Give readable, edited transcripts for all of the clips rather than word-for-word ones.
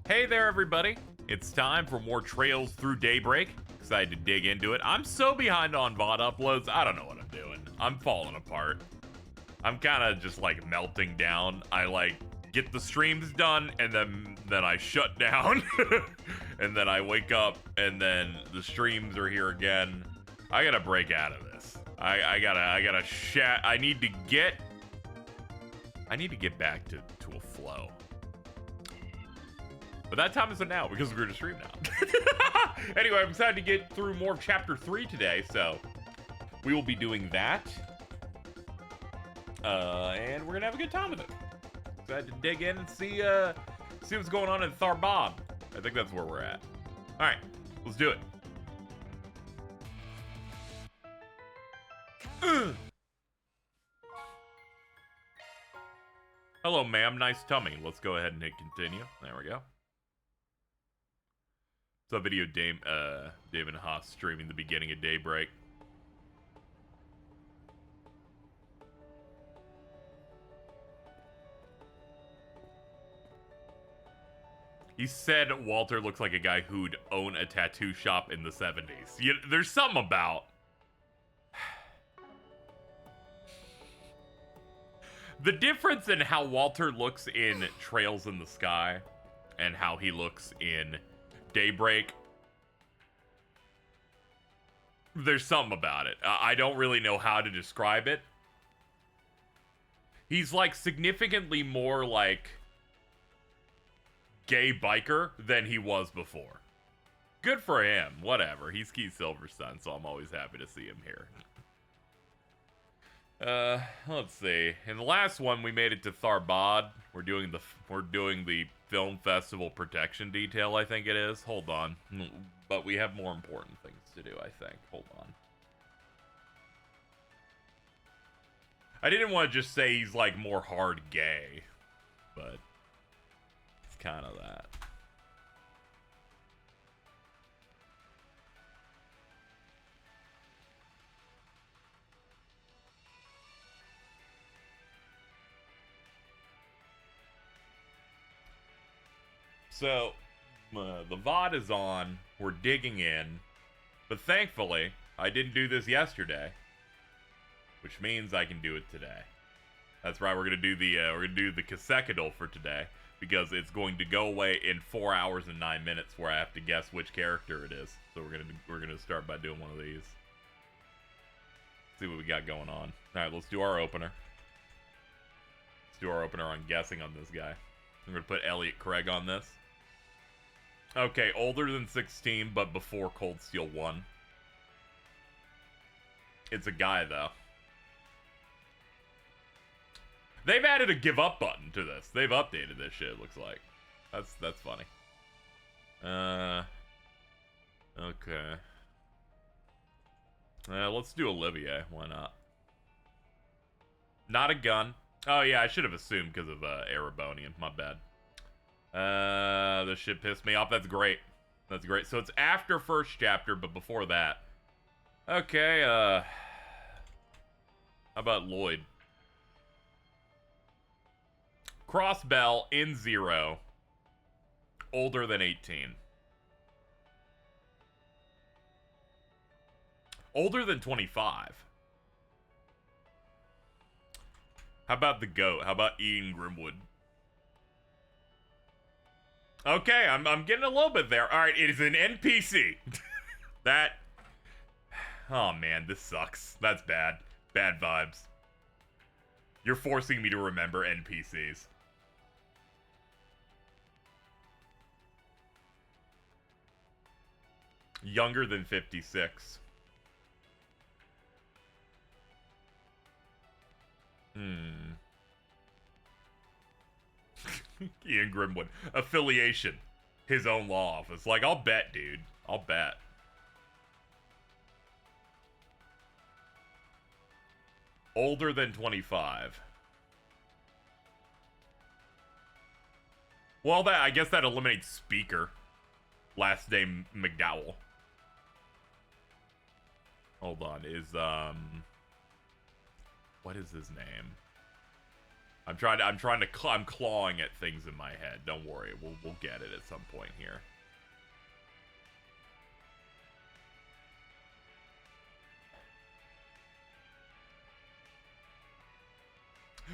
Hey there, everybody. It's time for more Trails Through Daybreak. Excited to dig into it. I'm so behind on VOD uploads, I don't know what I'm doing. I'm falling apart. I'm kind of just like melting down. I like get the streams done and then I shut down. And then I wake up and then the streams are here again. I gotta break out of this. I need to get back to a flow. But that time isn't now because we're going to stream now. Anyway, I'm excited to get through more of Chapter 3 today, so we will be doing that. And we're going to have a good time with it. Excited to dig in and see what's going on in Tharbad. I think that's where we're at. All right, let's do it. Hello, ma'am. Nice tummy. Let's go ahead and hit continue. There we go. It's a video David Haas streaming the beginning of Daybreak. He said Walter looks like a guy who'd own a tattoo shop in the 70s. There's something about... The difference in how Walter looks in Trails in the Sky and how he looks in Daybreak, there's something about it. I don't really know how to describe it. He's like significantly more like gay biker than he was before. Good for him. Whatever. He's Keith Silver's son, so I'm always happy to see him here. Let's see. In the last one, we made it to Tharbad. We're doing the film festival protection detail, I think it is. Hold on. But we have more important things to do, I think. Hold on. I didn't want to just say he's like more hard gay, but it's kind of that. So, the VOD is on, we're digging in, but thankfully, I didn't do this yesterday, which means I can do it today. That's right, we're gonna do the Kasekadol for today, because it's going to go away in 4 hours and 9 minutes, where I have to guess which character it is. So we're gonna start by doing one of these. See what we got going on. All right, let's do our opener. Let's do our opener on guessing on this guy. I'm gonna put Elliot Craig on this. Okay, older than 16, but before Cold Steel 1. It's a guy, though. They've added a give up button to this. They've updated this shit, looks like. That's funny. Okay. Let's do Olivier. Why not? Not a gun. Oh, yeah, I should have assumed because of Erebonian. My bad. This shit pissed me off. That's great. That's great. So it's after first chapter, but before that. Okay, how about Lloyd? Crossbell in 0. Older than 18. Older than 25. How about the GOAT? How about Ian Grimwood? Okay, I'm getting a little bit there. All right, it is an NPC. That... Oh, man, this sucks. That's bad. Bad vibes. You're forcing me to remember NPCs. Younger than 56. Ian Grimwood. Affiliation. His own law office. Like, I'll bet, dude. I'll bet. Older than 25. Well, I guess that eliminates Speaker. Last name McDowell. Hold on. What is his name? I'm clawing at things in my head. Don't worry, we'll get it at some point here.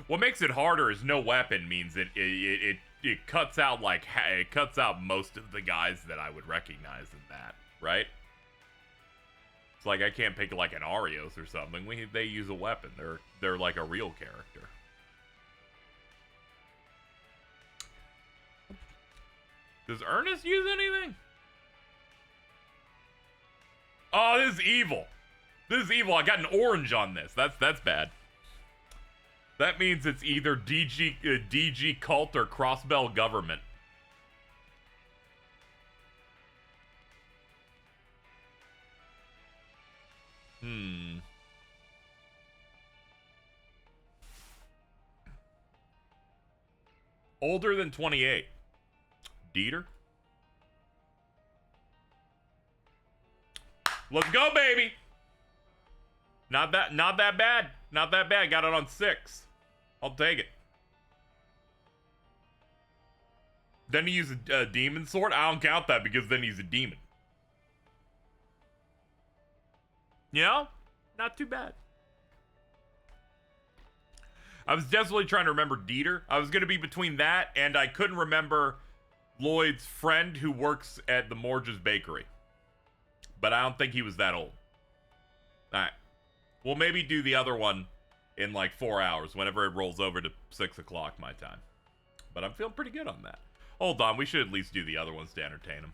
What makes it harder is no weapon means it cuts out it cuts out most of the guys that I would recognize in that, right? It's like I can't pick like an Arios or something. They use a weapon. They're like a real character. Does Ernest use anything? Oh, this is evil. This is evil. I got an orange on this. That's bad. That means it's either DG cult or Crossbell government. Older than 28. Dieter? Let's go, baby! Not that bad. Not that bad. Got it on 6. I'll take it. Then he used a demon sword? I don't count that because then he's a demon. You know? Not too bad. I was desperately trying to remember Dieter. I was going to be between that and I couldn't remember Lloyd's friend who works at the Morge's Bakery. But I don't think he was that old. Alright. We'll maybe do the other one in like 4 hours, whenever it rolls over to 6 o'clock my time. But I'm feeling pretty good on that. Hold on, we should at least do the other ones to entertain him.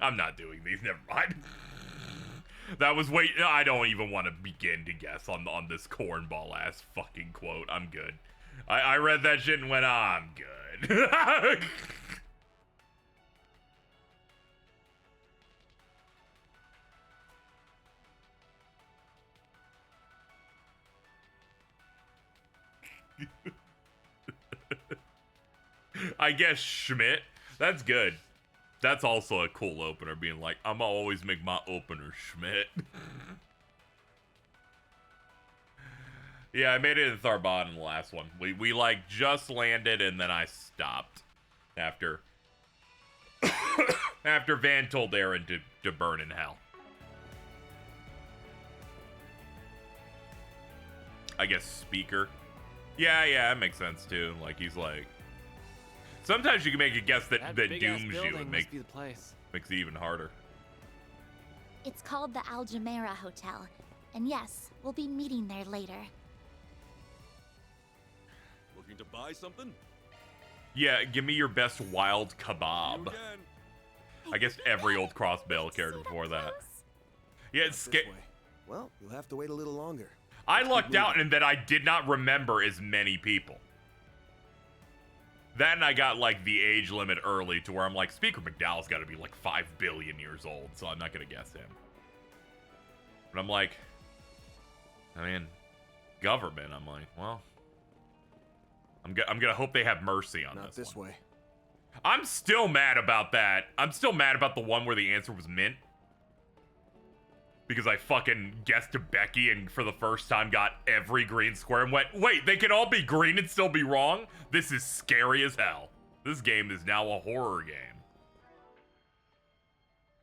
I'm not doing these, never mind. That was I don't even want to begin to guess on this cornball ass fucking quote. I'm good. I read that shit and went, I'm good. I guess Schmidt. That's good. That's also a cool opener, being like, I'ma always make my opener Schmidt. Yeah, I made it in Tharbad in the last one. We like just landed and then I stopped after after Van told Aaron to burn in hell. I guess speaker. Yeah, that makes sense too. Like he's like, sometimes you can make a guess that dooms you and makes it even harder. It's called the Aljamera Hotel, and yes, we'll be meeting there later. Looking to buy something? Yeah, give me your best wild kebab. I guess every old Crossbell character before that. Yeah, it's scary. Well, you'll have to wait a little longer. I lucked out in that I did not remember as many people. Then I got like the age limit early to where I'm like, Speaker McDowell's got to be like 5 billion years old, so I'm not gonna guess him. But I'm like, I mean, government. I'm like, well, I'm gonna hope they have mercy on Not this way. I'm still mad about that. I'm still mad about the one where the answer was mint. Because I fucking guessed to Becky and for the first time got every green square and went, wait, they can all be green and still be wrong? This is scary as hell. This game is now a horror game.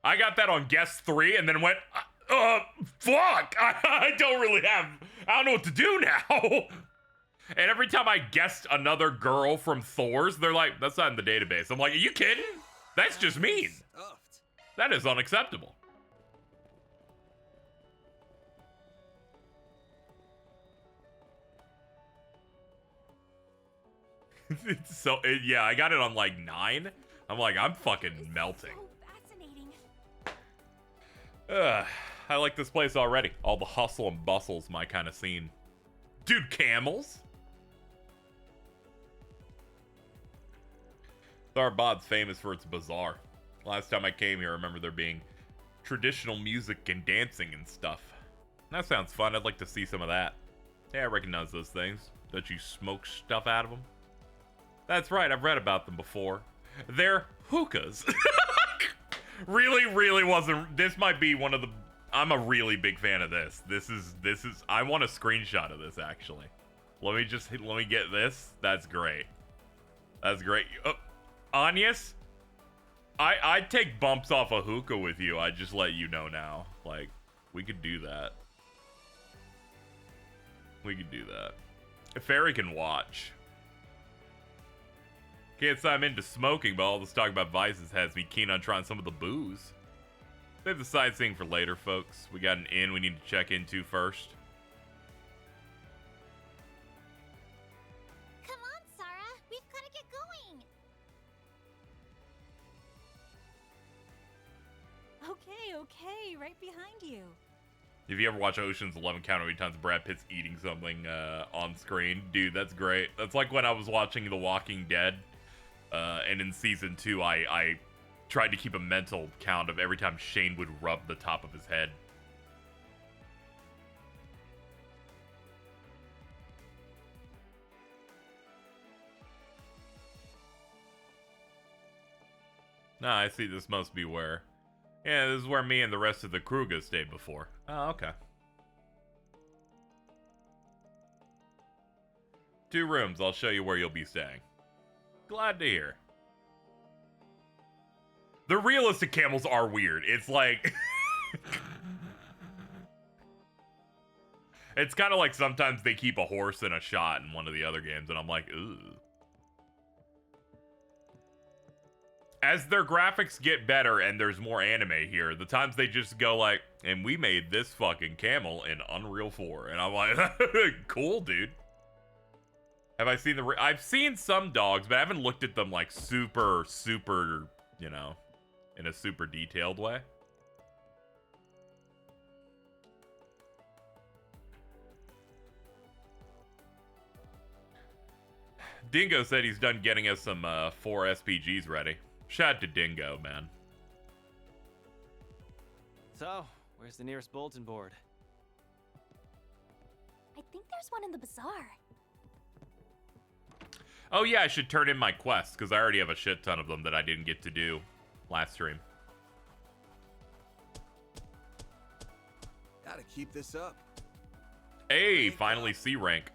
I got that on guess 3 and then went, fuck! I don't know what to do now. And every time I guessed another girl from Thor's, they're like, that's not in the database. I'm like, are you kidding? That's just mean. That is unacceptable. Yeah, I got it on like 9. I'm like, I'm fucking melting. So fascinating. I like this place already. All the hustle and bustle's my kind of scene. Dude, camels? Tharbad's famous for its bazaar. Last time I came here, I remember there being traditional music and dancing and stuff. That sounds fun. I'd like to see some of that. Yeah, I recognize those things. Don't you smoke stuff out of them? That's right, I've read about them before. They're hookahs. Really wasn't. This might be one of the I'm a really big fan of this. This is I want a screenshot of this actually. Let me get this. That's great. That's great. Agnes, I'd take bumps off a hookah with you. I just let you know now. Like, we could do that. We could do that. Fairy can watch. Can't say I'm into smoking, but all this talk about vices has me keen on trying some of the booze. Save the sightseeing for later, folks. We got an inn we need to check into first. Come on, Sarah. We've got to get going. Okay, right behind you. If you ever watch Ocean's 11, count how many times Brad Pitt's eating something on screen. Dude, that's great. That's like when I was watching The Walking Dead, and in season 2, I tried to keep a mental count of every time Shane would rub the top of his head. Nah, I see. This must be where... Yeah, this is where me and the rest of the Kruga stayed before. Oh, okay. 2 rooms. I'll show you where you'll be staying. Glad to hear. The realistic camels are weird. It's like... It's kind of like sometimes they keep a horse in a shot in one of the other games, and I'm like, ooh. As their graphics get better and there's more anime here, the times they just go like, and we made this fucking camel in Unreal 4. And I'm like, cool, dude. Have I seen I've seen some dogs, but I haven't looked at them like super, you know, in a super detailed way. Dingo said he's done getting us some 4 SPGs ready. Shout out to Dingo, man. So, where's the nearest bulletin board? I think there's one in the bazaar. Oh yeah, I should turn in my quests, because I already have a shit ton of them that I didn't get to do last stream. Gotta keep this up. Hey, finally C rank.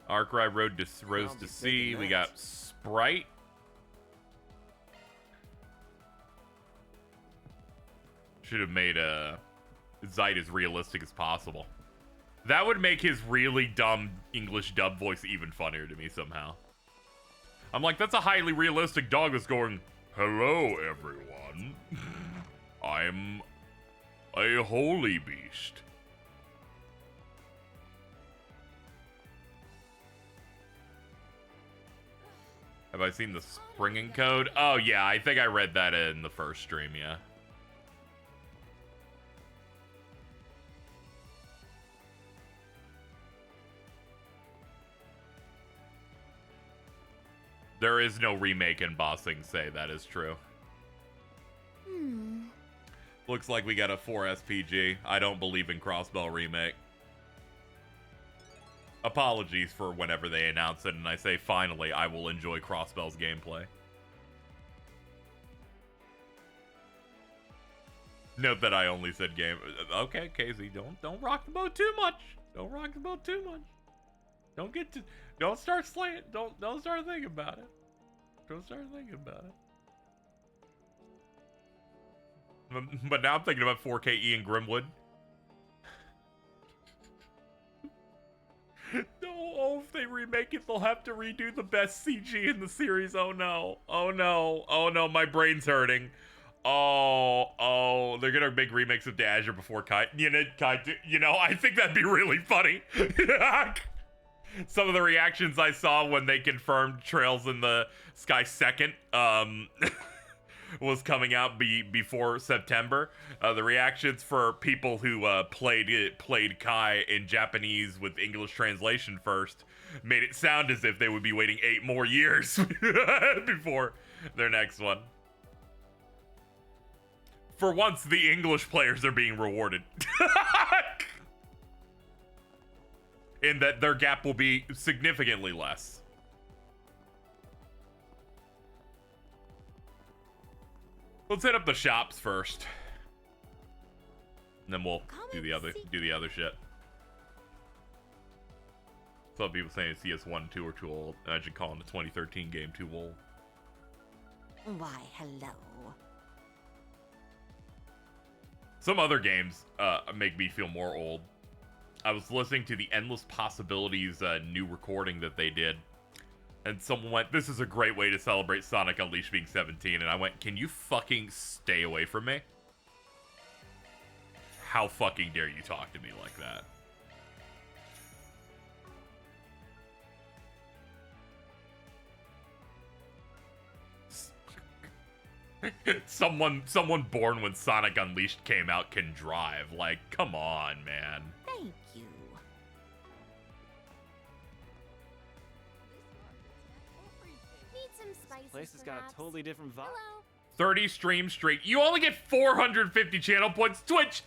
Arkwright rose to C. We got Sprite. Should have made Zite as realistic as possible. That would make his really dumb English dub voice even funnier to me somehow. I'm like, that's a highly realistic dog that's going, hello, everyone. I'm a holy beast. Have I seen the springing code? Oh, yeah, I think I read that in the first stream, yeah. There is no remake in Bossing Say, that is true. Looks like we got a 4 SPG. I don't believe in Crossbell remake. Apologies for whenever they announce it and I say finally I will enjoy Crossbell's gameplay. Note that I only said game. Okay, Casey, don't rock the boat too much. Don't rock the boat too much. Don't start slaying. Don't start thinking about it. Don't start thinking about it. But now I'm thinking about 4K Ian Grimwood. No, if they remake it, they'll have to redo the best CG in the series. Oh no. Oh no. Oh no, my brain's hurting. Oh, they're gonna make remakes of Azure before Kai. You know, I think that'd be really funny. Some of the reactions I saw when they confirmed Trails in the Sky Second was coming out before September. The reactions for people who played Kai in Japanese with English translation first made it sound as if they would be waiting 8 more years before their next one. For once, the English players are being rewarded. In that their gap will be significantly less. Let's hit up the shops first. And then we'll do the other shit. Some people saying CS1 and 2 are too old. Imagine calling the 2013 game too old. Why, hello. Some other games make me feel more old. I was listening to the Endless Possibilities new recording that they did. And someone went, "This is a great way to celebrate Sonic Unleashed being 17." And I went, "Can you fucking stay away from me? How fucking dare you talk to me like that?" Someone born when Sonic Unleashed came out can drive. Like, come on, man. Thank you. Need some spices, Place has got a perhaps? totally different vibe. Hello. 30 streams straight. You only get 450 channel points. Twitch,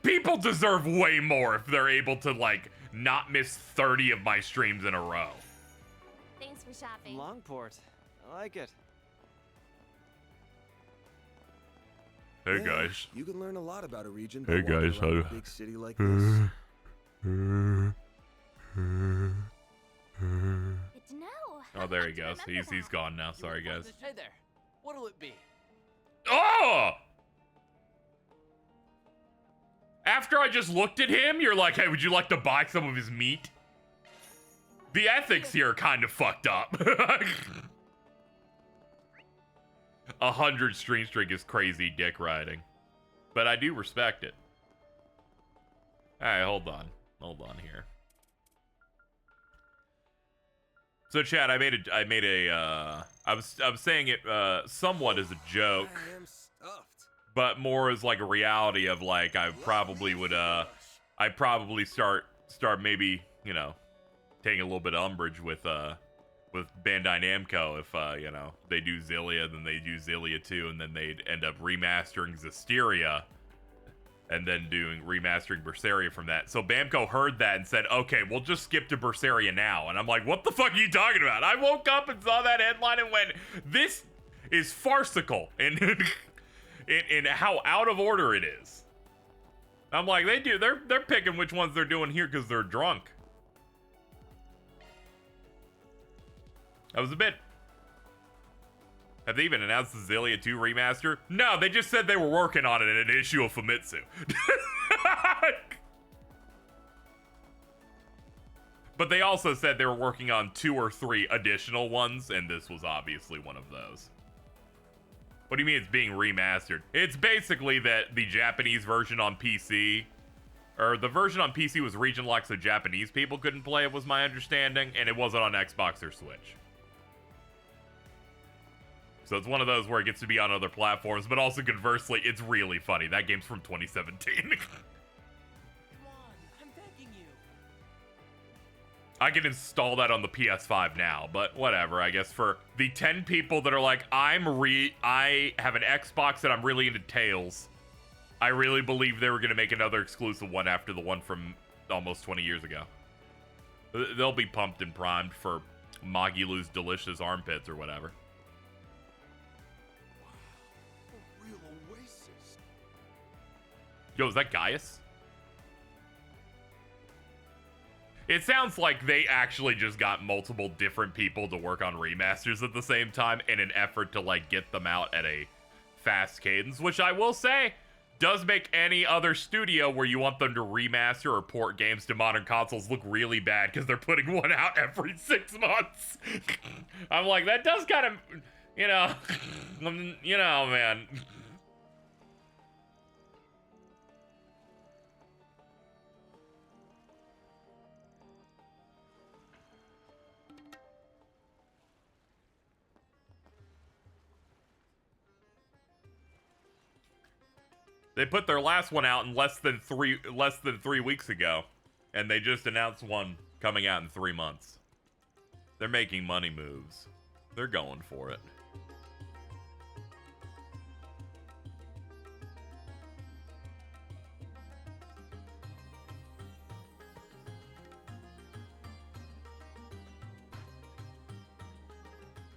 people deserve way more if they're able to, like, not miss 30 of my streams in a row. Thanks for shopping. Longport. I like it. Hey, Yeah, guys. You can learn a lot about a region. Hey, by walking guys, around how- a big city like this. Good to know. Oh, there he I'd goes. like to remember He's that. gone now. Sorry, guys. Hey there. What'll it be? Oh! After I just looked at him, you're like, "Hey, would you like to buy some of his meat?" The ethics here are kind of fucked up. 100 stream streak is crazy dick riding. But I do respect it. Alright, hold on here. So Chad, I was saying it somewhat as a joke, I am stuffed. but more as like a reality of like I probably would I'd probably start maybe, you know, taking a little bit of umbrage with Bandai Namco if you know, they do Xillia, then they do Xillia 2, and then they'd end up remastering Zestiria and then doing remastering Berseria from that. So Bamco heard that and said, "Okay, we'll just skip to Berseria now." And I'm like, "What the fuck are you talking about?" I woke up and saw that headline and went, "This is farcical," and in how out of order it is. I'm like, they're picking which ones they're doing here because they're drunk. I was a bit. Have they even announced the Xillia 2 remaster? No, they just said they were working on it in an issue of Famitsu. But they also said they were working on 2 or 3 additional ones, and this was obviously one of those. What do you mean it's being remastered? It's basically that the Japanese version on PC, or the version on PC was region locked so Japanese people couldn't play it, was my understanding, and it wasn't on Xbox or Switch. So it's one of those where it gets to be on other platforms, but also conversely, it's really funny. That game's from 2017. Come on, I'm begging you. I can install that on the PS5 now, but whatever. I guess for the 10 people that are like, I have an Xbox and I'm really into Tales. I really believe they were going to make another exclusive one after the one from almost 20 years ago. They'll be pumped and primed for Magilu's delicious armpits or whatever. A real oasis. Yo, is that Gaius? It sounds like they actually just got multiple different people to work on remasters at the same time in an effort to, like, get them out at a fast cadence, which I will say does make any other studio where you want them to remaster or port games to modern consoles look really bad because they're putting one out every 6 months. I'm like, that does kind of, you know, man. They put their last one out in less than three weeks ago, and they just announced one coming out in 3 months. They're making money moves. They're going for it.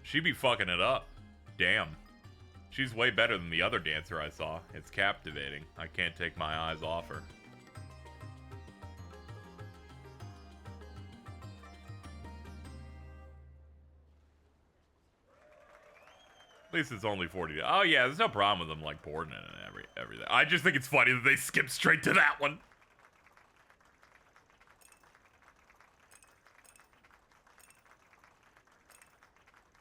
She be fucking it up. Damn. She's way better than the other dancer I saw. It's captivating. I can't take my eyes off her. At least it's only 40. Oh yeah, there's no problem with them like boarding it and everything. I just think it's funny that they skip straight to that one.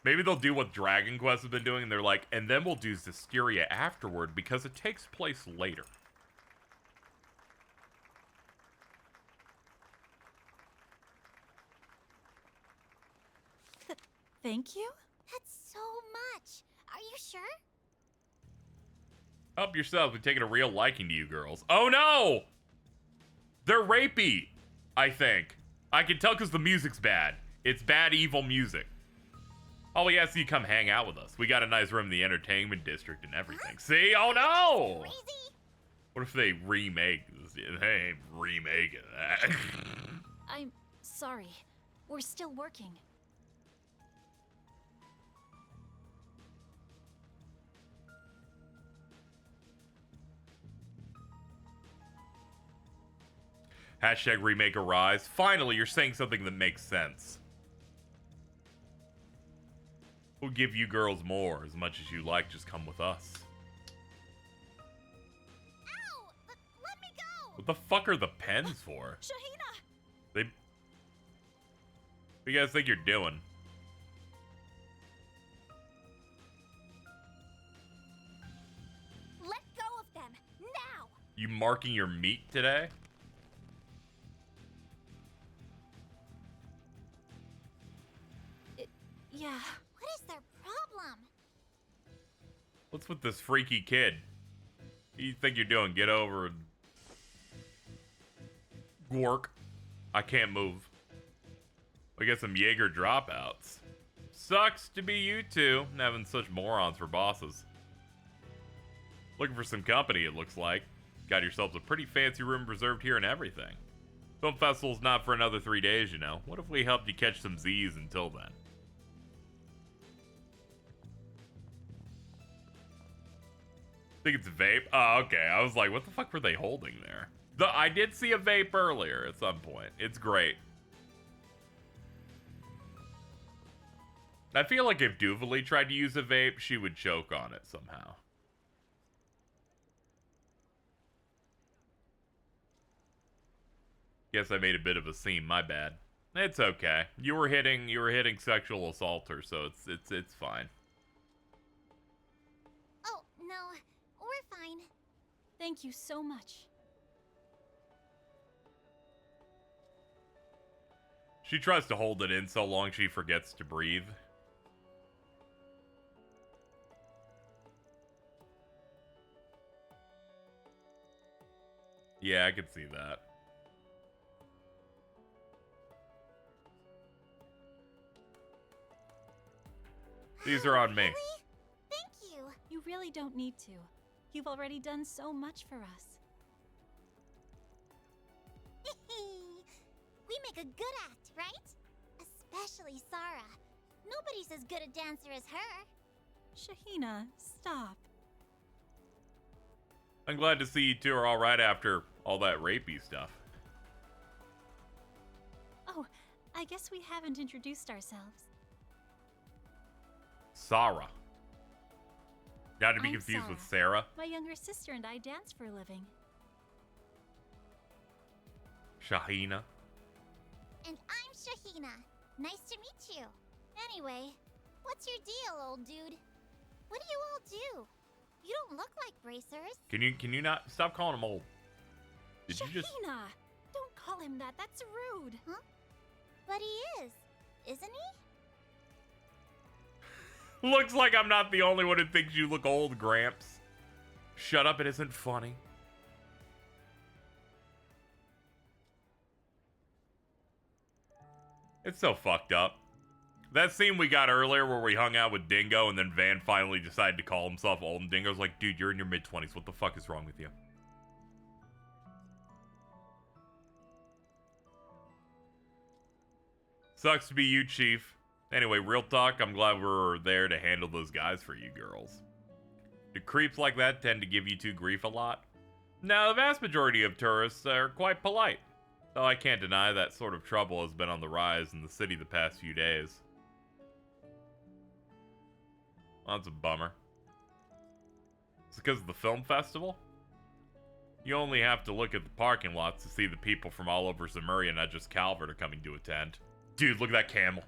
Maybe they'll do what Dragon Quest has been doing, and they're like, and then we'll do Zestiria afterward because it takes place later. Thank you? That's so much. Are you sure? Help yourselves. We've taken a real liking to you girls. Oh no! They're rapey, I think. I can tell because the music's bad. It's bad, evil music. Oh, we asked you to come hang out with us. We got a nice room in the entertainment district and everything. See? Oh no! Crazy? What if they remake this? They ain't remaking that. I'm sorry. We're still working. Hashtag remake arise. Finally, you're saying something that makes sense. We'll give you girls more. As much as you like, just come with us. Ow! Let me go! What the fuck are the pens for? Shahina! They... What do you guys think you're doing? Let go of them, now! You marking your meat today? Yeah. What is their problem? What's with this freaky kid? What do you think you're doing? Get over and... work. I can't move. We got some Jaeger dropouts. Sucks to be you two, having such morons for bosses. Looking for some company, it looks like. Got yourselves a pretty fancy room reserved here and everything. Film festival's not for another 3 days, you know. What if we helped you catch some Z's until then? Think it's a vape? Oh, okay. I was like, what the fuck were they holding there? I did see a vape earlier at some point. It's great. I feel like if Duvalie tried to use a vape, she would choke on it somehow. Guess I made a bit of a scene, my bad. It's okay. You were hitting sexual assault her, so it's fine. Oh, no. We're fine. Thank you so much. She tries to hold it in so long she forgets to breathe. Yeah, I could see that. These are on me. Really? Thank you. You really don't need to. You've already done so much for us. We make a good act, right? Especially Sarah. Nobody's as good a dancer as her. Shahina, stop. I'm glad to see you two are alright after all that rapey stuff. Oh, I guess we haven't introduced ourselves. Sarah. Not to be I'm confused with Sarah. Sarah. My younger sister and I dance for a living. Shahina. And I'm Shahina. Nice to meet you. Anyway, what's your deal, old dude? What do you all do? You don't look like bracers. Can you not stop calling him old? Did Shahina! you just Don't call him that. That's rude. Huh? But he is, isn't he? Looks like I'm not the only one who thinks you look old, Gramps. Shut up, it isn't funny. It's so fucked up. That scene we got earlier where we hung out with Dingo and then Van finally decided to call himself old and Dingo's like, dude, you're in your mid-20s. What the fuck is wrong with you? Sucks to be you, Chief. Anyway, real talk, I'm glad we're there to handle those guys for you girls. Do creeps like that tend to give you two grief a lot? No, the vast majority of tourists are quite polite. Though I can't deny that sort of trouble has been on the rise in the city the past few days. Well, that's a bummer. It's because of the film festival? You only have to look at the parking lots to see the people from all over Zemuria, not just Calvert, are coming to attend. Dude, look at that camel.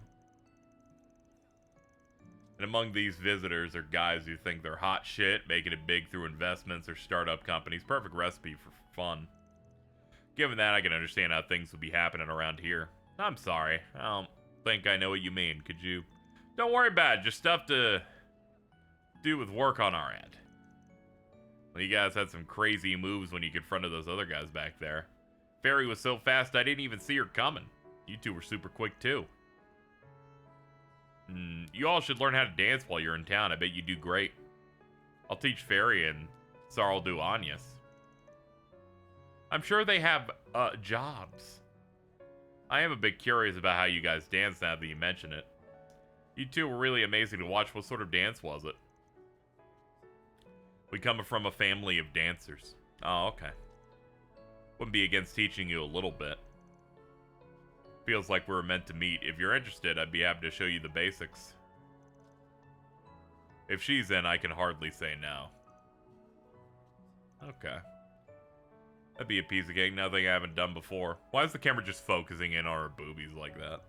And among these visitors are guys who think they're hot shit, making it big through investments or startup companies. Perfect recipe for fun. Given that, I can understand how things would be happening around here. I'm sorry. I don't think I know what you mean. Could you... Don't worry about it. Just stuff to do with work on our end. Well, you guys had some crazy moves when you confronted those other guys back there. Fairy was so fast I didn't even see her coming. You two were super quick too. You all should learn how to dance while you're in town. I bet you do great. I'll teach Fairy and Sarl do Anyas. I'm sure they have jobs. I am a bit curious about how you guys dance now that you mention it. You two were really amazing to watch. What sort of dance was it? We come from a family of dancers. Oh, okay. Wouldn't be against teaching you a little bit. Feels like we were meant to meet. If you're interested, I'd be happy to show you the basics. If she's in, I can hardly say no. Okay. That'd be a piece of cake, nothing I haven't done before. Why is the camera just focusing in on her boobies like that?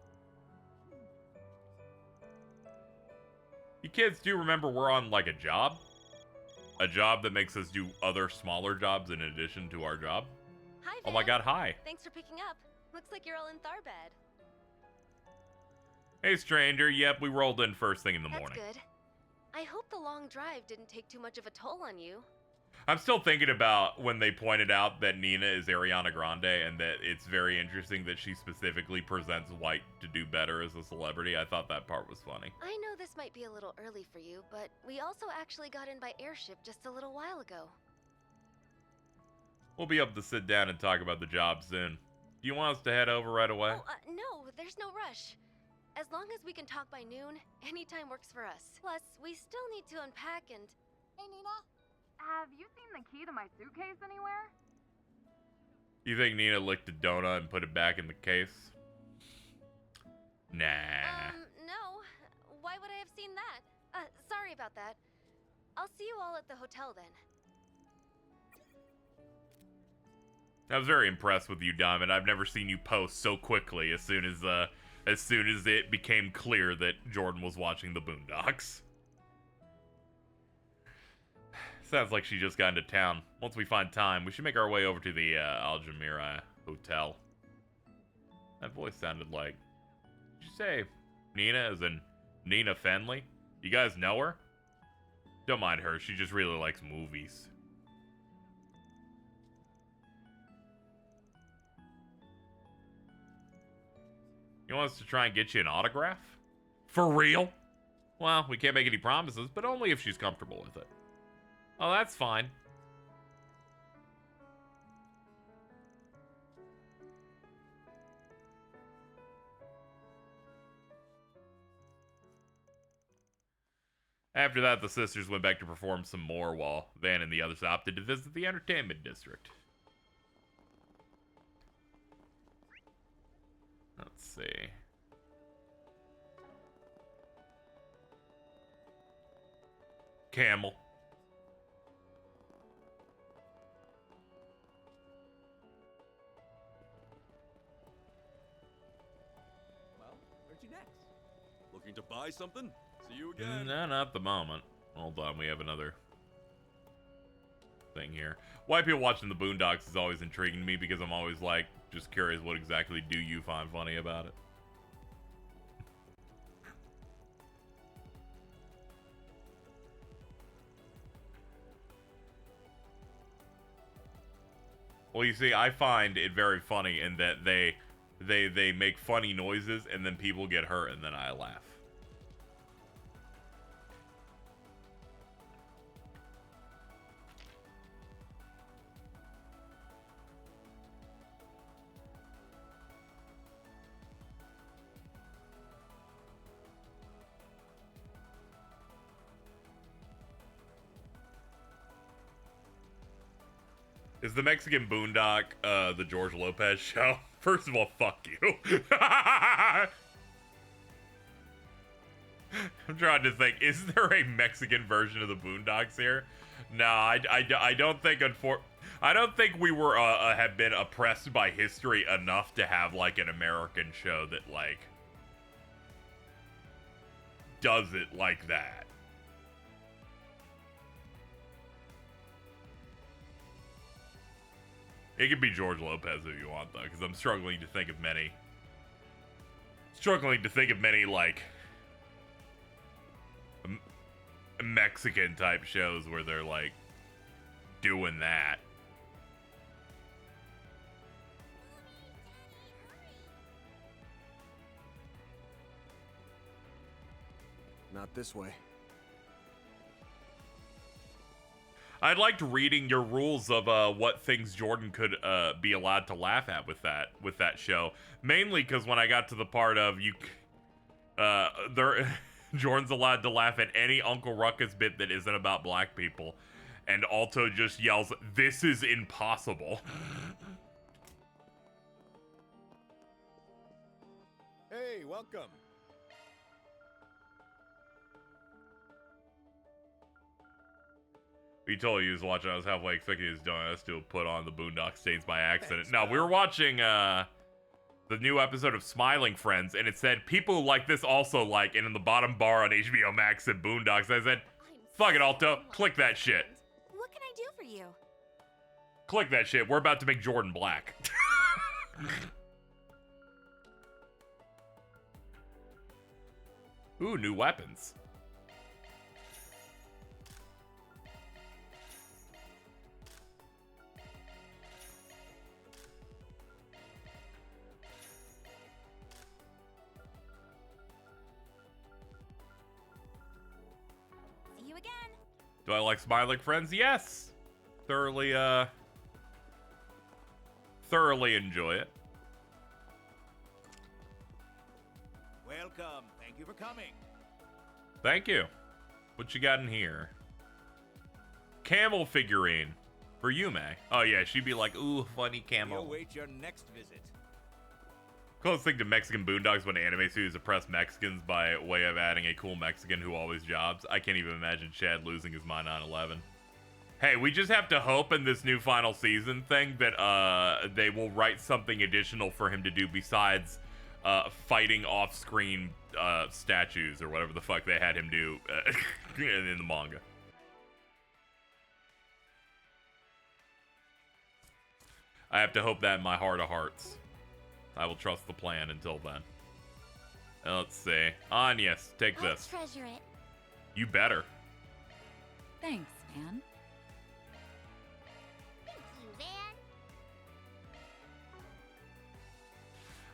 You kids do remember we're on, like, a job? A job that makes us do other smaller jobs in addition to our job? Hi, Oh my god, hi. Thanks for picking up. Looks like you're all in Tharbad. Hey, stranger. Yep, we rolled in first thing in the That's morning. good. I hope the long drive didn't take too much of a toll on you. I'm still thinking about when they pointed out that Nina is Ariana Grande and that it's very interesting that she specifically presents white to do better as a celebrity. I thought that part was funny. I know this might be a little early for you, but we also actually got in by airship just a little while ago. We'll be able to sit down and talk about the job soon. Do you want us to head over right away? Oh, no, there's no rush. As long as we can talk by noon, any time works for us. Plus, we still need to unpack and... Hey, Nina? Have you seen the key to my suitcase anywhere? You think Nina licked a donut and put it back in the case? Nah. No. Why would I have seen that? Sorry about that. I'll see you all at the hotel then. I was very impressed with you, Diamond. I've never seen you post so quickly as soon as it became clear that Jordan was watching the Boondocks. Sounds like she just got into town. Once we find time, we should make our way over to the Aljamira Hotel. That voice sounded like... Did you say Nina as in Nina Fenley? You guys know her? Don't mind her, she just really likes movies. You want us to try and get you an autograph? For real? Well, we can't make any promises, but only if she's comfortable with it. Oh, that's fine. After that, the sisters went back to perform some more while Van and the others opted to visit the entertainment district. Let's see. Camel. Well, where'd you next? Looking to buy something? See you again. No, not at the moment. Hold on, we have another thing here. White people watching the Boondocks is always intriguing to me because I'm always like, just curious, what exactly do you find funny about it? Well, you see, I find it very funny in that they make funny noises and then people get hurt and then I laugh. Is the Mexican Boondock the George Lopez show? First of all, fuck you. I'm trying to think. Is there a Mexican version of the Boondocks here? No, I don't think. I don't think we were have been oppressed by history enough to have like an American show that like does it like that. It could be George Lopez if you want, though, because I'm struggling to think of many. Like Mexican type shows where they're like doing that. Not this way. I liked reading your rules of what things Jordan could be allowed to laugh at with that show. Mainly because when I got to the part of Jordan's allowed to laugh at any Uncle Ruckus bit that isn't about black people, and Alto just yells, "This is impossible." Hey, welcome. He told you he was watching. I was halfway expecting his dumbass to put on the Boondock Saints by accident. No, we were watching the new episode of Smiling Friends, and it said people who like this also like, and in the bottom bar on HBO Max said Boondocks. I said, fuck it, Alto, click that shit. What can I do for you? Click that shit. We're about to make Jordan black. Ooh, new weapons. See you again. Do I like Smiling Friends? Yes. Thoroughly enjoy it. Welcome. Thank you for coming. Thank you. What you got in here? Camel figurine for Yume. Oh yeah, she'd be like, ooh, funny We camel. await your next visit. Closest thing to Mexican Boondocks when anime studios oppress Mexicans by way of adding a cool Mexican who always jobs. I can't even imagine Chad losing his mind on 11. Hey, we just have to hope in this new final season thing that they will write something additional for him to do besides fighting off-screen statues or whatever the fuck they had him do in the manga. I have to hope that in my heart of hearts. I will trust the plan until then. Let's see. Anyas, take I'll this. treasure it. You better. Thanks, man. Thank you, Van.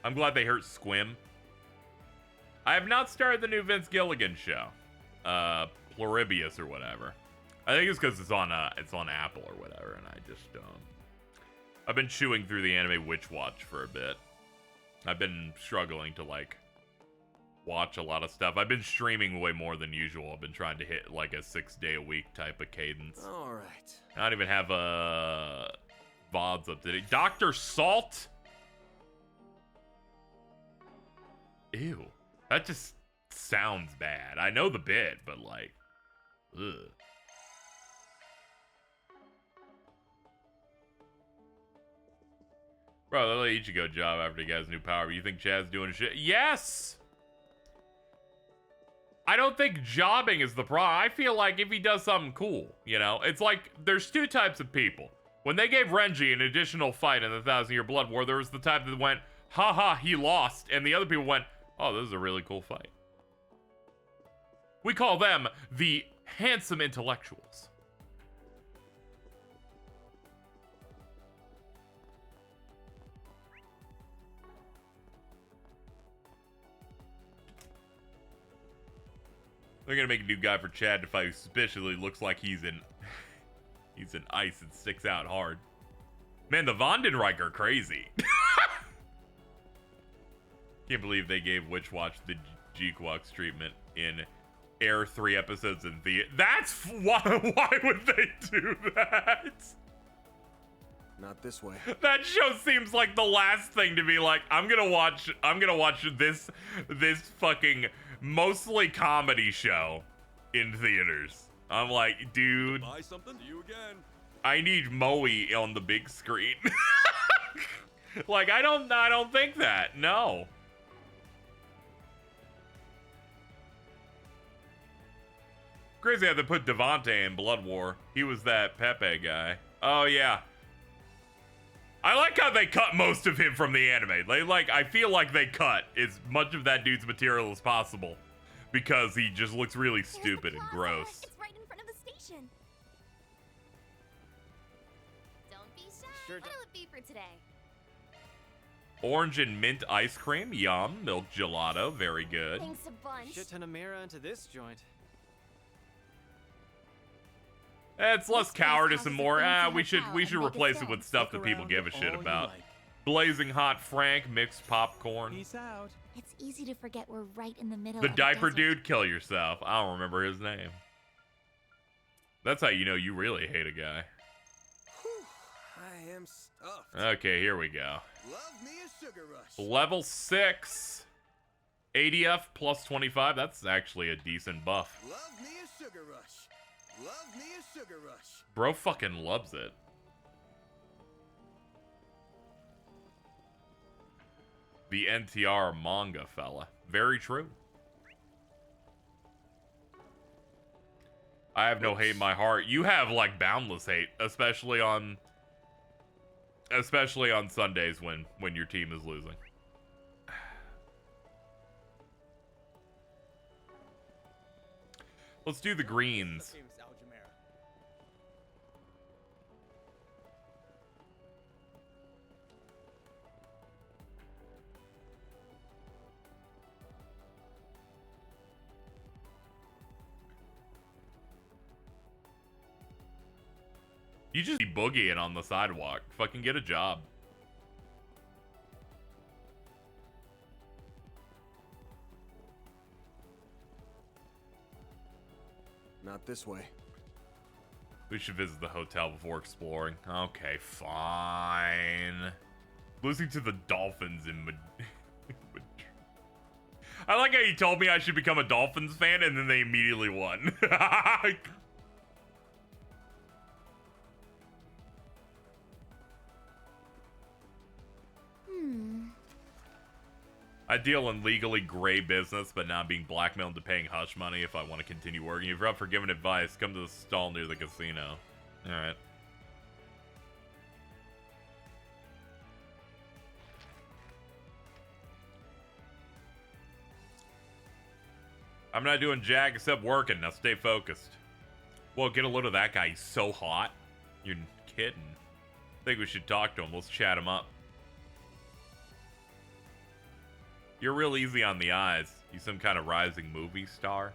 I'm glad they hurt Squim. I have not started the new Vince Gilligan show. Pluribius or whatever. I think it's because it's on Apple or whatever, and I just I've been chewing through the anime Witch Watch for a bit. I've been struggling to like watch a lot of stuff. I've been streaming way more than usual. I've been trying to hit like a 6-day-a-week type of cadence. All right. I don't even have VODs up to date. Dr. Salt? Ew. That just sounds bad. I know the bit, but like, ugh. Bro, they'll let Ichigo job after he got his new power. You think Chad's doing shit? Yes! I don't think jobbing is the problem. I feel like if he does something cool, you know? It's like, there's two types of people. When they gave Renji an additional fight in the 1,000-Year Blood War, there was the type that went, haha, he lost. And the other people went, oh, this is a really cool fight. We call them the handsome intellectuals. They're gonna make a new guy for Chad to fight who suspiciously looks like he's in ice and sticks out hard. Man, the Vandenreich are crazy. Can't believe they gave Witch Watch the G-Quox treatment in Air 3 episodes in the. That's why would they do that? Not this way. That show seems like the last thing to be like, I'm gonna watch this fucking mostly comedy show in theaters. I'm like, dude, Buy something? See you again. I need Moe on the big screen. Like, I don't think that. No. Crazy how they put Devante in Blood War. He was that Pepe guy. Oh yeah. I like how they cut most of him from the anime. I feel like they cut as much of that dude's material as possible because he just looks really stupid and gross. It's right in front of the station. Don't be shy. Sure. What'll it be for today? Orange and mint ice cream, yum. Milk gelato, very good. Thanks a bunch. Shit ton of mirror into this joint. It's less This place cowardice and houses a more. fancy We should hotel we and should make a replace it film. with stuff that Look people around give a at shit all you about. like. Blazing hot Frank, mixed popcorn. Peace out. It's easy to forget we're right in the middle The of a diaper desert. dude, kill yourself. I don't remember his name. That's how you know you really hate a guy. Whew, I am stuffed. Okay, here we go. Love me a sugar rush. Level 6. ADF plus 25. That's actually a decent buff. Love me a sugar rush. Love me a sugar rush. Bro fucking loves it. The NTR manga fella. Very true. I have no hate in my heart. You have like boundless hate, especially on Sundays when your team is losing. Let's do the greens. Famous Aljamera. You just be boogieing on the sidewalk. Fucking get a job. Not this way. We should visit the hotel before exploring. Okay, fine. Losing to the Dolphins in I like how you told me I should become a Dolphins fan and then they immediately won. I deal in legally gray business, but not being blackmailed into paying hush money if I want to continue working. If you're up for giving advice, come to the stall near the casino. Alright. I'm not doing jack except working. Now stay focused. Well, get a load of that guy. He's so hot. You're kidding. I think we should talk to him. Let's chat him up. You're real easy on the eyes. You some kind of rising movie star?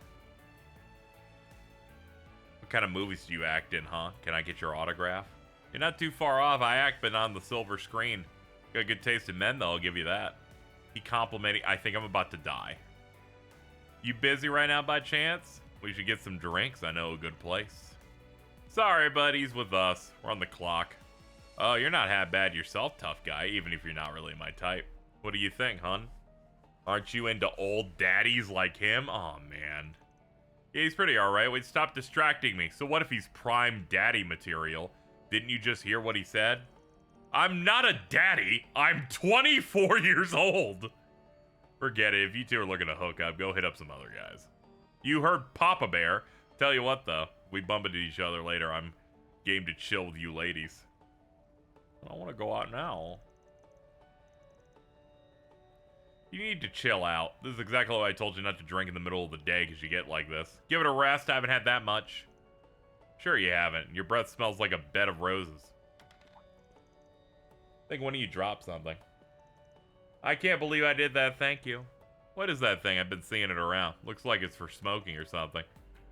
What kind of movies do you act in, huh? Can I get your autograph? You're not too far off. I act, but on the silver screen. Got good taste in men, though. I'll give you that. He complimenting. I think I'm about to die. You busy right now by chance? We should get some drinks. I know a good place. Sorry, bud. He's with us. We're on the clock. Oh, you're not half bad yourself, tough guy, even if you're not really my type. What do you think, hun? Aren't you into old daddies like him? Oh, man. Yeah, he's pretty alright. Wait, stop distracting me. So what if he's prime daddy material? Didn't you just hear what he said? I'm not a daddy. I'm 24 years old. Forget it. If you two are looking to hook up, go hit up some other guys. You heard Papa Bear. Tell you what, though. If we bump into each other later, I'm game to chill with you ladies. I don't want to go out now. You need to chill out. This is exactly why I told you not to drink in the middle of the day, because you get like this. Give it a rest. I haven't had that much. Sure you haven't. Your breath smells like a bed of roses. I think one of you dropped something. I can't believe I did that. Thank you. What is that thing? I've been seeing it around. Looks like it's for smoking or something.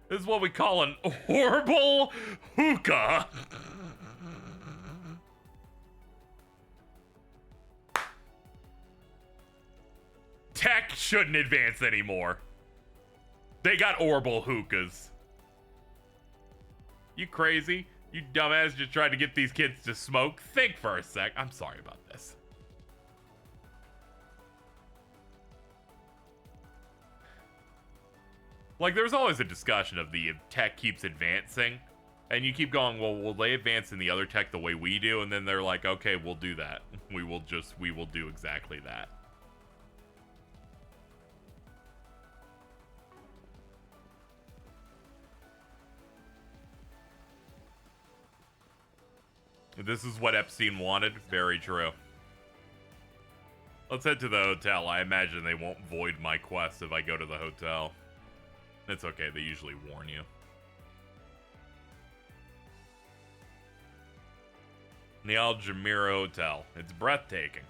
This is what we call an horrible hookah. Tech shouldn't advance anymore. They got orbital hookahs. You crazy? You dumbass just tried to get these kids to smoke. Think for a sec. I'm sorry about this. Like, there's always a discussion of the tech keeps advancing, and you keep going, well, will they advance in the other tech the way we do? And then they're like, okay, we'll do that. We will do exactly that. This is what Epstein wanted. Very true. Let's head to the hotel. I imagine they won't void my quest if I go to the hotel. It's okay. They usually warn you. The Altamira Hotel. It's breathtaking.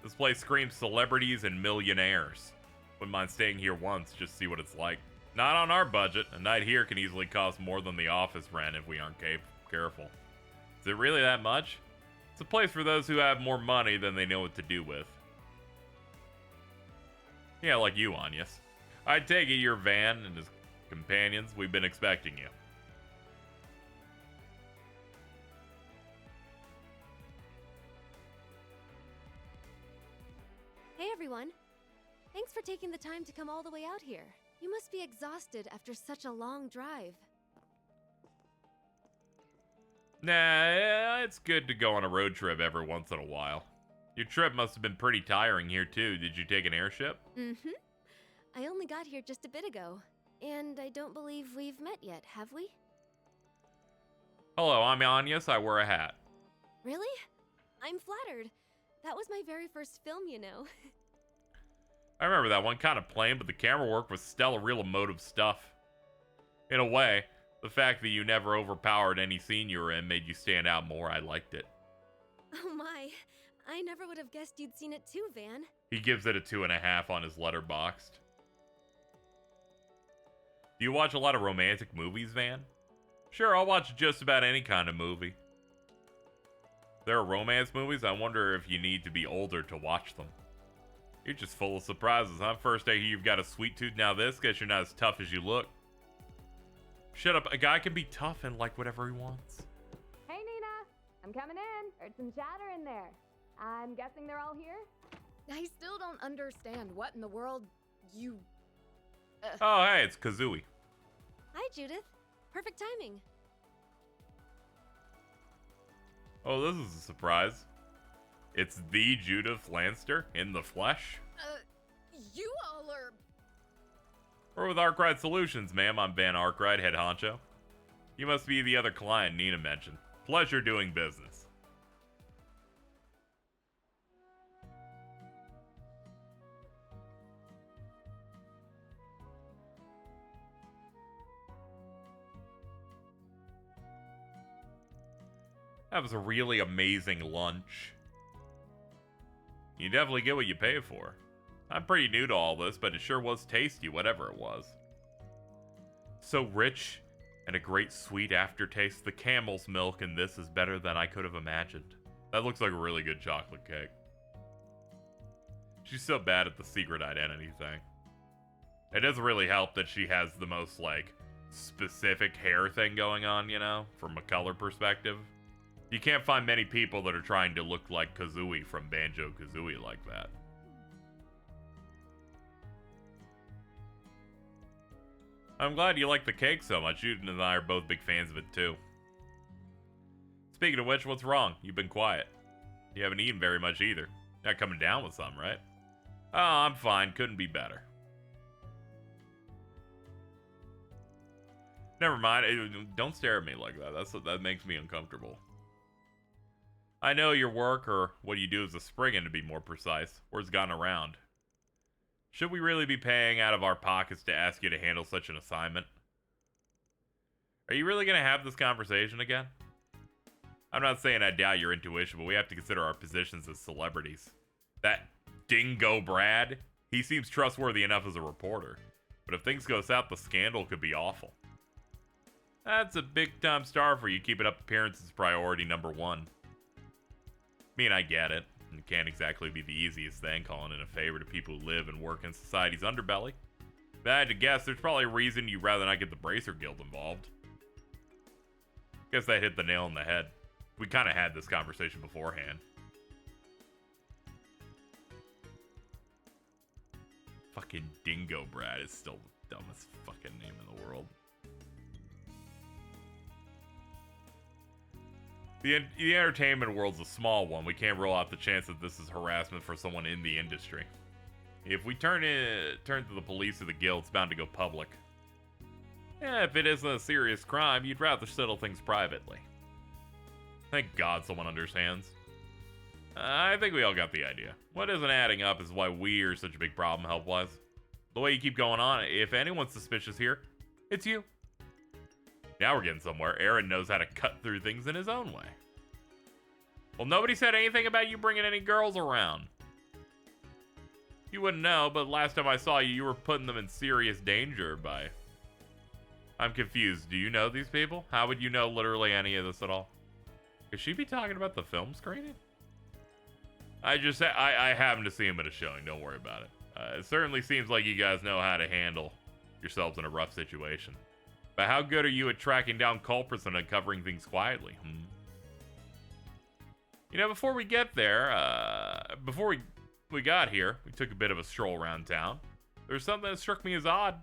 This place screams celebrities and millionaires. Wouldn't mind staying here once, just see what it's like. Not on our budget. A night here can easily cost more than the office rent if we aren't careful. Is it really that much? It's a place for those who have more money than they know what to do with. Yeah, like you, Anyas. I take it your Van and his companions. We've been expecting you. Hey everyone. Thanks for taking the time to come all the way out here. You must be exhausted after such a long drive. Nah, it's good to go on a road trip every once in a while. Your trip must have been pretty tiring here too. Did you take an airship? Mm-hmm. I only got here just a bit ago. And I don't believe we've met yet, have we? Hello, I'm Anyas. I wear a hat. Really? I'm flattered. That was my very first film, you know. I remember that one, kind of plain, but the camera work was stellar, real emotive stuff. In a way, the fact that you never overpowered any scene you were in made you stand out more. I liked it. Oh my, I never would have guessed you'd seen it too, Van. He gives it a 2.5 on his Letterboxd. Do you watch a lot of romantic movies, Van? Sure, I'll watch just about any kind of movie. There are romance movies. I wonder if you need to be older to watch them. You're just full of surprises, huh? First I hear you've got a sweet tooth, now this. Guess you're not as tough as you look. Shut up. A guy can be tough and like whatever he wants. Hey, Nina. I'm coming in. Heard some chatter in there. I'm guessing they're all here? I still don't understand what in the world you... Oh, hey, it's Kazooie. Hi, Judith. Perfect timing. Oh, this is a surprise. It's the Judith Lanster in the flesh. You all are... We're with Arkwright Solutions, ma'am. I'm Van Arkwright, head honcho. You must be the other client Nina mentioned. Pleasure doing business. That was a really amazing lunch. You definitely get what you pay for. I'm pretty new to all this, but it sure was tasty, whatever it was. So rich and a great sweet aftertaste. The camel's milk in this is better than I could have imagined. That looks like a really good chocolate cake. She's so bad at the secret identity thing. It doesn't really help that she has the most, like, specific hair thing going on, you know, from a color perspective. You can't find many people that are trying to look like Kazooie from Banjo-Kazooie like that. I'm glad you like the cake so much. Judith and I are both big fans of it too. Speaking of which, what's wrong? You've been quiet. You haven't eaten very much either. Not coming down with some, right? Oh, I'm fine. Couldn't be better. Never mind. Don't stare at me like that. That makes me uncomfortable. I know your work, or what you do as a Spriggan to be more precise, word's gotten around. Should we really be paying out of our pockets to ask you to handle such an assignment? Are you really going to have this conversation again? I'm not saying I doubt your intuition, but we have to consider our positions as celebrities. That dingo Brad, he seems trustworthy enough as a reporter. But if things go south, the scandal could be awful. That's a big-time star for you. Keeping up appearances priority number one. I mean, I get it. It can't exactly be the easiest thing, calling in a favor to people who live and work in society's underbelly. If I had to guess, there's probably a reason you'd rather not get the Bracer Guild involved. Guess that hit the nail on the head. We kind of had this conversation beforehand. Fucking Dingo Brad is still the dumbest fucking name in the world. The entertainment world's a small one. We can't rule out the chance that this is harassment for someone in the industry. If we turn to the police or the guild, it's bound to go public. Yeah, if it isn't a serious crime, you'd rather settle things privately. Thank God someone understands. I think we all got the idea. What isn't adding up is why we are such a big problem health-wise. The way you keep going on, if anyone's suspicious here, it's you. Now we're getting somewhere. Aaron knows how to cut through things in his own way. Well, nobody said anything about you bringing any girls around. You wouldn't know, but last time I saw you, you were putting them in serious danger by... I'm confused. Do you know these people? How would you know literally any of this at all? Could she be talking about the film screening? I happened to see him at a showing. Don't worry about it. It certainly seems like you guys know how to handle yourselves in a rough situation. But how good are you at tracking down culprits and uncovering things quietly? You know, before we get there, before we got here, we took a bit of a stroll around town. There's something that struck me as odd.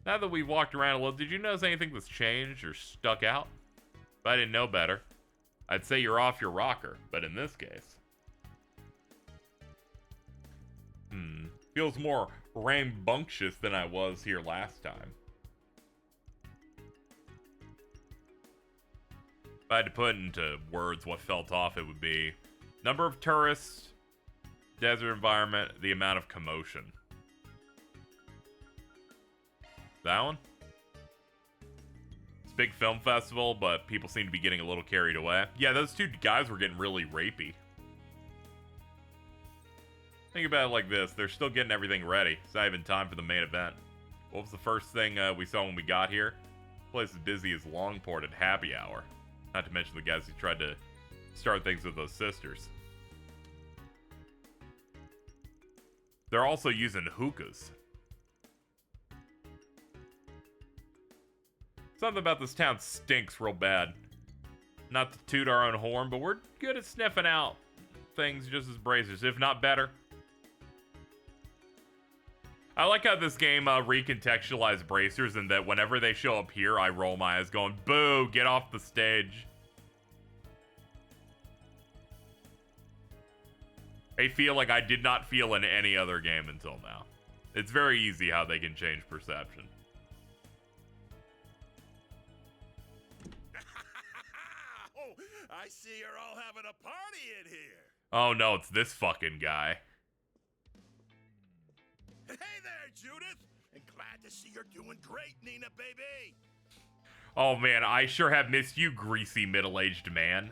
Now that we've walked around a little, did you notice anything that's changed or stuck out? If I didn't know better, I'd say you're off your rocker, but in this case... feels more rambunctious than I was here last time. If I had to put into words what felt off, it would be number of tourists, desert environment, the amount of commotion. That one? It's a big film festival, but people seem to be getting a little carried away. Yeah, those two guys were getting really rapey. Think about it like this. They're still getting everything ready. It's not even time for the main event. What was the first thing we saw when we got here? The place is busy as Longport at happy hour. Not to mention the guys who tried to start things with those sisters. They're also using hookahs. Something about this town stinks real bad. Not to toot our own horn, but we're good at sniffing out things just as bracers, if not better. I like how this game recontextualized bracers and that whenever they show up here, I roll my eyes going, boo, get off the stage. I feel like I did not feel in any other game until now. It's very easy how they can change perception. Oh, I see you're all having a party in here. Oh no, it's this fucking guy. Hey there, Judith! And glad to see you're doing great, Nina, baby! Oh man, I sure have missed you, greasy middle-aged man.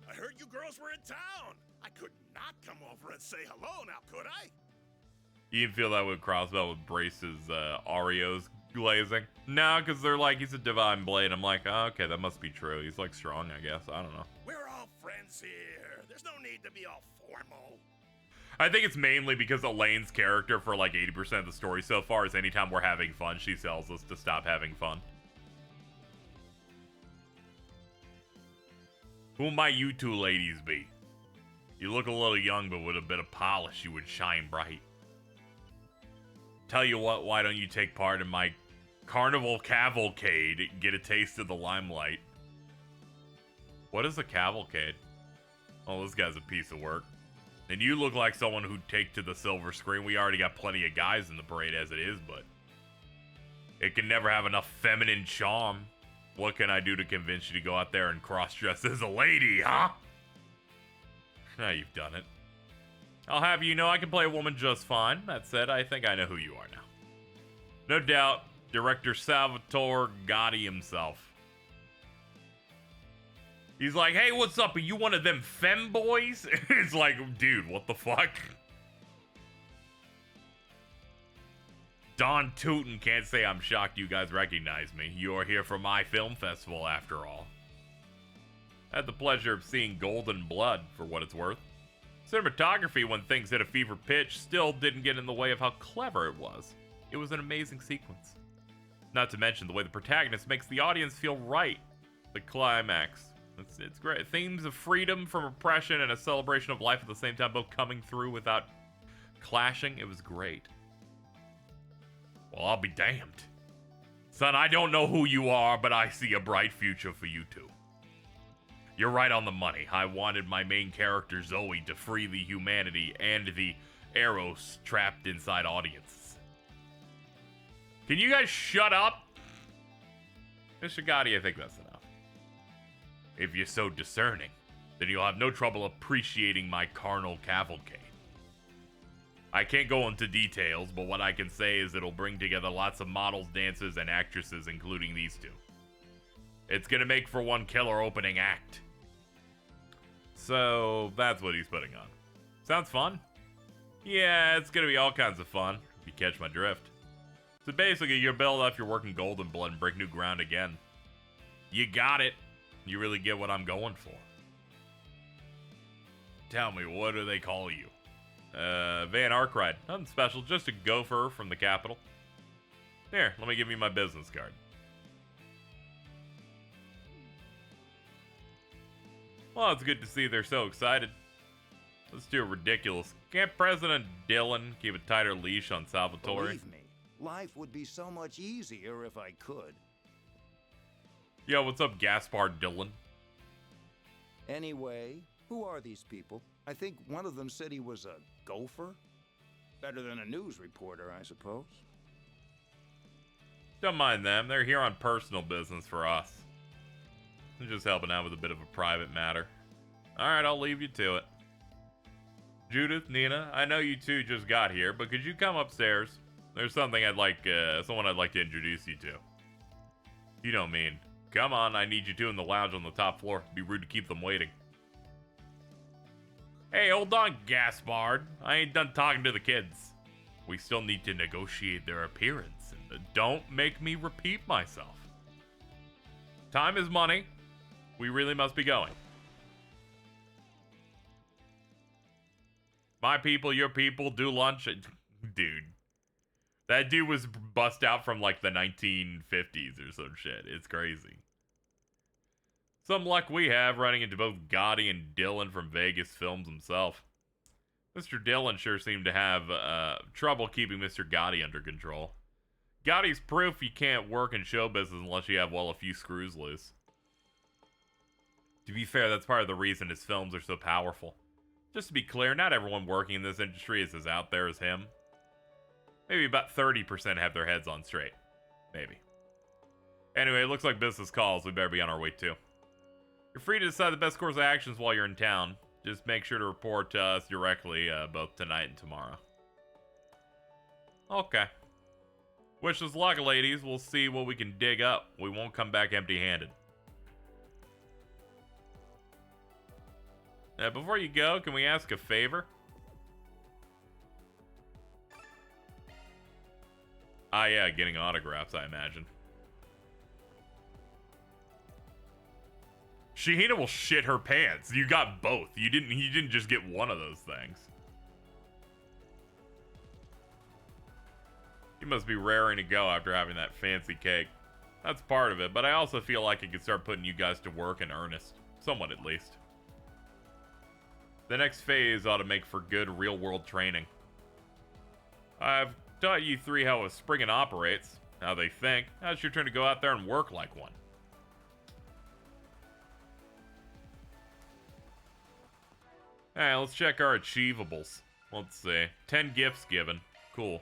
I heard you girls were in town! I could not come over and say hello now, could I? You didn't feel that with Crossbell with Brace's Oreos glazing? No, because they're like, he's a divine blade. I'm like, oh, okay, that must be true. He's like strong, I guess. I don't know. We're all friends here. There's no need to be all formal. I think it's mainly because Elaine's character for like 80% of the story so far is anytime we're having fun, she tells us to stop having fun. Who might you two ladies be? You look a little young, but with a bit of polish, you would shine bright. Tell you what, why don't you take part in my carnival cavalcade? Get a taste of the limelight. What is a cavalcade? Oh, this guy's a piece of work. And you look like someone who'd take to the silver screen. We already got plenty of guys in the parade as it is, but it can never have enough feminine charm. What can I do to convince you to go out there and cross-dress as a lady, huh? Now you've done it. I'll have you know I can play a woman just fine. That said, I think I know who you are now. No doubt, director Salvatore Gotti himself. He's like, hey, what's up? Are you one of them femboys? It's like, dude, what the fuck? Don Tootin can't say I'm shocked you guys recognize me. You are here for my film festival, after all. Had the pleasure of seeing Golden Blood, for what it's worth. Cinematography, when things hit a fever pitch, still didn't get in the way of how clever it was. It was an amazing sequence. Not to mention the way the protagonist makes the audience feel right. The climax. It's great. Themes of freedom from oppression and a celebration of life at the same time, both coming through without clashing. It was great. Well, I'll be damned. Son, I don't know who you are, but I see a bright future for you two. You're right on the money. I wanted my main character, Zoe, to free the humanity and the Eros trapped inside audiences. Can you guys shut up? Mr. Gotti, I think that's enough. If you're so discerning, then you'll have no trouble appreciating my carnal cavalcade. I can't go into details, but what I can say is it'll bring together lots of models, dancers, and actresses, including these two. It's gonna make for one killer opening act. So, that's what he's putting on. Sounds fun? Yeah, it's gonna be all kinds of fun, if you catch my drift. So basically, you build up your working Golden Blood and break new ground again. You got it. You really get what I'm going for. Tell me, what do they call you? Van Arkwright. Nothing special, just a gopher from the capital. Here, let me give you my business card. Well, it's good to see they're so excited. Let's do it ridiculous. Can't President Dylan keep a tighter leash on Salvatore? Believe me, life would be so much easier if I could. Yo, what's up, Gaspard Dylan? Anyway, who are these people? I think one of them said he was a gopher. Better than a news reporter, I suppose. Don't mind them. They're here on personal business for us. They're just helping out with a bit of a private matter. Alright, I'll leave you to it. Judith, Nina, I know you two just got here, but could you come upstairs? There's something someone I'd like to introduce you to. You don't mean. Come on, I need you two in the lounge on the top floor. It'd be rude to keep them waiting. Hey, hold on, Gaspard. I ain't done talking to the kids. We still need to negotiate their appearance, and don't make me repeat myself. Time is money. We really must be going. My people, your people, do lunch. Dude. That dude was bust out from like the 1950s or some shit. It's crazy. Some luck we have running into both Gotti and Dylan from Vegas Films himself. Mr. Dylan sure seemed to have trouble keeping Mr. Gotti under control. Gotti's proof you can't work in show business unless you have, well, a few screws loose. To be fair, that's part of the reason his films are so powerful. Just to be clear, not everyone working in this industry is as out there as him. Maybe about 30% have their heads on straight. Maybe. Anyway, it looks like business calls. We better be on our way too. You're free to decide the best course of actions while you're in town. Just make sure to report to us directly, both tonight and tomorrow. Okay. Wish us luck, ladies. We'll see what we can dig up. We won't come back empty-handed. Before you go, can we ask a favor? Ah, yeah, getting autographs, I imagine. Shahina will shit her pants. You got both. You didn't just get one of those things. You must be raring to go after having that fancy cake. That's part of it, but I also feel like it could start putting you guys to work in earnest. Somewhat, at least. The next phase ought to make for good real-world training. I've taught you three how a Spriggan operates, how they think. Now it's your turn to go out there and work like one. Alright, let's check our achievables. Let's see. 10 gifts given. Cool.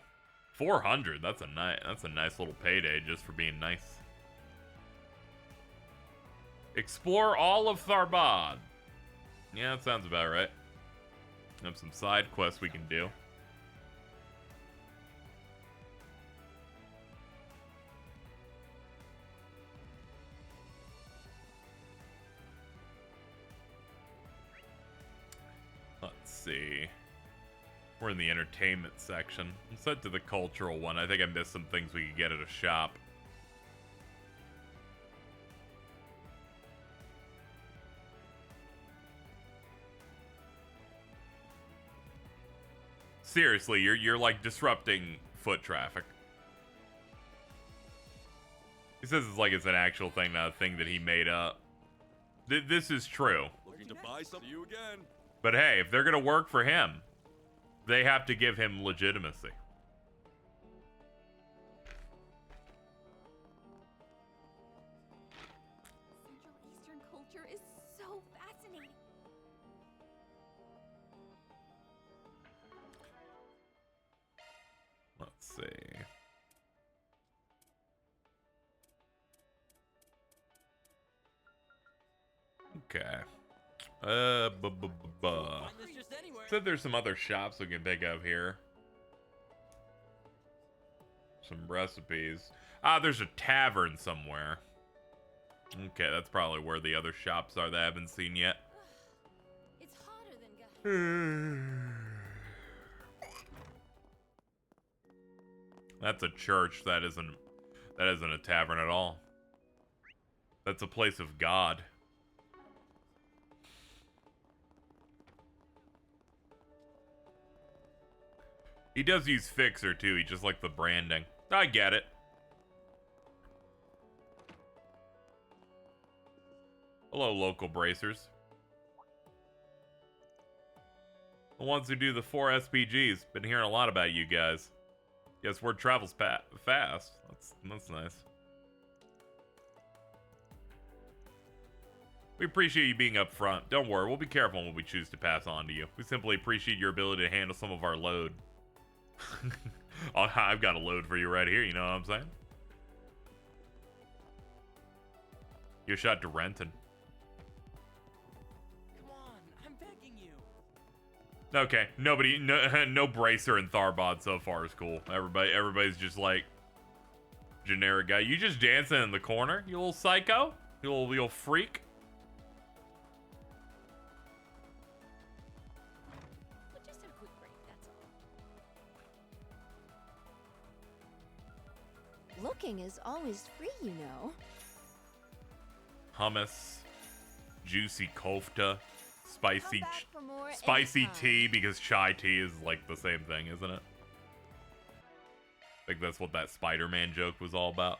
400. That's a nice little payday just for being nice. Explore all of Tharbad. Yeah, that sounds about right. Have some side quests we can do. Let's see. We're in the entertainment section. Let's head to the cultural one. I think I missed some things we could get at a shop. Seriously, you're like disrupting foot traffic. He says it's like it's an actual thing, not a thing that he made up. This is true. Looking to buy something? See you again. But hey, if they're gonna work for him, they have to give him legitimacy. Central Eastern culture is so fascinating. Let's see. Okay. Said there's some other shops we can pick up here. Some recipes. Ah, there's a tavern somewhere. Okay, that's probably where the other shops are that I haven't seen yet. It's hotter than That's a church. That isn't a tavern at all. That's a place of God. He does use Fixer too. He just like the branding. I get it. Hello, local bracers. The ones who do the 4 SPGs. Been hearing a lot about you guys. Guess word travels fast. That's nice. We appreciate you being up front. Don't worry, we'll be careful on what we choose to pass on to you. We simply appreciate your ability to handle some of our load. Oh, I've got a load for you right here, you know what I'm saying? You're shot to Renton. Come on, I'm begging you. Okay, no bracer and Tharbod so far is cool. Everybody's just like generic guy. You just dancing in the corner, you little psycho, you little freak. just a quick break, that's all. Looking is always free, you know. Hummus, juicy kofta, spicy Come back for more spicy anytime. tea, because chai tea is like the same thing, isn't it? I think that's what that Spider-Man joke was all about.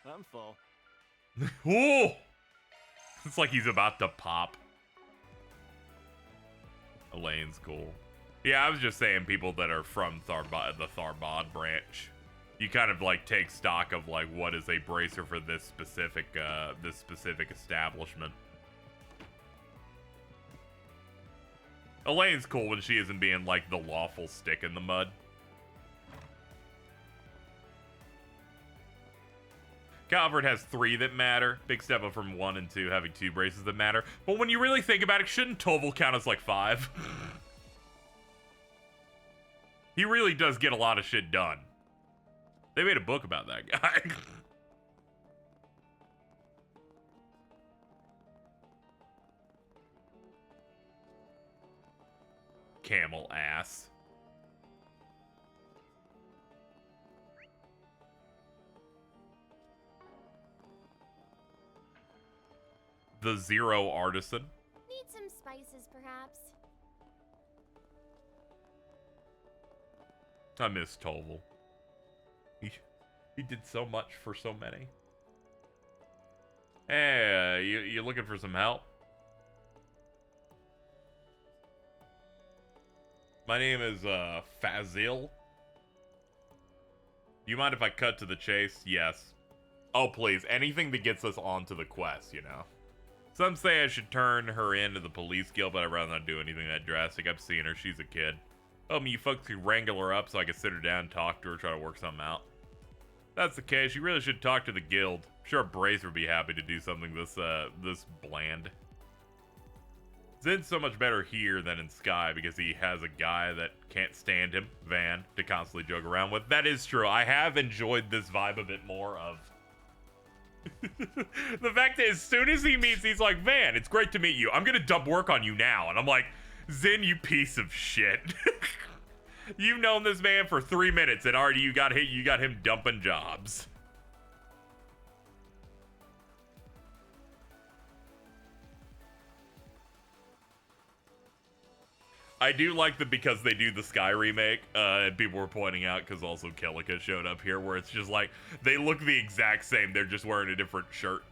I'm full. Ooh! It's like he's about to pop. Elaine's cool. Yeah, I was just saying people that are from the Tharbod branch. You kind of like take stock of like what is a bracer for this specific establishment. Elaine's cool when she isn't being like the lawful stick in the mud. Calvert has 3 that matter. Big step up from 1 and 2 having 2 braces that matter. But when you really think about it, shouldn't Toval count as like 5? He really does get a lot of shit done. They made a book about that guy. Camel ass. The Zero Artisan. Need some spices, perhaps? I miss Toval. He did so much for so many. Hey, you looking for some help? My name is Fazil. Do you mind if I cut to the chase? Yes. Oh, please. Anything that gets us onto the quest, you know. Some say I should turn her into the police guild, but I'd rather not do anything that drastic. I've seen her. She's a kid. Oh, you folks could wrangle her up so I could sit her down and talk to her, try to work something out. If that's the case, you really should talk to the guild. I'm sure Bracer would be happy to do something this bland. Zin's so much better here than in Sky because he has a guy that can't stand him, Van, to constantly joke around with. That is true. I have enjoyed this vibe a bit more of... the fact that as soon as he meets, he's like, Van, it's great to meet you. I'm gonna dump work on you now. And I'm like, Zin, you piece of shit. You've known this man for 3 minutes and already you got him dumping jobs. I do like that because they do the Sky remake, and people were pointing out, because also Killica showed up here, where it's just like, they look the exact same, they're just wearing a different shirt.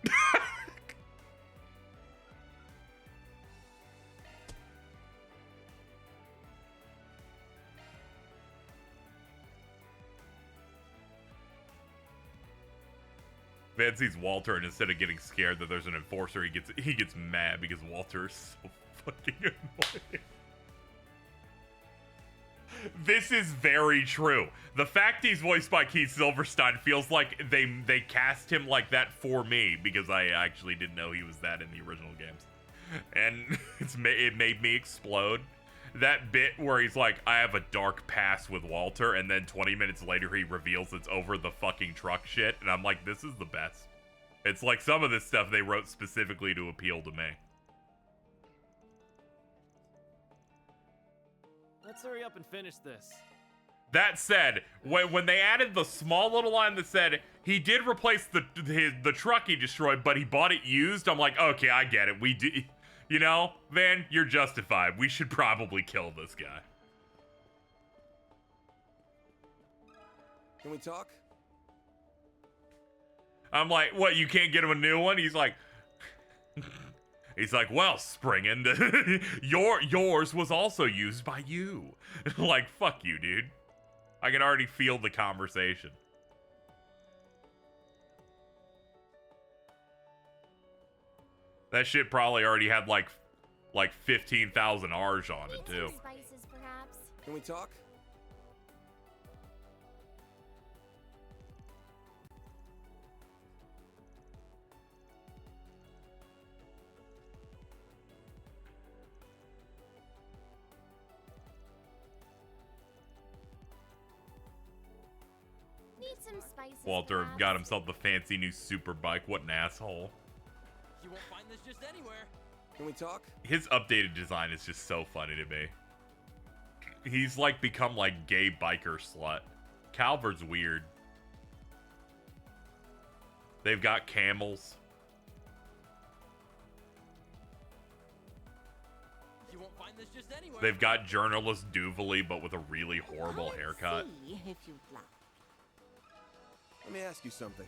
Van sees Walter, and instead of getting scared that there's an enforcer, he gets mad because Walter is so fucking annoying. This is very true. The fact he's voiced by Keith Silverstein feels like they cast him like that for me, because I actually didn't know he was that in the original games. And it made me explode. That bit where he's like, I have a dark past with Walter, and then 20 minutes later he reveals it's over the fucking truck shit, and I'm like, this is the best. It's like some of this stuff they wrote specifically to appeal to me. Let's hurry up and finish this. That said, when they added the small little line that said he did replace the truck he destroyed, but he bought it used, I'm like, okay, I get it. We do, you know, Van, you're justified. We should probably kill this guy. Can we talk? I'm like, what? You can't get him a new one? He's like. He's like, well, Springen, yours was also used by you. Like, fuck you, dude. I can already feel the conversation. That shit probably already had like 15,000 R's on it, too. Spices, perhaps. Can we talk? Need some spices, Walter perhaps. got himself the fancy new super bike. What an asshole. You won't find this just anywhere. Can we talk? His updated design is just so funny to me. He's like become like gay biker slut. Calvert's weird. They've got camels. You won't find this just anywhere. They've got journalist Duvally, but with a really horrible haircut. See if you'd like. Let me ask you something.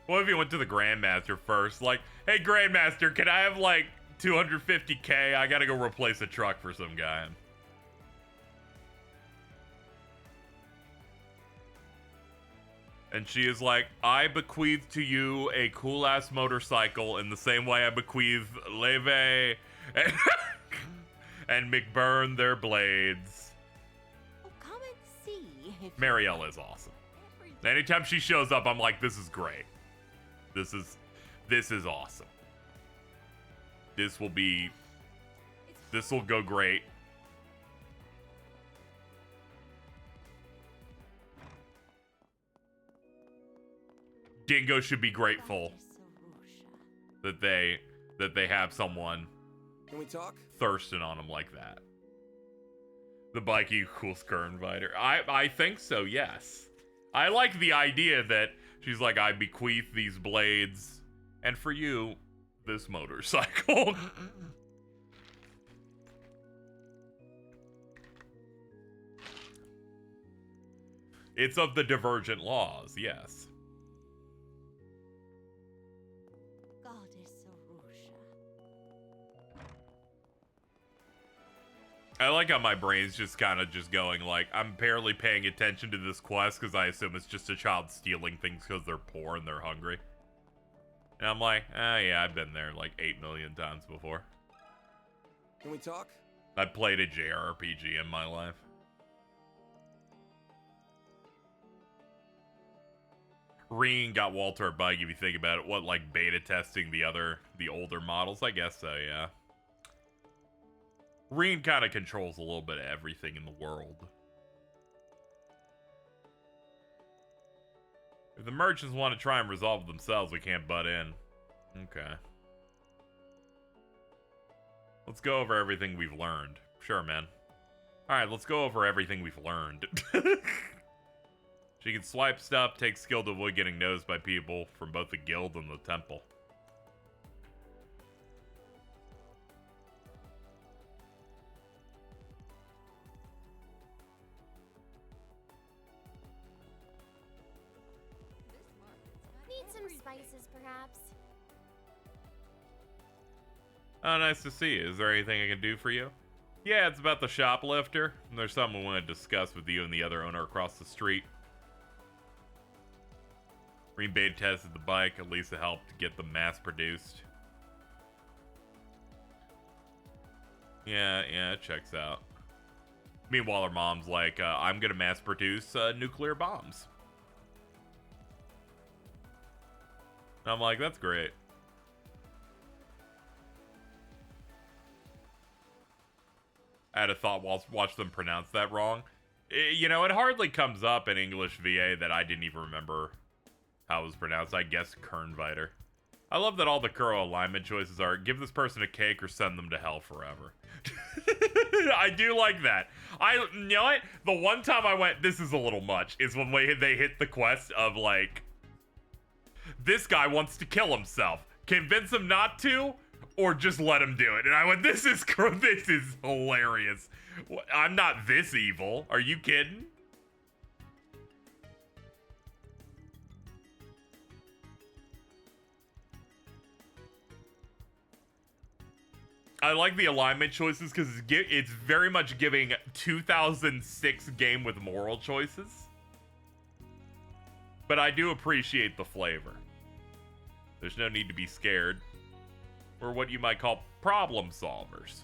What if you went to the Grandmaster first? Like, hey, Grandmaster, can I have like 250K? I gotta go replace a truck for some guy. And she is like, I bequeath to you a cool-ass motorcycle in the same way I bequeath Leve and McBurn their blades. Oh, come and see if Marielle is awesome. Anytime she shows up, I'm like, this is great. This is awesome. This will go great. Dingo should be grateful that they have someone Can we talk? thirsting on him like that. The bike equals Kernviter. I think so, yes. I like the idea that she's like, I bequeath these blades, and for you, this motorcycle. It's of the divergent laws, yes. I like how my brain's just kind of just going like, I'm barely paying attention to this quest because I assume it's just a child stealing things because they're poor and they're hungry. And I'm like, yeah, I've been there like 8 million times before. Can we talk? I played a JRPG in my life. Reen got Walter a bike, if you think about it. What, like beta testing the older models? I guess so, yeah. Reen kind of controls a little bit of everything in the world. If the merchants want to try and resolve themselves, we can't butt in. Okay. Let's go over everything we've learned. Sure, man. Alright, let's go over everything we've learned. She can swipe stuff, take skill to avoid getting nosed by people from both the guild and the temple. places, perhaps. Oh, nice to see you. Is there anything I can do for you? Yeah, it's about the shoplifter. There's something we want to discuss with you and the other owner across the street. Green Bay tested the bike. At least it helped to get them mass-produced. Yeah, it checks out. Meanwhile, her mom's like, I'm gonna mass-produce nuclear bombs. And I'm like, that's great. I had a thought while watch them pronounce that wrong. You know, it hardly comes up in English VA that I didn't even remember how it was pronounced. I guess Kernviter. I love that all the Kuro alignment choices are give this person a cake or send them to hell forever. I do like that. You know what? The one time I went, this is a little much, is when they hit the quest of like, this guy wants to kill himself. Convince him not to, or just let him do it. And I went, this is hilarious. I'm not this evil. Are you kidding? I like the alignment choices because it's very much giving 2006 game with moral choices. But I do appreciate the flavor. There's no need to be scared. We're what you might call problem solvers.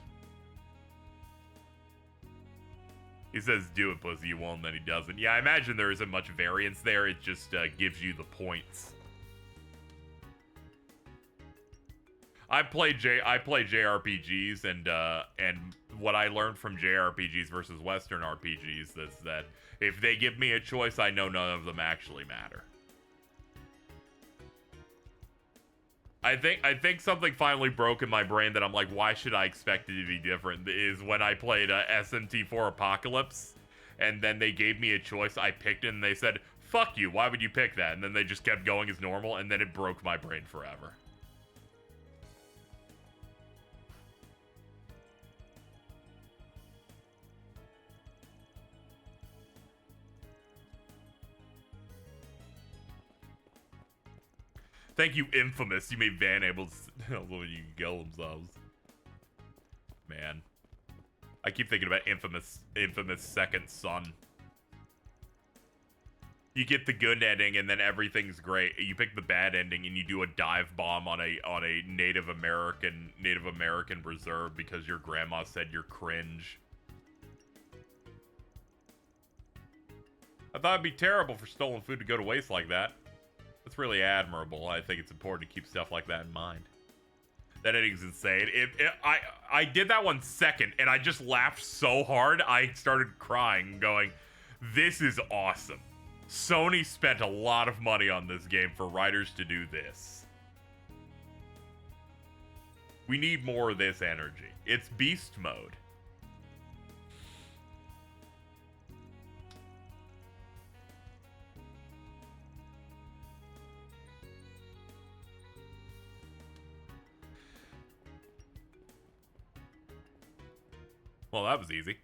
He says, do it, pussy, you won't, then he doesn't. Yeah, I imagine there isn't much variance there. It just gives you the points. I play JRPGs, and what I learned from JRPGs versus Western RPGs is that if they give me a choice, I know none of them actually matter. I think something finally broke in my brain that I'm like, why should I expect it to be different? Is when I played SMT4 Apocalypse, and then they gave me a choice, I picked it, and they said, fuck you, why would you pick that? And then they just kept going as normal, and then it broke my brain forever. Thank you, Infamous. You made Van able to when you kill themselves. Man. I keep thinking about Infamous Second Son. You get the good ending and then everything's great. You pick the bad ending and you do a dive bomb on a Native American reserve because your grandma said you're cringe. I thought it'd be terrible for stolen food to go to waste like that. That's really admirable. I think it's important to keep stuff like that in mind. That ending's insane. I did that one second, and I just laughed so hard, I started crying, going, this is awesome. Sony spent a lot of money on this game for writers to do this. We need more of this energy. It's beast mode. Well, that was easy.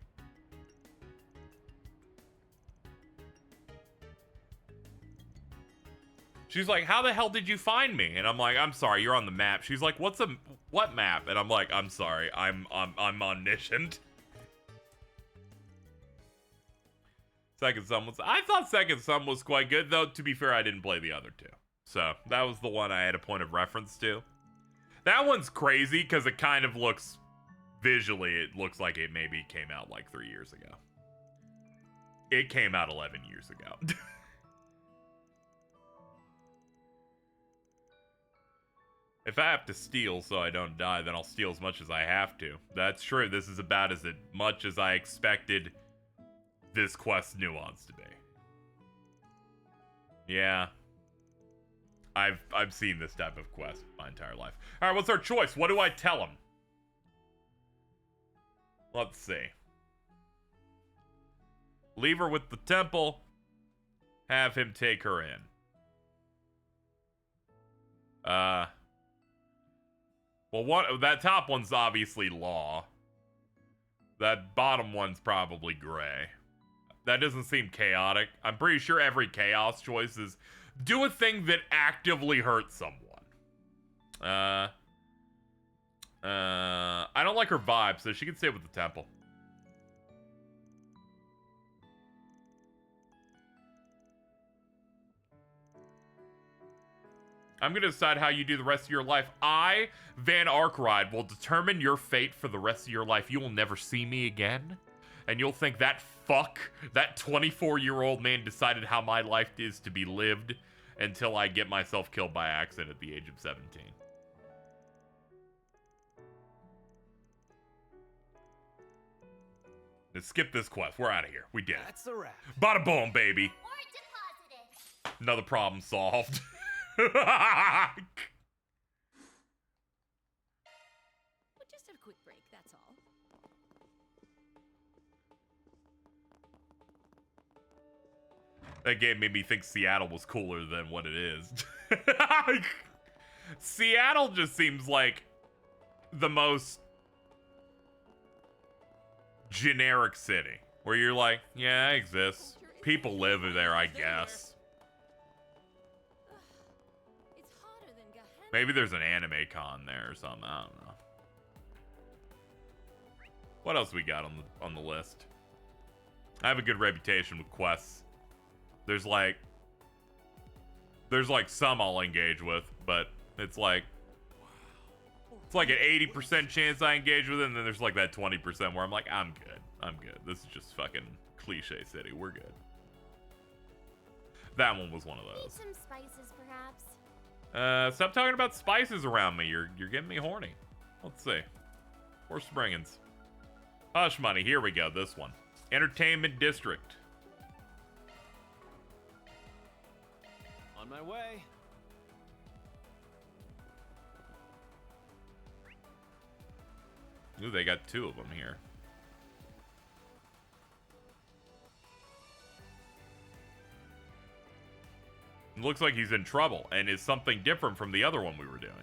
She's like, how the hell did you find me? And I'm like, I'm sorry, you're on the map. She's like, what map? And I'm like, I'm sorry, I'm omniscient. Second Son was, I thought Second Son was quite good, though, to be fair, I didn't play the other two. So, that was the one I had a point of reference to. That one's crazy, because it kind of looks, visually, it looks like it maybe came out like 3 years ago. It came out 11 years ago. If I have to steal so I don't die, then I'll steal as much as I have to. That's true. This is about as much as I expected this quest nuance to be. Yeah. I've seen this type of quest my entire life. Alright, what's our choice? What do I tell him? Let's see. Leave her with the temple. Have him take her in. Well, that top one's obviously law. That bottom one's probably gray. That doesn't seem chaotic. I'm pretty sure every chaos choice is Do a thing that actively hurts someone. I don't like her vibe, so she can stay with the temple. I'm going to decide how you do the rest of your life. I, Van Arkride, will determine your fate for the rest of your life. You will never see me again. And you'll think that that 24-year-old man decided how my life is to be lived until I get myself killed by accident at the age of 17. Let's skip this quest. We're out of here. We did it. That's a wrap. Bada boom, baby. Or deposited. Another problem solved. We'll just have a quick break, that's all. That game made me think Seattle was cooler than what it is. Seattle just seems like the most generic city. Where you're like, yeah, it exists. People live there, I guess. It's hotter than Gehenna. Maybe there's an anime con there or something. I don't know. What else we got on the list? I have a good reputation with quests. There's like some I'll engage with, but it's like an 80% chance I engage with it, and then there's like that 20% where I'm like, I'm good. This is just fucking cliche city. We're good. That one was one of Need those. some spices, perhaps. Stop talking about spices around me. You're getting me horny. Let's see. Where's Springens? Hush money. Here we go. This one. Entertainment District. On my way. Ooh, they got two of them here. It looks like he's in trouble and is something different from the other one we were doing.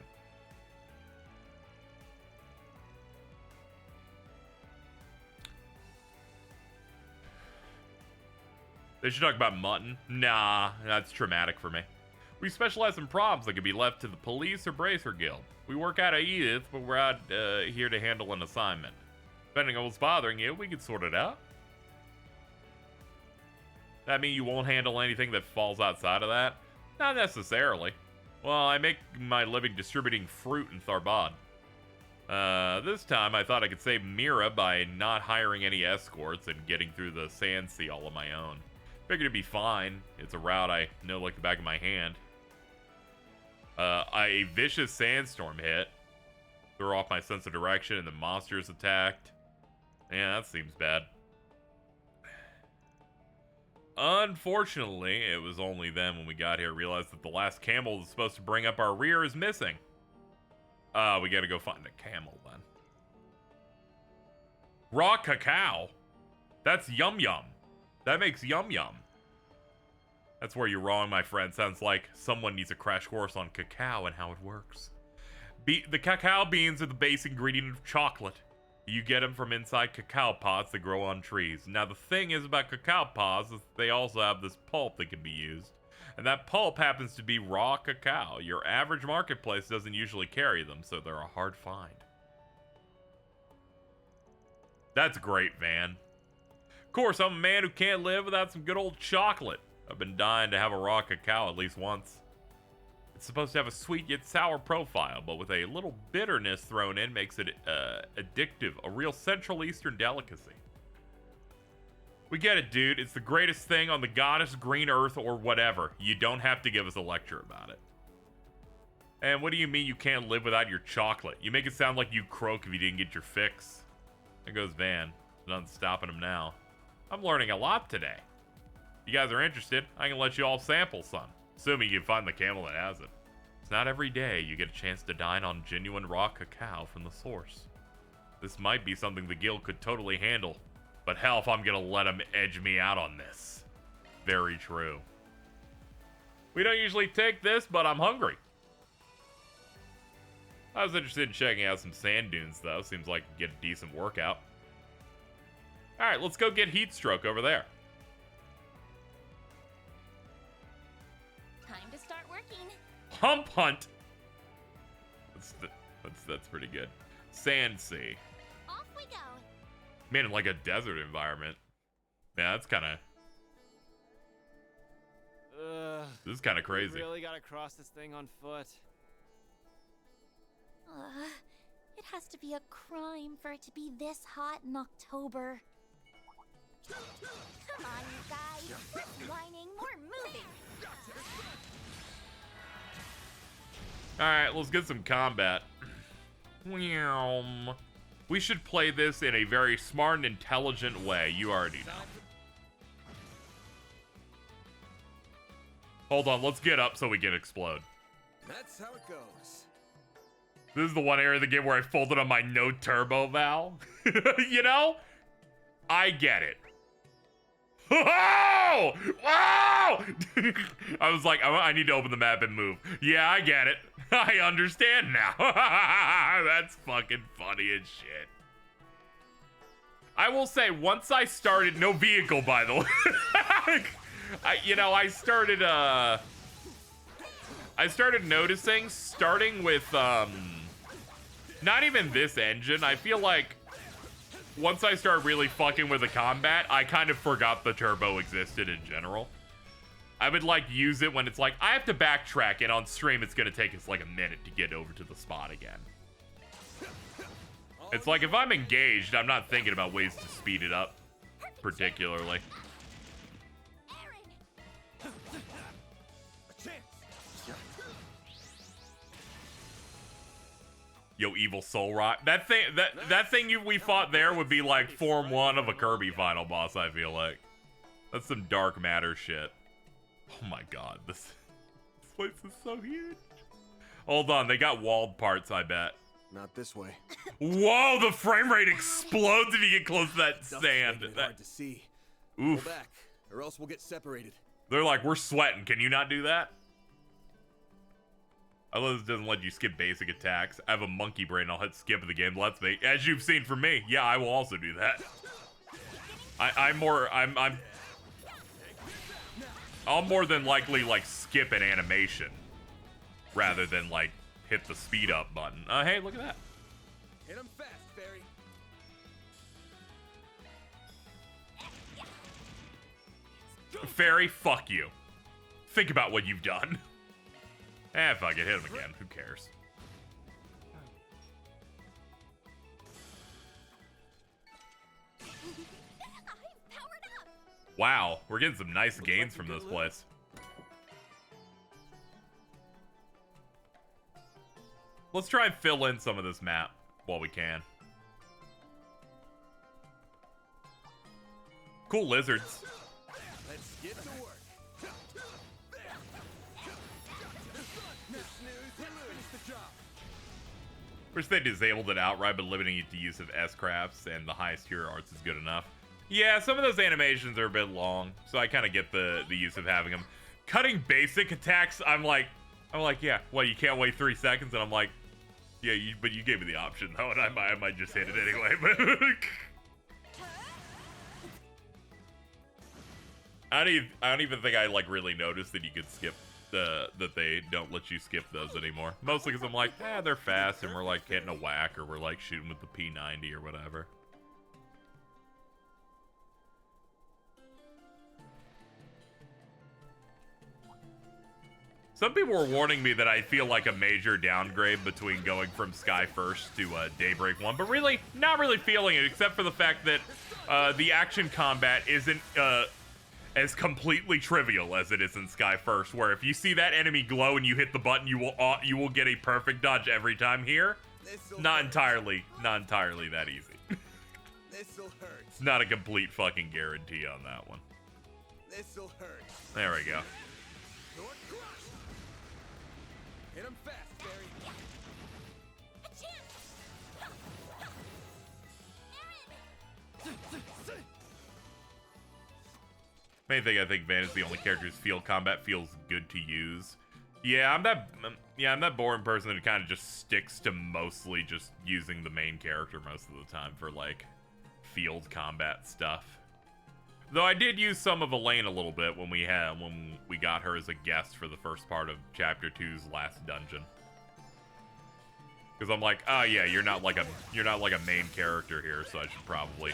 They should talk about mutton. Nah, that's traumatic for me. We specialize in problems that could be left to the police or Bracer Guild. We work out of Edith, but we're out here to handle an assignment. Depending on what's bothering you, we can sort it out. That mean you won't handle anything that falls outside of that? Not necessarily. Well, I make my living distributing fruit in Tharbad. This time I thought I could save Mira by not hiring any escorts and getting through the Sand Sea all on my own. Figured it'd be fine. It's a route I know like the back of my hand. A vicious sandstorm hit. Threw off my sense of direction and the monsters attacked. Yeah, that seems bad. Unfortunately, it was only then when we got here realized that the last camel that's supposed to bring up our rear is missing. We gotta go find a camel then. Raw cacao? That's yum yum. That makes yum yum. That's where you're wrong, my friend. Sounds like someone needs a crash course on cacao and how it works. The cacao beans are the base ingredient of chocolate. You get them from inside cacao pods that grow on trees. Now, the thing is about cacao pods is they also have this pulp that can be used. And that pulp happens to be raw cacao. Your average marketplace doesn't usually carry them, so they're a hard find. That's great, Van. Of course, I'm a man who can't live without some good old chocolate. I've been dying to have a raw cacao at least once. It's supposed to have a sweet yet sour profile, but with a little bitterness thrown in makes it addictive, a real Central Eastern delicacy. We get it, dude. It's the greatest thing on the goddess green earth or whatever. You don't have to give us a lecture about it. And what do you mean you can't live without your chocolate? You make it sound like you'd croak if you didn't get your fix. There goes Van. Nothing stopping him now. I'm learning a lot today. If you guys are interested, I can let you all sample some. Assuming you can find the camel that has it. It's not every day you get a chance to dine on genuine raw cacao from the source. This might be something the guild could totally handle. But hell if I'm gonna let them edge me out on this. Very true. We don't usually take this, but I'm hungry. I was interested in checking out some sand dunes, though. Seems like you get a decent workout. Alright, let's go get Heat Stroke over there. Time working. Hump hunt. That's pretty good. Sand sea. Off we go. Man, in like a desert environment. Yeah, that's kind of. This is kind of crazy. We really gotta cross this thing on foot. It has to be a crime for it to be this hot in October. Come on, you guys. Less whining, more moving. Alright, let's get some combat. We should play this in a very smart and intelligent way. You already know. Hold on, let's get up so we can explode. That's how it goes. This is the one area of the game where I folded on my no turbo valve. You know? I get it. Oh! Wow! I was like, I need to open the map and move. Yeah, I get it. I understand now. That's fucking funny as shit. I will say, once I started, no vehicle, by the way. I started noticing, starting with, not even this engine, I feel like once I started really fucking with the combat, I kind of forgot the turbo existed in general. I would, like, use it when it's like, I have to backtrack, and on stream it's gonna take us, like, a minute to get over to the spot again. It's like, if I'm engaged, I'm not thinking about ways to speed it up, particularly. Yo, evil soul rot. That thing we fought there would be like Form 1 of a Kirby final boss, I feel like. That's some dark matter shit. Oh my god, this place is so huge. Hold on, they got walled parts, I bet. Not this way. Whoa, the frame rate explodes if you get close to that sand. Hard to see. Oof. Go back, or else we'll get separated. They're like, we're sweating. Can you not do that? I love this doesn't let you skip basic attacks. I have a monkey brain. I'll hit skip of the game. Let's make, as you've seen from me. Yeah, I will also do that. I'll more than likely like skip an animation rather than like hit the speed up button. Hey, look at that. Hit him fast, Fairy. Fairy, fuck you. Think about what you've done. Fuck it, hit him again. Who cares? Wow, we're getting some nice gains from this place. Let's try and fill in some of this map while we can. Cool lizards. Let's get to work. Wish they disabled it outright, but limiting it to use of S-crafts and the highest tier arts is good enough. Yeah, some of those animations are a bit long, so I kind of get the use of having them. Cutting basic attacks, I'm like, yeah, well, you can't wait 3 seconds, and I'm like, yeah, but you gave me the option though, and I might just hit it anyway. But I don't even think I like really noticed that you could skip that they don't let you skip those anymore. Mostly because I'm like, they're fast, and we're like hitting a whack, or we're like shooting with the P90 or whatever. Some people were warning me that I feel like a major downgrade between going from Sky First to Daybreak 1, but really, not really feeling it, except for the fact that the action combat isn't as completely trivial as it is in Sky First, where if you see that enemy glow and you hit the button, you will get a perfect dodge every time. Here, not entirely that easy. This'll hurt. It's not a complete fucking guarantee on that one. This'll hurt. There we go. Hit him fast, Barry. Main thing I think Van is the only character whose field combat feels good to use. Yeah, I'm that boring person that kind of just sticks to mostly just using the main character most of the time for like field combat stuff. Though I did use some of Elaine a little bit when we got her as a guest for the first part of Chapter 2's last dungeon. Because I'm like, oh yeah, you're not like a main character here, so I should probably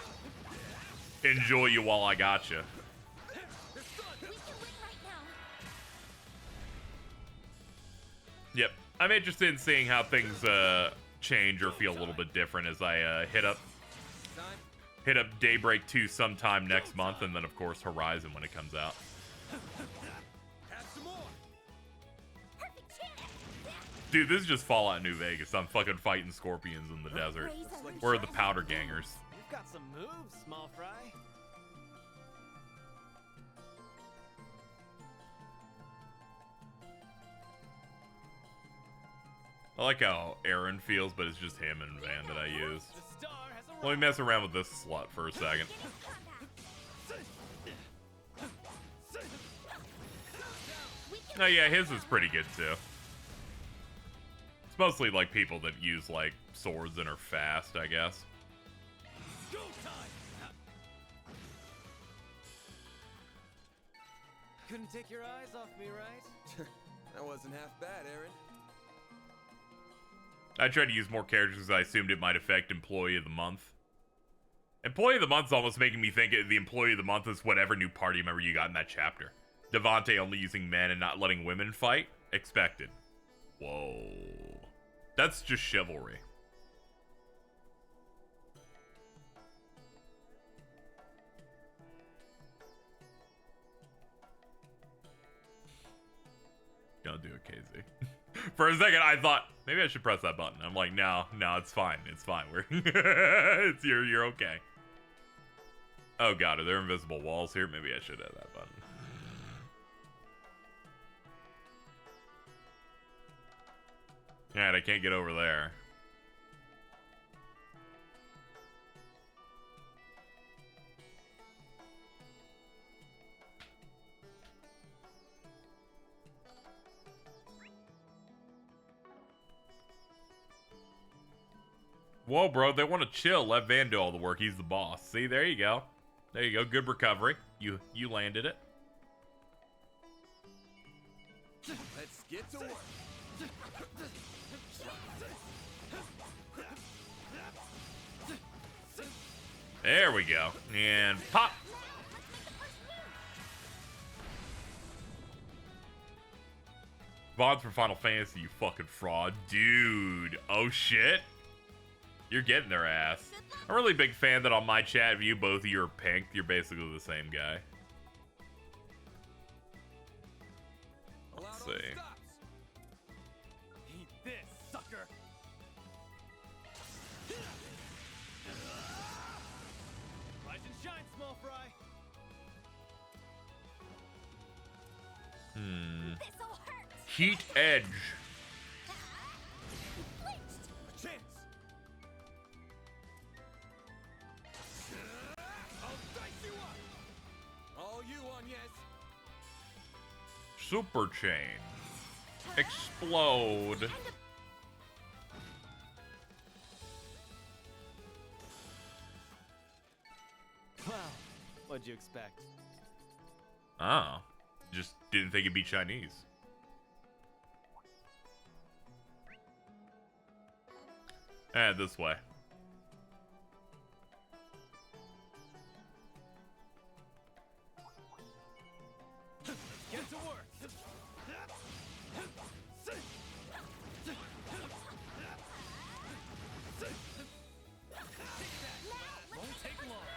enjoy you while I got you. Yep, I'm interested in seeing how things change or feel a little bit different as I hit up Daybreak 2 sometime next month, and then of course Horizon when it comes out. Dude, this is just Fallout New Vegas. I'm fucking fighting scorpions in the desert. Where are the powder gangers? You've got some moves, small fry. I like how Aaron feels, but it's just him and Van that I use. Let me mess around with this slut for a second. Oh yeah, his is pretty good too. It's mostly like people that use like swords and are fast, I guess. Couldn't take your eyes off me, right? That wasn't half bad, Aaron. I tried to use more characters because I assumed it might affect Employee of the Month. Employee of the Month is almost making me think the Employee of the Month is whatever new party member you got in that chapter. Devante only using men and not letting women fight? Expected. Whoa. That's just chivalry. Don't do it, KZ. For a second, I thought maybe I should press that button. I'm like, no, it's fine. It's fine. You're okay. Oh god, are there invisible walls here? Maybe I should have that button. Alright, I can't get over there. Whoa, bro, they want to chill. Let Van do all the work. He's the boss. See, there you go. There you go. Good recovery. You landed it. Let's get to work. There we go. And pop. VODs for Final Fantasy, you fucking fraud. Dude. Oh, shit. You're getting their ass. I'm a really big fan that on my chat view, both of you are pink. You're basically the same guy. Let's see. Eat this, sucker. Rise and shine, small fry. Heat Edge. Super Chain. Explode. Wow, what'd you expect? Oh. Just didn't think it'd be Chinese. This way. Get to work. Won't take long.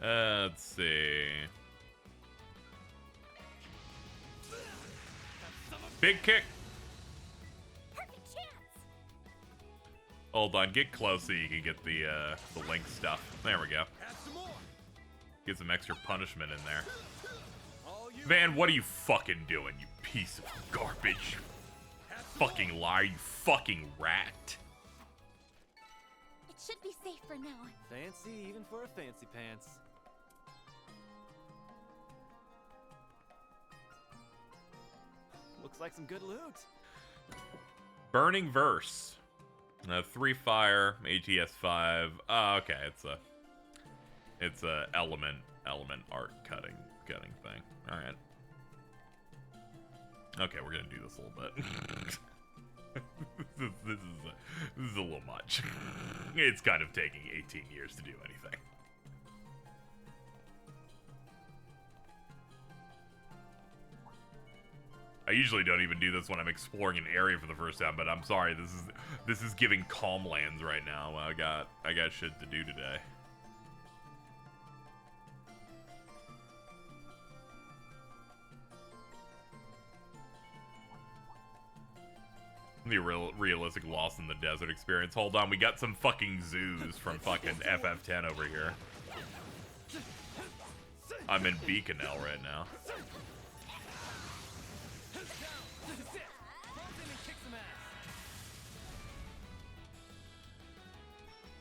Let's see. Big kick. Hold on, get close so you can get the link stuff. There we go. Get some extra punishment in there. Van, what are you fucking doing, you piece of garbage? Fucking liar, you fucking rat. It should be safe for now. Fancy even for a fancy pants. Looks like some good loot. Burning Verse. 3 fire, ATS 5. Oh, okay, it's a element art cutting thing. All right. Okay, we're gonna do this a little bit. this is a little much. It's kind of taking 18 years to do anything. I usually don't even do this when I'm exploring an area for the first time, but I'm sorry, this is giving Calmlands right now. I got shit to do today. The realistic Lost in the Desert experience. Hold on, we got some fucking zoos from fucking FF10 over here. I'm in Beaconell right now.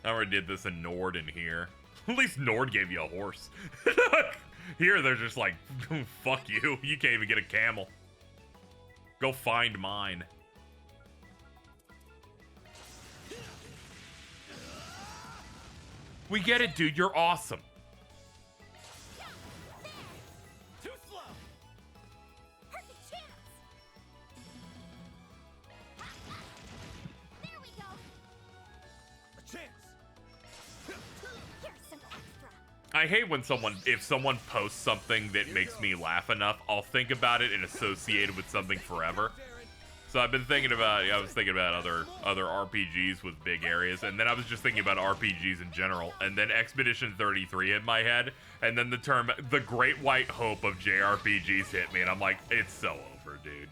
I already did this in Nord in here. At least Nord gave you a horse. Here they're just like, fuck you. You can't even get a camel. Go find mine. We get it, dude. You're awesome. Too slow. Hurt the chance. There we go. A chance. Here's some extra. I hate when if someone posts something that makes me laugh enough, I'll think about it and associate it with something forever. So I've been thinking about, I was thinking about other RPGs with big areas, and then I was just thinking about RPGs in general, and then Expedition 33 hit my head, and then the term, the Great White Hope of JRPGs hit me, and I'm like, it's so over, dude.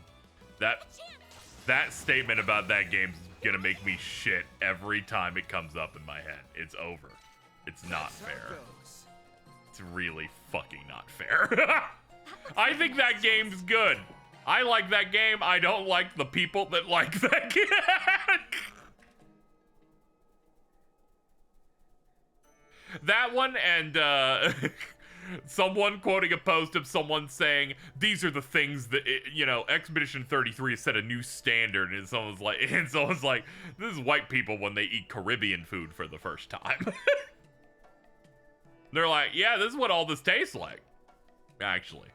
That statement about that game's gonna make me shit every time it comes up in my head. It's over. It's not fair. It's really fucking not fair. I think that game's good. I like that game. I don't like the people that like that game. That one and someone quoting a post of someone saying, these are the things that, you know, Expedition 33 has set a new standard. And someone's like, this is white people when they eat Caribbean food for the first time. They're like, yeah, this is what all this tastes like. Actually.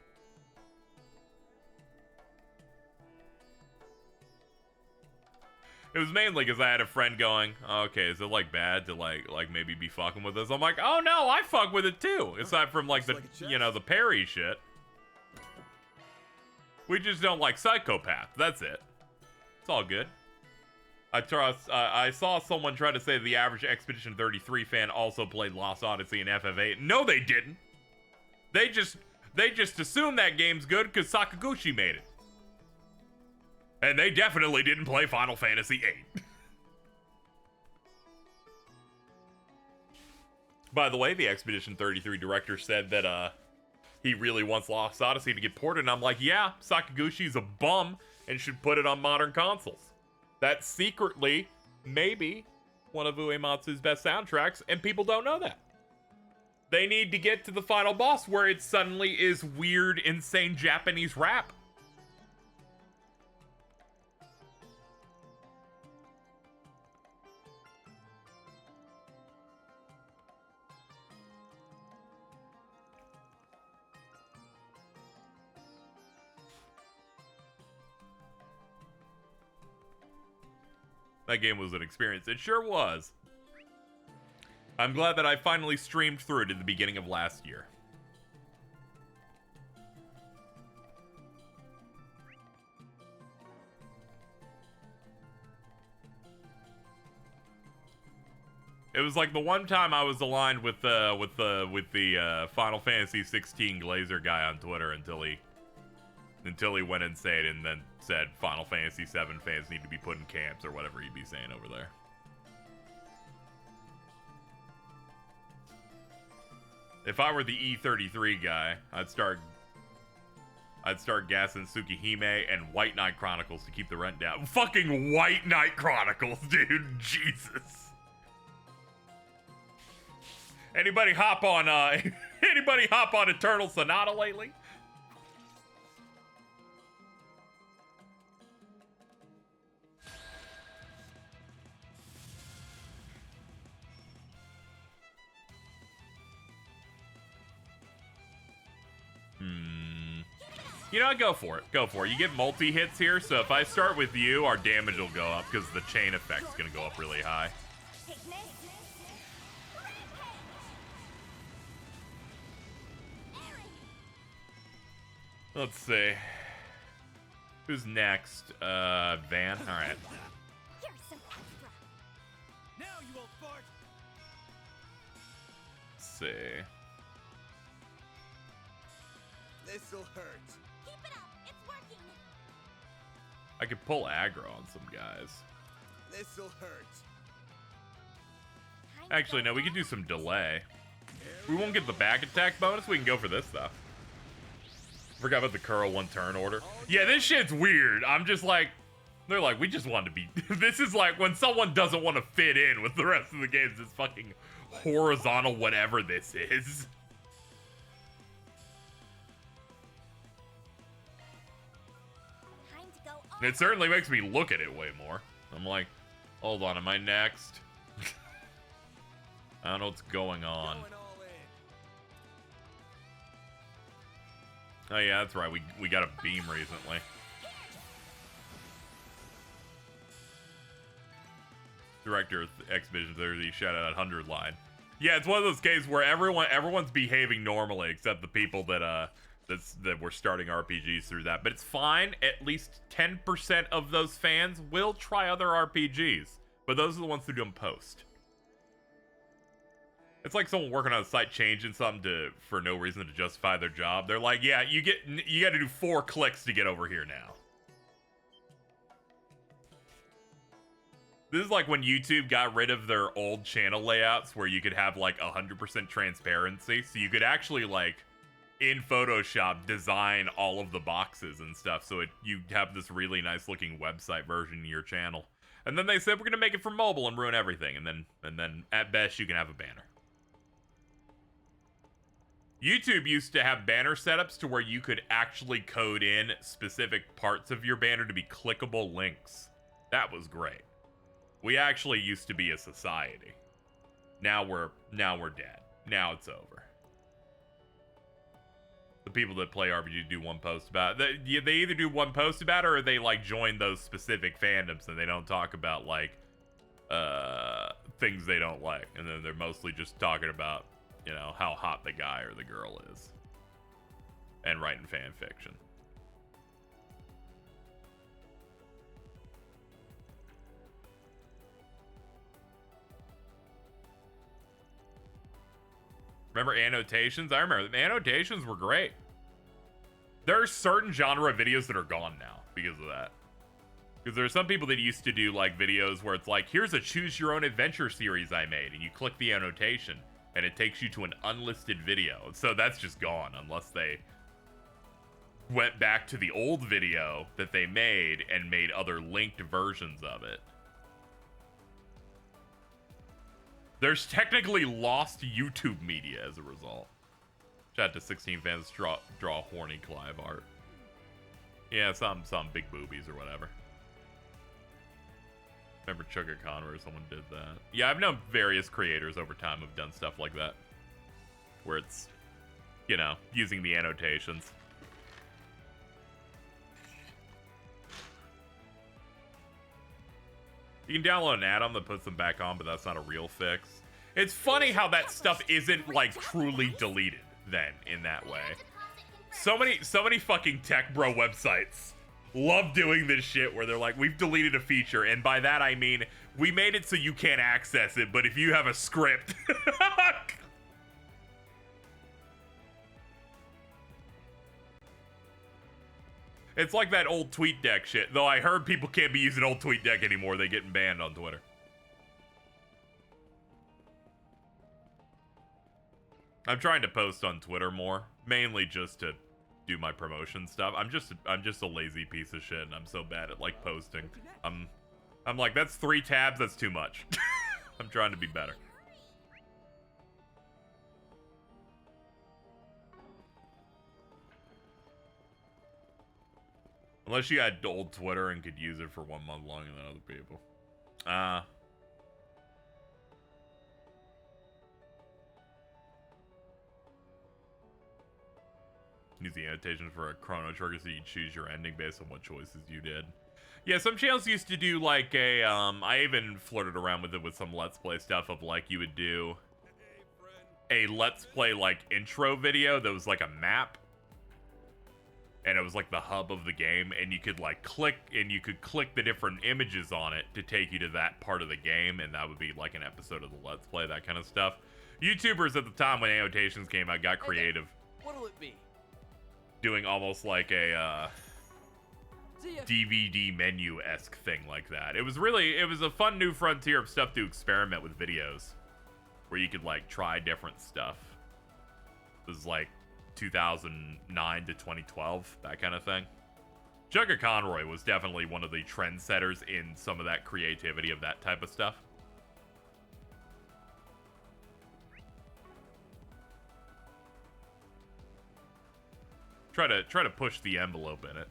It was mainly because I had a friend going, oh, okay, is it like bad to like maybe be fucking with this? I'm like, oh no, I fuck with it too. Aside from like the, you know, the parry shit. We just don't like Psychopath. That's it. It's all good. I saw someone try to say the average Expedition 33 fan also played Lost Odyssey and FF8. No, they didn't. They just assumed that game's good because Sakaguchi made it. And they definitely didn't play Final Fantasy VIII. By the way, the Expedition 33 director said that he really wants Lost Odyssey to get ported, and I'm like, yeah, Sakaguchi's a bum and should put it on modern consoles. That's secretly, maybe, one of Uematsu's best soundtracks, and people don't know that. They need to get to the final boss where it suddenly is weird, insane Japanese rap. That game was an experience. It sure was. I'm glad that I finally streamed through it at the beginning of last year. It was like the one time I was aligned with the Final Fantasy 16 Glazer guy on Twitter until he went insane and then said Final Fantasy 7 fans need to be put in camps or whatever he'd be saying over there. If I were the E33 guy, I'd start gassing Tsukihime and White Knight Chronicles to keep the rent down. Fucking White Knight Chronicles, dude. Jesus. Anybody hop on Eternal Sonata lately? You know what? Go for it. Go for it. You get multi-hits here, so if I start with you, our damage will go up because the chain effect's going to go up really high. Let's see. Who's next? Van? Alright. Here's some extra. Now you won't fart. Let's see. This'll hurt. Keep it up. It's working. I could pull aggro on some guys. This'll hurt. Actually, no, we could do some delay. We won't get the back attack bonus. We can go for this, though. Forgot about the curl one turn order. Yeah, this shit's weird. I'm just like, they're like, we just want to be. This is like when someone doesn't want to fit in with the rest of the games. This fucking horizontal whatever this is. Time to go And it certainly makes me look at it way more. I'm like, hold on, am I next? I don't know what's going on. Going all in. Oh yeah, that's right. We got a beam recently. Director of Exhibition 30 shout out 100 line. Yeah, it's one of those cases where everyone's behaving normally except the people that that were starting RPGs through that. But it's fine. At least 10% of those fans will try other RPGs, but those are the ones who do them post. It's like someone working on a site changing something for no reason to justify their job. They're like, yeah, you got to do 4 clicks to get over here now. This is like when YouTube got rid of their old channel layouts where you could have like 100% transparency. So you could actually like in Photoshop design all of the boxes and stuff. So you have this really nice looking website version of your channel. And then they said, we're going to make it for mobile and ruin everything. And then at best you can have a banner. YouTube used to have banner setups to where you could actually code in specific parts of your banner to be clickable links. That was great. We actually used to be a society. Now we're dead. Now it's over. The people that play RPG do one post about it. They either do one post about it or they like join those specific fandoms and they don't talk about like things they don't like. And then they're mostly just talking about, you know, how hot the guy or the girl is. And writing fan fiction. Remember annotations? I remember. Annotations were great. There are certain genre videos that are gone now because of that. Because there are some people that used to do like videos where it's like, here's a choose your own adventure series I made. And you click the annotation and it takes you to an unlisted video. So that's just gone unless they went back to the old video that they made and made other linked versions of it. There's technically lost YouTube media as a result. Shout out to 16 fans draw horny Clive art. Yeah, some big boobies or whatever. Remember ChuggaCon where someone did that. Yeah, I've known various creators over time who've done stuff like that. Where it's, you know, using the annotations. You can download an add-on that puts them back on, but that's not a real fix. It's funny how that stuff isn't, like, truly deleted, then, in that way. So many fucking tech bro websites love doing this shit where they're like, we've deleted a feature, and by that I mean, we made it so you can't access it, but if you have a script... It's like that old TweetDeck shit. Though I heard people can't be using old TweetDeck anymore. They're getting banned on Twitter. I'm trying to post on Twitter more. Mainly just to do my promotion stuff. I'm just a lazy piece of shit and I'm so bad at like posting. I'm like, that's 3 tabs, that's too much. I'm trying to be better. Unless you had old Twitter and could use it for 1 month longer than other people. Use the annotations for a chrono trigger so you choose your ending based on what choices you did. Yeah, some channels used to do like a, I even flirted around with it with some Let's Play stuff of like you would do a Let's Play like intro video that was like a map. And it was like the hub of the game, and you could like click, and you could click the different images on it to take you to that part of the game, and that would be like an episode of the Let's Play, that kind of stuff. YouTubers at the time when annotations came out got creative. What'll it be? Doing almost like a DVD menu-esque thing like that. It was a fun new frontier of stuff to experiment with videos, where you could like try different stuff. It was like 2009 to 2012, that kind of thing. Jugga Conroy was definitely one of the trendsetters in some of that creativity of that type of stuff. Try to push the envelope in it.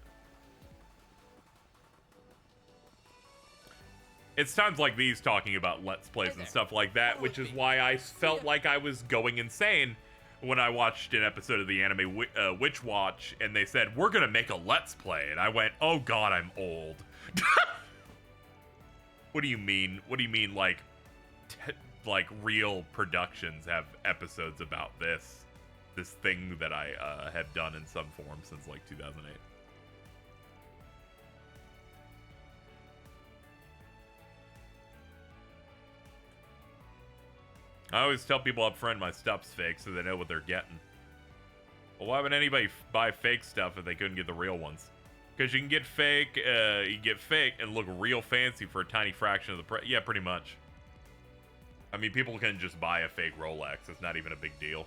It's times like these talking about Let's Plays and stuff like that, which is why I felt like I was going insane when I watched an episode of the anime Witch Watch, and they said, we're gonna make a Let's Play, and I went, oh god, I'm old. What do you mean? What do you mean, like real productions have episodes about this thing that I have done in some form since, like, 2008? I always tell people up front my stuff's fake so they know what they're getting. Well, why would anybody buy fake stuff if they couldn't get the real ones? Because you can get fake, and look real fancy for a tiny fraction of the price. Yeah, pretty much. I mean, people can just buy a fake Rolex. It's not even a big deal.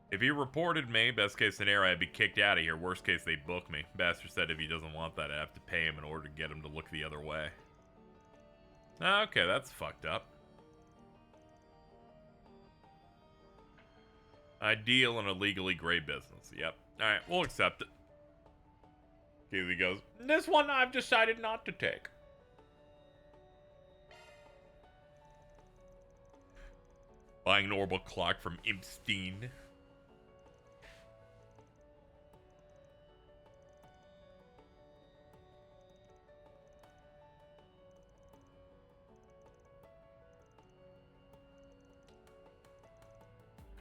If he reported me, best case scenario, I'd be kicked out of here. Worst case, they'd book me. Bastard said if he doesn't want that, I'd have to pay him in order to get him to look the other way. Okay, that's fucked up. I deal in a legally gray business. Yep. Alright, we'll accept it. Here he goes. This one I've decided not to take. Buying an orbital clock from Impstein.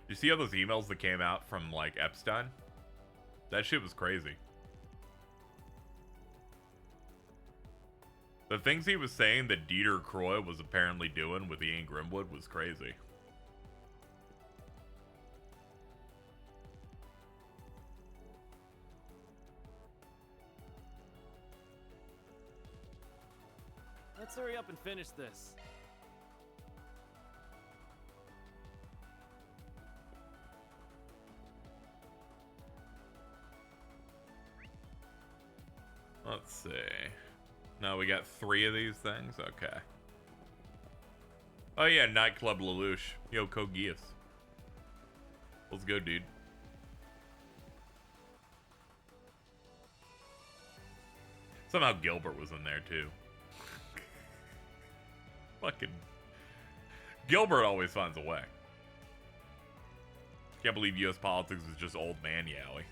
You see all those emails that came out from, like, Epstein? That shit was crazy. The things he was saying that Dieter Croy was apparently doing with Ian Grimwood was crazy. Let's hurry up and finish this. Let's see. No, we got 3 of these things? Okay. Oh yeah, Nightclub Lelouch. Yo, Kogias. Let's go, dude. Somehow Gilbert was in there, too. Fucking... Gilbert always finds a way. Can't believe U.S. politics is just old man yaoi.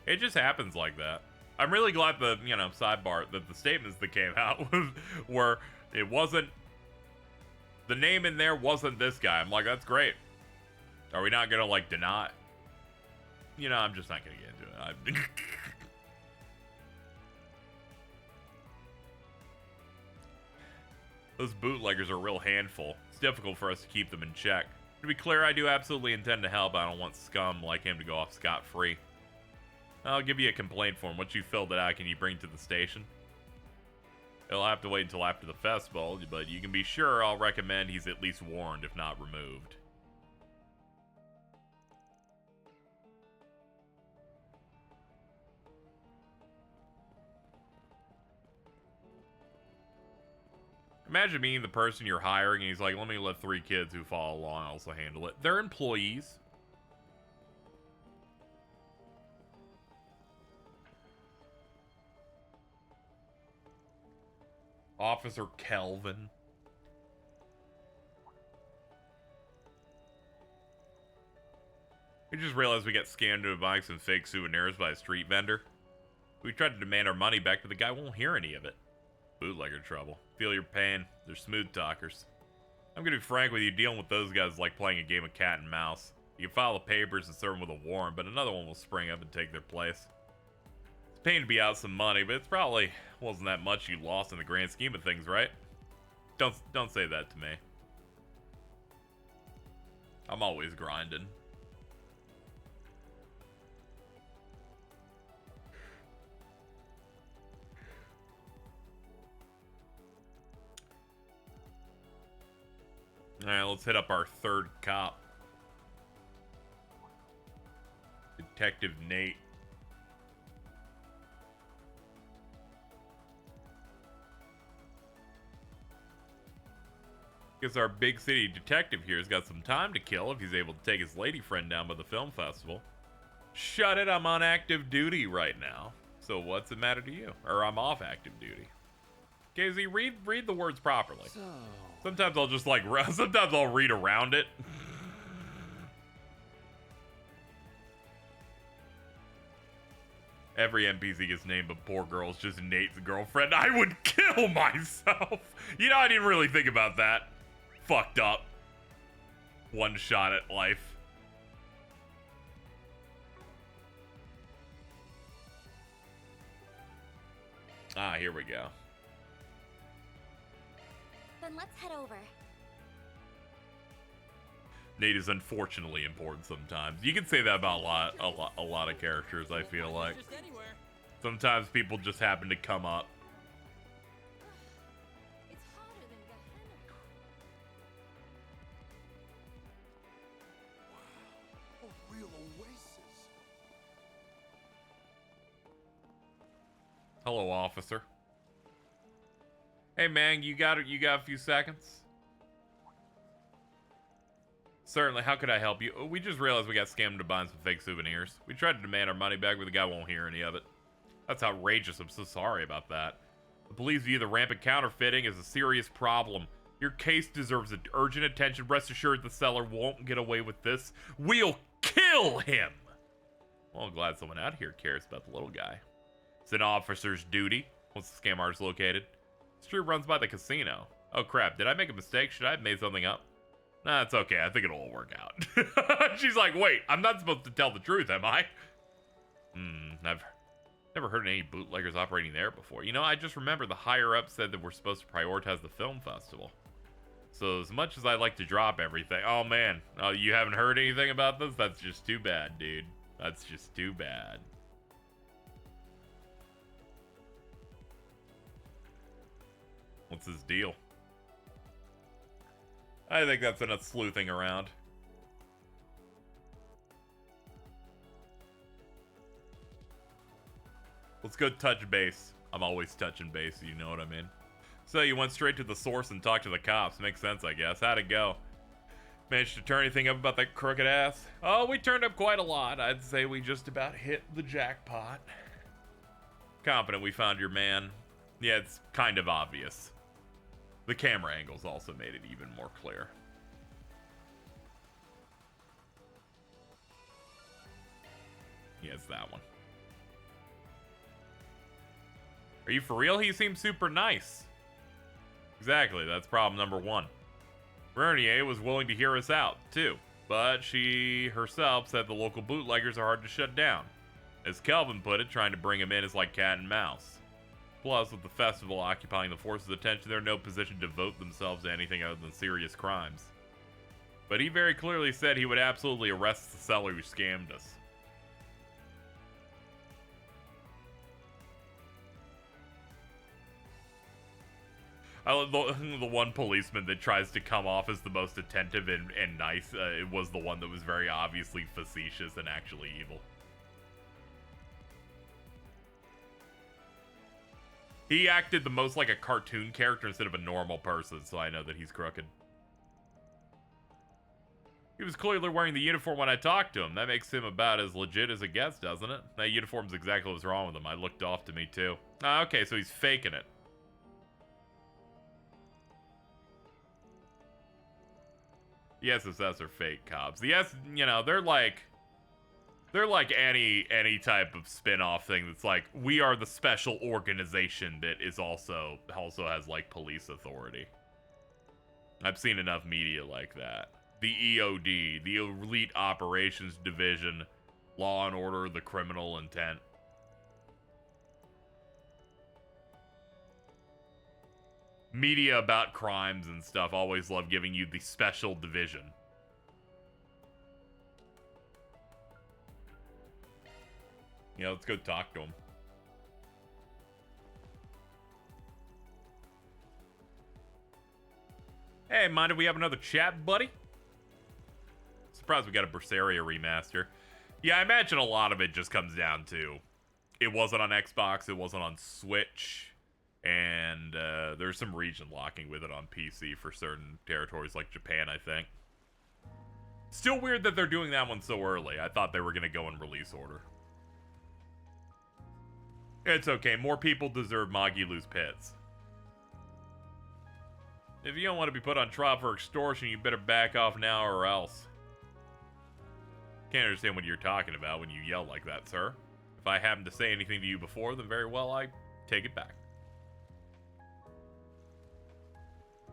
It just happens like that. I'm really glad the, you know, sidebar, that the statements that came out were, it wasn't, the name in there wasn't this guy. I'm like, that's great. Are we not gonna, like, deny? You know, I'm just not gonna get into it. Those bootleggers are a real handful. It's difficult for us to keep them in check. To be clear, I do absolutely intend to help. I don't want scum like him to go off scot-free. I'll give you a complaint form. Once you filled it out, can you bring it to the station? It'll have to wait until after the festival, but you can be sure I'll recommend he's at least warned, if not removed. Imagine being the person you're hiring and he's like, let me let 3 kids who follow along also handle it. They're employees. Officer Kelvin. We just realized we got scammed into buying some fake souvenirs by a street vendor. We tried to demand our money back, but the guy won't hear any of it. Bootlegger trouble. Feel your pain. They're smooth talkers. I'm gonna be frank with you, dealing with those guys is like playing a game of cat and mouse. You can file the papers and serve them with a warrant, but another one will spring up and take their place. It's a pain to be out some money, but it's probably wasn't that much you lost in the grand scheme of things, right? Don't say that to me. I'm always grinding. Alright, let's hit up our third cop. Detective Nate. Guess our big city detective here has got some time to kill if he's able to take his lady friend down by the film festival. Shut it, I'm on active duty right now. So what's the matter to you? Or I'm off active duty. KZ, read the words properly. Sometimes I'll just like, sometimes I'll read around it. Every NPC gets named, but poor girl's just Nate's girlfriend. I would kill myself. You know, I didn't really think about that. Fucked up. One shot at life. Ah, here we go. Then let's head over. Nate is unfortunately important sometimes. You can say that about a lot of characters, I feel like. Sometimes people just happen to come up. It's hotter than Gehenna. Wow, a real oasis. Hello, officer. Hey, man, you got a few seconds? Certainly, how could I help you? We just realized we got scammed into buying some fake souvenirs. We tried to demand our money back, but the guy won't hear any of it. That's outrageous. I'm so sorry about that. The police view the rampant counterfeiting as a serious problem. Your case deserves urgent attention. Rest assured the seller won't get away with this. We'll kill him! Well, I'm glad someone out here cares about the little guy. It's an officer's duty. Once the scam artist located. The street runs by the casino. Oh crap, did I make a mistake? Should I have made something up? Nah, it's okay. I think it'll all work out. She's like, wait, I'm not supposed to tell the truth, am I? I've never heard of any bootleggers operating there before. You know, I just remember the higher-up said that we're supposed to prioritize the film festival. So as much as I'd like to drop everything... Oh, man. Oh, you haven't heard anything about this? That's just too bad, dude. That's just too bad. What's his deal? I think that's enough sleuthing around. Let's go touch base. I'm always touching base, you know what I mean? So you went straight to the source and talked to the cops. Makes sense, I guess. How'd it go? Managed to turn anything up about that crooked ass? Oh, we turned up quite a lot. I'd say we just about hit the jackpot. Confident we found your man. Yeah, it's kind of obvious. The camera angles also made it even more clear. Yeah, it's that one. Are you for real? He seems super nice. Exactly, that's problem number one. Vernier was willing to hear us out, too. But she herself said the local bootleggers are hard to shut down. As Kelvin put it, trying to bring him in is like cat and mouse. Plus, with the festival occupying the force's attention, they're in no position to devote themselves to anything other than serious crimes. But he very clearly said he would absolutely arrest the seller who scammed us. I love the one policeman that tries to come off as the most attentive and nice. It was the one that was very obviously facetious and actually evil. He acted the most like a cartoon character instead of a normal person, so I know that he's crooked. He was clearly wearing the uniform when I talked to him. That makes him about as legit as it gets, doesn't it? That uniform's exactly what's wrong with him. I looked off to me, too. Ah, okay, so he's faking it. The SSS are fake cops. The you know, they're like any type of spin-off thing that's like, we are the special organization that is also has like police authority. I've seen enough media like that. The EOD, the Elite Operations Division, Law and Order, the Criminal Intent. Media about crimes and stuff always love giving you the special division. Yeah, let's go talk to him. Hey, mind if we have another chat, buddy? Surprised we got a Berseria remaster. Yeah, I imagine a lot of it just comes down to it wasn't on Xbox, it wasn't on Switch, and there's some region locking with it on PC for certain territories like Japan, I think. Still weird that they're doing that one so early. I thought they were going to go in release order. It's okay. More people deserve Magilu's pits. If you don't want to be put on trial for extortion, you better back off now or else. Can't understand what you're talking about when you yell like that, sir. If I happened to say anything to you before, then very well, I take it back.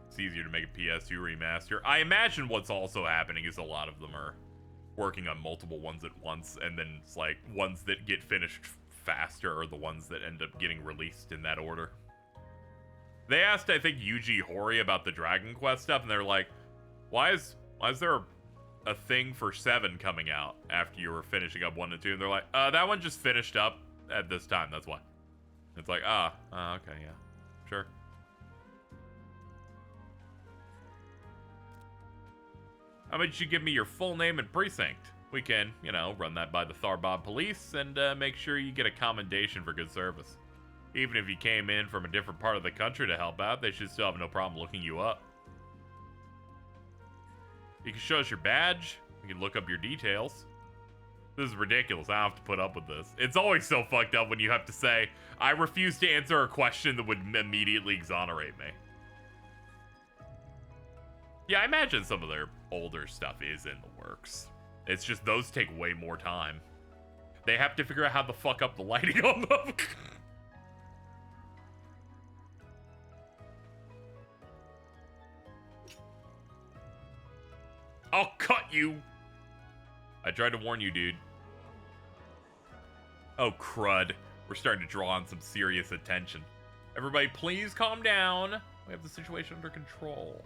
It's easier to make a PS2 remaster. I imagine what's also happening is a lot of them are working on multiple ones at once, and then it's like ones that get finished faster are the ones that end up getting released in that order. They asked, I think, Yuji Horii about the Dragon Quest stuff, and they're like, why is there a thing for 7 coming out after you were finishing up 1 and 2? And they're like, that one just finished up at this time, that's why. It's like, okay, yeah, sure. How about you give me your full name and precinct? We can, you know, run that by the Tharbad police and make sure you get a commendation for good service. Even if you came in from a different part of the country to help out, they should still have no problem looking you up. You can show us your badge. We can look up your details. This is ridiculous. I have to put up with this. It's always so fucked up when you have to say, I refuse to answer a question that would immediately exonerate me. Yeah, I imagine some of their older stuff is in the works. It's just those take way more time. They have to figure out how to fuck up the lighting on them. I'll cut you. I tried to warn you, dude. Oh, crud. We're starting to draw on some serious attention. Everybody, please calm down. We have the situation under control.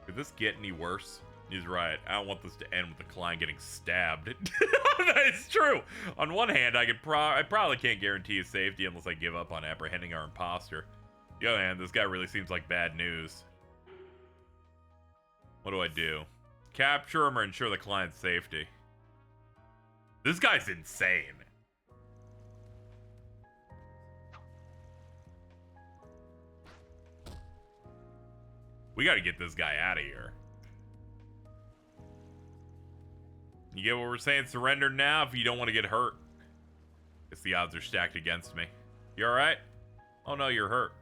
Could this get any worse? He's right. I don't want this to end with the client getting stabbed. That's true. On one hand, I probably can't guarantee his safety unless I give up on apprehending our imposter. On the other hand, this guy really seems like bad news. What do I do? Capture him or ensure the client's safety? This guy's insane. We gotta get this guy out of here. You get what we're saying? Surrender now if you don't want to get hurt. Guess the odds are stacked against me. You alright? Oh no, you're hurt.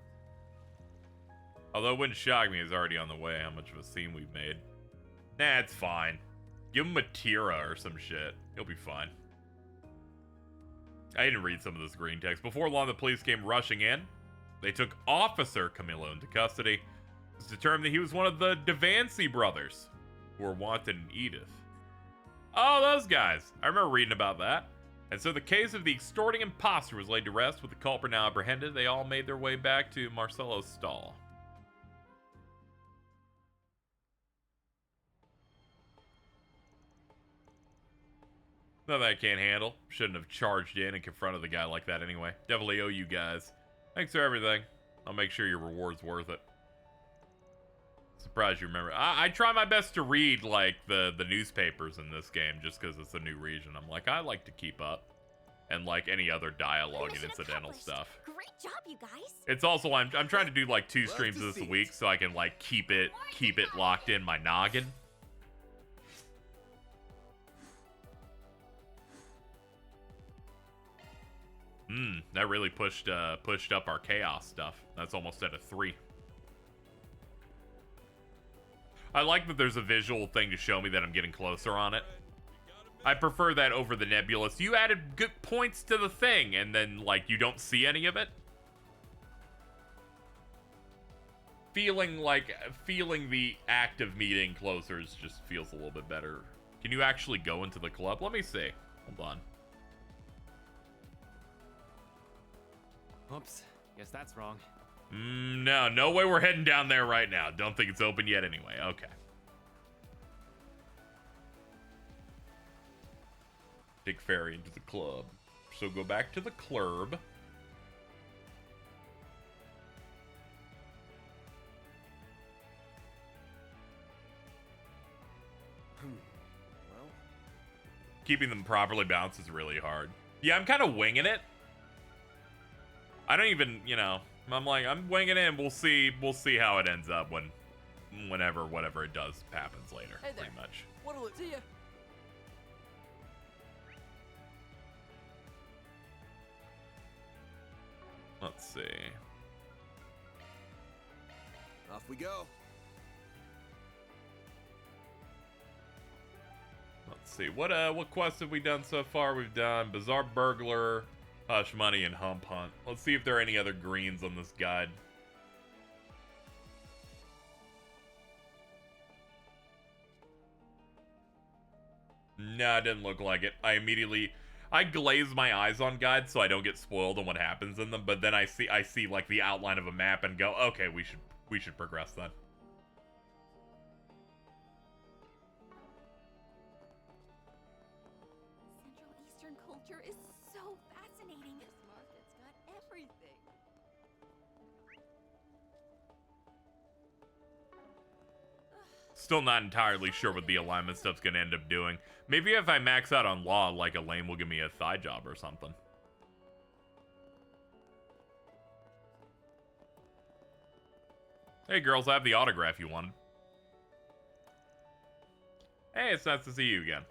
Although it wouldn't shock me, he's already on the way. How much of a scene we've made. Nah, it's fine. Give him a Tira or some shit. He'll be fine. I didn't read some of this green text. Before long, the police came rushing in. They took Officer Camillo into custody. It was determined that he was one of the Devancy brothers who were wanted in Edith. Oh, those guys. I remember reading about that. And so the case of the extorting imposter was laid to rest. With the culprit now apprehended, they all made their way back to Marcello's stall. Nothing I can't handle. Shouldn't have charged in and confronted the guy like that anyway. Definitely owe you guys. Thanks for everything. I'll make sure your reward's worth it. Surprised you remember. I try my best to read, like, the newspapers in this game just because it's a new region. I'm like, I like to keep up. And, like, any other dialogue and incidental stuff. Great job, you guys. It's also, I'm trying to do, like, 2 streams this week so I can, like, keep it locked in my noggin. That really pushed up our chaos stuff. That's almost at a 3. I like that there's a visual thing to show me that I'm getting closer on it. I prefer that over the nebulous. You added good points to the thing, and then, like, you don't see any of it. Feeling the act of me getting closer just feels a little bit better. Can you actually go into the club? Let me see. Hold on. Oops, guess that's wrong. No way we're heading down there right now. Don't think it's open yet anyway. Okay. Take ferry into the club. So go back to the club. Well, Keeping them properly balanced is really hard. Yeah, I'm kind of winging it. I don't even, you know, I'm winging it, and we'll see how it ends up whatever it does happens later, Hey there. pretty much. What'll it see ya? Let's see. off we go. Let's see. What quests have we done so far? We've done Bizarre Burglar, Hush Money, and Hump Hunt. Let's see if there are any other greens on this guide. No, it didn't look like it. I glaze my eyes on guides so I don't get spoiled on what happens in them, but then I see like the outline of a map and go, okay, we should progress then. Central Eastern culture is so fascinating. This market's got everything. Still not entirely sure what the alignment stuff's gonna end up doing. Maybe if I max out on law, like Elaine will give me a thigh job or something. Hey girls, I have the autograph you wanted. Hey, it's nice to see you again.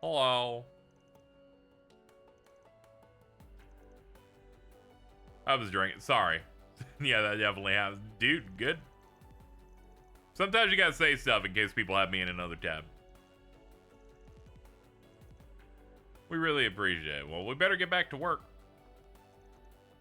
Hello. I was drinking. Sorry. Yeah, that definitely has. Dude, good. Sometimes you gotta say stuff in case people have me in another tab. We really appreciate it. Well, we better get back to work.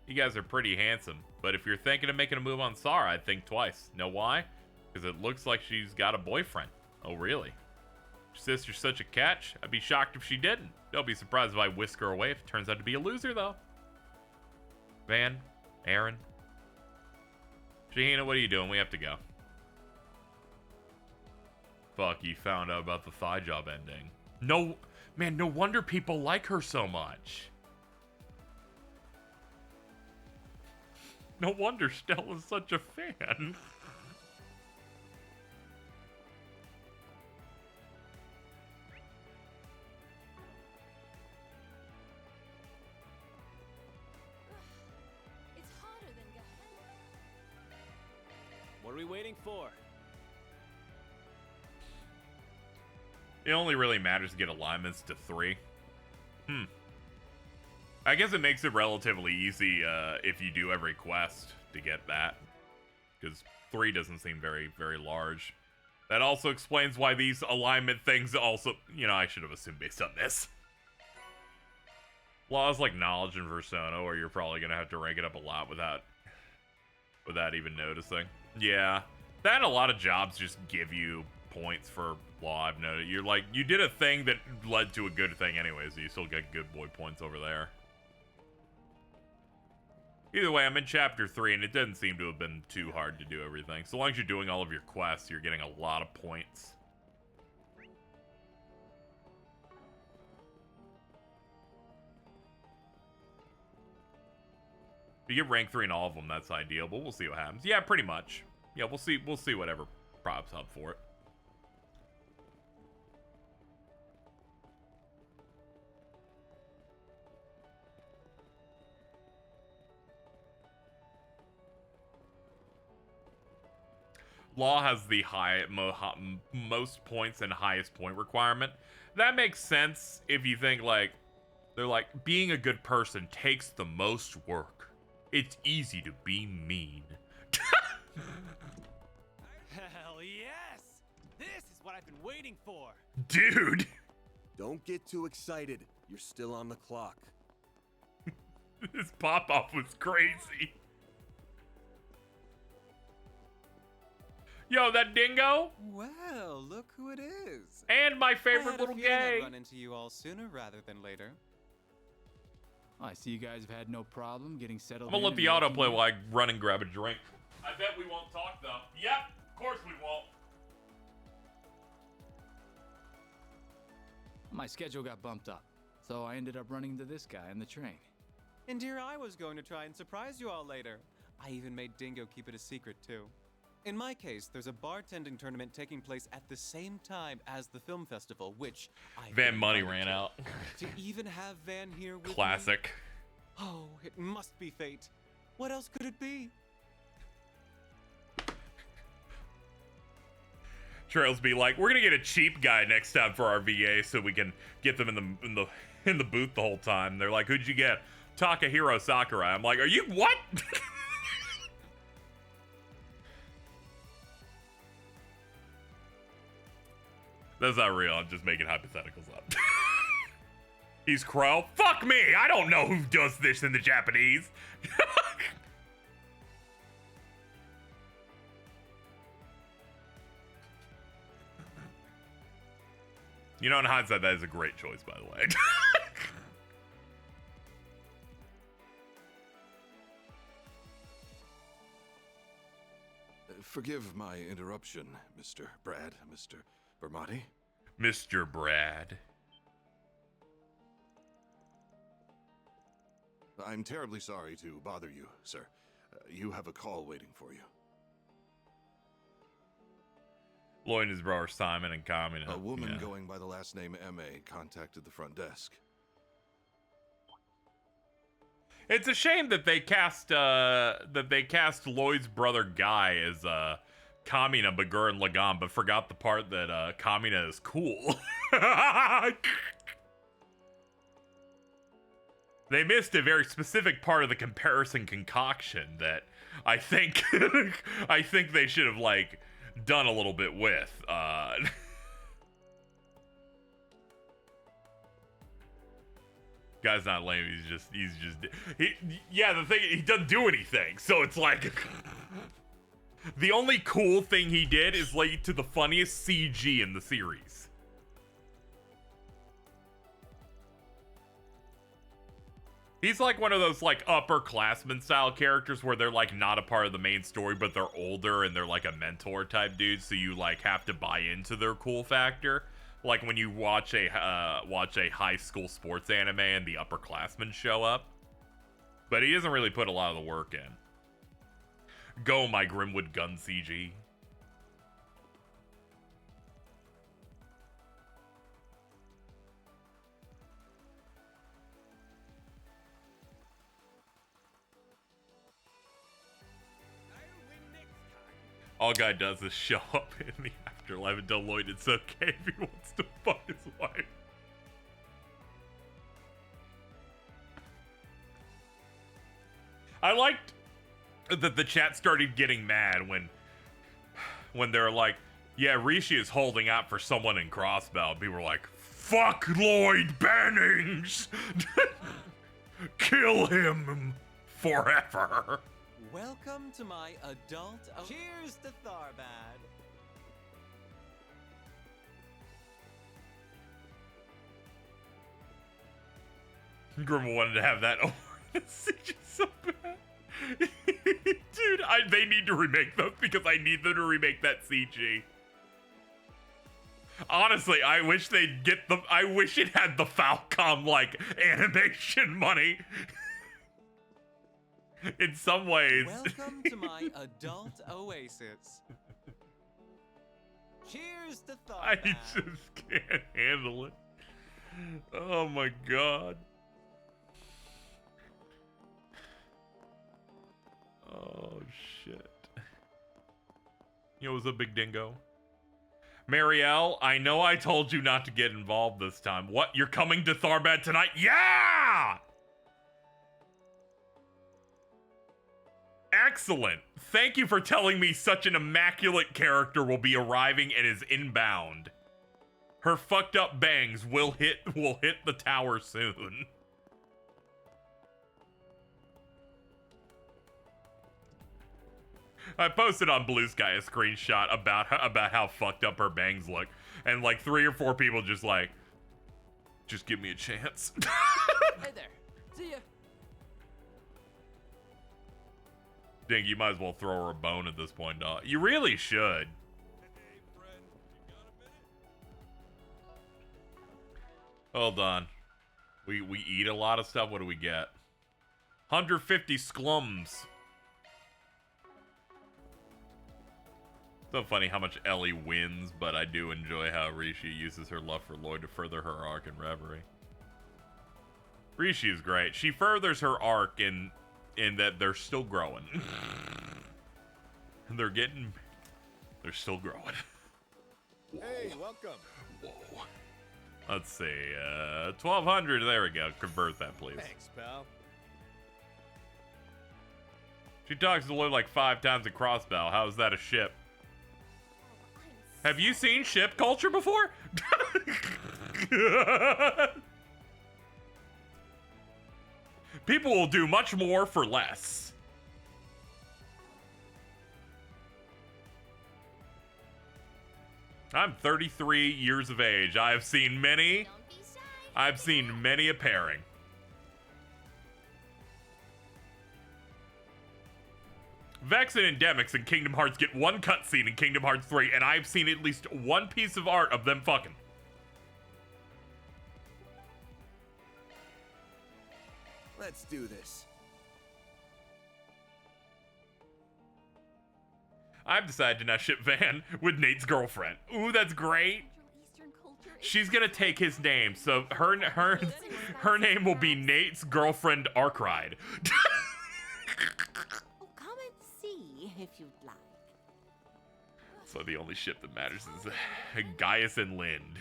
You guys are pretty handsome, but if you're thinking of making a move on Sarah, I'd think twice. Know why? Because it looks like she's got a boyfriend. Oh, really? Your sister's such a catch. I'd be shocked if she didn't. Don't be surprised if I whisk her away if it turns out to be a loser, though. Van, Aaron. Shahina, what are you doing? We have to go. Fuck, you found out about the thigh job ending. No, man, no wonder people like her so much. No wonder Stella's such a fan. It's hotter than Gehenna. What are we waiting for? It only really matters to get alignments to 3. I guess it makes it relatively easy if you do every quest to get that. Because 3 doesn't seem very, very large. That also explains why these alignment things also... You know, I should have assumed based on this. Laws like knowledge and persona, where you're probably going to have to rank it up a lot without even noticing. Yeah. That and a lot of jobs just give you points for law, I've noted. You're like, you did a thing that led to a good thing anyway, so you still get good boy points over there. Either way, I'm in chapter 3, and it doesn't seem to have been too hard to do everything. So long as you're doing all of your quests, you're getting a lot of points. If you get rank 3 in all of them, that's ideal, but we'll see what happens. Yeah, pretty much. Yeah, we'll see whatever props up for it. Law has the most points and highest point requirement. That makes sense if you think, like, they're like, being a good person takes the most work. It's easy to be mean. Hell yes! I've been waiting for. Dude. Don't get too excited. You're still on the clock. This pop-off was crazy. Yo, that dingo? Well, look who it is. And my I favorite had little a feeling I'd gay. run into you all sooner rather than later. I see you guys have had no problem getting settled. I'm gonna let the autoplay while I run and grab a drink. I bet we won't talk though. Yep, of course we won't. My schedule got bumped up, so I ended up running into this guy on the train. And here I was going to try and surprise you all later. I even made Dingo keep it a secret too. In my case, there's a bartending tournament taking place at the same time as the film festival, which I Van Money ran out. To even have Van here with Classic. me? Oh, it must be fate. What else could it be? Trails be like, we're gonna get a cheap guy next time for our VA so we can get them in the booth the whole time. They're like, who'd you get? Takahiro Sakurai. I'm like, are you what? That's not real. I'm just making hypotheticals up. He's Crow. Fuck me. I don't know who does this in the Japanese. You know, in hindsight, that is a great choice, by the way. Forgive my interruption, Mr. Brad, Mr. Bermati. Mr. Brad. I'm terribly sorry to bother you, sir. You have a call waiting for you. Lloyd and his brother Simon and Kamina. A woman going by the last name M.A. contacted the front desk. It's a shame that they cast Lloyd's brother Guy as Kamina, Bagur, and Lagan, but forgot the part that Kamina is cool. They missed a very specific part of the comparison concoction that I think I think they should have like done a little bit with. Guy's not lame. Yeah, the thing, he doesn't do anything. So it's like the only cool thing he did is lead to the funniest CG in the series. He's like one of those like upperclassmen style characters where they're like not a part of the main story, but they're older and they're like a mentor type dude. So you like have to buy into their cool factor. Like when you watch a high school sports anime and the upperclassmen show up. But he doesn't really put a lot of the work in. Go, my Grimwood gun CG. All Guy does is show up in the afterlife and tell Lloyd it's okay if he wants to fuck his wife. I liked that the chat started getting mad when they're like, yeah, Rishi is holding out for someone in Crossbow. People were like, fuck Lloyd Bannings! Kill him forever. Welcome to my adult. Cheers to Tharbad. Grimble wanted to have that CG so bad. Dude, they need to remake those because I need them to remake that CG. Honestly, I wish they'd get I wish it had the Falcom like animation money. In some ways. Welcome to my adult oasis. Cheers to Tharbad. I just can't handle it. Oh my god. Oh shit. Yo, what's up, Big Dingo? Marielle, I know I told you not to get involved this time. What? You're coming to Tharbad tonight? Yeah! excellent. Thank you for telling me such an immaculate character will be arriving and is inbound. Her fucked up bangs will hit the tower soon. I posted on Blue Sky a screenshot about how fucked up her bangs look, and like 3 or 4 people just like, just give me a chance. Hey there. See ya. Dink, you might as well throw her a bone at this point, dog. You really should. Hey, friend, you got a minute? Hold on. We eat a lot of stuff. What do we get? 150 sklums. So funny how much Ellie wins, but I do enjoy how Rishi uses her love for Lloyd to further her arc in Reverie. Rishi is great. She furthers her arc in that they're still growing. And they're still growing. Hey, welcome. Whoa. Let's see, 1,200, there we go. Convert that, please. Thanks, pal. She talks to Lloyd like 5 times a crossbow. How is that a ship? Have you seen ship culture before? People will do much more for less. I'm 33 years of age. I've seen many a pairing. Vex and Endemics in Kingdom Hearts get 1 cutscene in Kingdom Hearts 3, and I've seen at least 1 piece of art of them fucking. Let's do this. I've decided to now ship Van with Nate's girlfriend. Ooh, that's great. She's gonna take his name, so her name will be Nate's girlfriend Arkride. Come and see if you'd like. So the only ship that matters is Gaius and Lind.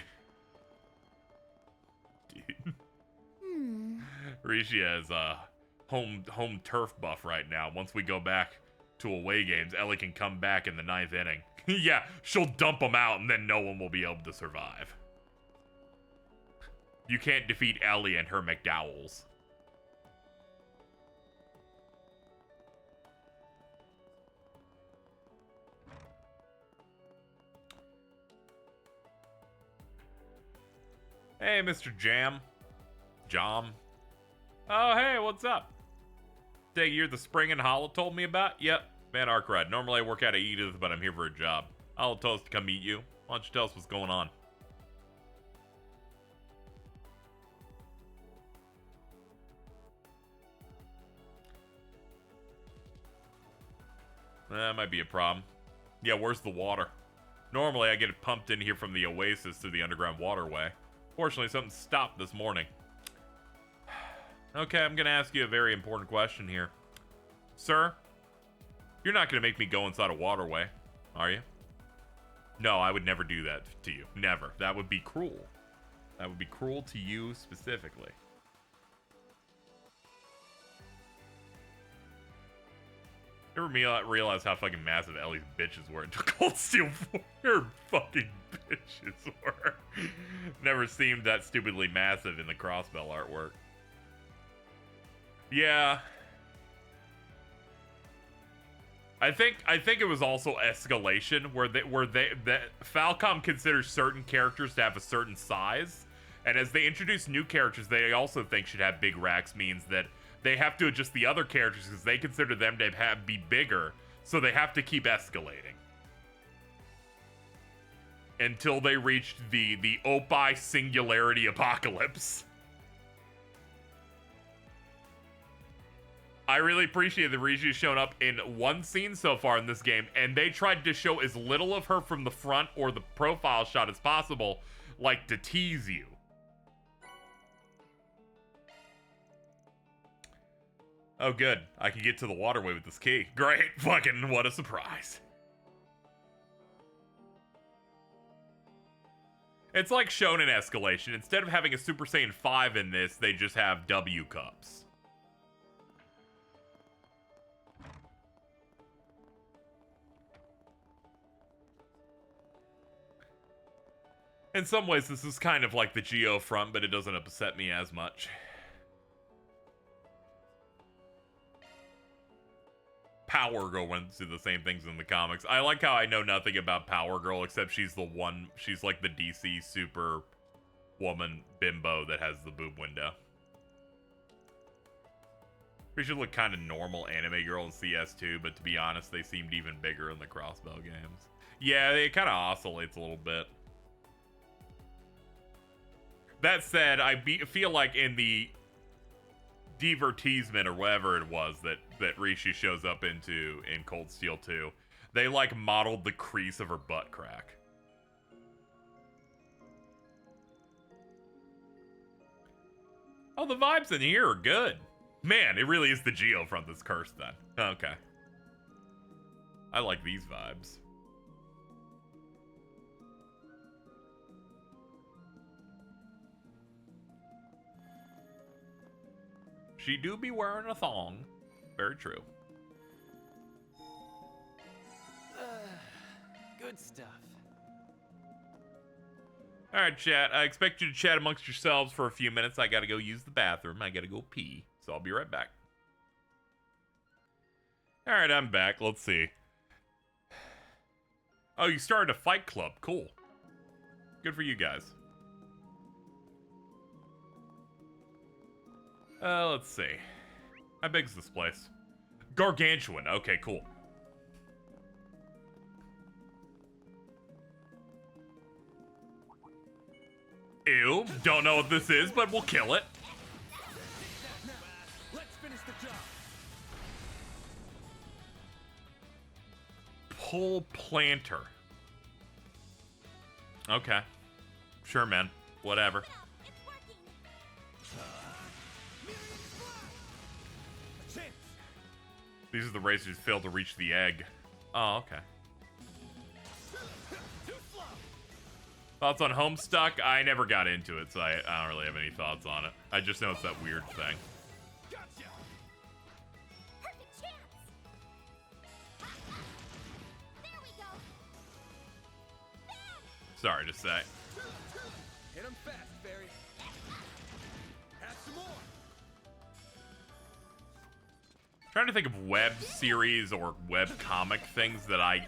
Dude. Rishi has home turf buff right now. Once we go back to away games, Ellie can come back in the 9th inning. Yeah, she'll dump them out and then no one will be able to survive. You can't defeat Ellie and her McDowells. Hey, Mr. Jam. Jom. Oh, hey, what's up? Day you're the Spring and Hollow told me about? Yep, Van Arkride. Normally I work out of Edith, but I'm here for a job. Hollow told us to come meet you. Why don't you tell us what's going on? That might be a problem. Yeah, where's the water? Normally I get it pumped in here from the Oasis through the underground waterway. Fortunately, something stopped this morning. Okay, I'm gonna ask you a very important question here. Sir, you're not gonna make me go inside a waterway, are you? No, I would never do that to you. Never. That would be cruel. That would be cruel to you specifically. Ever realize how fucking massive Ellie's bitches were in Cold Steel 4? Her fucking bitches were. Never seemed that stupidly massive in the Crossbell artwork. Yeah. I think it was also escalation where Falcom considers certain characters to have a certain size, and as they introduce new characters they also think should have big racks, means that they have to adjust the other characters because they consider them to be bigger, so they have to keep escalating until they reach the Opie Singularity Apocalypse. I really appreciate that Riju has shown up in 1 scene so far in this game, and they tried to show as little of her from the front or the profile shot as possible, like to tease you. Oh good, I can get to the waterway with this key. Great, fucking what a surprise. It's like shown in Escalation. Instead of having a Super Saiyan 5 in this, they just have W cups. In some ways, this is kind of like the Geo front, but it doesn't upset me as much. Power Girl went through the same things in the comics. I like how I know nothing about Power Girl, except she's the one, she's like the DC super woman bimbo that has the boob window. She should look kind of normal anime girl in CS2, but to be honest, they seemed even bigger in the Crossbow games. Yeah, it kind of oscillates a little bit. That said, I feel like in the divertisement or whatever it was that Rishi shows up into in Cold Steel 2, they like modeled the crease of her butt crack. Oh, the vibes in here are good. Man, it really is the Geo front that's cursed then. Okay. I like these vibes. She do be wearing a thong. Very true. Good stuff. Alright, chat. I expect you to chat amongst yourselves for a few minutes. I gotta go use the bathroom. I gotta go pee. So I'll be right back. Alright, I'm back. Let's see. Oh, you started a fight club. Cool. Good for you guys. Let's see. How big is this place? Gargantuan. Okay, cool. Ew. Don't know what this is, but we'll kill it. Let's finish the job. Pull planter. Okay. Sure, man. Whatever. These are the racers who failed to reach the egg. Oh, okay. Thoughts on Homestuck? I never got into it, so I don't really have any thoughts on it. I just know it's that weird thing. Perfect chance. There we go. Sorry to say. Hit him fast, Fairy. Have some more. Trying to think of web series or web comic things that I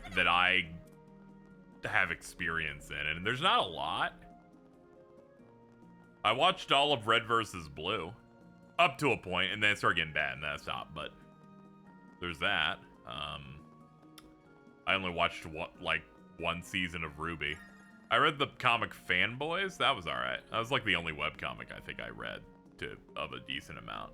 have experience in, and there's not a lot. I watched all of Red vs. Blue up to a point, and then it started getting bad, and then I stopped. But there's that. I only watched one season of Ruby. I read the comic Fanboys. That was all right. That was like the only web comic I think I read of a decent amount.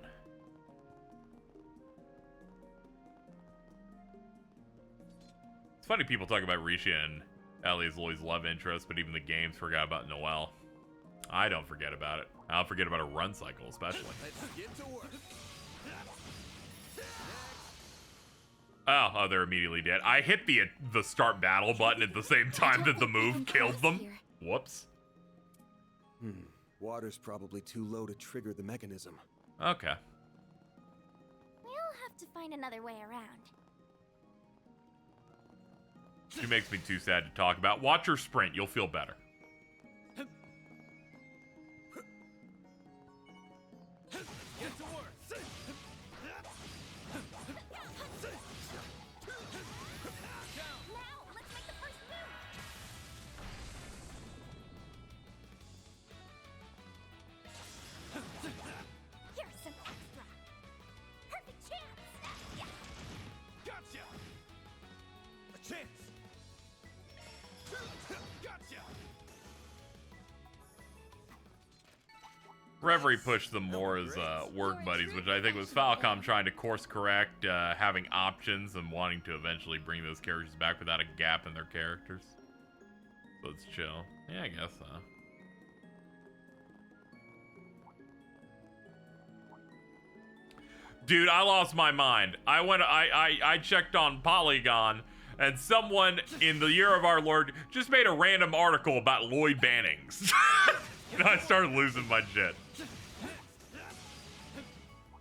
It's funny people talk about Rishi and Ellie as Lloyd's love interest, but even the games forgot about Noelle. I don't forget about it. I don't forget about a run cycle, especially. Let's get to work. Oh, they're immediately dead. I hit the start battle button at the same time that the move killed them. Whoops. Water's probably too low to trigger the mechanism. Okay. We'll have to find another way around. She makes me too sad to talk about. Watch her sprint. You'll feel better. Get to work. Now, let's make the first move. Here's some extra. Perfect chance. Gotcha. A chance. Gotcha. Reverie pushed them more as work buddies, which I think was Falcom trying to course correct, having options and wanting to eventually bring those characters back without a gap in their characters. So it's chill. Yeah, I guess so. Dude, I lost my mind. I checked on Polygon, and someone in the year of our Lord just made a random article about Lloyd Bannings. And I started losing my shit.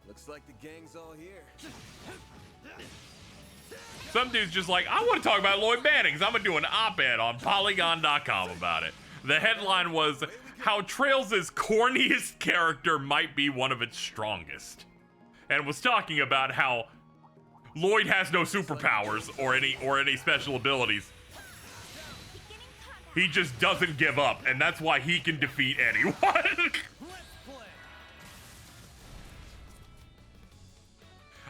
Looks like the gang's all here. Some dude's just like, I want to talk about Lloyd Bannings. I'm going to do an op-ed on Polygon.com about it. The headline was how Trails' corniest character might be one of its strongest, and was talking about how Lloyd has no superpowers or any special abilities. He just doesn't give up, and that's why he can defeat anyone.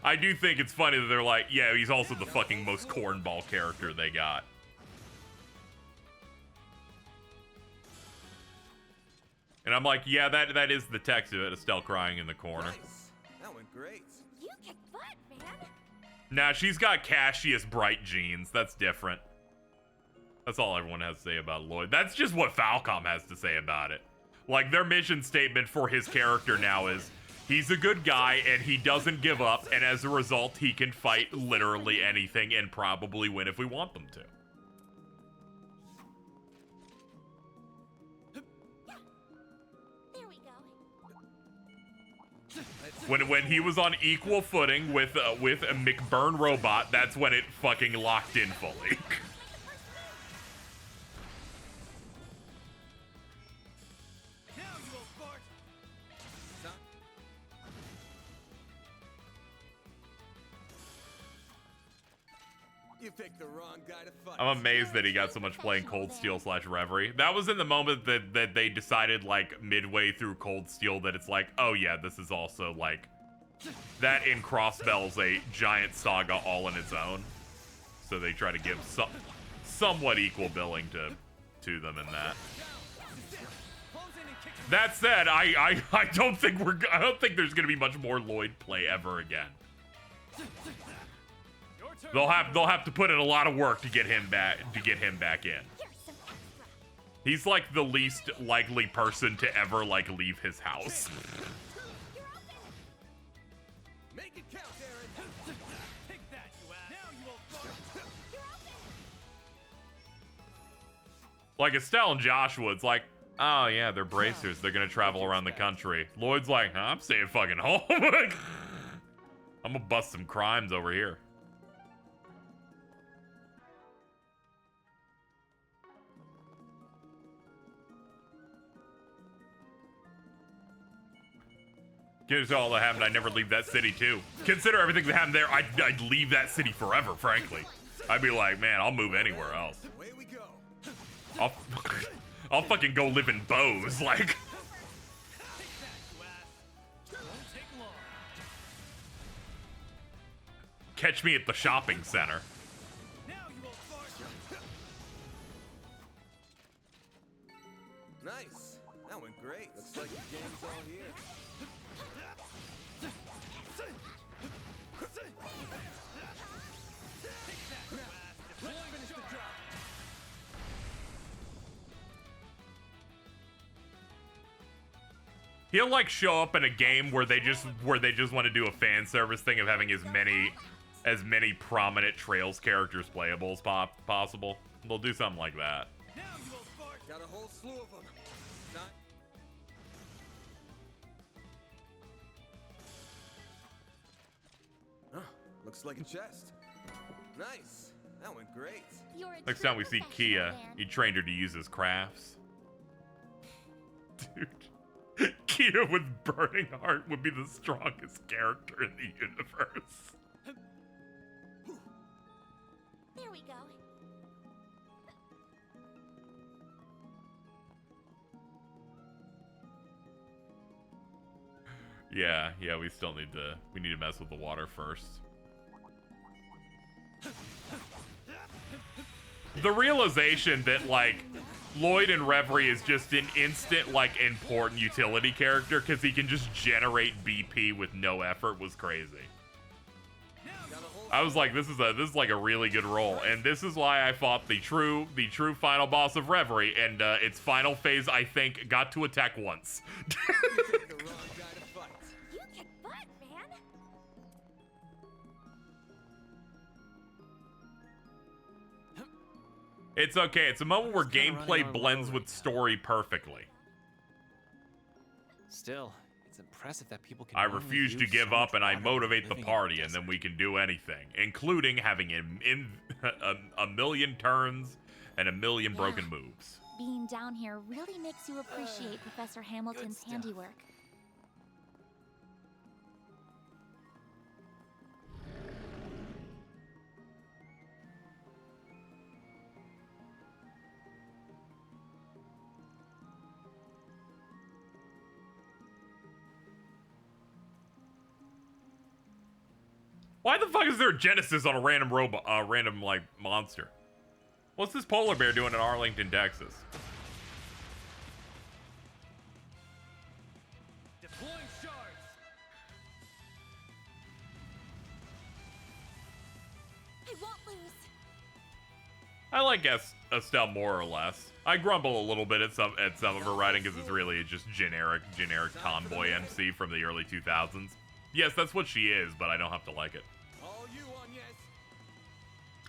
I do think it's funny that they're like, yeah, he's also the fucking most cornball character they got. And I'm like, yeah, that is the text of it, Estelle crying in the corner. Nice. That went great. You kick butt, man. Nah, she's got Cassius bright jeans. That's different. That's all everyone has to say about Lloyd. That's just what Falcom has to say about it. Like, their mission statement for his character now is, he's a good guy and he doesn't give up, and as a result, he can fight literally anything and probably win if we want them to. There we go. When he was on equal footing with a McBurn robot, that's when it fucking locked in fully. You picked the wrong guy to fight. I'm amazed that he got so much play in Cold Steel / Reverie. That was in the moment that they decided, like, midway through Cold Steel that it's like, oh yeah, this is also, like, that in Crossbell's a giant saga all in its own. So they try to give somewhat equal billing to them in that. That said, I don't think there's gonna be much more Lloyd play ever again. They'll have to put in a lot of work to get him back in. He's like the least likely person to ever like leave his house. Make it count, Aaron. Take that, you ass. Now you will fall. Like Estelle and Joshua, it's like, oh yeah, they're bracers. They're gonna travel around the country. Lloyd's like, I'm staying fucking home. I'm gonna bust some crimes over here. Consider all that happened, I'd never leave that city too. Consider everything that happened there, I'd leave that city forever, frankly. I'd be like, man, I'll move anywhere else. Away we go. I'll fucking go live in Bose, like. Catch me at the shopping center. Nice. That went great. Looks like the game's all here. He'll like show up in a game where they just want to do a fan service thing of having as many prominent Trails characters playable as possible. They'll do something like that. Got a whole slew of them. Looks like a chest. Nice. That went great. Next time we see Kia, he trained her to use his crafts. Dude. Kia with Burning Heart would be the strongest character in the universe. There we go. Yeah, we still need to mess with the water first. The realization that, like, Lloyd in Reverie is just an instant, like, important utility character because he can just generate BP with no effort was crazy. I was like, this is like a really good role, and this is why I fought the true final boss of Reverie, and its final phase, I think, got to attack once. You kick butt, man. It's okay. It's a moment where gameplay blends with story perfectly. Still, it's impressive that people can. I refuse to give up, and I motivate the party, and then we can do anything, including having a million turns and a million broken moves. being down here really makes you appreciate Professor Hamilton's handiwork. Why the fuck is there a Genesis on a random robot, random, like, monster? What's this polar bear doing in Arlington, Texas? Deploying shards. I won't lose. I like Estelle more or less. I grumble a little bit at some of her writing because it's really just generic tomboy MC from the early 2000s. Yes, that's what she is, but I don't have to like it. All you on, yes.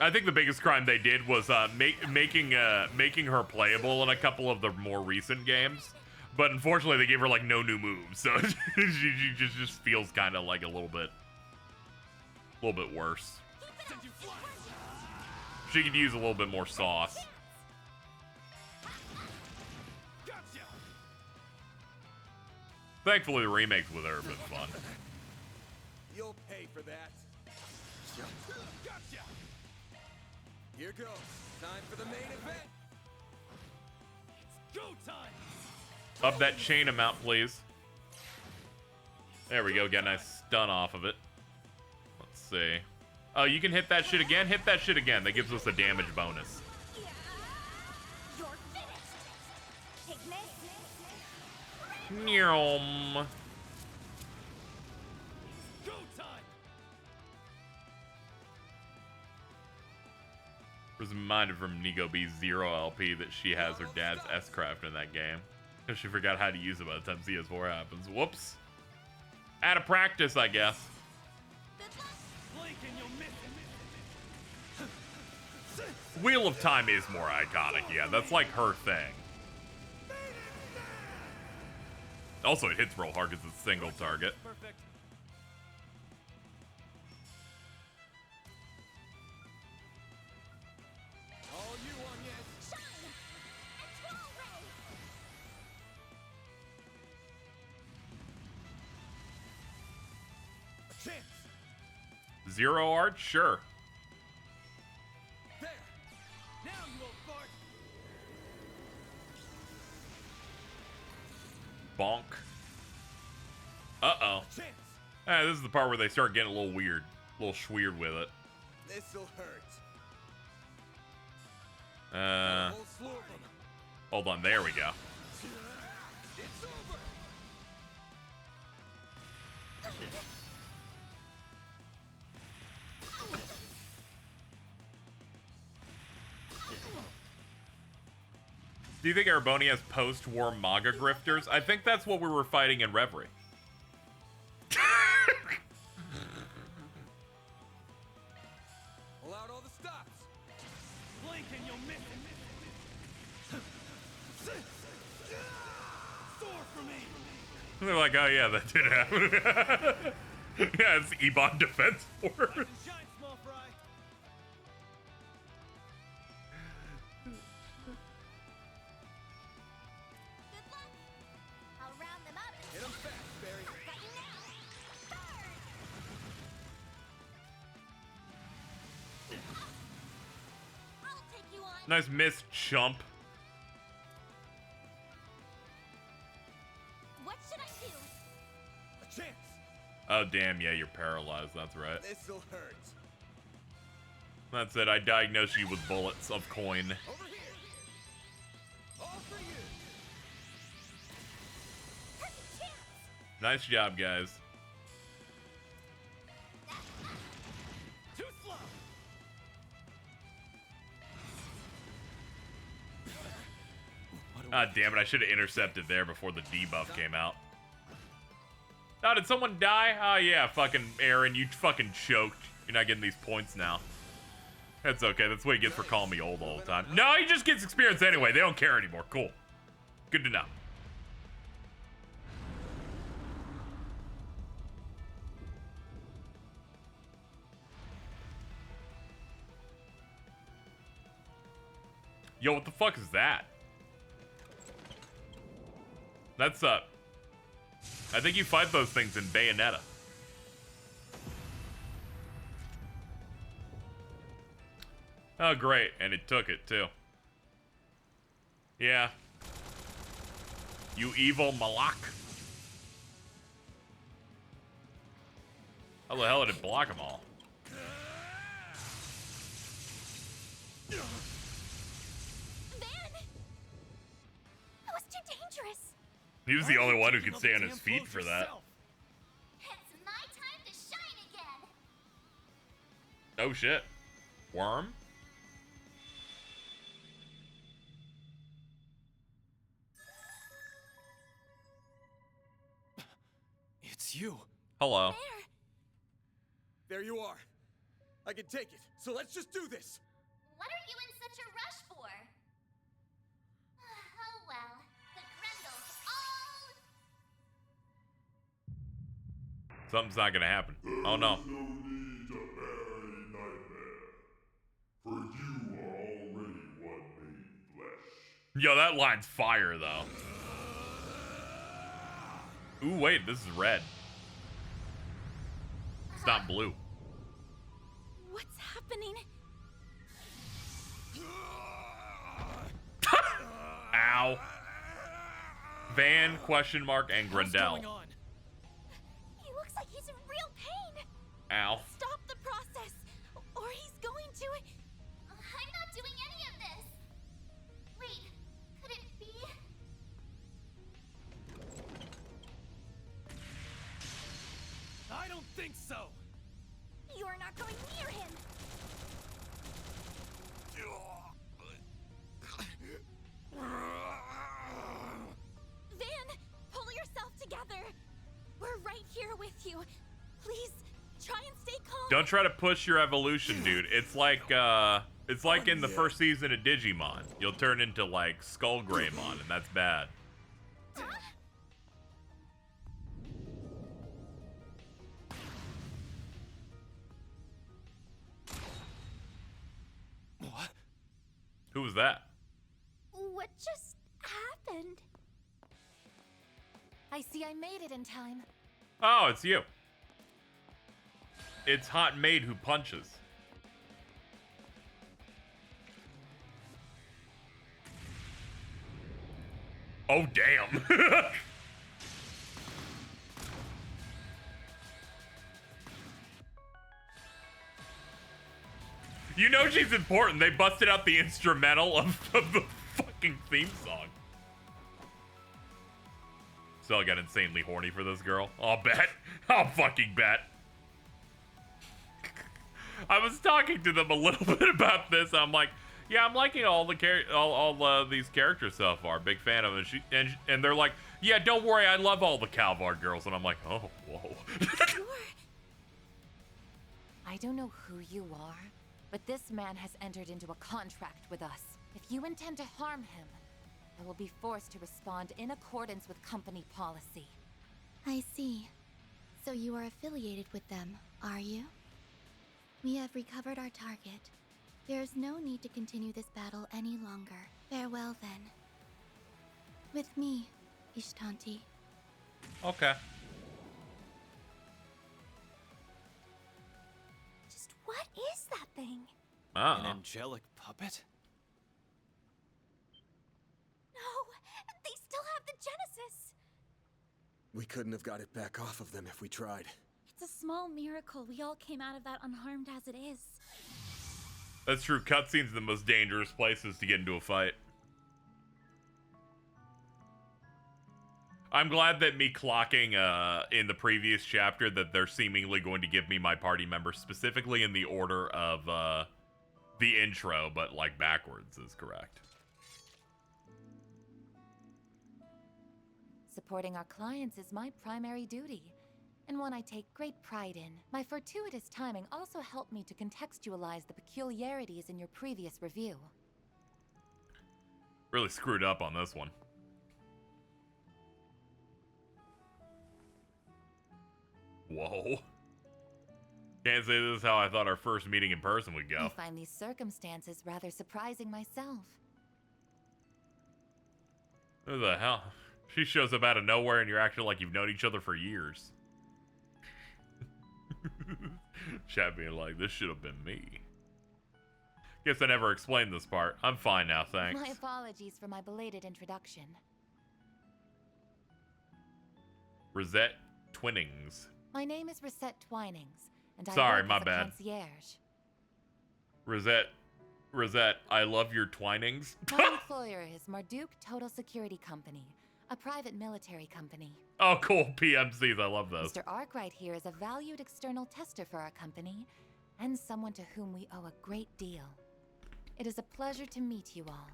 I think the biggest crime they did was making her playable in a couple of the more recent games, but unfortunately they gave her like no new moves, so she just feels kind of like a little bit worse. Send you flying. She could use a little bit more sauce. Gotcha. Thankfully, the remakes with her have been fun. You'll pay for that. Gotcha. Here goes. Time for the main event. It's go time. Up that chain amount, please. There we go. Get a nice stun off of it. Let's see. Oh, you can hit that shit again? Hit that shit again. That gives us a damage bonus. You're finished. Take this. Nyom. Go time. Was reminded from Nigo B's Zero LP that she has her dad's S-Craft in that game. Because she forgot how to use it by the time CS4 happens. Whoops. Out of practice, I guess. Blink and you'll miss it. Wheel of Time is more iconic, yeah. That's like her thing. Also, it hits real hard because it's single target. Perfect. All you on, yes. Shine. And twirl ray. A chance. Zero art? Sure. There. Now you won't fart. Bonk. Uh-oh. Chance. Ah, this is the part where they start getting a little weird. A little schweird with it. This'll hurt. Uh, Whole slew of them. hold on. There we go. It's over. Do you think Arboni has post-war MAGA grifters? I think that's what we were fighting in Reverie. Pull out all the stops. Blink and you'll miss it. Soar for me. They're like, oh yeah, that did happen. Yeah, it's Ebon Defense Force. Shine, small fry. Good luck. I'll round them up and Hit 'em fast, Barry. got you now. Burn. I'll take you on. Nice miss, chump. What should I do? A chance. Oh damn, yeah, you're paralyzed. That's right. This'll hurt. That's it. I diagnosed you with bullets of coin. Over here. All for you. Perfect chance. Nice job, guys. Too slow. Ah, damn it. I should have intercepted there before the debuff came out. Oh, did someone die? Oh, yeah, fucking Aaron, you fucking choked. You're not getting these points now. That's okay. That's what he gets for calling me old all the time. No, he just gets experience anyway. They don't care anymore. Cool. Good to know. Yo, what the fuck is that? That's I think you fight those things in Bayonetta. Oh, great. And it took it, too. Yeah. You evil Malak. How the hell did it block them all? Van! That was too dangerous. He was the only one who could stay on his feet for that. It's my time to shine again. Oh, shit. Worm? It's you. Hello. There you are. I can take it, so let's just do this. What are you in such a rush for? Oh well, the Grendels all... Something's not gonna happen. Oh, no. No need to bear any nightmare, for you are already one made flesh. Yo, that line's fire, though. Ooh, wait, this is red. It's not blue. What's happening? Ow. Van, question mark, and Grendel. He looks like he's in real pain. Ow. Stop the process, or he's going to... I'm not doing any of this. Wait, could it be? I don't think so. You're not going near him. Van, pull yourself together. We're right here with you. Please, try and stay calm. Don't try to push your evolution, dude. It's like in the first season of Digimon. You'll turn into, like, Skull Greymon, and that's bad. What? Who was that? What just happened? I see I made it in time. Oh, it's you. It's Hot Maid who punches. Oh, damn. You know she's important. They busted out the instrumental of the fucking theme song. So I got insanely horny for this girl. I'll bet. I'll fucking bet. I was talking to them a little bit about this. And I'm like, yeah, I'm liking all the these characters so far. Big fan of them. And they're like, yeah, don't worry, I love all the Calvar girls. And I'm like, oh, whoa. I don't know who you are, but this man has entered into a contract with us. If you intend to harm him, I will be forced to respond in accordance with company policy. I see. So you are affiliated with them, are you? We have recovered our target. There is no need to continue this battle any longer. Farewell, then. With me, Ishtanti. Okay. Just what is that thing? An angelic puppet? No, they still have the Genesis. We couldn't have got it back off of them if we tried. It's a small miracle we all came out of that unharmed as it is. That's true. Cutscenes are the most dangerous places to get into a fight. I'm glad that me clocking in the previous chapter that they're seemingly going to give me my party members specifically in the order of the intro, but like backwards is correct. Supporting our clients is my primary duty, and one I take great pride in. My fortuitous timing also helped me to contextualize the peculiarities in your previous review. Really screwed up on this one. Whoa. Can't say this is how I thought our first meeting in person would go. I find these circumstances rather surprising myself. Who the hell? She shows up out of nowhere and you're acting like you've known each other for years. Chat being like, this should have been me. Guess I never explained this part. I'm fine now, thanks. My apologies for my belated introduction. Rosette Twinnings. My name is Rosette Twinings, and Sorry, I work my as a bad. concierge. Rosette, I love your Twinings. My employer is Marduk Total Security Company, a private military company. Oh, cool. PMCs, I love those. Mr. Arkwright here is a valued external tester for our company, and someone to whom we owe a great deal. It is a pleasure to meet you all.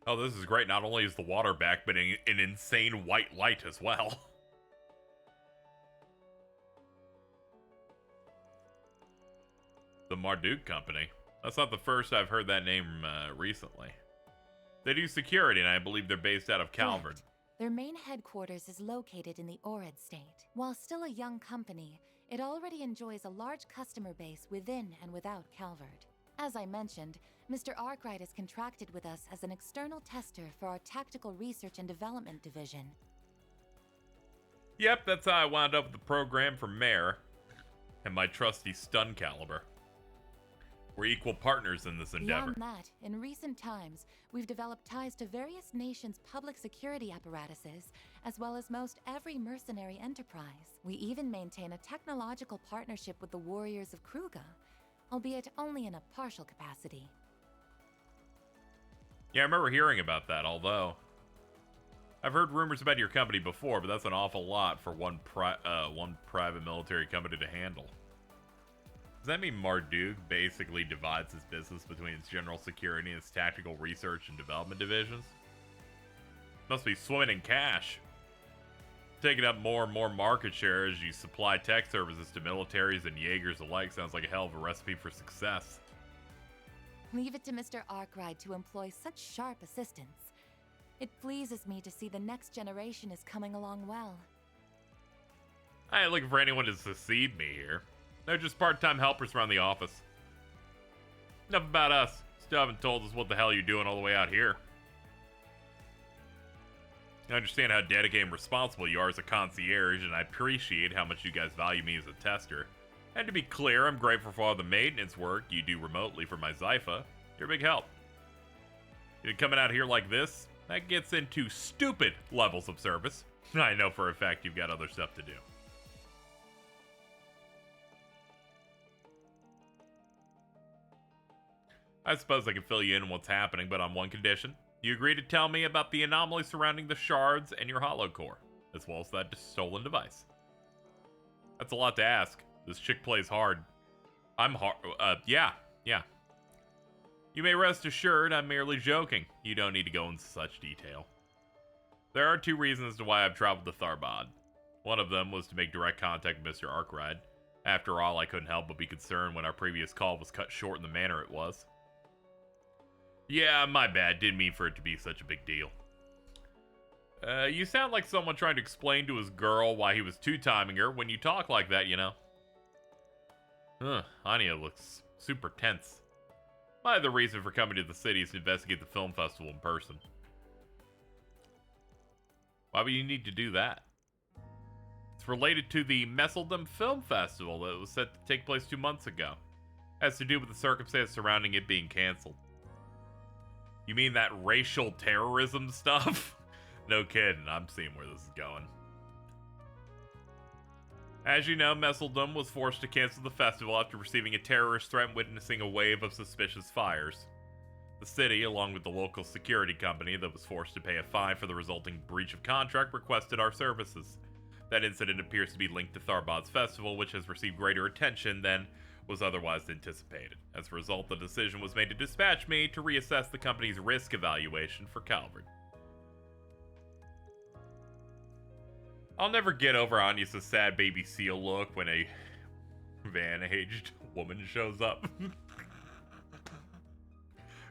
Oh, this is great. Not only is the water back, but an insane white light as well. The Marduk Company. That's not the first I've heard that name recently. They do security, and I believe they're based out of Calvard. Correct. Their main headquarters is located in the Orid state. While still a young company, it already enjoys a large customer base within and without Calvard. As I mentioned, Mr. Arkwright is contracted with us as an external tester for our Tactical Research and Development Division. Yep, that's how I wound up with the program for Mayor and my trusty stun caliber. We're equal partners in this endeavor. Beyond that, in recent times, we've developed ties to various nations' public security apparatuses, as well as most every mercenary enterprise. We even maintain a technological partnership with the Warriors of Kruga, albeit only in a partial capacity. Yeah, I remember hearing about that, although I've heard rumors about your company before, but that's an awful lot for one private military company to handle. Does that mean Marduk basically divides his business between its general security and its tactical research and development divisions? Must be swimming in cash. Taking up more and more market share as you supply tech services to militaries and Jaegers alike sounds like a hell of a recipe for success. Leave it to Mr. Arkwright to employ such sharp assistance. It pleases me to see the next generation is coming along well. I ain't looking for anyone to succeed me here. They're just part-time helpers around the office. Enough about us. Still haven't told us what the hell you're doing all the way out here. I understand how dedicated and responsible you are as a concierge, and I appreciate how much you guys value me as a tester. And to be clear, I'm grateful for all the maintenance work you do remotely for my Zypha. You're a big help. You're coming out here like this, that gets into stupid levels of service. I know for a fact you've got other stuff to do. I suppose I can fill you in on what's happening, but on one condition. You agree to tell me about the anomaly surrounding the shards and your hollow core, as well as that stolen device. That's a lot to ask. This chick plays hard. I'm hard. Yeah. You may rest assured I'm merely joking. You don't need to go into such detail. There are two reasons to why I've traveled to Tharbad. One of them was to make direct contact with Mr. Arkwright. After all, I couldn't help but be concerned when our previous call was cut short in the manner it was. Yeah, my bad. Didn't mean for it to be such a big deal. You sound like someone trying to explain to his girl why he was two-timing her when you talk like that, you know. Anya looks super tense. My other reason for coming to the city is to investigate the film festival in person. Why would you need to do that? It's related to the Messeldom Film Festival that was set to take place 2 months ago. It has to do with the circumstance surrounding it being canceled. You mean that racial terrorism stuff? No kidding, I'm seeing where this is going. As you know, Messeldom was forced to cancel the festival after receiving a terrorist threat and witnessing a wave of suspicious fires. The city, along with the local security company that was forced to pay a fine for the resulting breach of contract, requested our services. That incident appears to be linked to Tharbad's festival, which has received greater attention than was otherwise anticipated. As a result, the decision was made to dispatch me to reassess the company's risk evaluation for Calvard. I'll never get over Anya's sad baby seal look when a van-aged woman shows up.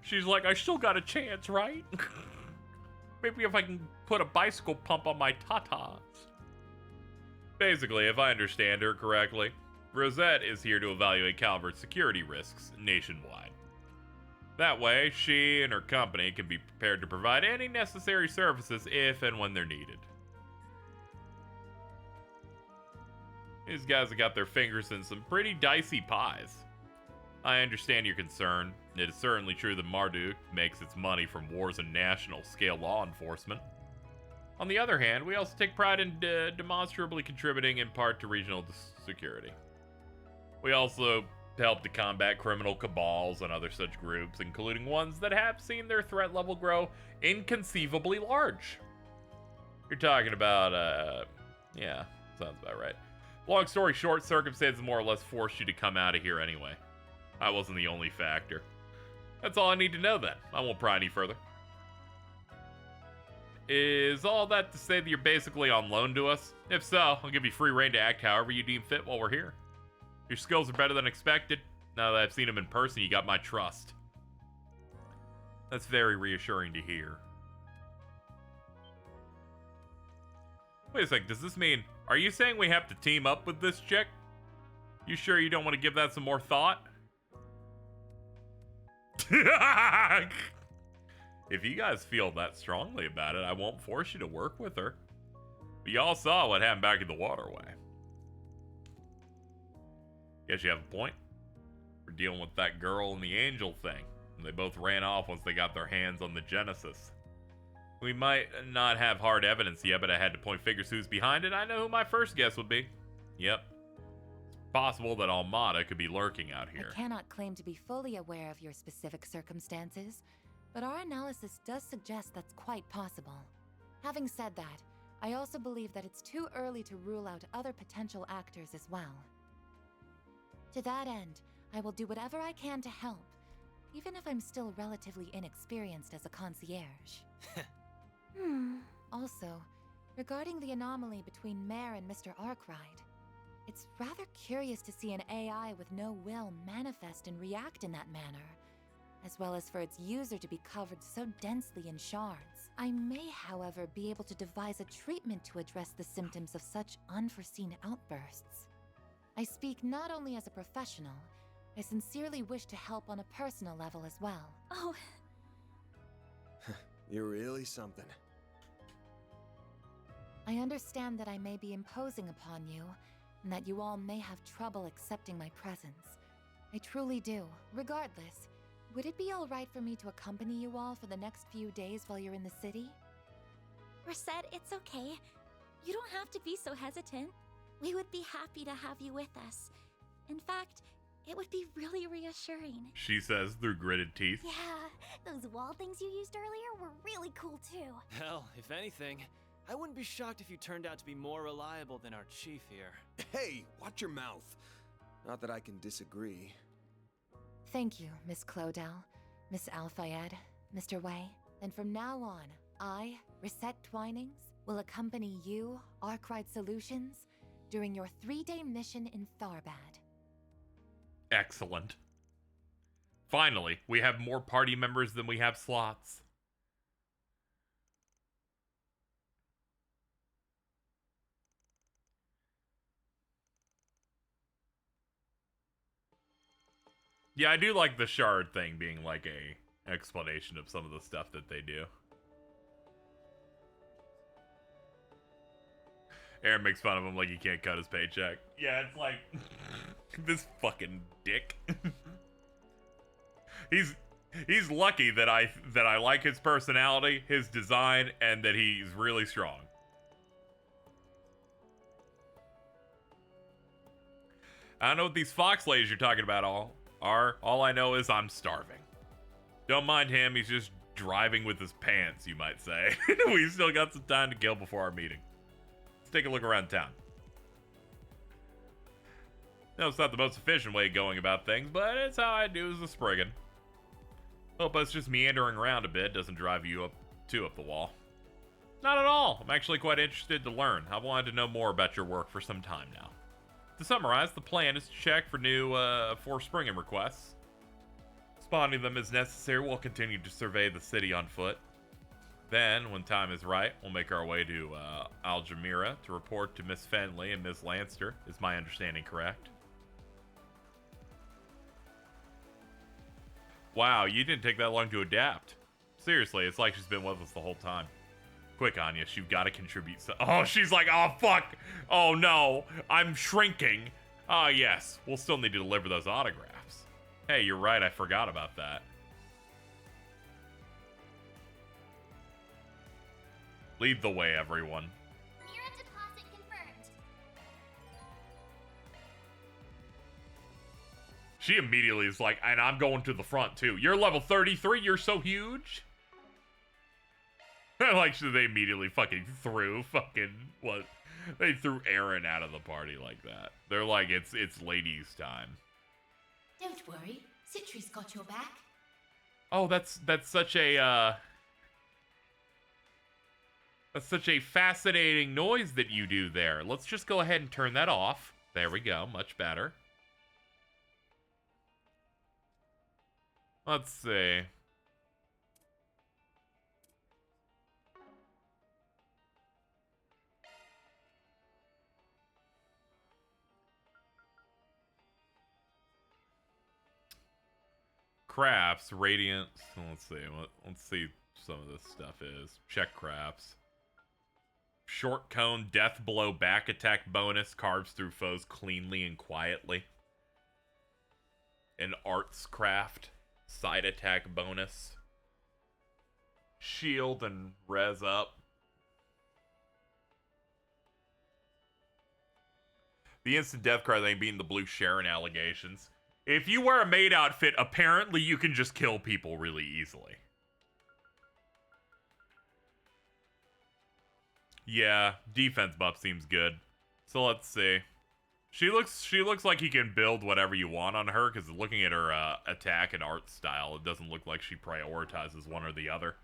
She's like, I still got a chance, right? Maybe if I can put a bicycle pump on my tatas. Basically, if I understand her correctly, Rosette is here to evaluate Calvert's security risks nationwide. That way, she and her company can be prepared to provide any necessary services if and when they're needed. These guys have got their fingers in some pretty dicey pies. I understand your concern. It is certainly true that Marduk makes its money from wars and national-scale law enforcement. On the other hand, we also take pride in demonstrably contributing in part to regional security. We also help to combat criminal cabals and other such groups, including ones that have seen their threat level grow inconceivably large. You're talking about, yeah, sounds about right. Long story short, circumstances more or less forced you to come out of here anyway. I wasn't the only factor. That's all I need to know then. I won't pry any further. Is all that to say that you're basically on loan to us? If so, I'll give you free reign to act however you deem fit while we're here. Your skills are better than expected. Now that I've seen them in person, you got my trust. That's very reassuring to hear. Wait a sec, does this mean... Are you saying we have to team up with this chick? You sure you don't want to give that some more thought? If you guys feel that strongly about it, I won't force you to work with her. But y'all saw what happened back in the waterway. Guess you have a point. We're dealing with that girl and the angel thing. And they both ran off once they got their hands on the Genesis. We might not have hard evidence yet, but I had to point fingers who's behind it. I know who my first guess would be. Yep. It's possible that Almada could be lurking out here. I cannot claim to be fully aware of your specific circumstances, but our analysis does suggest that's quite possible. Having said that, I also believe that it's too early to rule out other potential actors as well. To that end, I will do whatever I can to help, even if I'm still relatively inexperienced as a concierge. Also, regarding the anomaly between Mare and Mr. Arkwright, it's rather curious to see an AI with no will manifest and react in that manner, as well as for its user to be covered so densely in shards. I may, however, be able to devise a treatment to address the symptoms of such unforeseen outbursts. I speak not only as a professional, I sincerely wish to help on a personal level as well. Oh. You're really something. I understand that I may be imposing upon you, and that you all may have trouble accepting my presence. I truly do. Regardless, would it be alright for me to accompany you all for the next few days while you're in the city? Rosette, it's okay. You don't have to be so hesitant. We would be happy to have you with us. In fact, it would be really reassuring. She says through gritted teeth. Yeah, those wall things you used earlier were really cool too. Hell, if anything, I wouldn't be shocked if you turned out to be more reliable than our chief here. Hey, watch your mouth. Not that I can disagree. Thank you, Miss Clodell, Miss Alfayed, Mr. Wei. And from now on, I, Rosette Twinings, will accompany you, Arkwright Solutions, during your 3-day mission in Tharbad. Excellent. Finally, we have more party members than we have slots. Yeah, I do like the shard thing being like a explanation of some of the stuff that they do. Aaron makes fun of him like he can't cut his paycheck. Yeah, it's like this fucking dick. He's lucky that I like his personality, his design, and that he's really strong. I don't know what these fox ladies you're talking about are. All I know is I'm starving. Don't mind him, he's just driving with his pants, you might say. We still got some time to kill before our meeting. Let's take a look around town. No, it's not the most efficient way of going about things, but it's how I do as a Spriggan. Hope us just meandering around a bit doesn't drive you up the wall. Not at all. I'm actually quite interested to learn. I've wanted to know more about your work for some time now. To summarize, the plan is to check for new Spriggan requests. Spawning them as necessary, we'll continue to survey the city on foot. Then, when time is right, we'll make our way to Aljamira to report to Miss Fenley and Miss Lanster. Is my understanding correct? Wow, you didn't take that long to adapt. Seriously, it's like she's been with us the whole time. Quick, Anya, you've got to contribute. Oh, she's like, oh, fuck. Oh, no. I'm shrinking. Ah, yes. We'll still need to deliver those autographs. Hey, you're right. I forgot about that. Lead the way, everyone. Mira deposit confirmed. She immediately is like, and I'm going to the front, too. You're level 33. You're so huge. Like, they immediately fucking threw what? They threw Aaron out of the party like that. They're like, it's ladies' time. Don't worry. Citri's got your back. Oh, that's such a, that's such a fascinating noise that you do there. Let's just go ahead and turn that off. There we go. Much better. Let's see. Crafts, Radiance. Let's see. Let's see some of this stuff is. Check crafts. Short cone, death blow, back attack bonus, carves through foes cleanly and quietly. An arts craft, side attack bonus. Shield and res up. The instant death card ain't beating the blue Sharon allegations. If you wear a maid outfit, apparently you can just kill people really easily. Yeah, defense buff seems good. So let's see. She looks like you can build whatever you want on her, because looking at her attack and art style, it doesn't look like she prioritizes one or the other.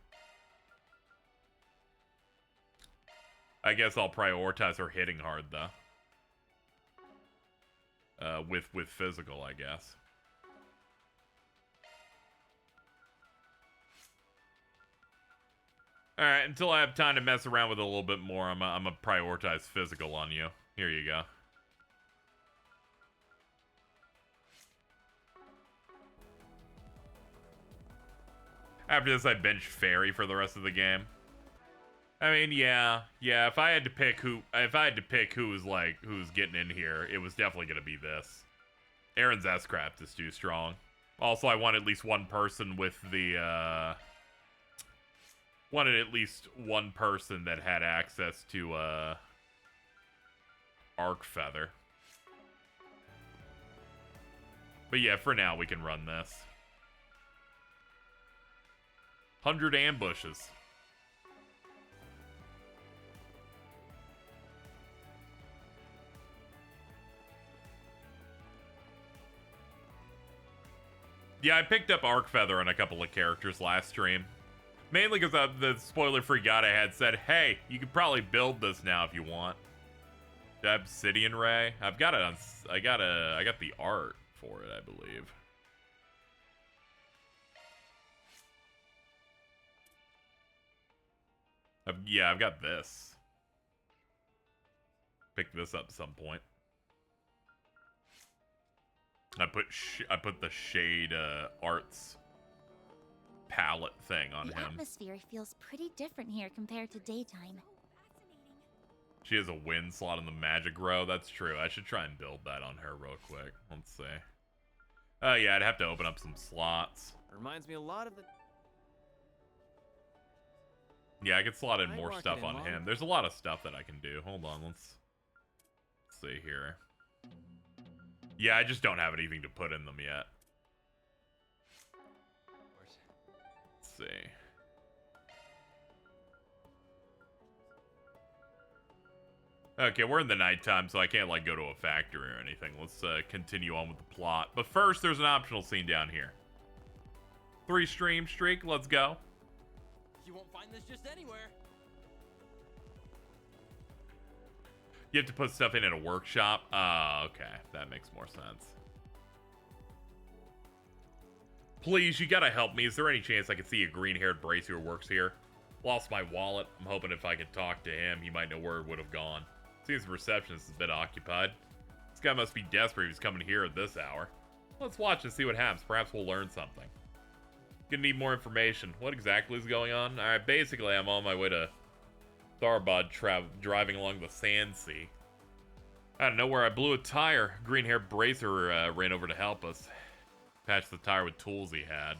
I guess I'll prioritize her hitting hard, though. With physical, I guess. Alright, until I have time to mess around with it a little bit more, I'm gonna prioritize physical on you. Here you go. After this, I bench Fairy for the rest of the game. I mean, yeah. If I had to pick who's getting in here, it was definitely gonna be this. Aaron's S-Craft is too strong. Also, I want at least one person with the, wanted at least one person that had access to, Arc Feather. But yeah, for now, we can run this. 100 ambushes. Yeah, I picked up Arc Feather on a couple of characters last stream. Mainly because the spoiler-free guide I had said, hey, you could probably build this now if you want. The Obsidian Ray. I've got it on, I got the art for it, I believe. Yeah, I've got this. Pick this up at some point. I put the shade arts palette thing on him. The atmosphere feels pretty different here compared to daytime. She has a win slot in the magic row. That's true. I should try and build that on her real quick. Let's see. Oh yeah, I'd have to open up some slots. Reminds me a lot of the... Yeah, I could slot in more stuff on him. There's a lot of stuff that I can do. Hold on, let's see here. Yeah, I just don't have anything to put in them yet. Let's see. Okay, we're in the nighttime, so I can't, like, go to a factory or anything. Let's continue on with the plot. But first, there's an optional scene down here. 3 stream streak, let's go. You won't find this just anywhere. You have to put stuff in at a workshop? Okay. That makes more sense. Please, you gotta help me. Is there any chance I can see a green-haired bracer who works here? Lost my wallet. I'm hoping if I could talk to him, he might know where it would have gone. Seems the receptionist is a bit occupied. This guy must be desperate if he's coming here at this hour. Let's watch and see what happens. Perhaps we'll learn something. Gonna need more information. What exactly is going on? Alright, basically I'm on my way to Tharbad, driving along the Sand Sea. Out of nowhere, I blew a tire. Green-haired bracer ran over to help us. Patched the tire with tools he had.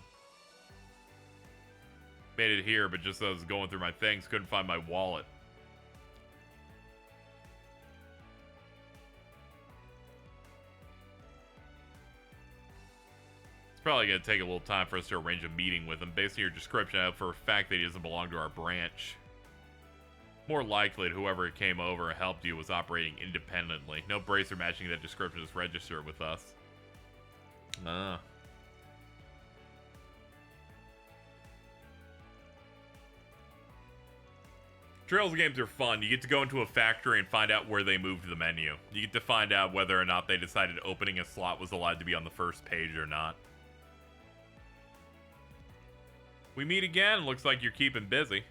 Made it here, but just as I was going through my things, couldn't find my wallet. It's probably going to take a little time for us to arrange a meeting with him. Based on your description, I hope for a fact that he doesn't belong to our branch. More likely that whoever came over and helped you was operating independently. No bracer matching that description is registered with us. Ah. Trails games are fun. You get to go into a factory and find out where they moved the menu. You get to find out whether or not they decided opening a slot was allowed to be on the first page or not. We meet again. Looks like you're keeping busy.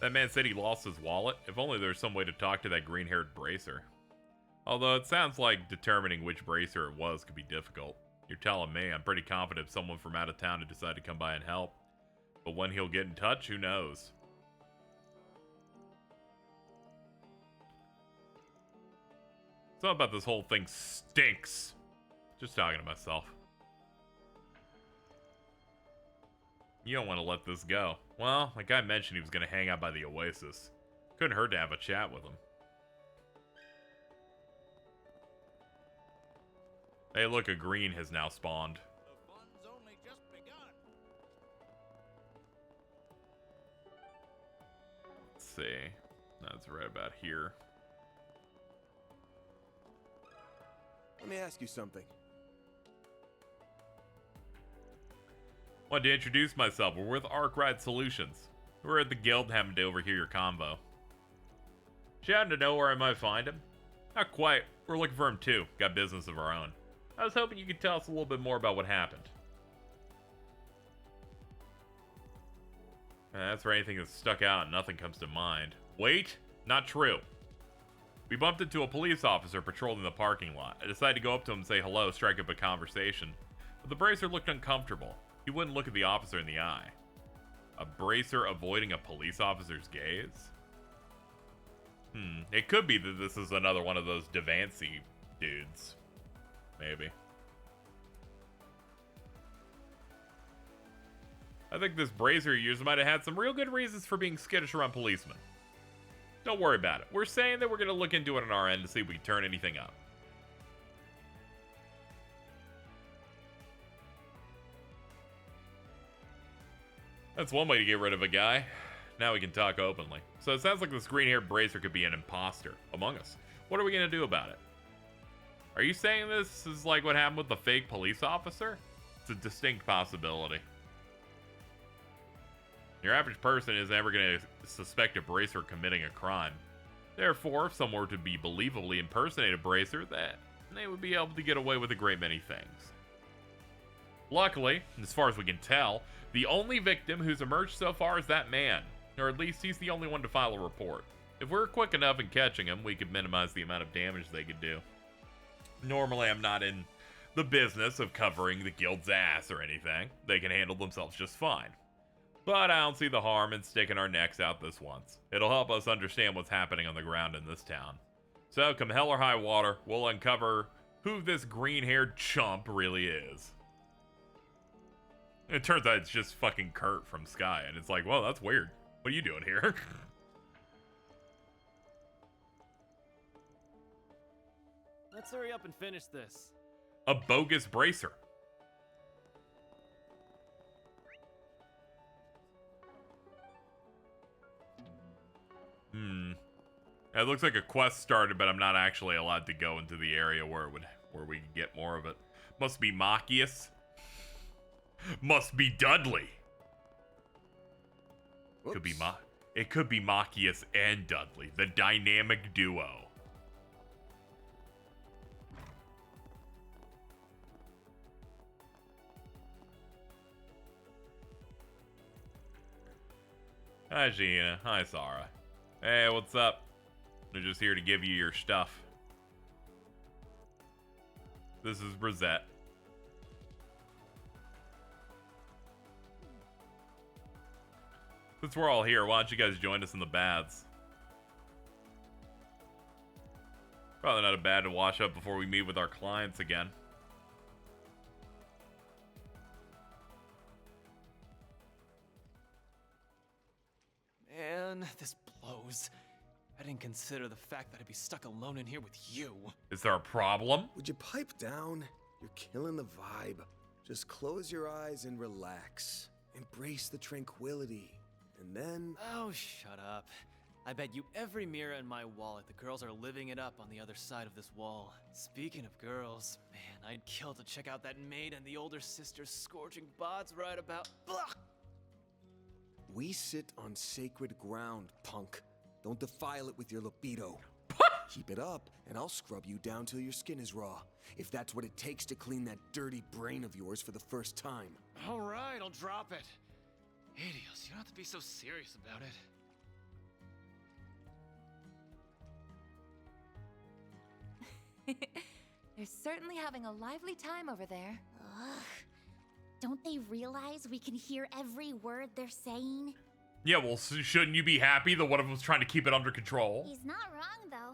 That man said he lost his wallet. If only there was some way to talk to that green-haired bracer. Although it sounds like determining which bracer it was could be difficult. You're telling me. I'm pretty confident someone from out of town would decide to come by and help. But when he'll get in touch, who knows? Something about this whole thing stinks. Just talking to myself. You don't want to let this go. Well, like I mentioned, he was going to hang out by the Oasis. Couldn't hurt to have a chat with him. Hey, look, a green has now spawned. The fun's only just begun. Let's see. That's right about here. Let me ask you something. Wanted to introduce myself. We're with Arkwright Solutions. We're at the guild and happened to overhear your convo. Shouting to know where I might find him? Not quite. We're looking for him too. Got business of our own. I was hoping you could tell us a little bit more about what happened. That's for anything that stuck out. Nothing comes to mind. Wait, not true. We bumped into a police officer patrolling the parking lot. I decided to go up to him and say hello, strike up a conversation. But the bracer looked uncomfortable. He wouldn't look at the officer in the eye. A bracer avoiding a police officer's gaze? It could be that this is another one of those Devancy dudes. Maybe. I think this bracer user might have had some real good reasons for being skittish around policemen. Don't worry about it. We're saying that we're going to look into it on our end to see if we can turn anything up. That's one way to get rid of a guy. Now we can talk openly. So it sounds like this green-haired bracer could be an imposter among us. What are we going to do about it? Are you saying this is like what happened with the fake police officer? It's a distinct possibility. Your average person is never going to suspect a bracer committing a crime. Therefore, if someone were to be believably impersonate a bracer, that they would be able to get away with a great many things. Luckily, as far as we can tell, the only victim who's emerged so far is that man, or at least he's the only one to file a report. If we're quick enough in catching him, we could minimize the amount of damage they could do. Normally, I'm not in the business of covering the guild's ass or anything. They can handle themselves just fine. But I don't see the harm in sticking our necks out this once. It'll help us understand what's happening on the ground in this town. So, come hell or high water, we'll uncover who this green-haired chump really is. It turns out it's just fucking Kurt from Sky, and it's like, well, that's weird. What are you doing here? Let's hurry up and finish this. A bogus bracer. It looks like a quest started, but I'm not actually allowed to go into the area where we can get more of it. Must be Machias. Must be Dudley. Whoops. It could be Machias and Dudley, the dynamic duo. Hi, Gina. Hi, Sarah. Hey, what's up? They're just here to give you your stuff. This is Brizette. Since we're all here, why don't you guys join us in the baths? Probably not a bad to wash up before we meet with our clients again. Man, this blows. I didn't consider the fact that I'd be stuck alone in here with you. Is there a problem? Would you pipe down? You're killing the vibe. Just close your eyes and relax. Embrace the tranquility. And then... Oh, shut up. I bet you every mirror in my wallet the girls are living it up on the other side of this wall. Speaking of girls, man, I'd kill to check out that maid and the older sister's scorching bods right about... Blah! We sit on sacred ground, punk. Don't defile it with your libido. Keep it up, and I'll scrub you down till your skin is raw. If that's what it takes to clean that dirty brain of yours for the first time. All right, I'll drop it. Adios, you don't have to be so serious about it. They're certainly having a lively time over there. Ugh. Don't they realize we can hear every word they're saying? Yeah, well, shouldn't you be happy that one of them's trying to keep it under control? He's not wrong, though.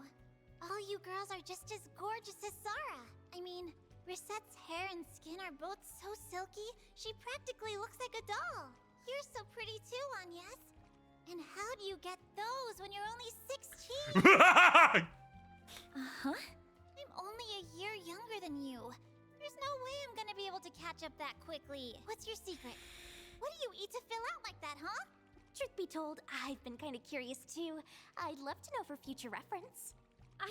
All you girls are just as gorgeous as Sarah. I mean, Risette's hair and skin are both so silky, she practically looks like a doll. You're so pretty too, Agnes. And how do you get those when you're only 16? Uh-huh. I'm only a year younger than you. There's no way I'm gonna be able to catch up that quickly. What's your secret? What do you eat to fill out like that, huh? Truth be told, I've been kind of curious too. I'd love to know for future reference. I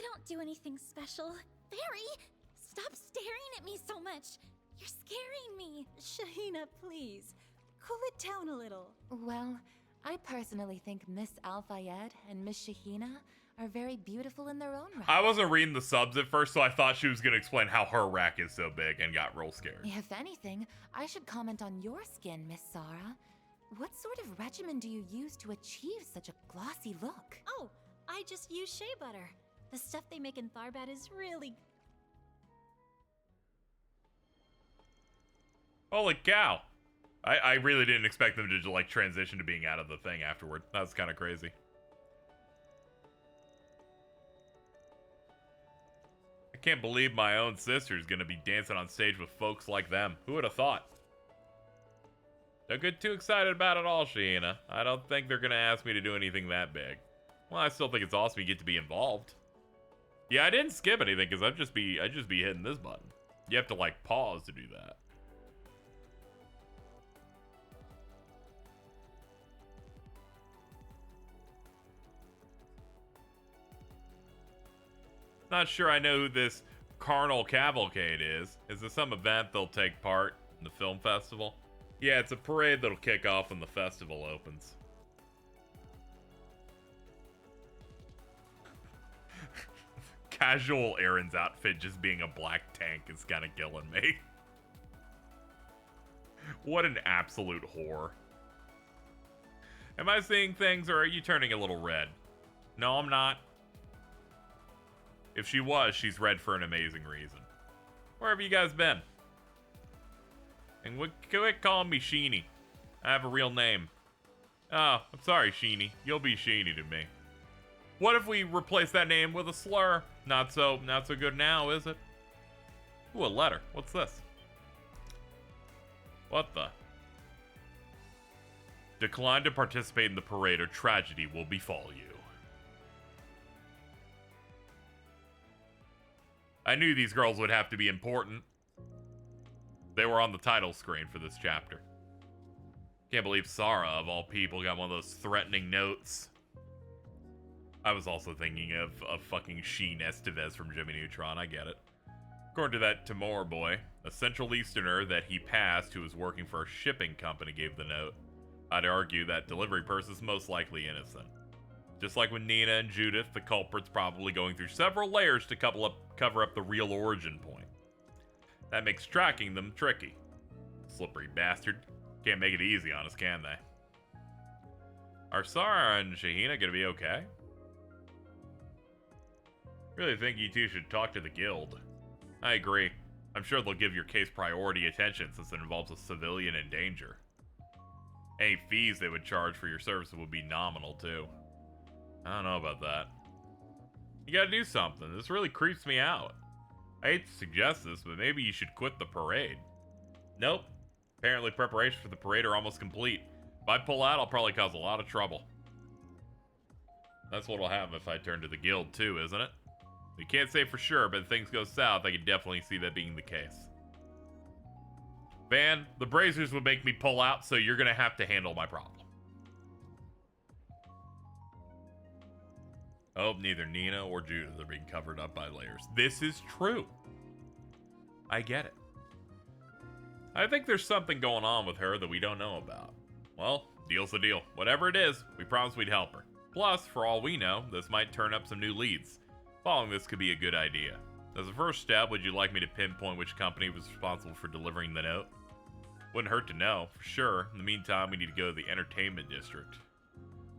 don't do anything special. Barry! Stop staring at me so much. You're scaring me. Shahina, please. Cool it down a little. Well, I personally think Miss Al-Fayed and Miss Shahina are very beautiful in their own right. I wasn't reading the subs at first, so I thought she was going to explain how her rack is so big and got real scared. If anything, I should comment on your skin, Miss Sarah. What sort of regimen do you use to achieve such a glossy look? Oh, I just use shea butter. The stuff they make in Tharbad is really... Holy cow. I really didn't expect them to like transition to being out of the thing afterward. That's kind of crazy. I can't believe my own sister's gonna be dancing on stage with folks like them. Who would have thought? Don't get too excited about it all, Sheena. I don't think they're gonna ask me to do anything that big. Well, I still think it's awesome you get to be involved. Yeah, I didn't skip anything because I'd just be hitting this button. You have to like pause to do that. Not sure I know who this Carnal Cavalcade is. Is this some event they'll take part in the film festival? Yeah, it's a parade that'll kick off when the festival opens. Casual Aaron's outfit just being a black tank is kind of killing me. What an absolute whore. Am I seeing things or are you turning a little red? No, I'm not. If she was, she's red for an amazing reason. Where have you guys been? And quit calling me Sheeny. I have a real name. Oh, I'm sorry, Sheeny. You'll be Sheeny to me. What if we replace that name with a slur? Not so good now, is it? Ooh, a letter. What's this? What the? Decline to participate in the parade or tragedy will befall you. I knew these girls would have to be important. They were on the title screen for this chapter. Can't believe Sarah, of all people, got one of those threatening notes. I was also thinking of fucking Sheen Estevez from Jimmy Neutron. I get it. According to that Timor boy, a Central Easterner that he passed who was working for a shipping company gave the note. I'd argue that delivery person's most likely innocent. Just like with Nina and Judith, the culprit's probably going through several layers to cover up the real origin point. That makes tracking them tricky. Slippery bastard. Can't make it easy on us, can they? Are Sarah and Shahina gonna be okay? Really think you two should talk to the guild. I agree. I'm sure they'll give your case priority attention since it involves a civilian in danger. Any fees they would charge for your services would be nominal, too. I don't know about that. You gotta do something. This really creeps me out. I hate to suggest this, but maybe you should quit the parade. Nope. Apparently preparations for the parade are almost complete. If I pull out, I'll probably cause a lot of trouble. That's what'll happen if I turn to the guild too, isn't it? We can't say for sure, but if things go south, I can definitely see that being the case. Van, the Brazers would make me pull out, so you're gonna have to handle my problem. I hope neither Nina or Judith are being covered up by layers. This is true. I get it. I think there's something going on with her that we don't know about. Well, deal's the deal. Whatever it is, we promised we'd help her. Plus, for all we know, this might turn up some new leads. Following this could be a good idea. As a first step, would you like me to pinpoint which company was responsible for delivering the note? Wouldn't hurt to know, for sure. In the meantime, we need to go to the entertainment district.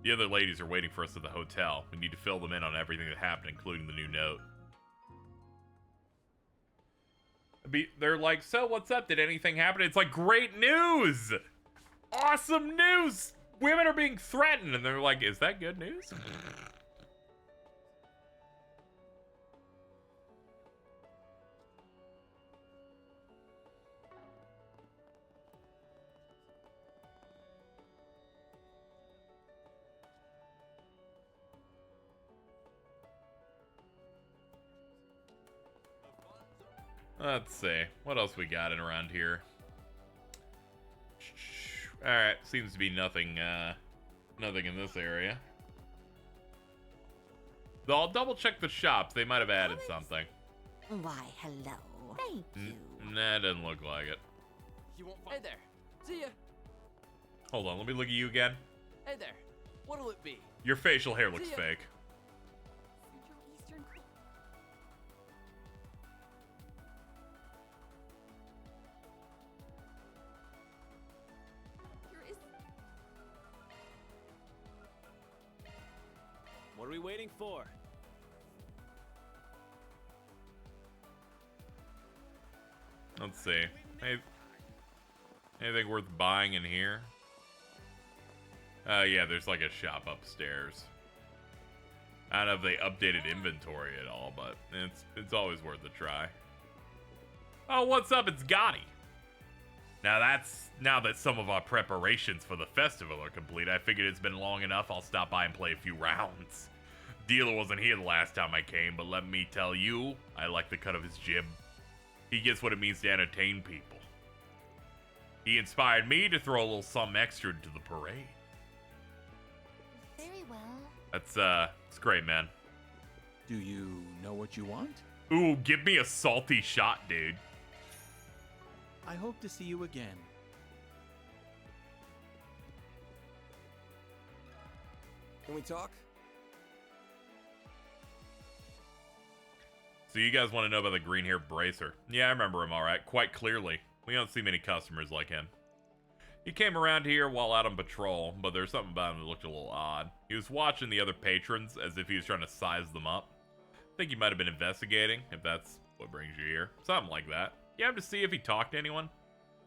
The other ladies are waiting for us at the hotel. We need to fill them in on everything that happened, including the new note. They're like, so what's up? Did anything happen? It's like, great news! Awesome news! Women are being threatened, and they're like, is that good news? Let's see. What else we got in around here? Alright, seems to be nothing, nothing in this area. Though I'll double check the shops. They might have added something. Why, hello. Thank you. Nah, doesn't look like it. You won't find. Hey there. See ya. Hold on, let me look at you again. Hey there. What'll it be? Your facial hair looks fake. What are we waiting for? Let's see. Anything worth buying in here? Yeah, there's like a shop upstairs. I don't know if they updated inventory at all, but it's always worth a try. Oh, what's up? It's Gotti. Now that some of our preparations for the festival are complete, I figured it's been long enough I'll stop by and play a few rounds. Dealer wasn't here the last time I came, but let me tell you, I like the cut of his jib. He gets what it means to entertain people. He inspired me to throw a little something extra into the parade. Very well. It's great, man. Do you know what you want? Ooh, give me a salty shot, dude. I hope to see you again. Can we talk? So you guys want to know about the green-haired bracer? Yeah, I remember him all right, quite clearly. We don't see many customers like him. He came around here while out on patrol, but there's something about him that looked a little odd. He was watching the other patrons as if he was trying to size them up. I think he might have been investigating, if that's what brings you here. Something like that. You have to see if he talked to anyone.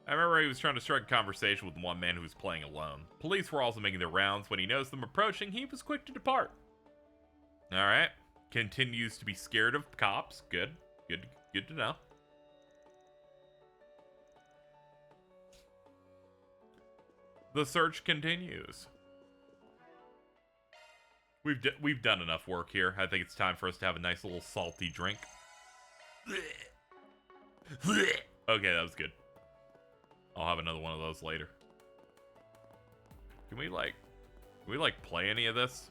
I remember he was trying to strike a conversation with one man who was playing alone. Police were also making their rounds. When he noticed them approaching, he was quick to depart. Alright. Continues to be scared of cops. Good. Good to know. The search continues. We've done enough work here. I think it's time for us to have a nice little salty drink. Okay, that was good. I'll have another one of those later. Can we play any of this?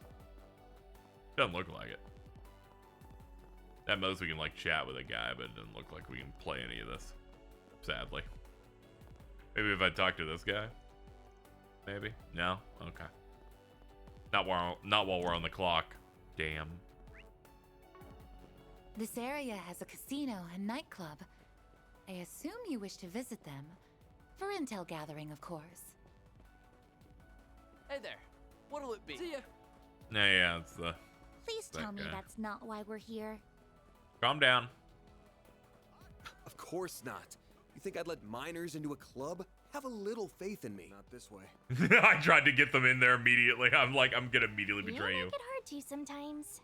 Doesn't look like it. At most we can chat with a guy, but it doesn't look like we can play any of this. Sadly. Maybe if I talk to this guy? Maybe? No? Okay. Not while we're on the clock. Damn. This area has a casino and nightclub. I assume you wish to visit them. For intel gathering, of course. Hey there. What'll it be? See ya. Yeah, it's the. Please that tell me guy. that's not why we're here. Calm down. Of course not. You think I'd let minors into a club? Have a little faith in me. Not this way. I tried to get them in there immediately. I'm like, I'm gonna immediately betray you. Make it hard to sometimes.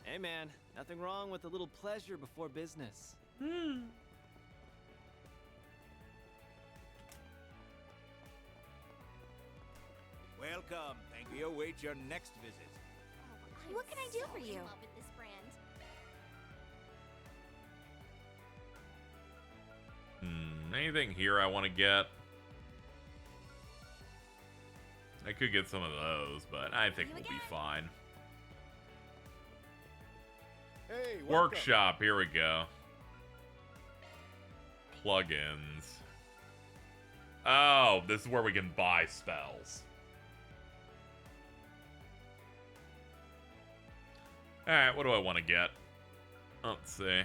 Hey man, nothing wrong with a little pleasure before business. Welcome. We await your next visit. What can I do for you? Anything here I want to get? I could get some of those, but I think we'll be fine. Hey, welcome. Workshop, here we go. Plugins. Oh, this is where we can buy spells. Alright, what do I want to get? Let's see.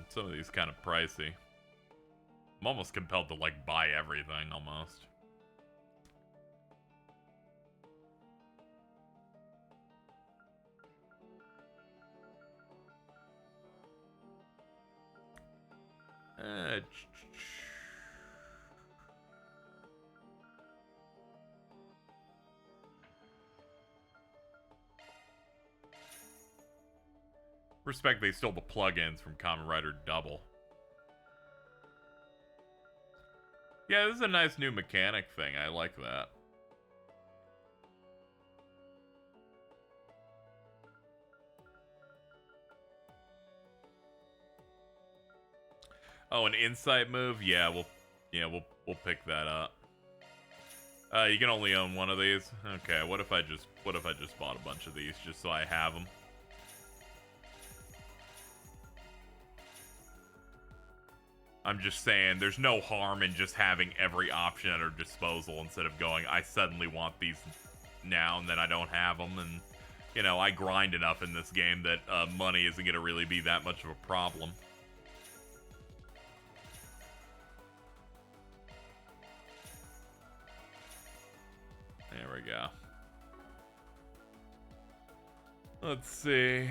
Some of these kind of pricey. I'm almost compelled to, like, buy everything, almost. Respect they stole the plugins from Kamen Rider Double. Yeah, this is a nice new mechanic thing. I like that. Oh, an insight move? Yeah, we'll pick that up. You can only own one of these. Okay, what if I just bought a bunch of these just so I have them? I'm just saying, there's no harm in just having every option at our disposal instead of going, I suddenly want these now and then I don't have them. And, you know, I grind enough in this game that money isn't going to really be that much of a problem. There we go. Let's see.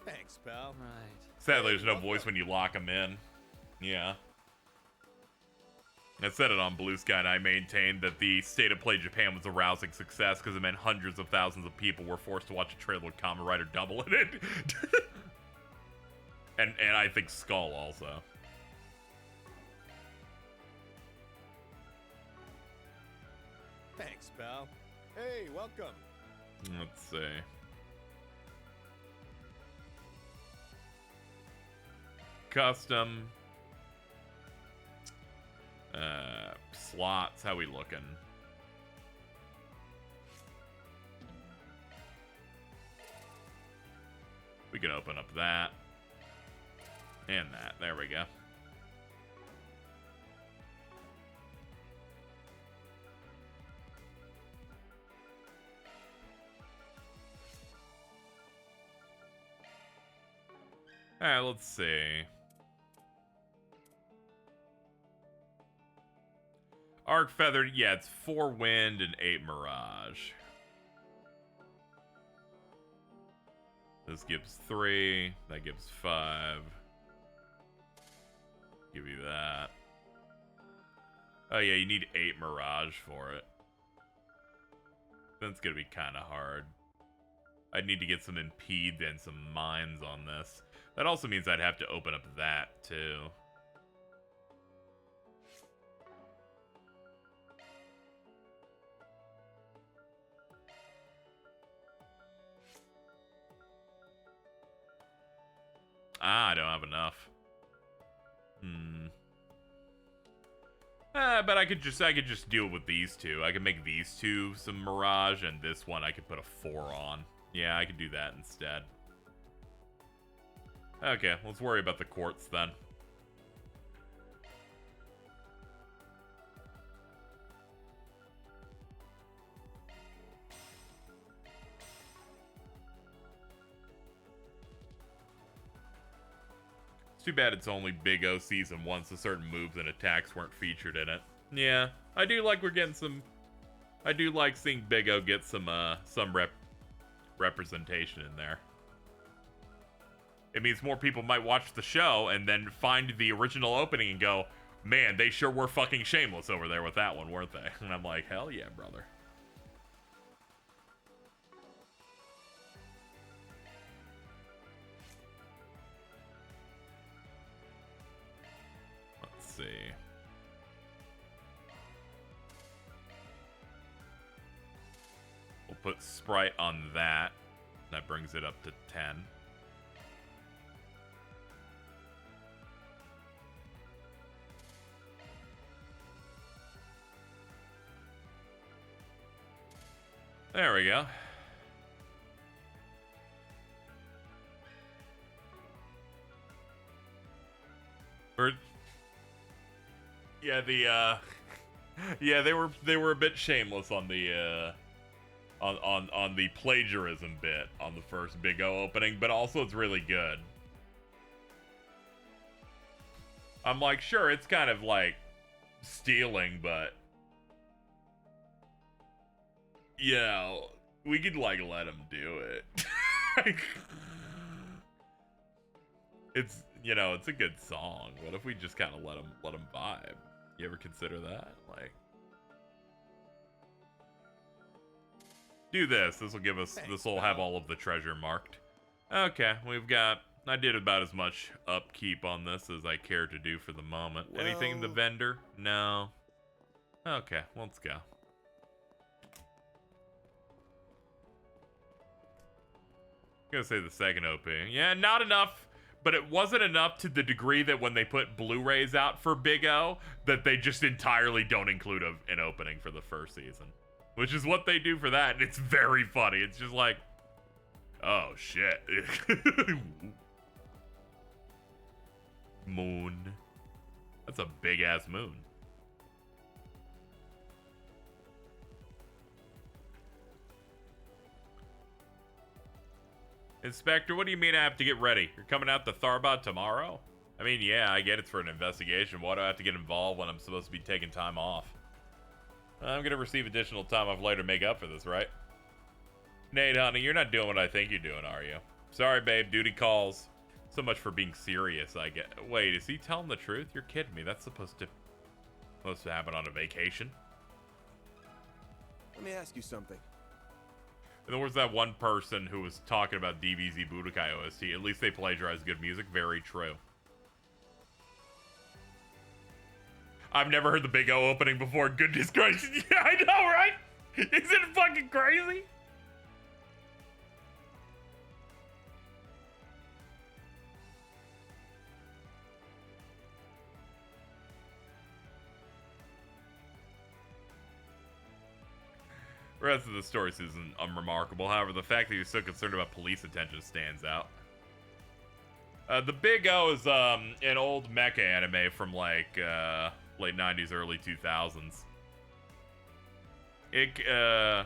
Thanks, pal. Right. Sadly, there's no voice when you lock them in. Yeah. I said it on Blue Sky, and I maintained that the State of Play Japan was a rousing success because it meant hundreds of thousands of people were forced to watch a trailer with Kamen Rider Double in it. and I think Skull also. Thanks, pal. Hey, welcome. Let's see. Custom. Slots, how we looking? We can open up that. And that. There we go. Alright, let's see. Arc Feathered, yeah, it's 4 Wind and 8 Mirage. This gives 3, that gives 5. Give you that. Oh yeah, you need 8 Mirage for it. That's gonna be kind of hard. I'd need to get some Impede and some Mines on this. That also means I'd have to open up that, too. I don't have enough. But I could just deal with these two. I could make these two some Mirage, and this one I could put a 4 on. Yeah, I could do that instead. Okay, let's worry about the quartz then. It's too bad it's only Big O Season 1, so certain moves and attacks weren't featured in it. Yeah, I do like we're getting some... I do like seeing Big O get some representation in there. It means more people might watch the show and then find the original opening and go, man, they sure were fucking shameless over there with that one, weren't they? And I'm like, hell yeah, brother. Let's see. We'll put Sprite on that. That brings it up to 10. There we go. Yeah, yeah, they were a bit shameless on the on the plagiarism bit on the first Big O opening, but also it's really good. I'm like, sure, it's kind of like stealing, but you know, we could like let him do it. It's, you know, it's a good song. What if we just kind of let him vibe? You ever consider that? Like, do this. This will give us. This will have all of the treasure marked. Okay, we've got. I did about as much upkeep on this as I care to do for the moment. Well, anything in the vendor? No. Okay, let's go. I'm gonna say the second OP. Yeah, not enough, but it wasn't enough to the degree that when they put Blu-rays out for Big O, that they just entirely don't include an opening for the first season. Which is what they do for that, and it's very funny. It's just like, oh shit. Moon. That's a big-ass moon. Inspector, what do you mean I have to get ready? You're coming out to Tharbad tomorrow? I mean, yeah, I get it's for an investigation. Why do I have to get involved when I'm supposed to be taking time off? I'm gonna receive additional time off later to make up for this, right? Nate, honey, you're not doing what I think you're doing, are you? Sorry, babe, duty calls. So much for being serious, I get. Wait, is he telling the truth? You're kidding me. That's supposed to happen on a vacation. Let me ask you something. And there was that one person who was talking about DBZ Budokai OST. At least they plagiarized good music. Very true. I've never heard the Big O opening before. Goodness gracious. Yeah, I know, right? Isn't it fucking crazy? The rest of the story isn't unremarkable. However, the fact that you're so concerned about police attention stands out. The Big O is an old mecha anime from like late 90s, early 2000s. I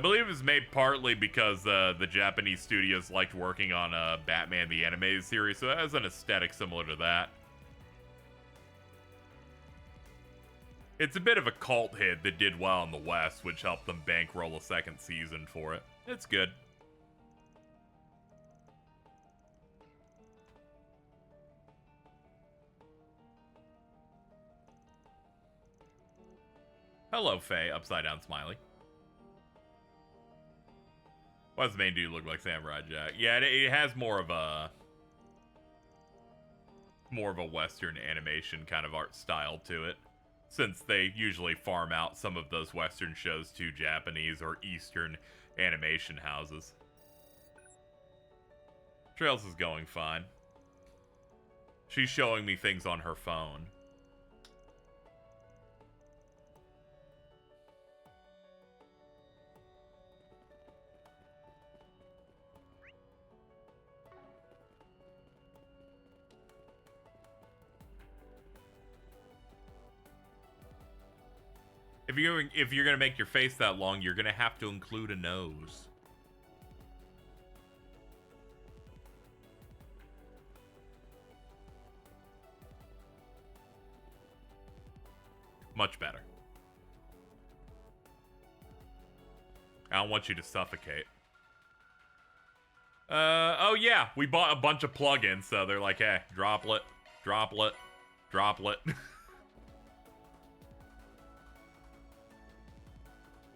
believe it was made partly because the Japanese studios liked working on Batman the Animated Series, so it has an aesthetic similar to that. It's a bit of a cult hit that did well in the West, which helped them bankroll a second season for it. It's good. Hello, Faye. Upside down smiley. Why does the main dude look like Samurai Jack? Yeah, it has more of a Western animation kind of art style to it. Since they usually farm out some of those Western shows to Japanese or Eastern animation houses. Trails is going fine. She's showing me things on her phone. If you're gonna make your face that long, you're gonna have to include a nose. Much better. I don't want you to suffocate. Oh yeah, we bought a bunch of plugins, so they're like, hey, droplet, droplet, droplet.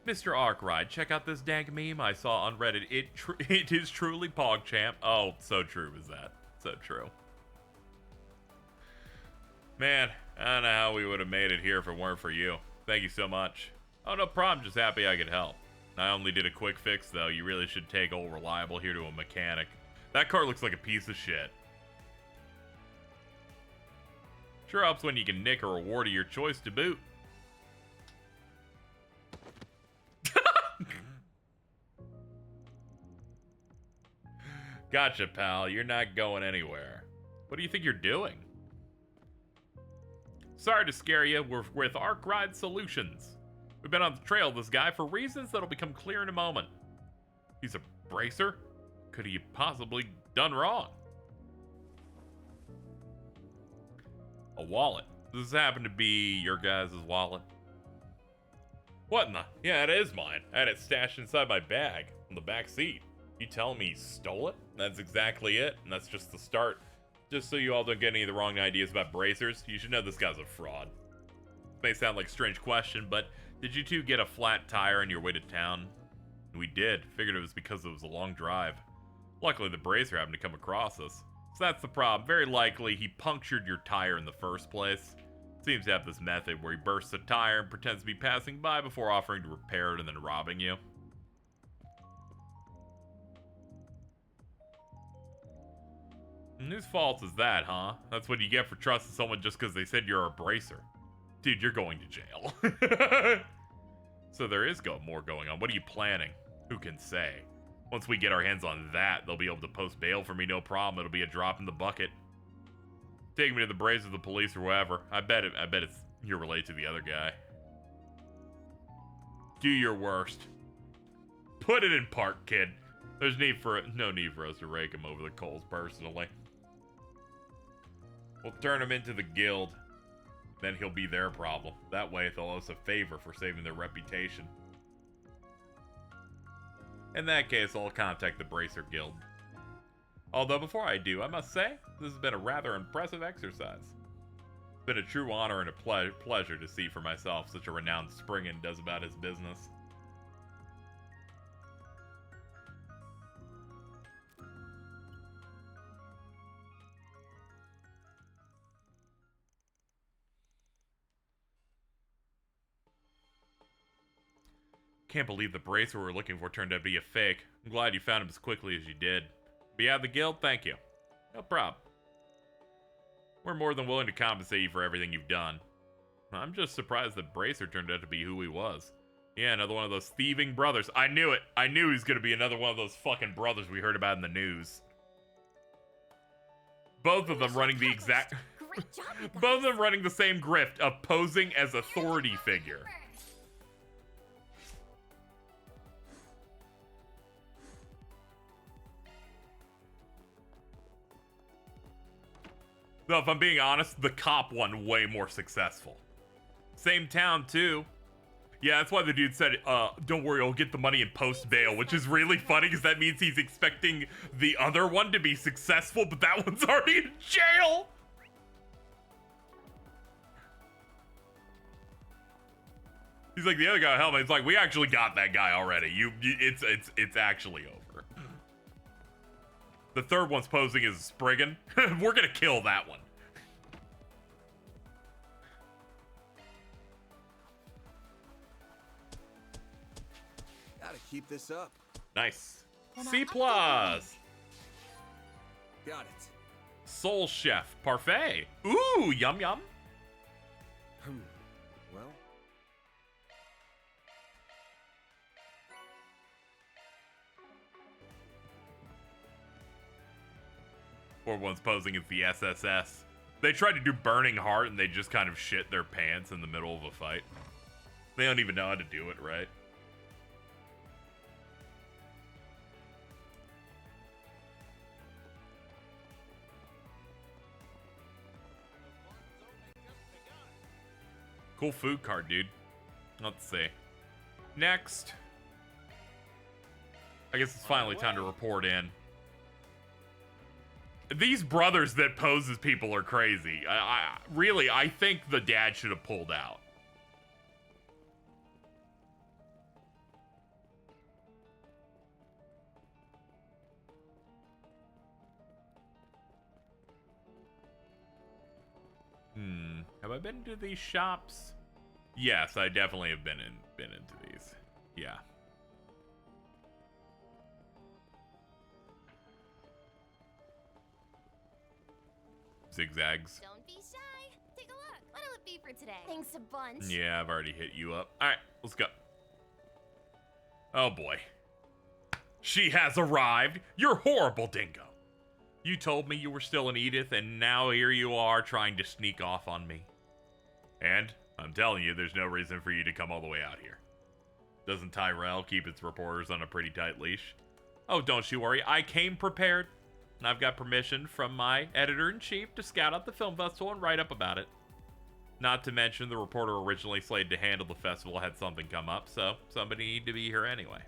Mr. Arkride, check out this dank meme I saw on Reddit. It is truly PogChamp. Oh, so true is that. So true. Man, I don't know how we would have made it here if it weren't for you. Thank you so much. Oh, no problem. Just happy I could help. I only did a quick fix, though. You really should take old Reliable here to a mechanic. That car looks like a piece of shit. Sure helps when you can nick a reward of your choice to boot. Gotcha, pal. You're not going anywhere. What do you think you're doing? Sorry to scare you. We're with Arkride Solutions. We've been on the trail of this guy for reasons that'll become clear in a moment. He's a bracer? Could he have possibly done wrong? A wallet. Does this happen to be your guys' wallet? What in the? Yeah, it is mine. I had it stashed inside my bag on the back seat. You telling me he stole it? That's exactly it, and that's just the start. Just so you all don't get any of the wrong ideas about bracers, you should know this guy's a fraud. May sound like a strange question, but did you two get a flat tire on your way to town? We did. Figured it was because it was a long drive. Luckily, the bracer happened to come across us. So that's the problem. Very likely, he punctured your tire in the first place. Seems to have this method where he bursts a tire and pretends to be passing by before offering to repair it and then robbing you. And whose fault is that, huh? That's what you get for trusting someone just because they said you're a bracer. Dude, you're going to jail. So there is more going on. What are you planning? Who can say? Once we get our hands on that, they'll be able to post bail for me, no problem. It'll be a drop in the bucket. Take me to the brace of the police or whatever. I bet it's you're related to the other guy. Do your worst. Put it in park, kid. There's no need for us to rake him over the coals personally. We'll turn him into the guild. Then he'll be their problem. That way they'll owe us a favor for saving their reputation. In that case, I'll contact the Bracer Guild. Although before I do, I must say, this has been a rather impressive exercise. It's been a true honor and a pleasure to see for myself such a renowned Springin does about his business. Can't believe the bracer we were looking for turned out to be a fake. I'm glad you found him as quickly as you did. Be out of the guild? Thank you. No problem. We're more than willing to compensate you for everything you've done. I'm just surprised that Bracer turned out to be who he was. Yeah, another one of those thieving brothers. I knew it. I knew he was going to be another one of those fucking brothers we heard about in the news. Both of them running the exact... Both of them running the same grift of posing as authority figure. Though, if I'm being honest, the cop one way more successful. Same town, too. Yeah, that's why the dude said, don't worry, I'll get the money in post-bail, which is really funny because that means he's expecting the other one to be successful, but that one's already in jail! He's like, the other guy helped me. It's like, we actually got that guy already. It's actually over. The third one's posing as a Spriggan. We're gonna kill that one. Gotta keep this up. Nice. C+. Got it. Soul Chef Parfait. Ooh, yum yum. Well. Or one's posing as the SSS. They tried to do Burning Heart and they just kind of shit their pants in the middle of a fight. They don't even know how to do it right. Cool food cart, dude. Let's see. Next. I guess it's finally time to report in. These brothers that pose as people are crazy. I think the dad should have pulled out. Have I been to these shops? Yes, I definitely have been into these. Yeah. Zigzags. Don't be shy. Take a look. What'll it be for today? Thanks a bunch. Yeah, I've already hit you up. All right, let's go. Oh boy. She has arrived. You're horrible, Dingo. You told me you were still in Edith, and now here you are trying to sneak off on me. And I'm telling you, there's no reason for you to come all the way out here. Doesn't Tyrell keep its reporters on a pretty tight leash? Oh, don't you worry. I came prepared. And I've got permission from my editor-in-chief to scout out the film festival and write up about it. Not to mention the reporter originally slated to handle the festival had something come up, so somebody need to be here anyway.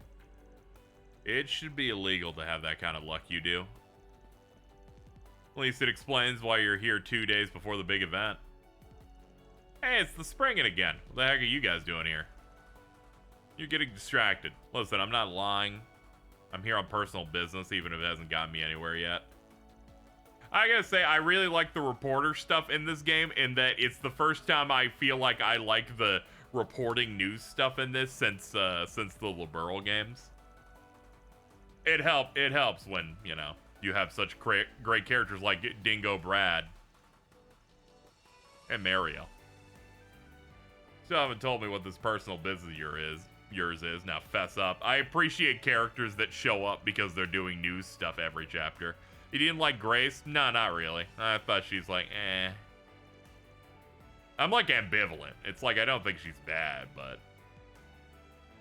It should be illegal to have that kind of luck you do. At least it explains why you're here 2 days before the big event. Hey, it's the springing again. What the heck are you guys doing here? You're getting distracted. Listen, I'm not lying. I'm here on personal business, even if it hasn't gotten me anywhere yet. I gotta say, I really like the reporter stuff in this game, in that it's the first time I feel like I like the reporting news stuff in this since the Liberal games. It helps when, you know, you have such great characters like Dingo Brad and Mario. Still haven't told me what this personal business yours is. Now fess up. I appreciate characters that show up because they're doing news stuff every chapter. You didn't like Grace? No, not really. I thought she's like, eh. I'm like ambivalent. It's like I don't think she's bad, but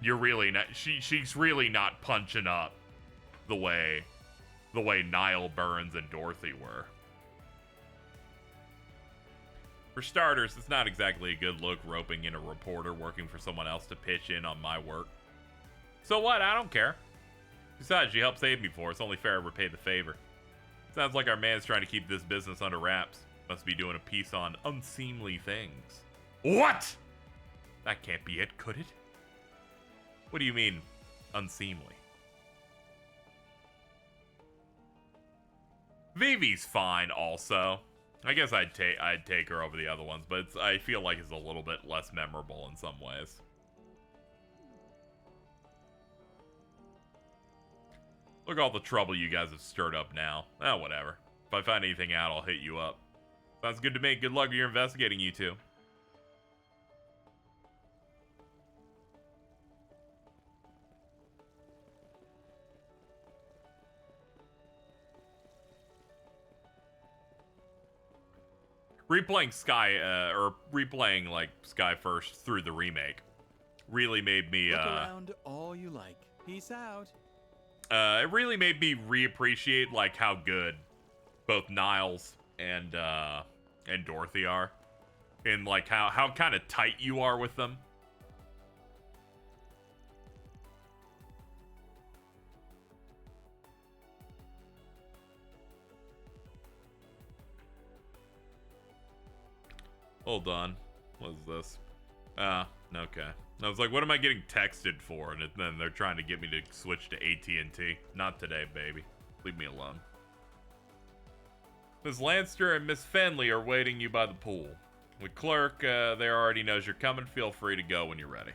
you're really not. She's really not punching up the way Niall, Burns, and Dorothy were. For starters, it's not exactly a good look roping in a reporter working for someone else to pitch in on my work. So what? I don't care. Besides, she helped save me for it. It's only fair I repay the favor. Sounds like our man's trying to keep this business under wraps. Must be doing a piece on unseemly things. What? That can't be it, could it? What do you mean, unseemly? Vivi's fine also. I guess I'd take her over the other ones, but I feel like it's a little bit less memorable in some ways. Look at all the trouble you guys have stirred up now. Oh, whatever. If I find anything out, I'll hit you up. Sounds good to me. Good luck with your investigating, you two. Replaying replaying like Sky First through the remake really made me Look around all you like. Peace out. It really made me reappreciate like how good both Niles and Dorothy are, and like how kind of tight you are with them. Hold on. What is this? Okay. I was like, what am I getting texted for? And then they're trying to get me to switch to AT&T. Not today, baby. Leave me alone. Miss Lanster and Miss Fenley are waiting you by the pool. The clerk there already knows you're coming. Feel free to go when you're ready.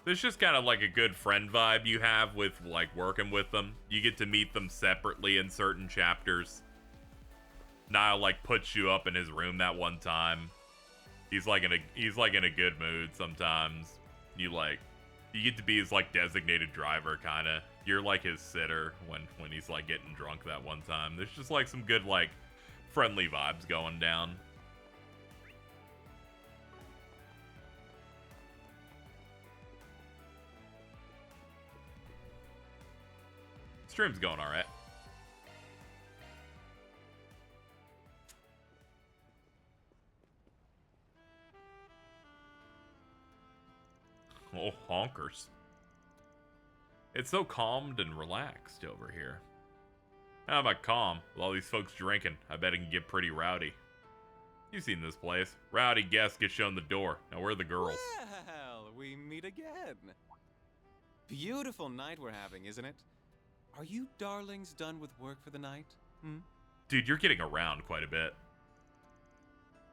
There's just kind of like a good friend vibe you have with like working with them. You get to meet them separately in certain chapters. Niall like puts you up in his room that one time. He's like in a good mood sometimes. You get to be his like designated driver kind of. You're like his sitter when he's like getting drunk that one time. There's just like some good like friendly vibes going down. Stream's going all right. Oh, honkers. It's so calmed and relaxed over here. How about calm? With all these folks drinking, I bet it can get pretty rowdy. You've seen this place. Rowdy guests get shown the door. Now where are the girls? Well, we meet again. Beautiful night we're having, isn't it? Are you darlings done with work for the night? Dude, you're getting around quite a bit.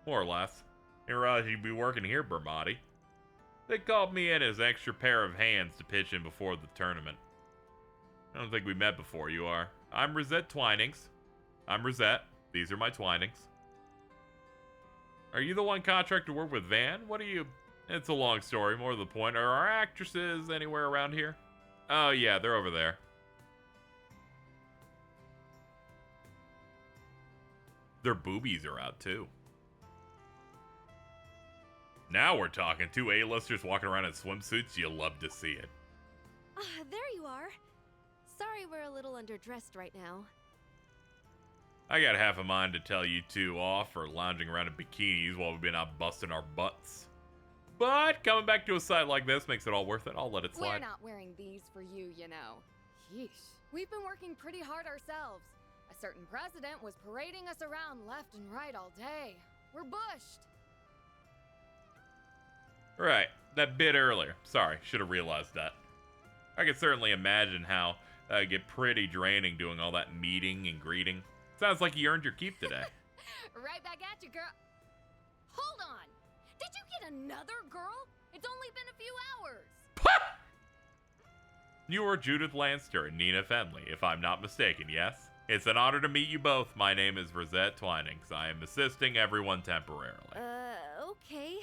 More or less. Didn't realize you'd be working here, Bermati. They called me in as an extra pair of hands to pitch in before the tournament. I don't think we met before, you are. I'm Rosette Twinings. I'm Rosette. These are my Twinings. Are you the one contracted to work with Van? What are you... It's a long story, more to the point. Are our actresses anywhere around here? Oh yeah, they're over there. Their boobies are out too. Now we're talking. 2 A-listers walking around in swimsuits. You'll love to see it. There you are. Sorry we're a little underdressed right now. I got half a mind to tell you two off for lounging around in bikinis while we've been out busting our butts. But coming back to a site like this makes it all worth it. I'll let it slide. We're not wearing these for you, you know. Yeesh. We've been working pretty hard ourselves. A certain president was parading us around left and right all day. We're bushed. Right, that bit earlier. Sorry, should have realized that. I could certainly imagine how it'd get pretty draining doing all that meeting and greeting. Sounds like you earned your keep today. Right back at you, girl. Hold on. Did you get another girl? It's only been a few hours. You are Judith Lanster and Nina Fenley, if I'm not mistaken, yes? It's an honor to meet you both. My name is Rosette Twinings. I am assisting everyone temporarily. Okay.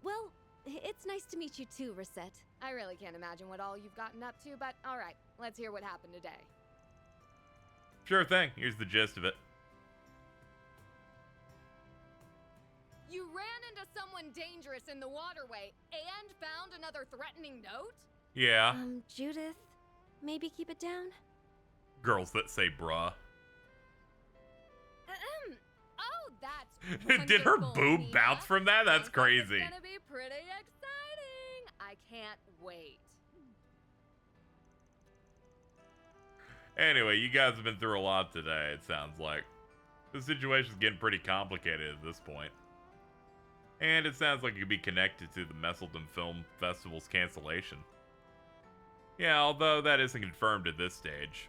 Well, it's nice to meet you too, Rosette. I really can't imagine what all you've gotten up to, but alright, let's hear what happened today. Sure thing. Here's the gist of it. You ran into someone dangerous in the waterway and found another threatening note? Yeah. Judith, maybe keep it down? Girls that say bruh. Oh, that's Did her wonderful, boob Nina. bounce from that? That's Sounds like crazy. It's gonna be pretty exciting. I can't wait. Anyway, you guys have been through a lot today, it sounds like. The situation's getting pretty complicated at this point. And it sounds like it could be connected to the Messelton Film Festival's cancellation. Yeah, although that isn't confirmed at this stage.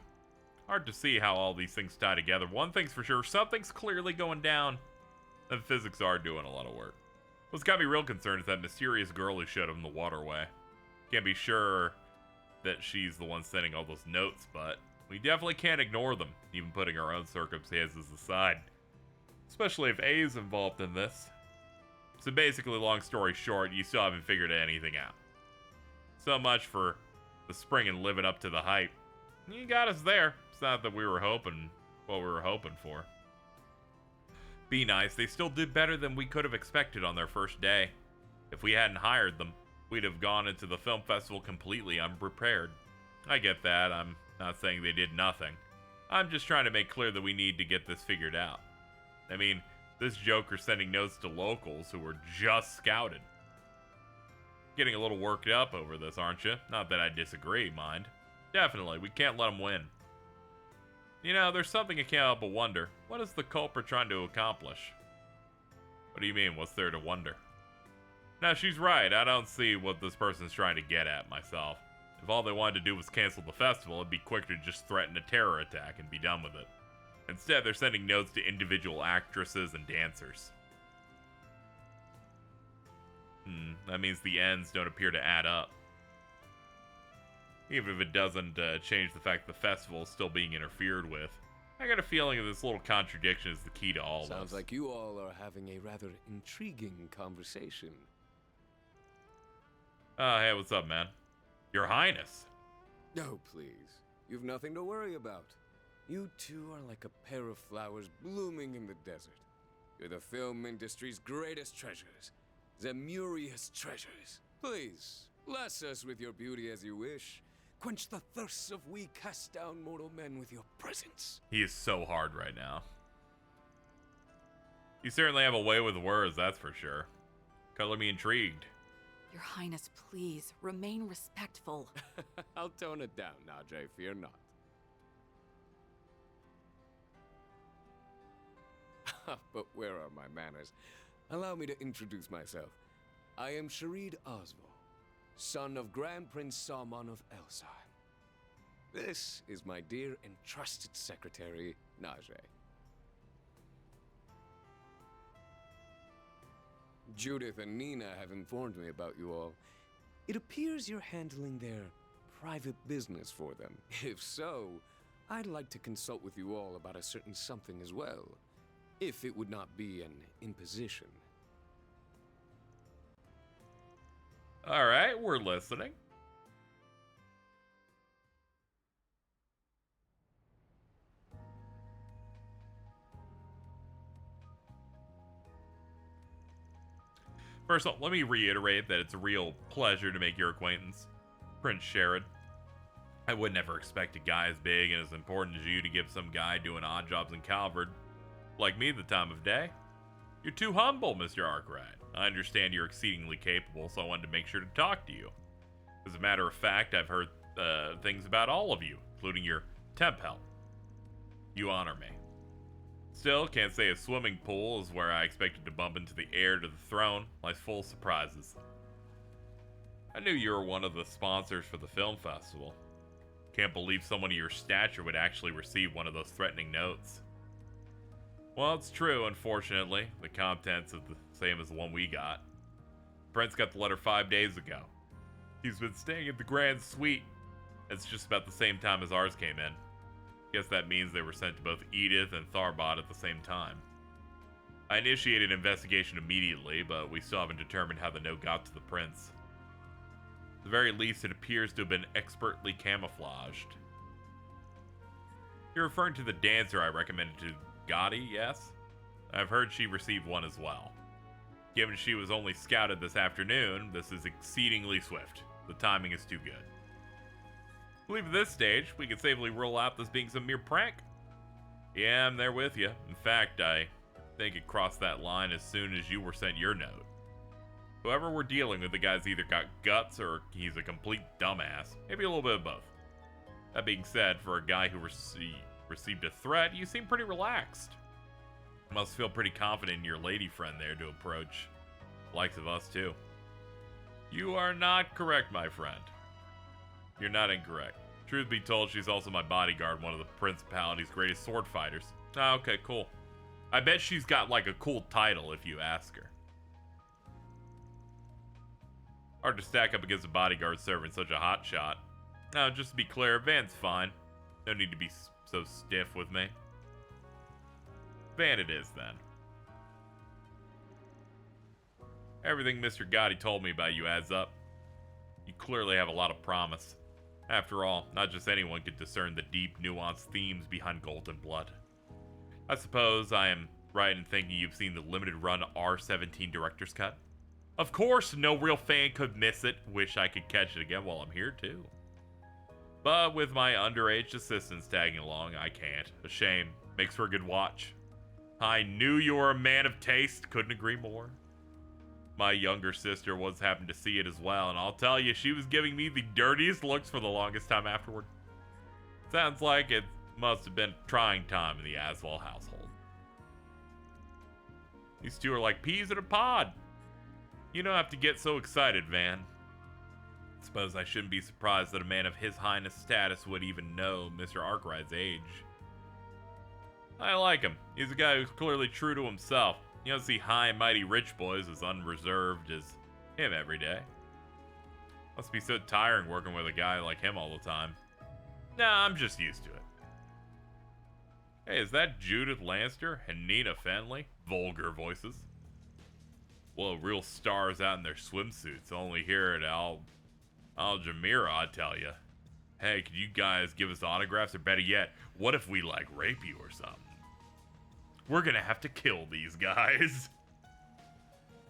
Hard to see how all these things tie together. One thing's for sure, something's clearly going down. And physics are doing a lot of work. What's got me real concerned is that mysterious girl who showed up in the waterway. Can't be sure that she's the one sending all those notes, but we definitely can't ignore them, even putting our own circumstances aside. Especially if A's involved in this. So basically, long story short, you still haven't figured anything out. So much for the spring and living up to the hype. You got us there. It's not that we were hoping what we were hoping for. Be nice, they still did better than we could have expected on their first day. If we hadn't hired them, we'd have gone into the film festival completely unprepared. I get that, I'm not saying they did nothing. I'm just trying to make clear that we need to get this figured out. I mean, this joker's sending notes to locals who were just scouted. Getting a little worked up over this, aren't you? Not that I disagree, mind. Definitely, we can't let them win. You know, there's something I can't help but wonder. What is the culprit trying to accomplish? What do you mean, what's there to wonder? Now, she's right. I don't see what this person's trying to get at myself. If all they wanted to do was cancel the festival, it'd be quicker to just threaten a terror attack and be done with it. Instead, they're sending notes to individual actresses and dancers. That means the ends don't appear to add up. Even if it doesn't change the fact the festival is still being interfered with. I got a feeling that this little contradiction is the key to all this. Sounds like you all are having a rather intriguing conversation. Hey, what's up, man? Your Highness. Oh, please. You've nothing to worry about. You two are like a pair of flowers blooming in the desert. You're the film industry's greatest treasures. Zemurious treasures. Please, bless us with your beauty as you wish. Quench the thirsts of we cast down mortal men with your presence. He is so hard right now. You certainly have a way with words, that's for sure. Color me intrigued. Your Highness, please, remain respectful. I'll tone it down, Najee, fear not. But where are my manners? Allow me to introduce myself. I am Sharid Osmo, son of Grand Prince Salman of Elsai. This is my dear and trusted secretary, Najee. Judith and Nina have informed me about you all. It appears you're handling their private business for them. If so, I'd like to consult with you all about a certain something as well, if it would not be an imposition. All right, we're listening. First off, let me reiterate that it's a real pleasure to make your acquaintance, Prince Sherrod. I would never expect a guy as big and as important as you to give some guy doing odd jobs in Calvard, like me, the time of day. You're too humble, Mr. Arkwright. I understand you're exceedingly capable, so I wanted to make sure to talk to you. As a matter of fact, I've heard things about all of you, including your temp help. You honor me. Still, can't say a swimming pool is where I expected to bump into the heir to the throne. Life's full of surprises. I knew you were one of the sponsors for the film festival. Can't believe someone of your stature would actually receive one of those threatening notes. Well, it's true, unfortunately. The contents are the same as the one we got. Prince got the letter 5 days ago. He's been staying at the Grand Suite. It's just about the same time as ours came in. Guess that means they were sent to both Edith and Tharbod at the same time. I initiated an investigation immediately, but we still haven't determined how the note got to the prince. At the very least, it appears to have been expertly camouflaged. You're referring to the dancer I recommended to Gotti, yes? I've heard she received one as well. Given she was only scouted this afternoon, this is exceedingly swift. The timing is too good. I believe at this stage, we can safely rule out this being some mere prank. Yeah, I'm there with you. In fact, I think it crossed that line as soon as you were sent your note. Whoever we're dealing with, the guy's either got guts or he's a complete dumbass. Maybe a little bit of both. That being said, for a guy who received a threat, you seem pretty relaxed. Must feel pretty confident in your lady friend there to approach the likes of us too. You are not correct, my friend. You're not incorrect. Truth be told, she's also my bodyguard, one of the Principality's greatest sword fighters. Ah, okay, cool. I bet she's got like a cool title if you ask her. Hard to stack up against a bodyguard serving such a hot shot. Now, just to be clear, Van's fine. No need to be so stiff with me. Van it is, then. Everything Mr. Gotti told me about you adds up. You clearly have a lot of promise. After all, not just anyone could discern the deep, nuanced themes behind Golden Blood. I suppose I am right in thinking you've seen the limited-run R-17 director's cut? Of course, no real fan could miss it. Wish I could catch it again while I'm here, too. But with my underage assistants tagging along, I can't. A shame. Makes for a good watch. I knew you were a man of taste. Couldn't agree more. My younger sister once happened to see it as well, and I'll tell you, she was giving me the dirtiest looks for the longest time afterward. Sounds like it must have been a trying time in the Aswell household. These two are like peas in a pod. You don't have to get so excited, Van. Suppose I shouldn't be surprised that a man of His Highness status would even know Mr. Arkwright's age. I like him. He's a guy who's clearly true to himself. You don't see high and mighty rich boys as unreserved as him every day. Must be so tiring working with a guy like him all the time. Nah, I'm just used to it. Hey, is that Judith Lannister and Nina Fenley? Vulgar voices. Well, real stars out in their swimsuits. Only here at Al Jamira, I tell you. Hey, could you guys give us autographs? Or better yet, what if we, like, rape you or something? We're gonna have to kill these guys.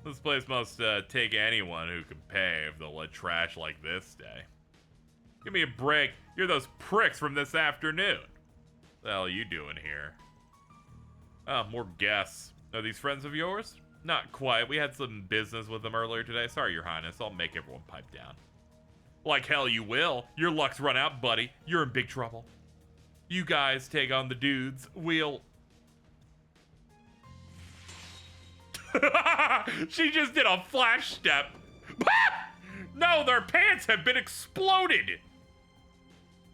This place must take anyone who can pay if they'll let trash like this stay. Give me a break. You're those pricks from this afternoon. What the hell are you doing here? Oh, more guests. Are these friends of yours? Not quite. We had some business with them earlier today. Sorry, Your Highness. I'll make everyone pipe down. Like hell you will. Your luck's run out, buddy. You're in big trouble. You guys take on the dudes. We'll... She just did a flash step. No, their pants have been exploded.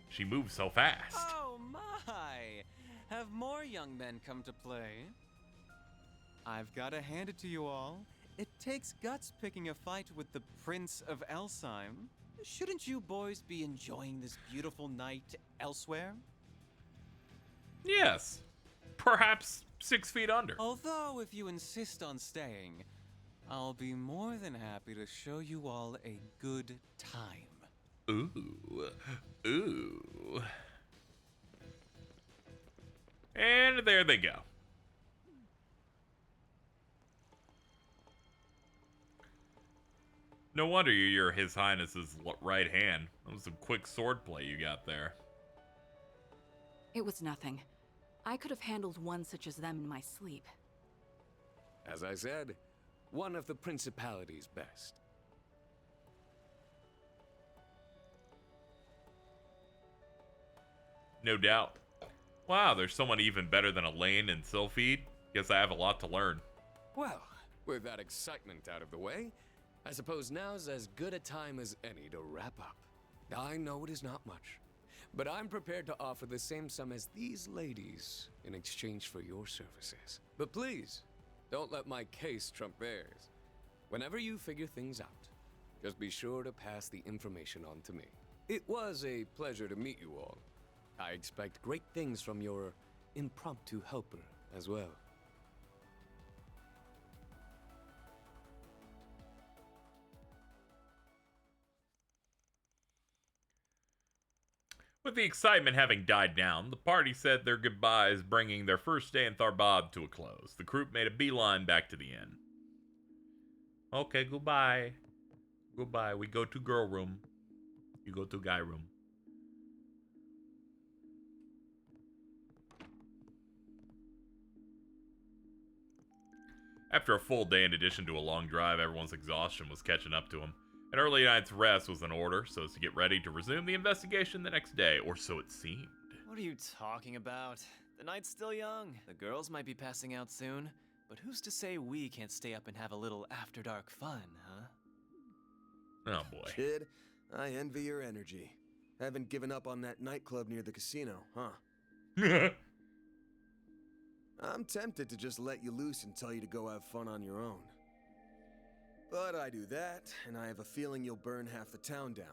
She moves so fast. Oh my! Have more young men come to play? I've gotta hand it to you all. It takes guts picking a fight with the Prince of Elsheim. Shouldn't you boys be enjoying this beautiful night elsewhere? Yes. Perhaps 6 feet under. Although, if you insist on staying, I'll be more than happy to show you all a good time. Ooh. Ooh. And there they go. No wonder you're His Highness's right hand. That was some quick swordplay you got there. It was nothing. I could have handled one such as them in my sleep. As I said, one of the Principality's best. No doubt. Wow, there's someone even better than Elaine and Sylphide. Guess I have a lot to learn. Well, with that excitement out of the way, I suppose now's as good a time as any to wrap up. I know it is not much, but I'm prepared to offer the same sum as these ladies in exchange for your services. But please, don't let my case trump theirs. Whenever you figure things out, just be sure to pass the information on to me. It was a pleasure to meet you all. I expect great things from your impromptu helper as well. With the excitement having died down, the party said their goodbyes, bringing their first day in Tharbad to a close. The group made a beeline back to the inn. Okay, goodbye. Goodbye. We go to girl room. You go to guy room. After a full day in addition to a long drive, everyone's exhaustion was catching up to them. An early night's rest was in order, so as to get ready to resume the investigation the next day, or so it seemed. What are you talking about? The night's still young. The girls might be passing out soon, but who's to say we can't stay up and have a little after dark fun, huh? Oh boy. Kid, I envy your energy. Haven't given up on that nightclub near the casino, huh? I'm tempted to just let you loose and tell you to go have fun on your own. But I do that, and I have a feeling you'll burn half the town down.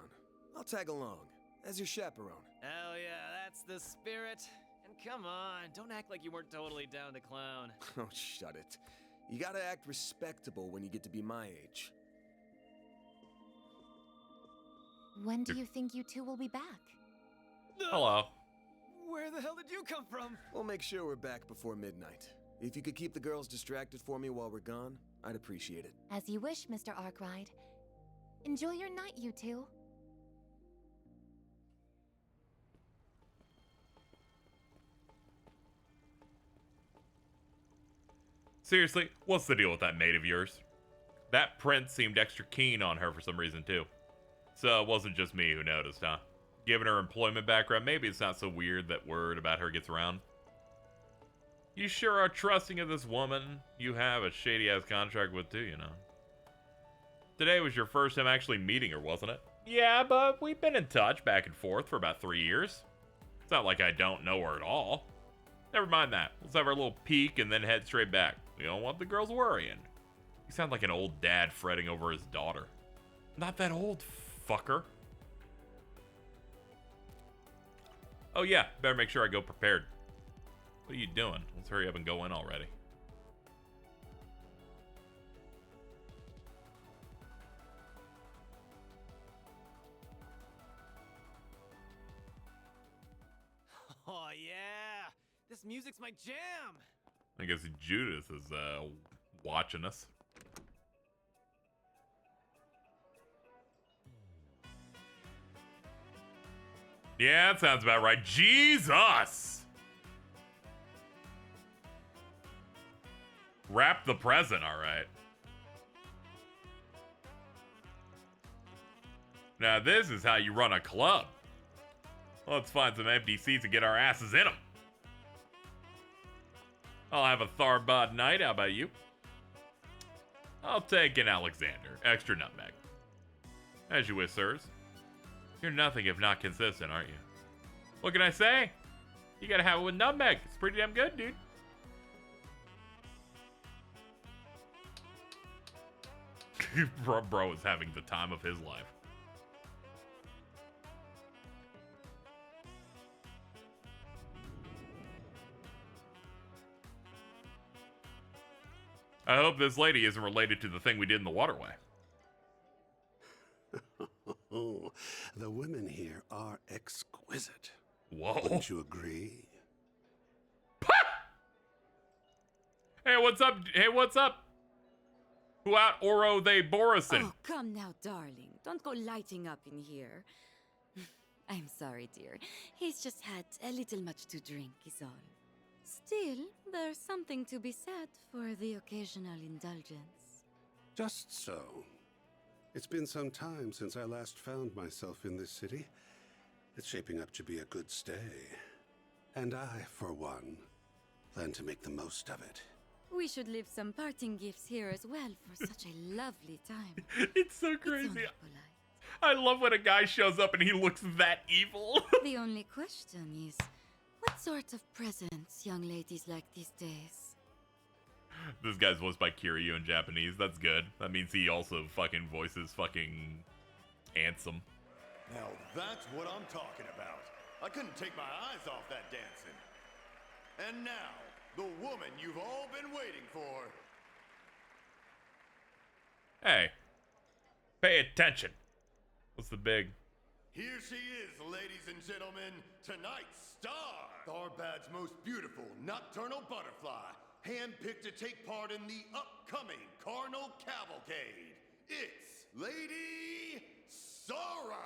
I'll tag along, as your chaperone. Hell yeah, that's the spirit. And come on, don't act like you weren't totally down to clown. Oh, shut it. You gotta act respectable when you get to be my age. When do you think you two will be back? Hello. Where the hell did you come from? We'll make sure we're back before midnight. If you could keep the girls distracted for me while we're gone, I'd appreciate it. As you wish, Mr. Arkwright. Enjoy your night, you two. Seriously, what's the deal with that maid of yours? That prince seemed extra keen on her for some reason, too. So it wasn't just me who noticed, huh? Given her employment background, maybe it's not so weird that word about her gets around. You sure are trusting of this woman you have a shady-ass contract with, too, you know. Today was your first time actually meeting her, wasn't it? Yeah, but we've been in touch back and forth for about 3 years. It's not like I don't know her at all. Never mind that. Let's have our little peek and then head straight back. We don't want the girls worrying. You sound like an old dad fretting over his daughter. Not that old, fucker. Oh yeah, better make sure I go prepared. What are you doing? Let's hurry up and go in already. Oh yeah, this music's my jam. I guess Judith is watching us. Yeah, that sounds about right. Jesus! Wrap the present, alright. Now this is how you run a club. Let's find some empty seats and get our asses in them. I'll have a Tharbod night, how about you? I'll take an Alexander, extra nutmeg. As you wish, sirs. You're nothing if not consistent, aren't you? What can I say? You gotta have it with nutmeg. It's pretty damn good, dude. Bro is having the time of his life. I hope this lady isn't related to the thing we did in the waterway. Oh, the women here are exquisite. Whoa. Wouldn't you agree? Hey, what's up? Hey, what's up? Who out Oro they Borison? Oh, come now, darling. Don't go lighting up in here. I'm sorry, dear. He's just had a little much to drink, is all. Still, there's something to be said for the occasional indulgence. Just so. It's been some time since I last found myself in this city. It's shaping up to be a good stay. And I, for one, plan to make the most of it. We should leave some parting gifts here as well for such a lovely time. It's so crazy. I love when a guy shows up and he looks that evil. The only question is, what sort of presents young ladies like these days? This guy's voiced by Kiryu in Japanese. That's good. That means he also fucking voices fucking Ansem. Now that's what I'm talking about. I couldn't take my eyes off that dancing. And now, the woman you've all been waiting for. Hey, pay attention. What's the big? Here she is, ladies and gentlemen, tonight's star! Tharbad's most beautiful nocturnal butterfly, handpicked to take part in the upcoming Carnal Cavalcade. It's Lady Sara!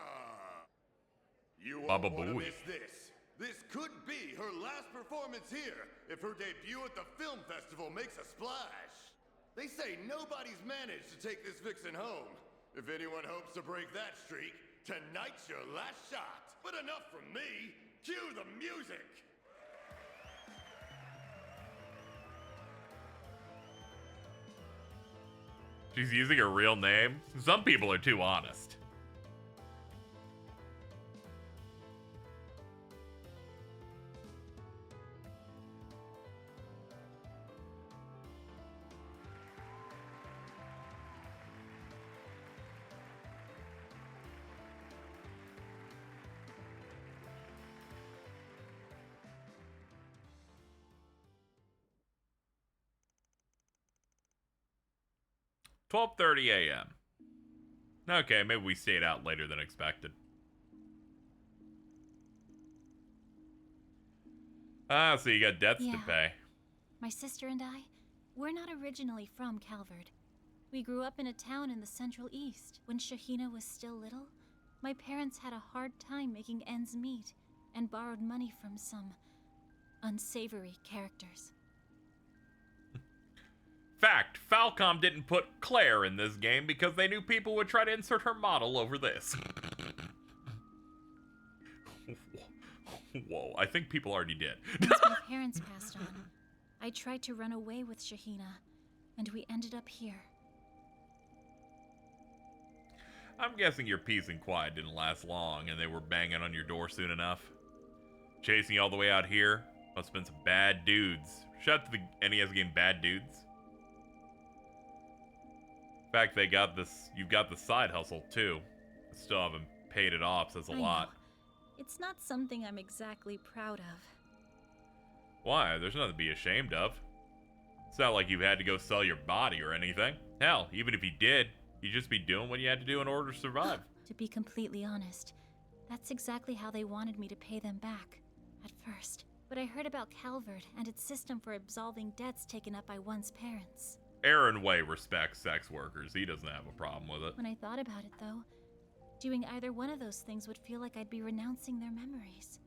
You won't want to miss this. This could be her last performance here if her debut at the film festival makes a splash. They say nobody's managed to take this vixen home. If anyone hopes to break that streak, tonight's your last shot. But enough from me. Cue the music. She's using her real name? Some people are too honest. $12:30 a.m. Okay, maybe we stayed out later than expected. Ah, so you got debts to pay. My sister and I, we're not originally from Calvard. We grew up in a town in the Central East. When Shahina was still little, my parents had a hard time making ends meet and borrowed money from some unsavory characters. Fact, Falcom didn't put Claire in this game because they knew people would try to insert her model over this. Whoa, I think people already did. Once my parents passed on, I tried to run away with Shahina, and we ended up here. I'm guessing your peace and quiet didn't last long and they were banging on your door soon enough. Chasing you all the way out here? Must have been some bad dudes. Shout out to the NES game Bad Dudes. In fact, they got this. You've got the side hustle too. Still haven't paid it off. Says a lot. It's not something I'm exactly proud of. Why? There's nothing to be ashamed of. It's not like you had to go sell your body or anything. Hell, even if you did, you'd just be doing what you had to do in order to survive. To be completely honest, that's exactly how they wanted me to pay them back, at first. But I heard about Calvard and its system for absolving debts taken up by one's parents. Aaron Way respects sex workers. He doesn't have a problem with it. When I thought about it, though, doing either one of those things would feel like I'd be renouncing their memories.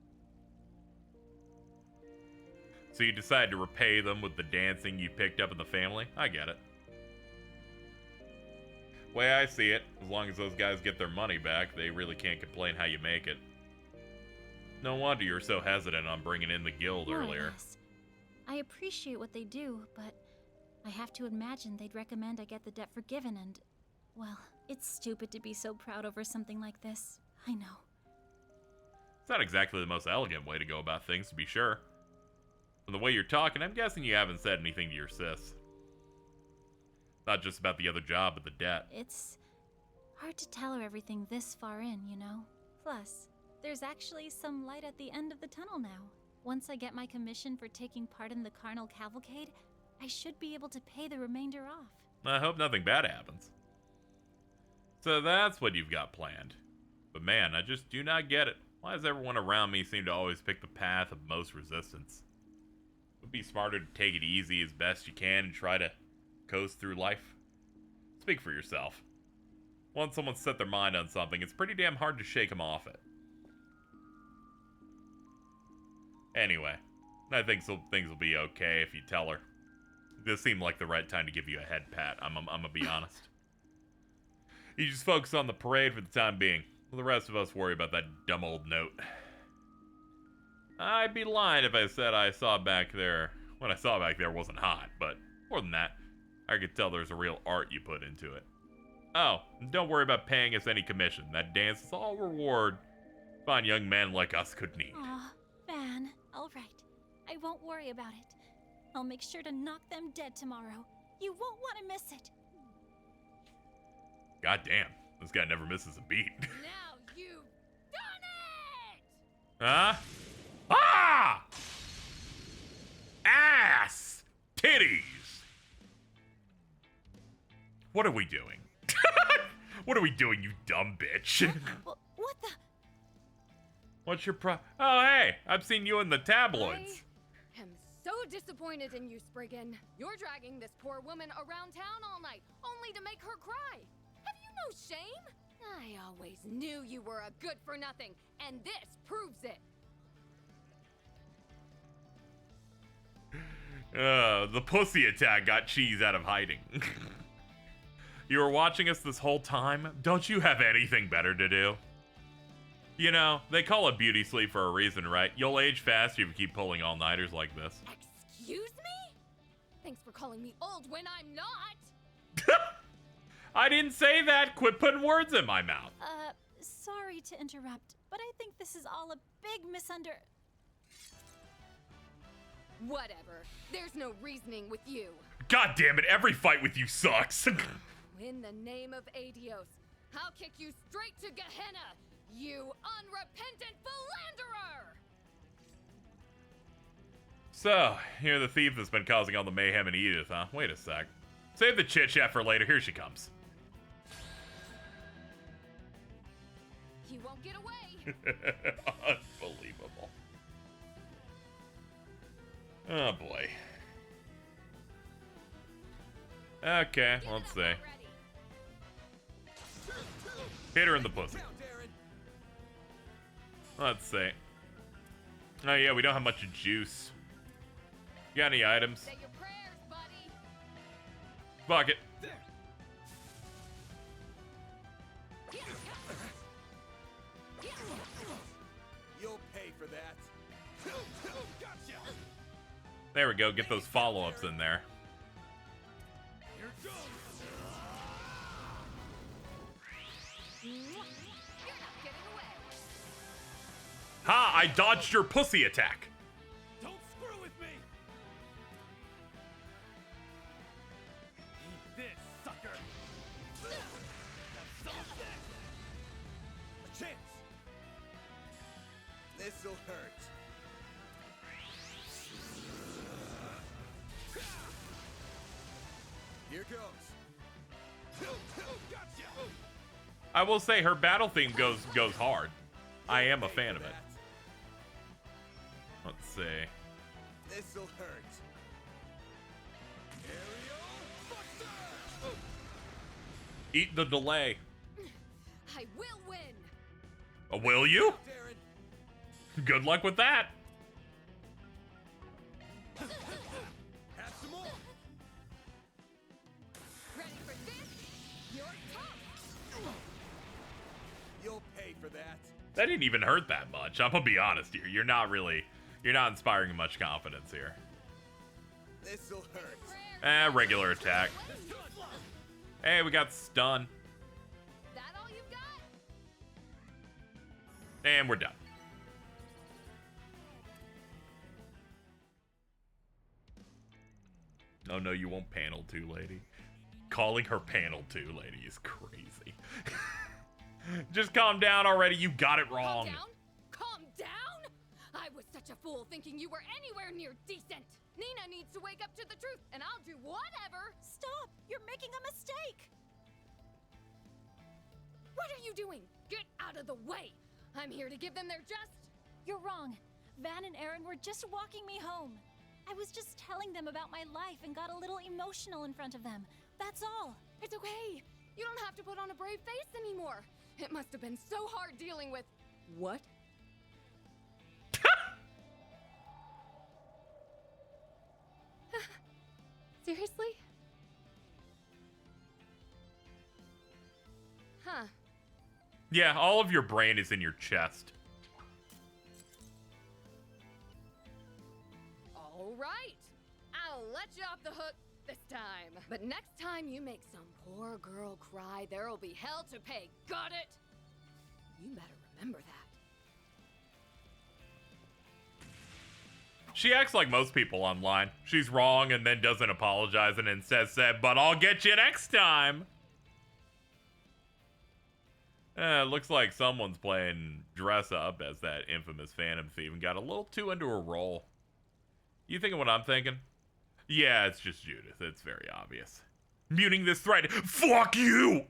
So you decide to repay them with the dancing you picked up in the family? I get it. Way I see it, as long as those guys get their money back, they really can't complain how you make it. No wonder you were so hesitant on bringing in the guild earlier. Yes. I appreciate what they do, but I have to imagine they'd recommend I get the debt forgiven and, well, it's stupid to be so proud over something like this. I know. It's not exactly the most elegant way to go about things, to be sure. From the way you're talking, I'm guessing you haven't said anything to your sis. Not just about the other job, but the debt. It's hard to tell her everything this far in, you know? Plus, there's actually some light at the end of the tunnel now. Once I get my commission for taking part in the Carnal Cavalcade, I should be able to pay the remainder off. I hope nothing bad happens. So that's what you've got planned. But man, I just do not get it. Why does everyone around me seem to always pick the path of most resistance? It would be smarter to take it easy as best you can and try to coast through life. Speak for yourself. Once someone's set their mind on something, it's pretty damn hard to shake them off it. Anyway, I think things will be okay if you tell her. This seemed like the right time to give you a head pat, I'm gonna be honest. You just focus on the parade for the time being. The rest of us worry about that dumb old note. I'd be lying if I said I saw back there. What I saw back there wasn't hot, but more than that, I could tell there's a real art you put into it. Oh, and don't worry about paying us any commission. That dance is all reward fine young men like us could need. Aw, Van, all right. I won't worry about it. I'll make sure to knock them dead tomorrow. You won't want to miss it. God damn, this guy never misses a beat. Now you've done it! Huh? Ah! Ass! Titties! What are we doing? What are we doing, you dumb bitch? What the? What's your Oh, hey! I've seen you in the tabloids. I am so disappointed in you, Spriggan. You're dragging this poor woman around town all night, only to make her cry. Have you no shame? I always knew you were a good-for-nothing, and this proves it. The pussy attack got Cheese out of hiding. You were watching us this whole time? Don't you have anything better to do? You know, they call it beauty sleep for a reason, right? You'll age faster if you keep pulling all-nighters like this. Excuse me? Thanks for calling me old when I'm not. I didn't say that. Quit putting words in my mouth. Sorry to interrupt, but I think this is all a big Whatever. There's no reasoning with you. God damn it, every fight with you sucks. In the name of Adios, I'll kick you straight to Gehenna, you unrepentant philanderer! So, you're the thief that's been causing all the mayhem in Edith, huh? Wait a sec. Save the chit-chat for later. Here she comes. You won't get away! Unbelievable. Oh, boy. Okay, let's see. Hit her in the pussy. Let's see. Oh, yeah, we don't have much juice. You got any items? Say your prayers, buddy. Fuck it. You'll pay for that. Gotcha. There we go. Get those follow-ups in there. Here goes. You're not getting away. Ha! I dodged your pussy attack. Don't screw with me. Eat this, sucker. A chance. This'll hurt. Here goes. Gotcha. I will say her battle theme goes hard. I am a fan of it. Let's see. This'll hurt. Eat the delay. I will win. Will you? Good luck with that. Have some more. Ready for this? You're tough. You'll pay for that. That didn't even hurt that much. I'm gonna be honest here. You're not inspiring much confidence here. This'll hurt. Regular attack. Hey, we got stun. That all you've got? And we're done. Oh no, you won't panel 2, lady. Calling her panel 2, lady, is crazy. Just calm down already. You got it wrong. Calm down? Calm down? I was such a fool thinking you were anywhere near decent. Nina needs to wake up to the truth, and I'll do whatever. Stop! You're making a mistake! What are you doing? Get out of the way. I'm here to give them their just. You're wrong. Van and Aaron were just walking me home. I was just telling them about my life and got a little emotional in front of them. That's all. It's okay. You don't have to put on a brave face anymore. It must have been so hard dealing with... What? Seriously? Huh. Yeah, all of your brain is in your chest. All right. I'll let you off the hook this time. But next time you make some poor girl cry, there'll be hell to pay. Got it? You better remember that. She acts like most people online. She's wrong and then doesn't apologize and instead said, but I'll get you next time. Looks like someone's playing dress up as that infamous Phantom Thief and got a little too into a role. You thinking what I'm thinking? Yeah, it's just Judith. It's very obvious. Muting this thread. Fuck you!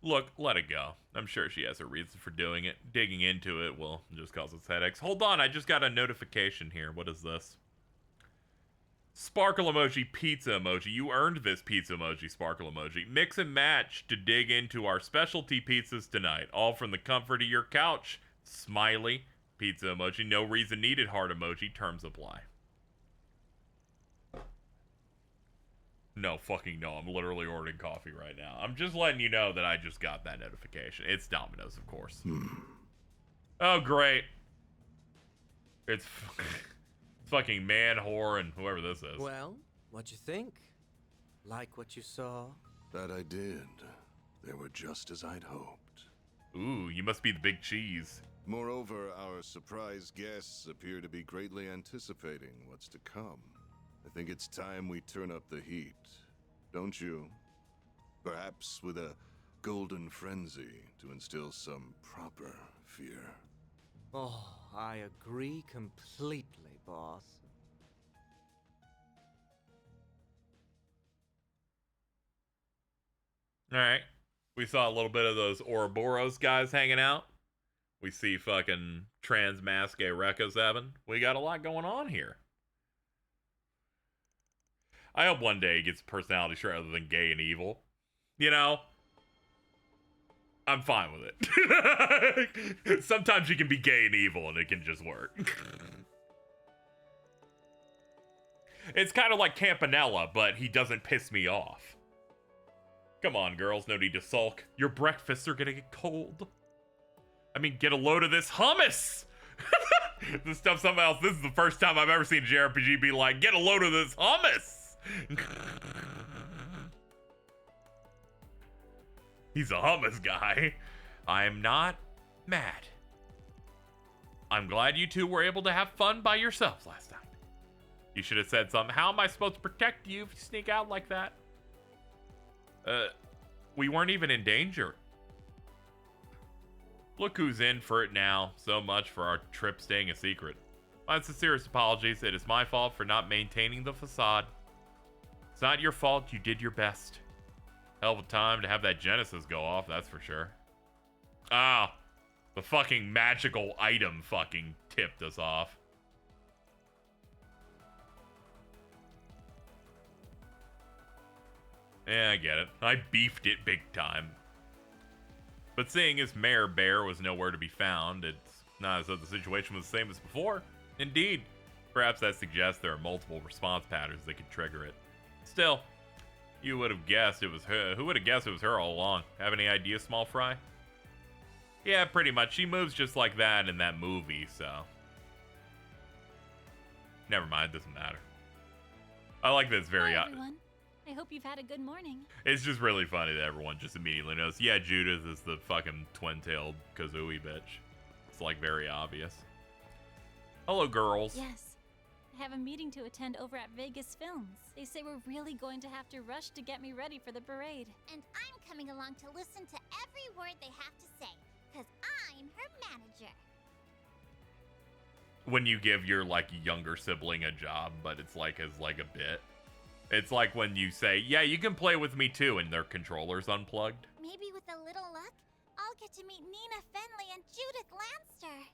Look, let it go. I'm sure she has a reason for doing it. Digging into it will just cause us headaches. Hold on, I just got a notification here. What is this? Sparkle emoji, pizza emoji. You earned this pizza emoji, sparkle emoji. Mix and match to dig into our specialty pizzas tonight. All from the comfort of your couch. Smiley, pizza emoji. No reason needed, heart emoji. Terms apply. No, fucking no. I'm literally ordering coffee right now. I'm just letting you know that I just got that notification. It's Domino's, of course. Oh, great. It's fucking man, whore, and whoever this is. Well, what you think? Like what you saw? That I did. They were just as I'd hoped. Ooh, you must be the big cheese. Moreover, our surprise guests appear to be greatly anticipating what's to come. I think it's time we turn up the heat, don't you? Perhaps with a golden frenzy to instill some proper fear. Oh, I agree completely, boss. Alright. We saw a little bit of those Ouroboros guys hanging out. We see fucking Transmaske Rekka 7. We got a lot going on here. I hope one day he gets a personality trait other than gay and evil. You know? I'm fine with it. Sometimes you can be gay and evil and it can just work. It's kind of like Campanella, but he doesn't piss me off. Come on, girls, no need to sulk. Your breakfasts are gonna get cold. I mean, get a load of this hummus! This stuff something else. This is the first time I've ever seen a JRPG be like, get a load of this hummus! He's a hummus guy. I'm not mad. I'm glad you two were able to have fun by yourselves last night. You should have said something. How am I supposed to protect you if you sneak out like that? We weren't even in danger. Look who's in for it now. So much for our trip staying a secret. My sincerest apologies. It is my fault for not maintaining the facade. It's not your fault. You did your best. Hell of a time to have that Genesis go off, that's for sure. Ah, the fucking magical item fucking tipped us off. Yeah, I get it. I beefed it big time. But seeing as Mayor Bear was nowhere to be found, it's not as though the situation was the same as before. Indeed, Perhaps that suggests there are multiple response patterns that could trigger it. Still, you would have guessed it was her. Who would have guessed it was her all along? Have any idea, Small Fry? Yeah, pretty much. She moves just like that in that movie, so... Never mind, doesn't matter. I like that it's very... Hi, everyone. I hope you've had a good morning. It's just really funny that everyone just immediately knows, yeah, Judith is the fucking twin-tailed Kazooie bitch. It's, like, very obvious. Hello, girls. Yes. I have a meeting to attend over at Vegas Films. They say we're really going to have to rush to get me ready for the parade. And I'm coming along to listen to every word they have to say, because I'm her manager. When you give your, like, younger sibling a job, but it's, like, as, like, a bit. It's like when you say, yeah, you can play with me, too, and their controller's unplugged. Maybe with a little luck, I'll get to meet Nina Fenley and Judith Lanster.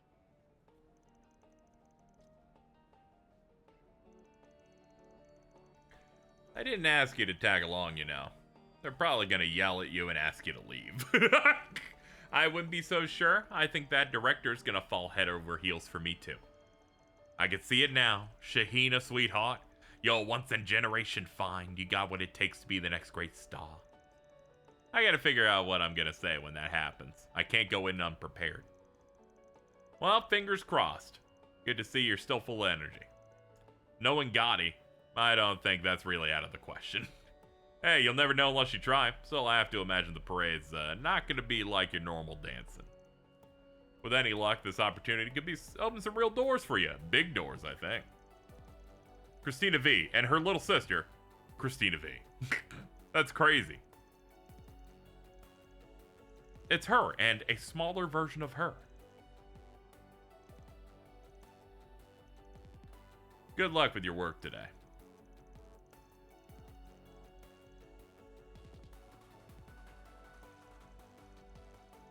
I didn't ask you to tag along, you know. They're probably gonna yell at you and ask you to leave. I wouldn't be so sure. I think that director's gonna fall head over heels for me, too. I can see it now. Shahina, sweetheart. You're a once-in-generation find. You got what it takes to be the next great star. I gotta figure out what I'm gonna say when that happens. I can't go in unprepared. Well, fingers crossed. Good to see you're still full of energy. Knowing Gotti, I don't think that's really out of the question. Hey, you'll never know unless you try, so I have to imagine the parade's not gonna be like your normal dancing. With any luck, this opportunity could be open some real doors for you. Big doors, I think. Christina V and her little sister, Christina V. That's crazy. It's her and a smaller version of her. Good luck with your work today.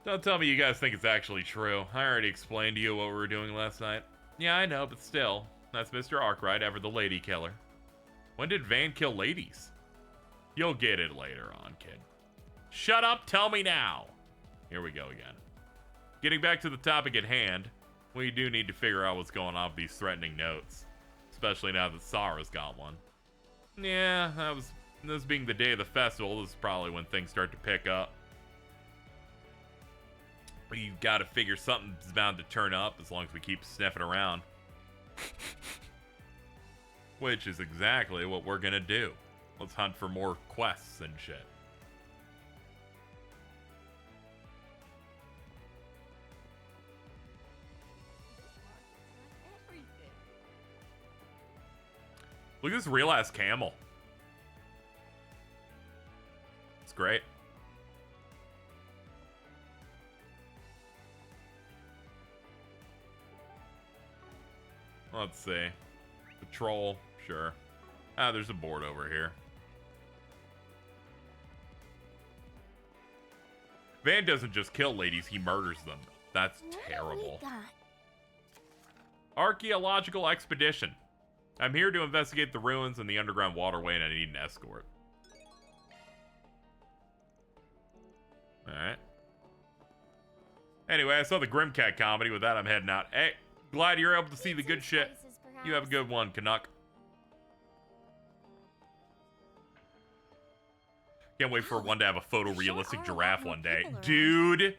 Don't tell me you guys think it's actually true. I already explained to you what we were doing last night. Yeah, I know, but still. That's Mr. Arkwright, ever the lady killer. When did Van kill ladies? You'll get it later on, kid. Shut up, tell me now! Here we go again. Getting back to the topic at hand, we do need to figure out what's going on with these threatening notes. Especially now that Sarah's got one. Yeah, this being the day of the festival, this is probably when things start to pick up. But you've got to figure something's bound to turn up as long as we keep sniffing around. Which is exactly what we're gonna do. Let's hunt for more quests and shit. Look at this real ass camel. It's great. Let's see. Patrol, sure. Ah, there's a board over here. Van doesn't just kill ladies, he murders them. That's terrible. Archaeological expedition. I'm here to investigate the ruins and the underground waterway, and I need an escort. Alright. Anyway, I saw the Grimcat comedy. With that, I'm heading out. Hey, glad you're able to see the good shit. You have a good one, Canuck. Can't wait for one to have a photorealistic giraffe one day. Dude!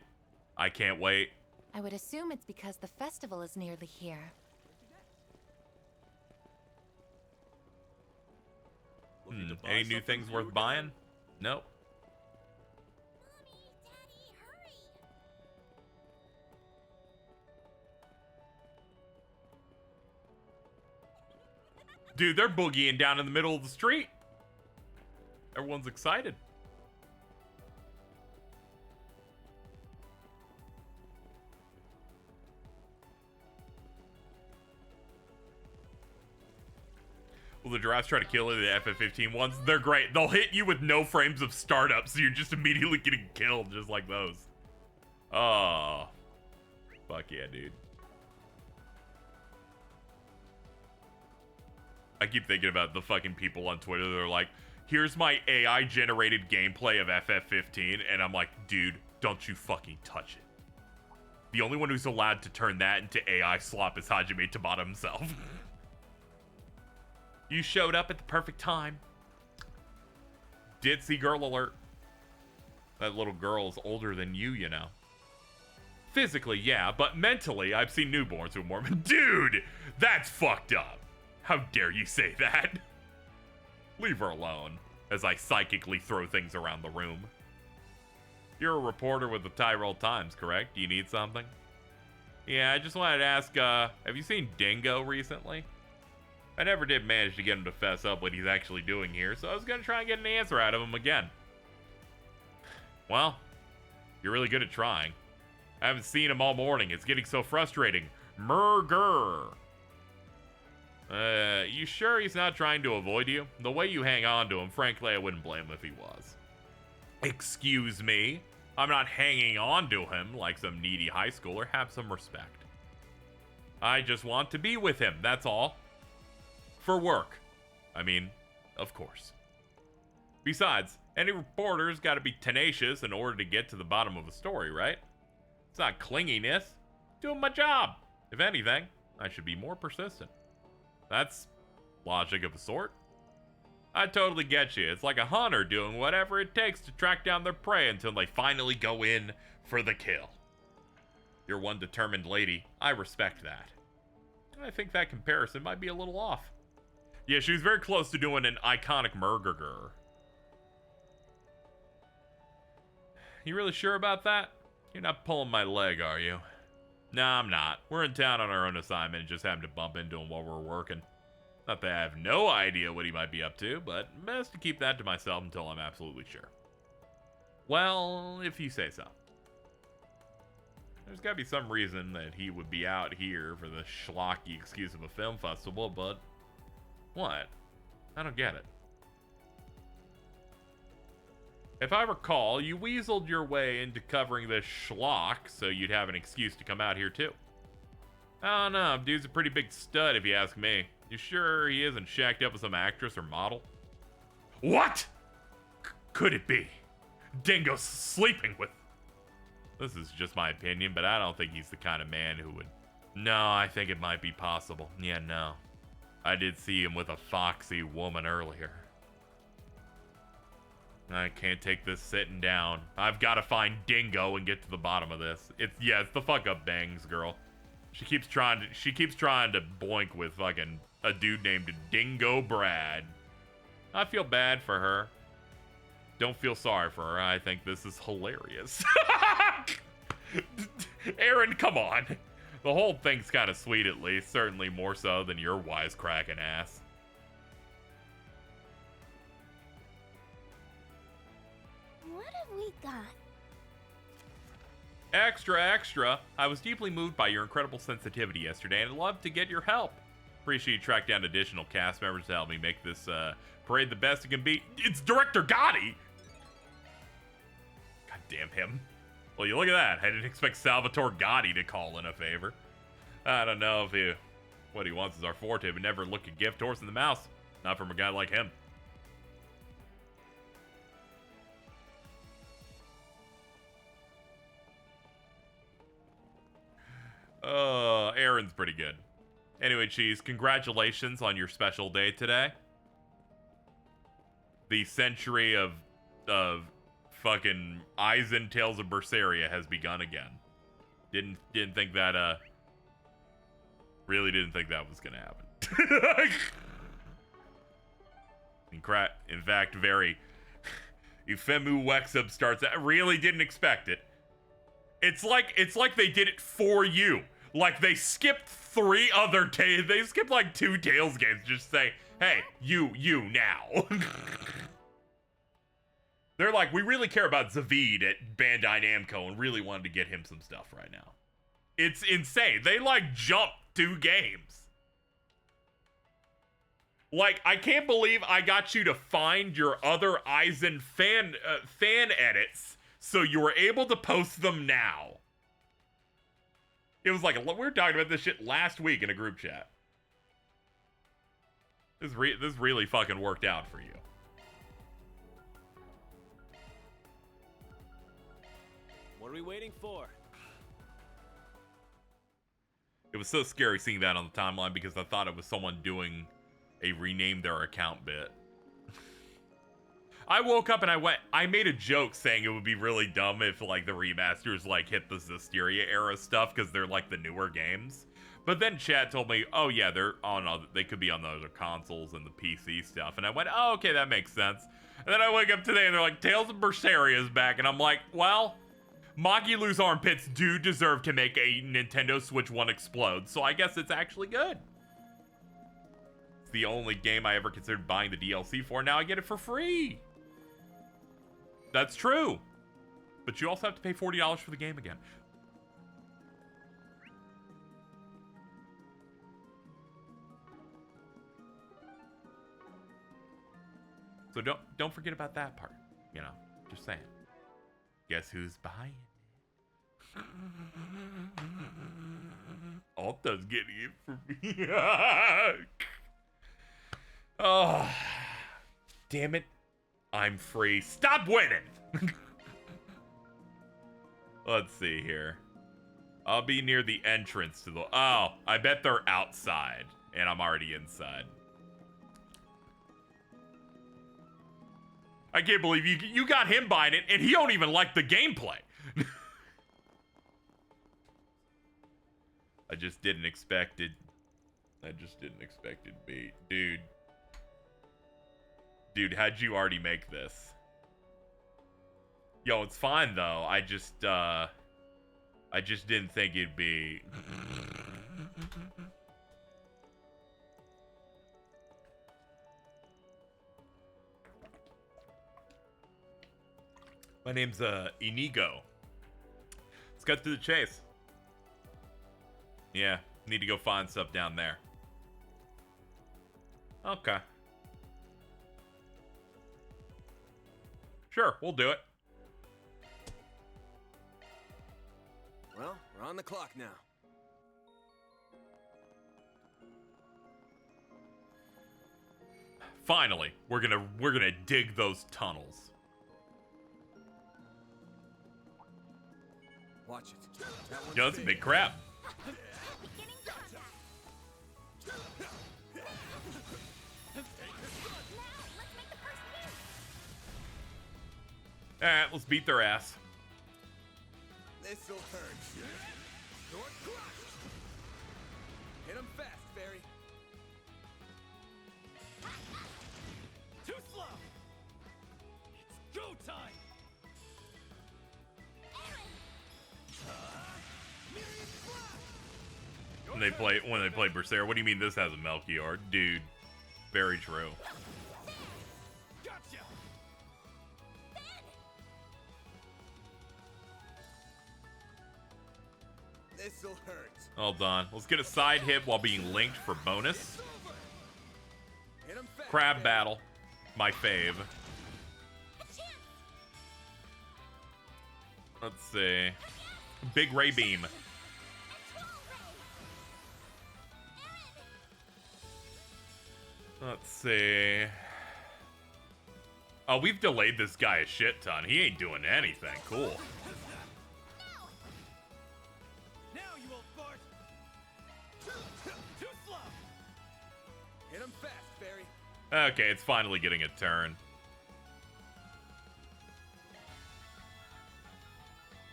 I can't wait. I would assume it's because the festival is nearly here. Any new things worth buying? Nope. Dude, they're boogieing down in the middle of the street. Everyone's excited. Well, the giraffes try to kill the FF-15 ones. They're great. They'll hit you with no frames of startup, so you're just immediately getting killed, just like those. Oh. Fuck yeah, dude. I keep thinking about the fucking people on Twitter that are like, here's my AI-generated gameplay of FF-15, and I'm like, dude, don't you fucking touch it. The only one who's allowed to turn that into AI slop is Hajime Tabata himself. You showed up at the perfect time. Ditzy girl alert. That little girl is older than you know. Physically, yeah, but mentally, I've seen newborns who are more... Dude, that's fucked up. How dare you say that? Leave her alone, as I psychically throw things around the room. You're a reporter with the Tyrol Times, correct? Do you need something? Yeah, I just wanted to ask, have you seen Dingo recently? I never did manage to get him to fess up what he's actually doing here, so I was gonna try and get an answer out of him again. Well, you're really good at trying. I haven't seen him all morning. It's getting so frustrating. Murger. You sure he's not trying to avoid you? The way you hang on to him, frankly, I wouldn't blame him if he was. Excuse me? I'm not hanging on to him like some needy high schooler. Have some respect. I just want to be with him, that's all. For work. I mean, of course. Besides, any reporter's got to be tenacious in order to get to the bottom of a story, right? It's not clinginess. Doing my job. If anything, I should be more persistent. That's logic of a sort. I totally get you. It's like a hunter doing whatever it takes to track down their prey until they finally go in for the kill. You're one determined lady. I respect that. I think that comparison might be a little off. Yeah, she was very close to doing an iconic Murger. You really sure about that? You're not pulling my leg, are you? Nah, I'm not. We're in town on our own assignment and just happened to bump into him while we're working. Not that I have no idea what he might be up to, but best to keep that to myself until I'm absolutely sure. Well, if you say so. There's gotta be some reason that he would be out here for the schlocky excuse of a film festival, but... What? I don't get it. If I recall, you weaseled your way into covering this schlock so you'd have an excuse to come out here too. I don't know, dude's a pretty big stud if you ask me. You sure he isn't shacked up with some actress or model? What? Could it be? Dingo's sleeping with... This is just my opinion, but I don't think he's the kind of man who would... No, I think it might be possible. Yeah, no. I did see him with a foxy woman earlier. I can't take this sitting down. I've got to find Dingo and get to the bottom of this. It's the fuck up bangs girl. She keeps trying to boink with fucking a dude named Dingo Brad. I feel bad for her. Don't feel sorry for her. I think this is hilarious. Aaron, come on. The whole thing's kind of sweet at least. Certainly more so than your wisecracking ass. What have we got? Extra, extra. I was deeply moved by your incredible sensitivity yesterday and I'd love to get your help. Appreciate you track down additional cast members to help me make this parade the best it can be. It's Director Gotti! God damn him. Well, you look at that. I didn't expect Salvatore Gotti to call in a favor. I don't know if what he wants is our forte, but never look a gift horse in the mouth. Not from a guy like him. Aaron's pretty good. Anyway, Cheese, congratulations on your special day today. The century of fucking Eisen Tales of Berseria has begun again. Didn't think that really didn't think that was gonna happen. In fact, very Eufemu Wexub starts that. Really didn't expect it. It's like they did it for you. Like they skipped 3 other they skipped like 2 Tales games. Just say, hey, you now. They're like, we really care about Zavid at Bandai Namco and really wanted to get him some stuff right now. It's insane. They like jumped 2 games. Like, I can't believe I got you to find your other Eisen fan edits so you were able to post them now. It was like, we were talking about this shit last week in a group chat. This really fucking worked out for you. What are we waiting for? It was so scary seeing that on the timeline because I thought it was someone doing a rename their account bit. I woke up and I made a joke saying it would be really dumb if like the remasters like hit the Zestiria era stuff because they're like the newer games. But then chat told me, oh yeah, they could be on the other consoles and the PC stuff. And I went, oh, okay, that makes sense. And then I wake up today and they're like, Tales of Berseria is back. And I'm like, well, Magilu's armpits do deserve to make a Nintendo Switch 1 explode. So I guess it's actually good. It's the only game I ever considered buying the DLC for. Now I get it for free. That's true. But you also have to pay $40 for the game again. So don't forget about that part, you know. Just saying. Guess who's buying it? Alta's getting it for me. Oh, damn it! I'm free. Stop winning. Let's see here. I'll be near the entrance to the. Oh, I bet they're outside, and I'm already inside. I can't believe you got him buying it, and he don't even like the gameplay. I just didn't expect it. I just didn't expect it to be. Dude, how'd you already make this? Yo, it's fine, though. I just didn't think it'd be... My name's Inigo. Let's cut to the chase. Yeah, need to go find stuff down there. Okay. Sure, we'll do it. Well, we're on the clock now. Finally, we're gonna dig those tunnels. Watch it. Yo, that's a big crap. Alright, let's beat their ass. This'll hurt. Hit him fast, Barry. Too slow. It's go time. When they play Berserker, what do you mean this has a Melchior? Dude, very true. Gotcha. This'll hurt. Hold on. Let's get a side hit while being linked for bonus. Crab battle. My fave. Let's see. Big Ray Beam. Let's see. Oh, we've delayed this guy a shit ton. He ain't doing anything. Cool. Now you will fart. Too slow. Hit him fast, Barry. Okay, it's finally getting a turn.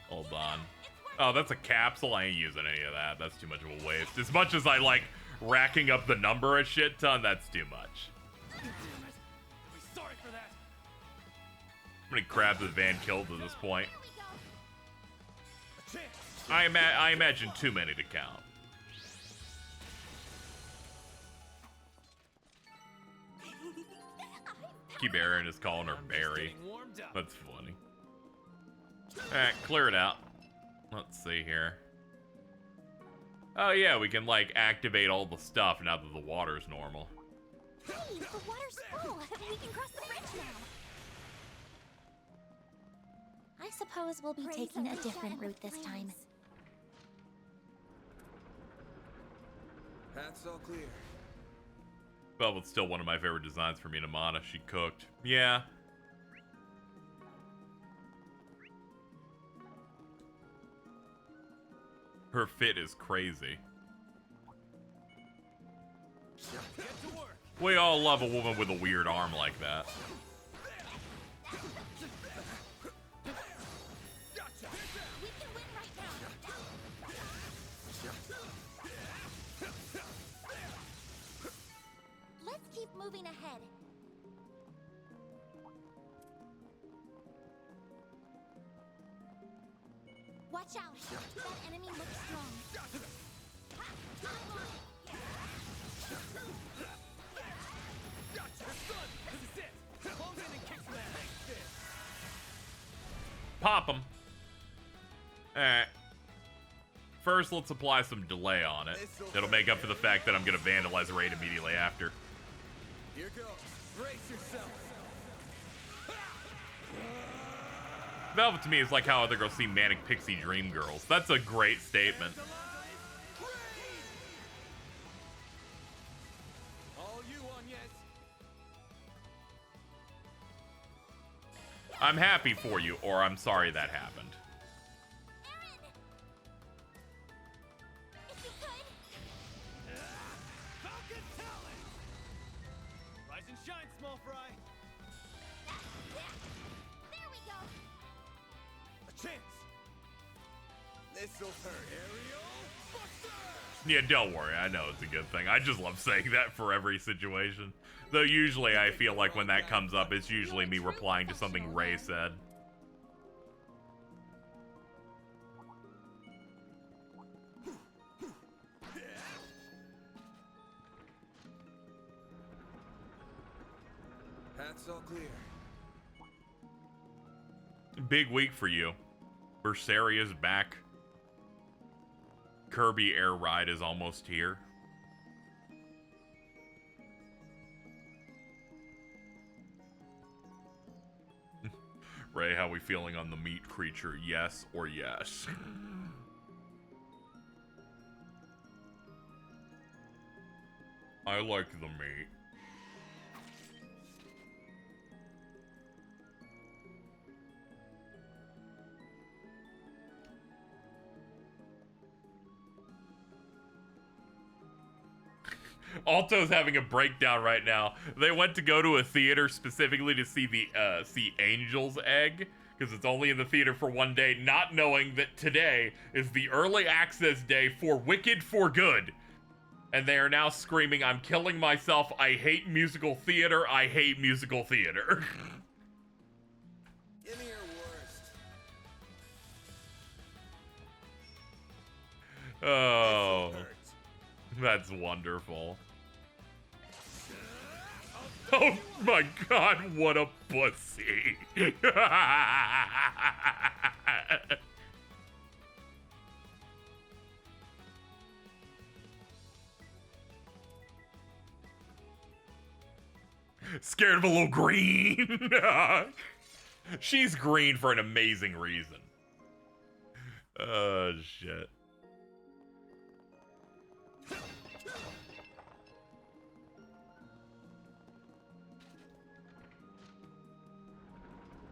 Hold on. Oh, that's a capsule. I ain't using any of that. That's too much of a waste. As much as I like racking up the number a shit ton, that's too much. Sorry for that. How many crabs has Van killed at this point? I imagine too many to count. Keep Aaron is calling her Barry. That's funny. Alright, clear it out. Let's see here. Oh yeah, we can like activate all the stuff now that the water's normal. Hey, the water's full. We can cross the bridge now. I suppose we'll be taking a different route this time. Path's all clear. Velvet's still one of my favorite designs for Minamata. She cooked. Yeah. Her fit is crazy. Get to work. We all love a woman with a weird arm like that. Let's keep moving ahead. Watch out! That enemy looks strong. Pop him. Alright. First, let's apply some delay on it. It'll make up for the fact that I'm going to vandalize Raid immediately after. Here goes. Brace yourself. Velvet to me is like how other girls see Manic Pixie Dream Girls. That's a great statement. All you on, yes. I'm happy for you, or I'm sorry that happened. Rise and shine, small fry. There we go. A chance. This'll hurt. Aerial Buster! Yeah, don't worry. I know it's a good thing. I just love saying that for every situation. Though usually I feel like when that comes up, it's usually me replying to something Ray said. Path's all clear. Big week for you. Bersaria's back. Kirby Air Ride is almost here. Ray, how we feeling on the meat creature? Yes or yes? I like the meat. Alto's having a breakdown right now. They went to go to a theater specifically to see the Angel's Egg, because it's only in the theater for one day, not knowing that today is the early access day for Wicked for Good. And they are now screaming, "I'm killing myself. I hate musical theater. I hate musical theater." Give me your worst. Oh, that's wonderful. Oh my god, what a pussy. Scared of a little green. She's green for an amazing reason. Oh, shit.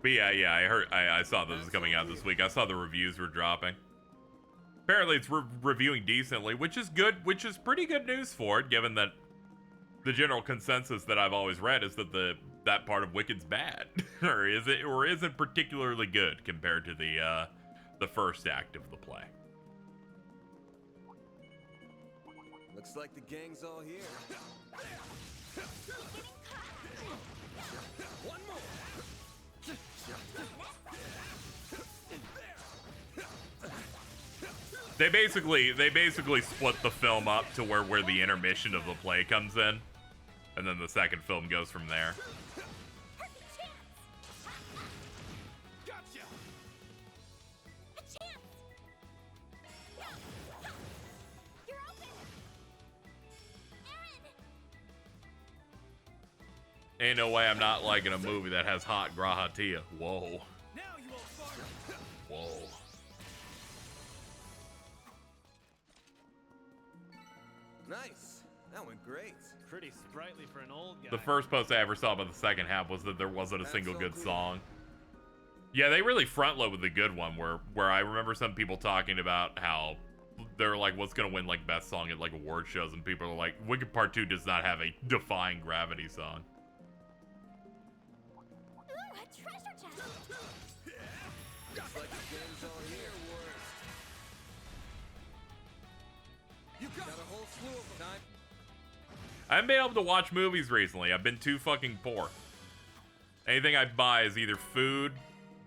But yeah, I saw this was coming out this week. I saw the reviews were dropping. Apparently it's reviewing decently, which is good, which is pretty good news for it, given that the general consensus that I've always read is that that part of Wicked's bad, or isn't particularly good compared to the first act of the play. Looks like the gang's all here. One more. They basically split the film up to where the intermission of the play comes in, and then the second film goes from there. Gotcha. A chance. You're open. Aaron. Ain't no way I'm not liking a movie that has hot Grahatia. Whoa. Now you won't fart. Whoa. Nice. That went great. Pretty sprightly for an old guy. The first post I ever saw about the second half was that there wasn't a single good song. Yeah, they really front load with the good one, where I remember some people talking about how they're like, what's gonna win like best song at like award shows, and people are like, Wicked Part 2 does not have a Defying Gravity song. Ooh, a treasure chest! Looks like the game's all here, Ward. You got a whole slew of time. I haven't been able to watch movies recently. I've been too fucking poor. Anything I buy is either food,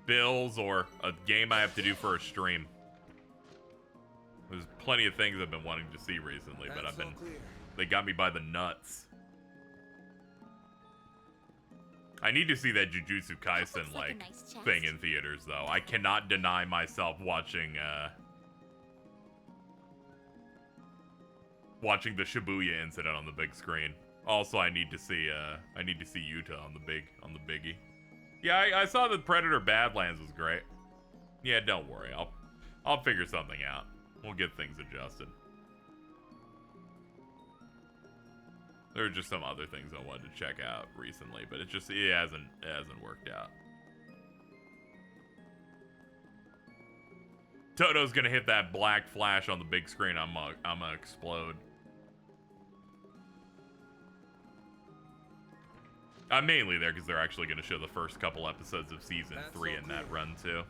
bills, or a game I have to do for a stream. There's plenty of things I've been wanting to see recently, but they got me by the nuts. I need to see that Jujutsu Kaisen like nice chest. thing in theaters though. I cannot deny myself watching the Shibuya incident on the big screen. Also, I need to see Yuta on the biggie. Yeah, I saw that Predator Badlands was great. Yeah, don't worry. I'll figure something out. We'll get things adjusted. There are just some other things I wanted to check out recently, but it hasn't worked out. Toto's gonna hit that black flash on the big screen. I'm gonna explode. I'm mainly there because they're actually going to show the first couple episodes of season 3 in that run too.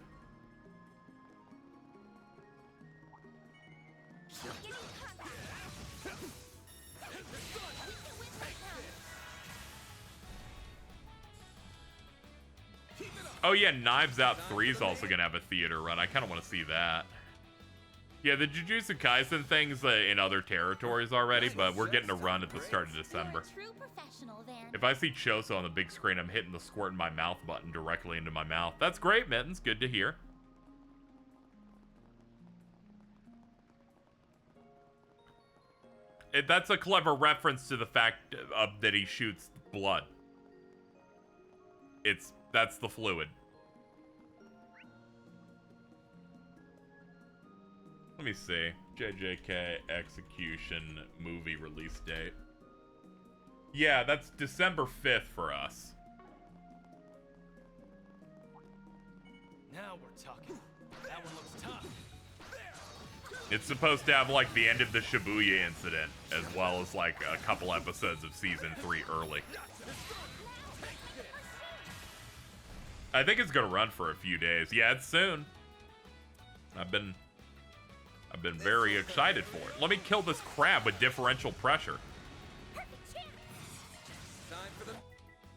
Oh yeah, Knives Out 3 is also going to have a theater run. I kind of want to see that. Yeah, the Jujutsu Kaisen thing's in other territories already, but we're getting a run at the start of December. If I see Choso on the big screen, I'm hitting the squirt in my mouth button directly into my mouth. That's great, Mittens. Good to hear. That's a clever reference to the fact that he shoots blood. That's the fluid. Let me see. JJK Execution movie release date. Yeah, that's December 5th for us. Now we're talking. That one looks tough. It's supposed to have like the end of the Shibuya incident, as well as like a couple episodes of season 3 early. I think it's gonna run for a few days. Yeah, it's soon. I've been very excited for it. Let me kill this crab with differential pressure.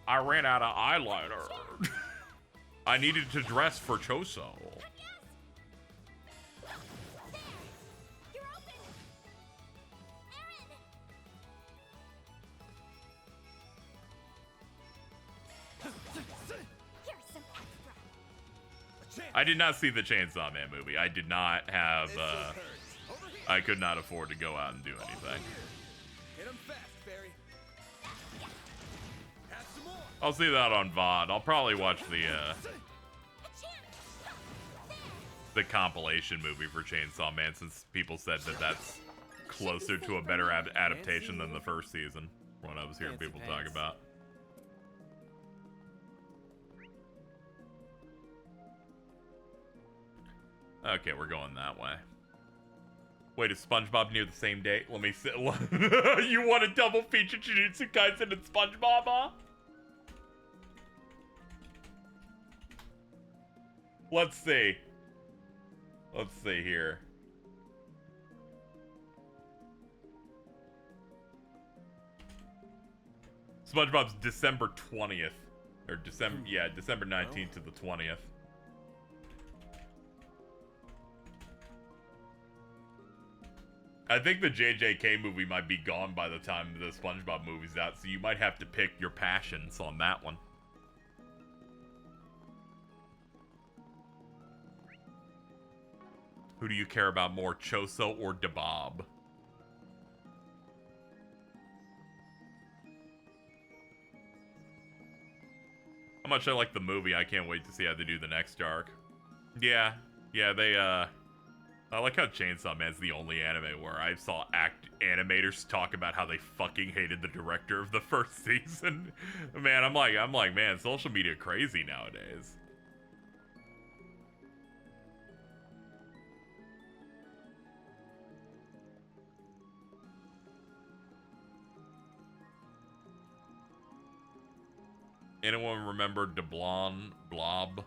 I ran out of eyeliner. I needed to dress for Choso. I did not see the Chainsaw Man movie. I did not have, I could not afford to go out and do anything. I'll see that on VOD. I'll probably watch the compilation movie for Chainsaw Man, since people said that that's closer to a better adaptation than the first season, what I was hearing people talk about. Okay, we're going that way. Wait, is SpongeBob near the same date? Let me see. You want a double feature Jujutsu Kaisen and SpongeBob, huh? Let's see. Let's see here. SpongeBob's December 20th. Or December, yeah, December 19th to the 20th. I think the JJK movie might be gone by the time the SpongeBob movie's out, so you might have to pick your passions on that one. Who do you care about more, Choso or Dabob? How much I like the movie, I can't wait to see how they do the next arc. Yeah, they, I like how Chainsaw Man's the only anime where I saw animators talk about how they fucking hated the director of the first season. Man, I'm like, man, social media crazy nowadays. Anyone remember Blob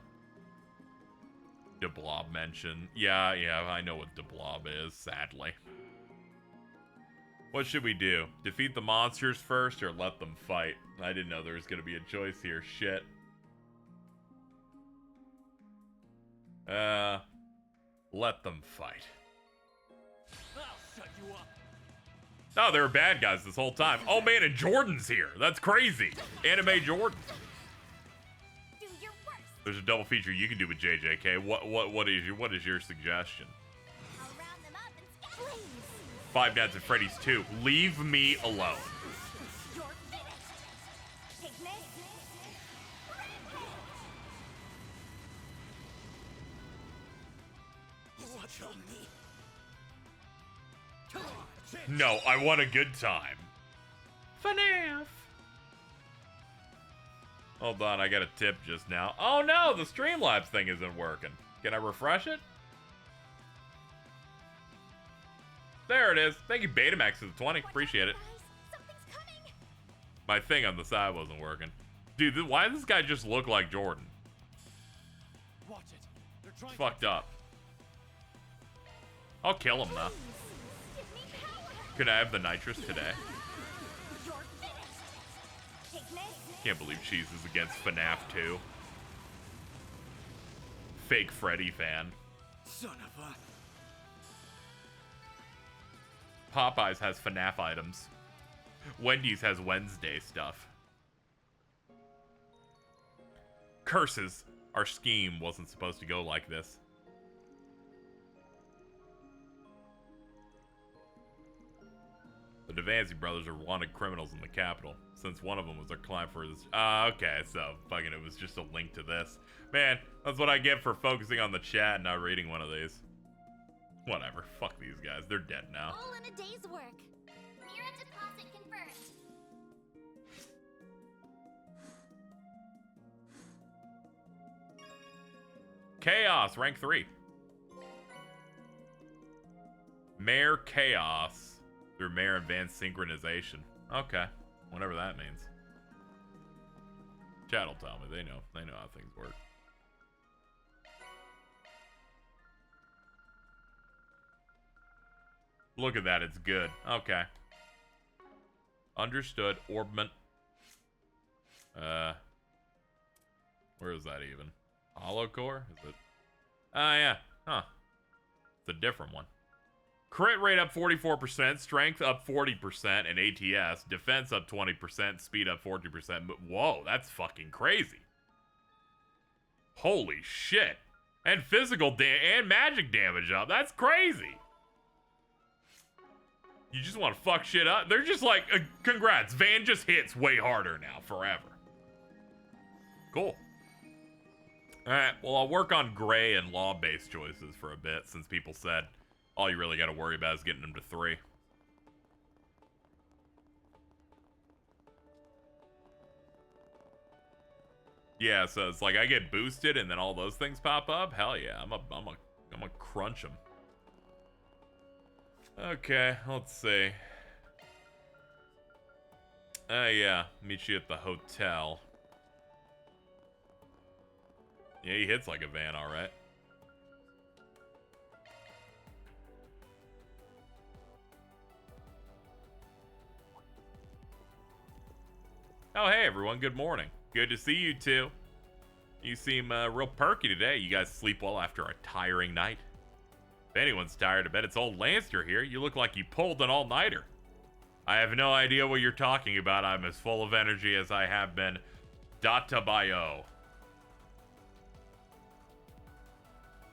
mention? Yeah, I know what Blob is, sadly. What should we do? Defeat the monsters first or let them fight? I didn't know there was going to be a choice here. Shit. Let them fight. I'll shut you up. Oh, they were bad guys this whole time. Oh man, and Jordan's here. That's crazy. Anime Jordan. Do your worst. There's a double feature you can do with JJK. What is your suggestion? I'll round them up and scatter. Five Nights at Freddy's 2. Leave me alone. You're finished. Piglet. Watch on me. No, I want a good time. FNAF. Hold on, I got a tip just now. Oh no, the Streamlabs thing isn't working. Can I refresh it? There it is. Thank you, Betamax, for the 20. Appreciate it. My thing on the side wasn't working. Dude, why does this guy just look like Jordan? Watch it. They're trying Fucked up. I'll kill him, though. Could I have the nitrous today? Can't believe Cheese is against FNAF 2. Fake Freddy fan. Son of a... Popeyes has FNAF items. Wendy's has Wednesday stuff. Curses. Our scheme wasn't supposed to go like this. The Devancy brothers are wanted criminals in the capital, since one of them was their client for his... okay, so fucking it was just a link to this. Man, that's what I get for focusing on the chat and not reading one of these. Whatever, fuck these guys, they're dead now. All in a day's work. Mira deposit confirmed. Chaos, rank 3. Mayor Chaos through Mayor Advanced Synchronization. Okay, whatever that means. Chat will tell me. They know how things work. Look at that, it's good. Okay. Understood. Orbment. Where is that even? Hollow Core? Is it? Yeah. Huh. It's a different one. Crit rate up 44%, strength up 40%, and ATS. Defense up 20%, speed up 40%. Whoa, that's fucking crazy. Holy shit. And physical and magic damage up. That's crazy. You just want to fuck shit up? They're just like, congrats. Van just hits way harder now, forever. Cool. Alright, well, I'll work on gray and law-based choices for a bit, since people said all you really got to worry about is getting them to 3. Yeah, so it's like I get boosted and then all those things pop up. Hell yeah, I'm a crunch them. Okay, let's see. Yeah, meet you at the hotel. Yeah, he hits like a van, all right. Oh, hey, everyone. Good morning. Good to see you two. You seem real perky today. You guys sleep well after a tiring night. If anyone's tired, I bet it's old Lancer here. You look like you pulled an all-nighter. I have no idea what you're talking about. I'm as full of energy as I have been. Data bio.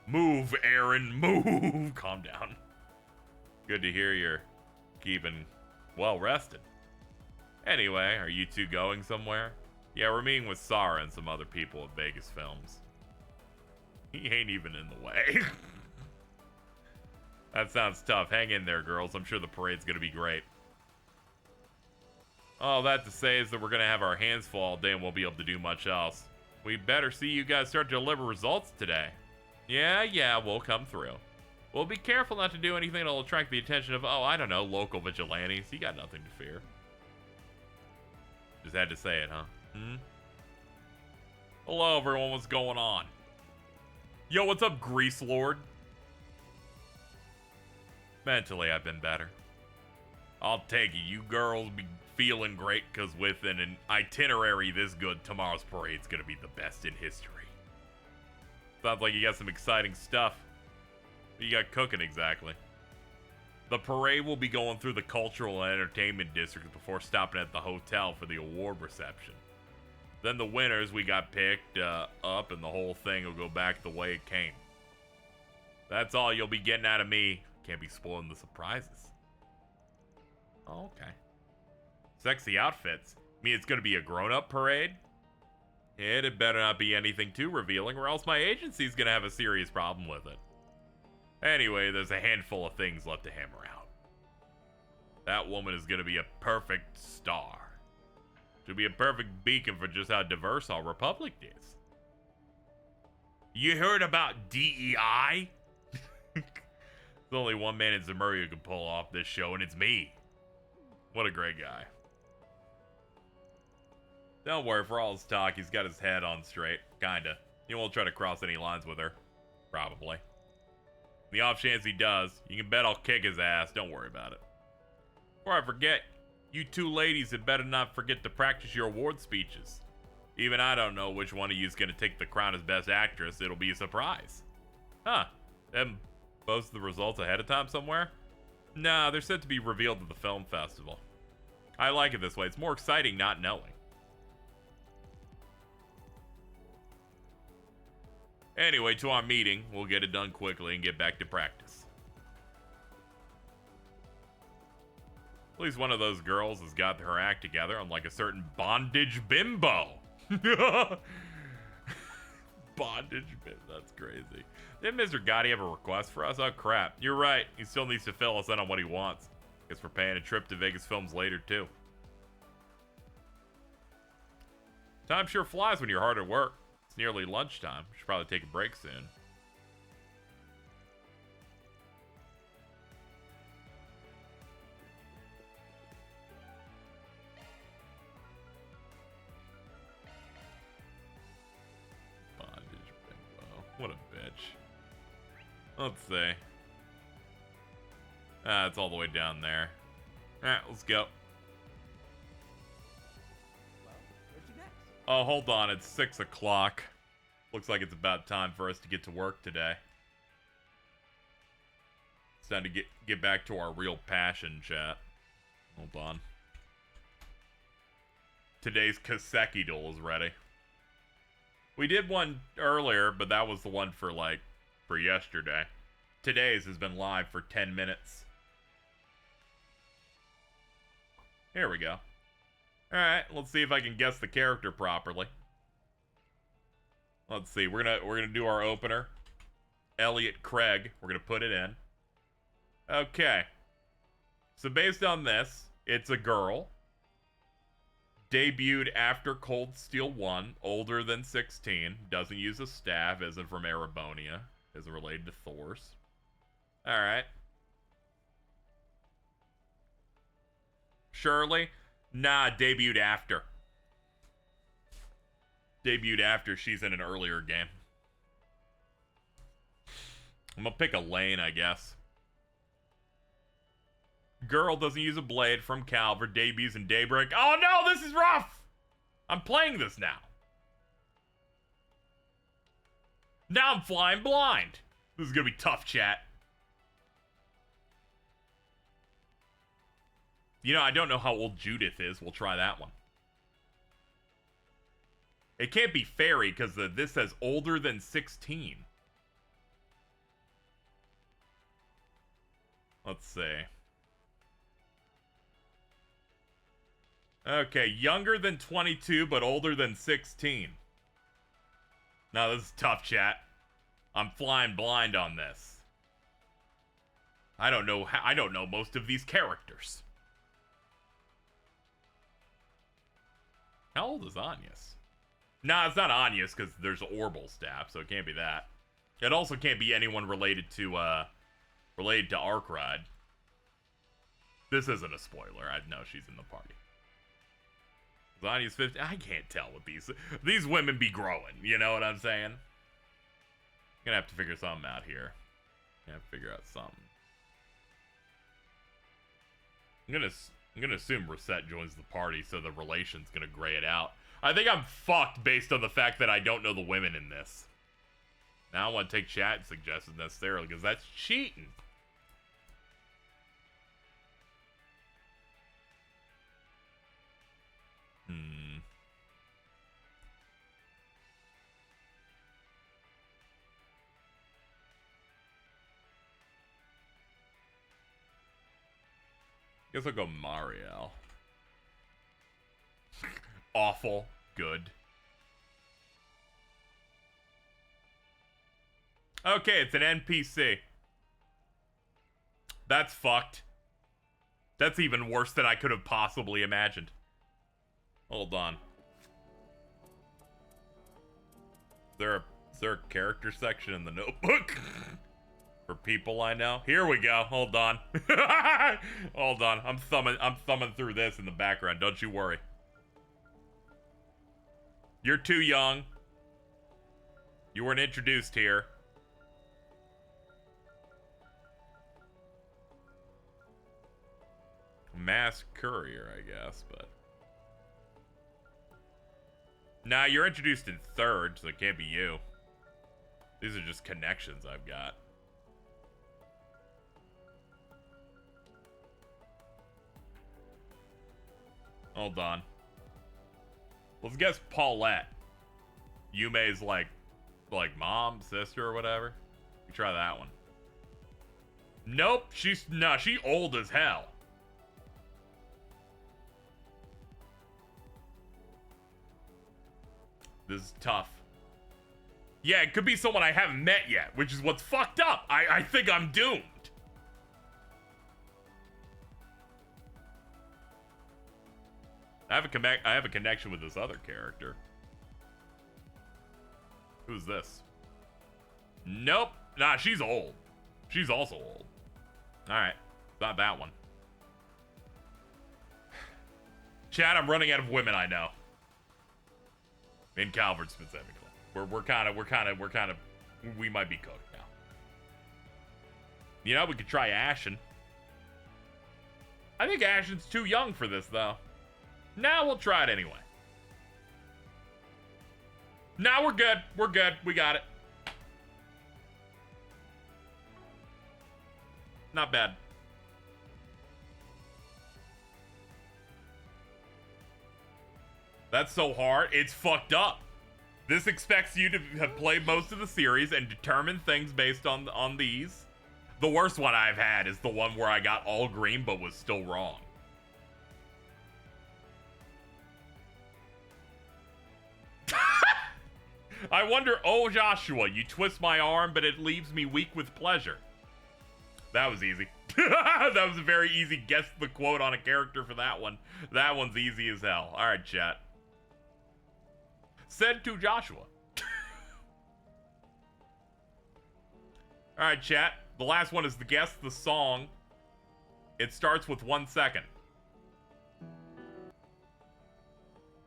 Move, Aaron, move. Calm down. Good to hear you're keeping well rested. Anyway, are you two going somewhere? Yeah, we're meeting with Sarah and some other people at Vegas Films. He ain't even in the way. That sounds tough. Hang in there, girls. I'm sure the parade's gonna be great. All that to say is that we're gonna have our hands full all day and won't be able to do much else. We better see you guys start to deliver results today. Yeah, we'll come through. We'll be careful not to do anything that'll attract the attention of, oh, I don't know, local vigilantes. You got nothing to fear. Just had to say it, huh? Hello, everyone. What's going on? Yo, what's up, Grease Lord? Mentally, I've been better. I'll take it. You girls be feeling great, because with an itinerary this good, tomorrow's parade's going to be the best in history. Sounds like you got some exciting stuff. What you got cooking exactly? The parade will be going through the cultural and entertainment district before stopping at the hotel for the award reception. Then the winners we got picked up, and the whole thing will go back the way it came. That's all you'll be getting out of me. Can't be spoiling the surprises. Oh, okay. Sexy outfits. I mean, it's going to be a grown-up parade? It better not be anything too revealing, or else my agency's going to have a serious problem with it. Anyway, there's a handful of things left to hammer out. That woman is going to be a perfect star. She'll be a perfect beacon for just how diverse our republic is. You heard about DEI? There's only one man in Zemuria who can pull off this show, and it's me. What a great guy. Don't worry, for all his talk, he's got his head on straight. Kinda. He won't try to cross any lines with her. Probably. The off chance he does, you can bet I'll kick his ass. Don't worry about it. Before I forget, you two ladies had better not forget to practice your award speeches. Even I don't know which one of you is going to take the crown as Best Actress. It'll be a surprise. Huh. Them post the results ahead of time somewhere? Nah, they're set to be revealed at the film festival. I like it this way. It's more exciting not knowing. Anyway, to our meeting. We'll get it done quickly and get back to practice. At least one of those girls has got her act together, unlike a certain bondage bimbo. Bondage bimbo, that's crazy. Didn't Mr. Gotti have a request for us? Oh crap, you're right. He still needs to fill us in on what he wants. Guess we're paying a trip to Vegas Films later too. Time sure flies when you're hard at work. It's nearly lunchtime. Should probably take a break soon. Bondage bimbo. What a bitch. Let's see. Ah, it's all the way down there. Alright, let's go. Oh, hold on. It's 6 o'clock. Looks like it's about time for us to get to work today. It's time to get back to our real passion, chat. Hold on. Today's Kaseki duel is ready. We did one earlier, but that was the one for yesterday. Today's has been live for 10 minutes. Here we go. Alright, let's see if I can guess the character properly. Let's see, we're gonna do our opener. Elliot Craig, we're gonna put it in. Okay. So based on this, it's a girl. Debuted after Cold Steel 1, older than 16, doesn't use a staff, isn't from Erebonia, isn't related to Thor's. Alright. Shirley? Nah, debuted after. Debuted after she's in an earlier game. I'm gonna pick a lane, I guess. Girl doesn't use a blade from Calvert, debuts in Daybreak. Oh no, this is rough! I'm playing this now. Now I'm flying blind. This is gonna be tough, chat. You know, I don't know how old Judith is. We'll try that one. It can't be Fairy, because this says older than 16. Let's see. Okay, younger than 22, but older than 16. Now, this is tough, chat. I'm flying blind on this. I don't know most of these characters. How old is Anya's? Nah, it's not Anya's because there's Orbal staff, so it can't be that. It also can't be anyone related to Arkride. This isn't a spoiler. I know she's in the party. Zanya's 50. I can't tell what these women be growing. You know what I'm saying? Gonna have to figure something out here. Gonna have to figure out something. I'm gonna assume Reset joins the party, so the relation's gonna gray it out. I think I'm fucked based on the fact that I don't know the women in this. Now I don't want to take chat suggestions necessarily, because that's cheating. Guess I'll go Mario. Awful. Good. Okay, it's an NPC. That's fucked. That's even worse than I could have possibly imagined. Hold on. Is there a character section in the notebook? For people I know? Here we go. Hold on. Hold on. I'm thumbing through this in the background. Don't you worry. You're too young. You weren't introduced here. Mass courier, I guess, but... Nah, you're introduced in third, so it can't be you. These are just connections I've got. Hold on. Let's guess Paulette. Yume's like mom, sister, or whatever. We try that one. Nope, she old as hell. This is tough. Yeah, it could be someone I haven't met yet, which is what's fucked up. I think I'm doomed. I have a connection with this other character. Who's this? Nope. Nah, she's old. She's also old. Alright. Not that one. Chad, I'm running out of women I know. In Calvert specifically. We might be cooked now. You know, we could try Ashen. I think Ashen's too young for this, though. Now we'll try it anyway. Now we're good. We're good. We got it. Not bad. That's so hard. It's fucked up. This expects you to have played most of the series and determine things based on these. The worst one I've had is the one where I got all green but was still wrong. I wonder, oh Joshua, you twist my arm, but it leaves me weak with pleasure. That was easy. That was a very easy guess the quote on a character for that one. That one's easy as hell. All right, chat. Said to Joshua. All right, chat. The last one is the guess the song. It starts with 1 second.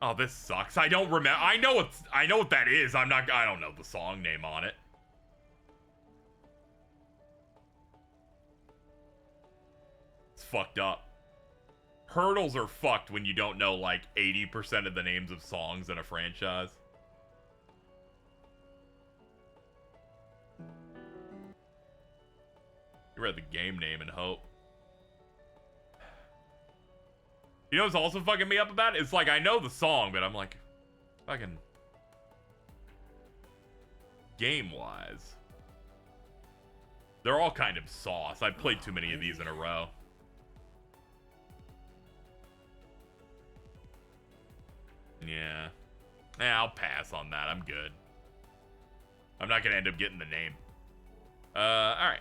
Oh, this sucks. I don't remember. I know what that is. I don't know the song name on it. It's fucked up. Hurdles are fucked when you don't know like 80% of the names of songs in a franchise. You read the game name and hope. You know what's also fucking me up about it? It's like, I know the song, but I'm like, fucking... Game-wise. They're all kind of sauce. I've played too many of these in a row. Yeah. I'll pass on that. I'm good. I'm not gonna end up getting the name. Alright.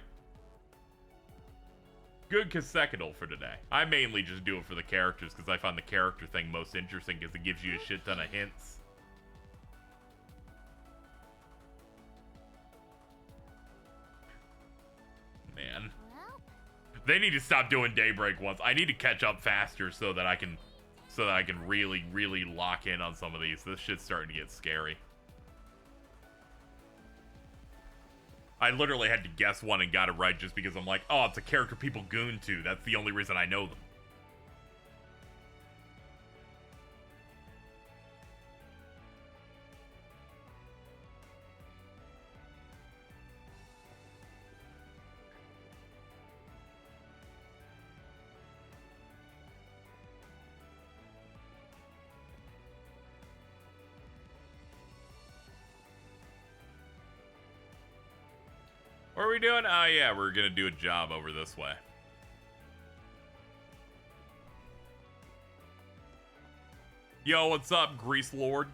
Good consecutive for today. I mainly just do it for the characters because I find the character thing most interesting because it gives you a shit ton of hints. Man. They need to stop doing Daybreak once. I need to catch up faster so that I can so that I can really, really lock in on some of these. This shit's starting to get scary. I literally had to guess one and got it right just because I'm like, oh, it's a character people goon to. That's the only reason I know them. What are we doing? Oh, yeah, we're gonna do a job over this way. Yo, what's up, Grease Lord?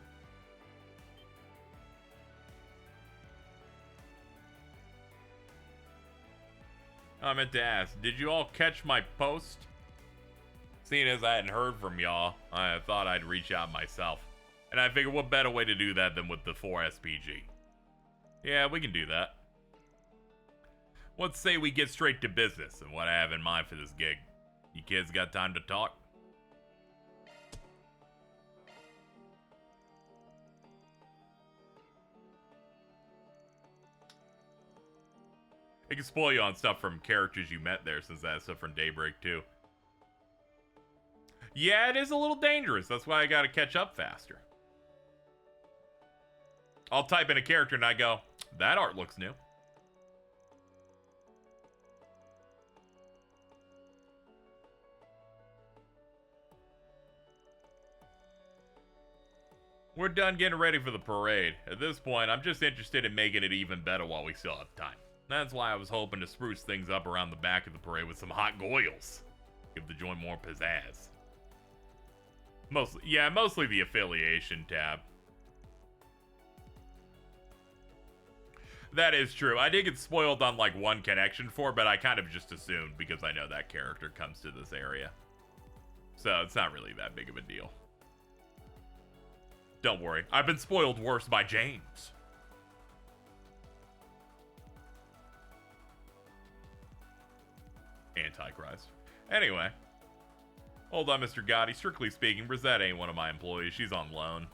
I meant to ask, did you all catch my post? Seeing as I hadn't heard from y'all, I thought I'd reach out myself. And I figured what better way to do that than with the 4SPG. Yeah, we can do that. Let's say we get straight to business and what I have in mind for this gig. You kids got time to talk? It can spoil you on stuff from characters you met there, since that's stuff from Daybreak too. Yeah, it is a little dangerous. That's why I gotta catch up faster. I'll type in a character and I go, that art looks new. We're done getting ready for the parade. At this point, I'm just interested in making it even better while we still have time. That's why I was hoping to spruce things up around the back of the parade with some hot goyles. Give the joint more pizzazz. Mostly the affiliation tab. That is true. I did get spoiled on like one connection for, but I kind of just assumed because I know that character comes to this area. So it's not really that big of a deal. Don't worry, I've been spoiled worse by James. Antichrist. Anyway. Hold on, Mr. Gotti. Strictly speaking, Brizette ain't one of my employees. She's on loan.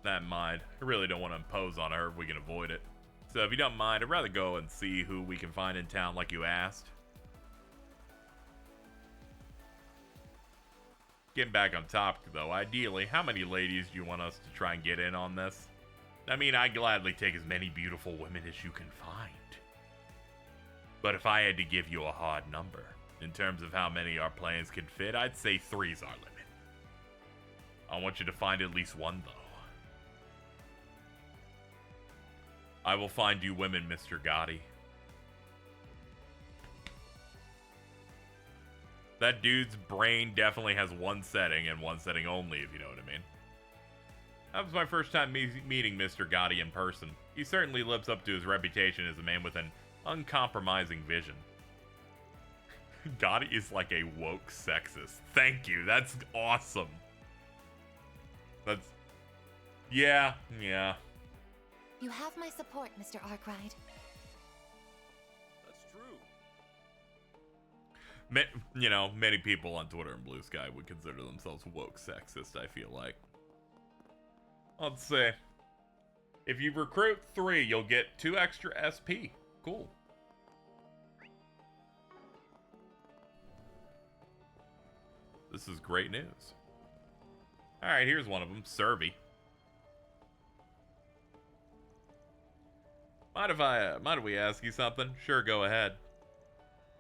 That in mind, I really don't want to impose on her if we can avoid it. So if you don't mind, I'd rather go and see who we can find in town like you asked. Getting back on topic, though, ideally, how many ladies do you want us to try and get in on this? I mean, I'd gladly take as many beautiful women as you can find. But if I had to give you a hard number, in terms of how many our plans can fit, I'd say 3's our limit. I want you to find at least one, though. I will find you women, Mr. Gotti. That dude's brain definitely has one setting, and one setting only, if you know what I mean. That was my first time meeting Mr. Gotti in person. He certainly lives up to his reputation as a man with an uncompromising vision. Gotti is like a woke sexist. Thank you, that's awesome. That's... Yeah. You have my support, Mr. Arkwright. That's true. Many people on Twitter and Blue Sky would consider themselves woke sexist, I feel like. Let's see. If you recruit 3, you'll get 2 extra SP. Cool. This is great news. Alright, here's one of them. Servy. Mind if we ask you something? Sure, go ahead.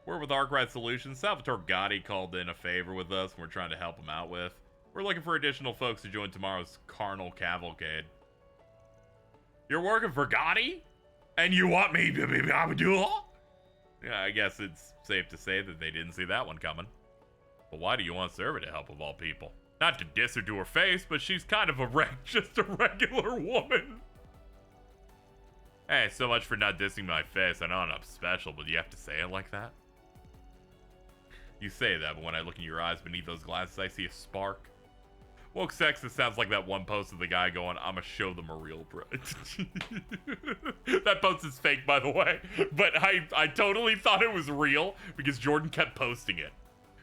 We're with Arkwright Solutions. Salvatore Gotti called in a favor with us, and we're trying to help him out with. We're looking for additional folks to join tomorrow's Carnal Cavalcade. You're working for Gotti? And you want me to be Abdul? Yeah, I guess it's safe to say that they didn't see that one coming. But why do you want Serva to help of all people? Not to diss her to her face, but she's kind of just a regular woman. Hey, so much for not dissing my face. I know I'm special, but you have to say it like that? You say that, but when I look in your eyes beneath those glasses, I see a spark. Woke sexist sounds like that one post of the guy going, I'ma show them a real bride. That post is fake, by the way. But I totally thought it was real because Jordan kept posting it.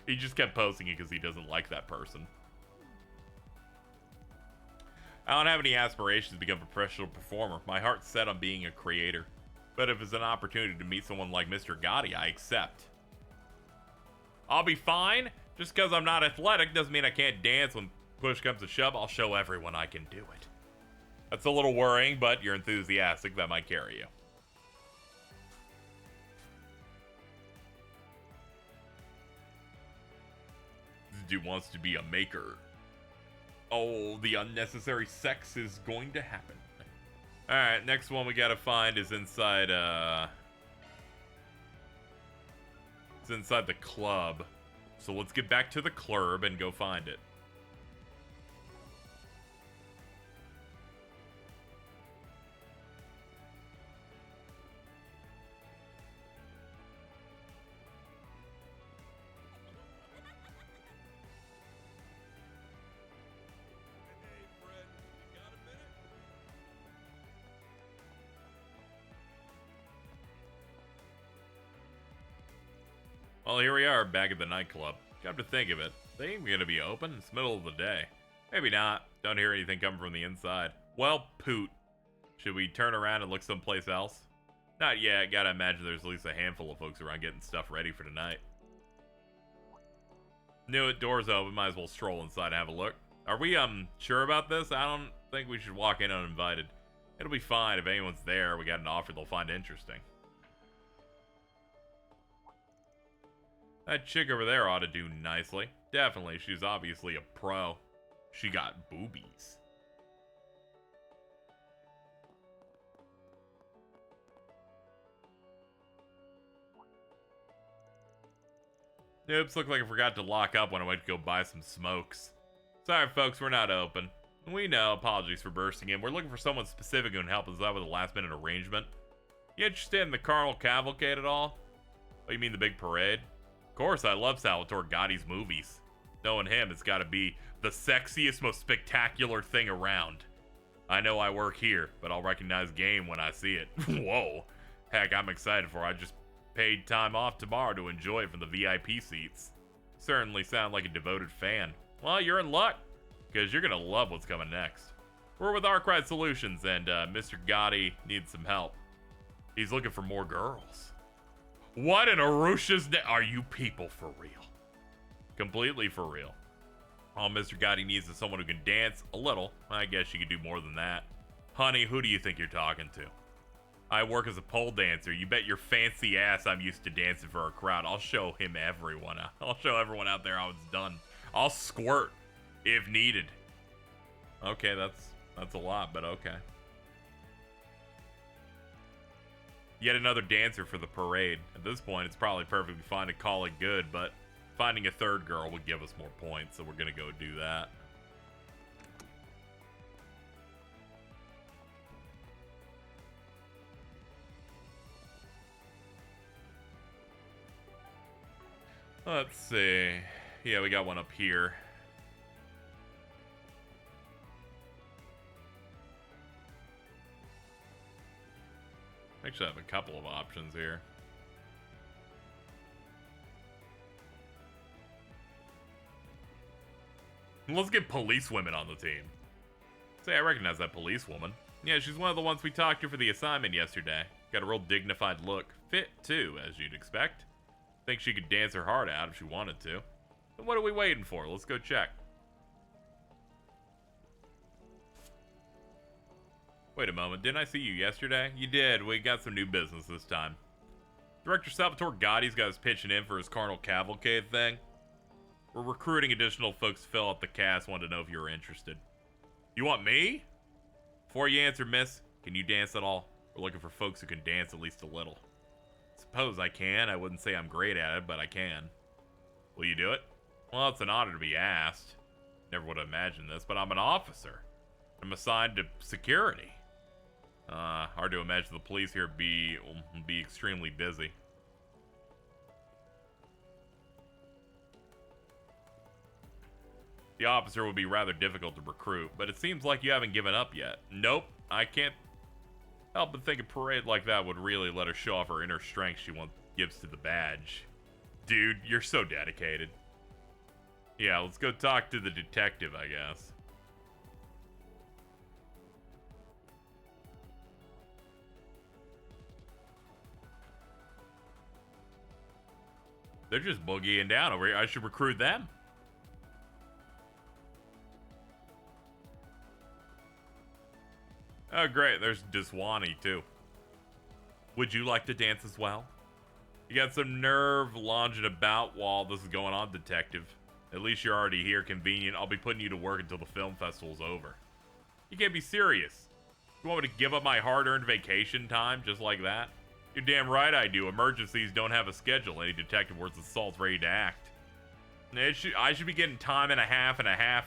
He just kept posting it because he doesn't like that person. I don't have any aspirations to become a professional performer. My heart's set on being a creator. But if it's an opportunity to meet someone like Mr. Gotti, I accept. I'll be fine. Just because I'm not athletic doesn't mean I can't dance when push comes to shove. I'll show everyone I can do it. That's a little worrying, but you're enthusiastic. That might carry you. This dude wants to be a maker. Oh, the unnecessary sex is going to happen. Alright, next one we gotta find is inside, it's inside the club. So let's get back to the club and go find it. Well, here we are, back at the nightclub. Come to think of it, they ain't gonna be open. It's middle of the day. Maybe not. Don't hear anything coming from the inside. Well, poot. Should we turn around and look someplace else? Not yet. Gotta imagine there's at least a handful of folks around getting stuff ready for tonight. Knew it. Doors open. Might as well stroll inside and have a look. Are we, sure about this? I don't think we should walk in uninvited. It'll be fine if anyone's there. We got an offer they'll find interesting. That chick over there ought to do nicely. Definitely, she's obviously a pro. She got boobies. Oops, looked like I forgot to lock up when I went to go buy some smokes. Sorry folks, we're not open. We know, apologies for bursting in. We're looking for someone specific who can help us out with a last minute arrangement. You interested in the Carnival Cavalcade at all? Oh, you mean the big parade? Of course, I love Salvatore Gotti's movies. Knowing him, it's gotta be the sexiest, most spectacular thing around. I know I work here, but I'll recognize game when I see it. Whoa. Heck, I'm excited for it. I just paid time off tomorrow to enjoy it from the VIP seats. Certainly sound like a devoted fan. Well, you're in luck, because you're gonna love what's coming next. We're with Arkwright Solutions, and Mr. Gotti needs some help. He's looking for more girls. What in Arusha's are you people for real? Completely for real. All Mr. Gotti needs is someone who can dance a little. I guess you could do more than that. Honey, who do you think you're talking to? I work as a pole dancer. You bet your fancy ass I'm used to dancing for a crowd. I'll show him everyone. I'll show everyone out there how it's done. I'll squirt if needed. Okay, that's a lot, but okay. Yet another dancer for the parade. At this point, it's probably perfectly fine to call it good, but finding a third girl would give us more points, so we're gonna go do that. Let's see. Yeah, we got one up here. Actually, I have a couple of options here. Let's get police women on the team. Say, I recognize that police woman. Yeah, she's one of the ones we talked to for the assignment yesterday. Got a real dignified look. Fit, too, as you'd expect. Think she could dance her heart out if she wanted to. Then what are we waiting for? Let's go check. Wait a moment, didn't I see you yesterday? You did. We got some new business this time. Director Salvatore Gotti's got us pitching in for his Carnival Cavalcade thing. We're recruiting additional folks to fill out the cast. Wanted to know if you were interested. You want me? Before you answer, miss, can you dance at all? We're looking for folks who can dance at least a little. Suppose I can. I wouldn't say I'm great at it, but I can. Will you do it? Well, it's an honor to be asked. Never would have imagined this, but I'm an officer. I'm assigned to security. Hard to imagine the police here be extremely busy. The officer would be rather difficult to recruit, but it seems like you haven't given up yet. Nope, I can't help but think a parade like that would really let her show off her inner strength she once gives to the badge. Dude, you're so dedicated. Yeah, let's go talk to the detective, I guess. They're just boogieing down over here. I should recruit them. Oh, great. There's Diswani, too. Would you like to dance as well? You got some nerve lounging about while this is going on, detective. At least you're already here. Convenient. I'll be putting you to work until the film festival's over. You can't be serious. You want me to give up my hard-earned vacation time just like that? You're damn right I do. Emergencies don't have a schedule. Any detective worth his salt's ready to act. I should be getting time and a half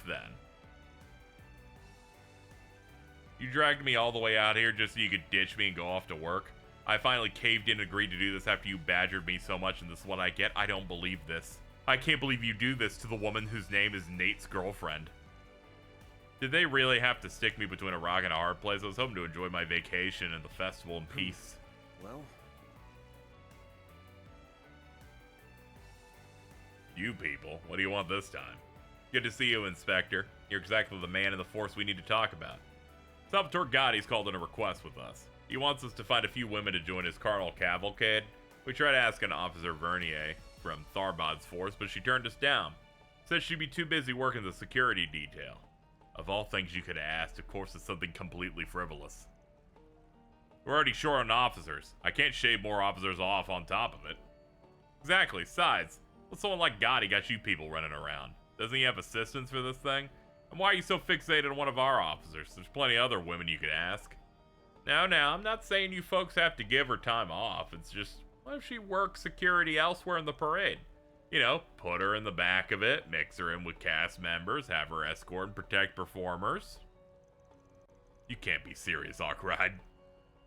then. You dragged me all the way out here just so you could ditch me and go off to work. I finally caved in and agreed to do this after you badgered me so much, and this is what I get? I don't believe this. I can't believe you do this to the woman whose name is Nate's girlfriend. Did they really have to stick me between a rock and a hard place? I was hoping to enjoy my vacation and the festival in peace. Well... You people, what do you want this time? Good to see you, Inspector. You're exactly the man in the force we need to talk about. Salvatore Gotti's called in a request with us. He wants us to find a few women to join his carnal cavalcade. We tried asking Officer Vernier from Tharbod's force, but she turned us down. Said she'd be too busy working the security detail. Of all things you could have asked, of course it's something completely frivolous. We're already short on officers. I can't shave more officers off on top of it. Exactly. Besides, what's someone like Gotti got you people running around? Doesn't he have assistants for this thing? And why are you so fixated on one of our officers? There's plenty of other women you could ask. Now, I'm not saying you folks have to give her time off. It's just, what if she works security elsewhere in the parade? You know, put her in the back of it, mix her in with cast members, have her escort and protect performers. You can't be serious, Arkwright.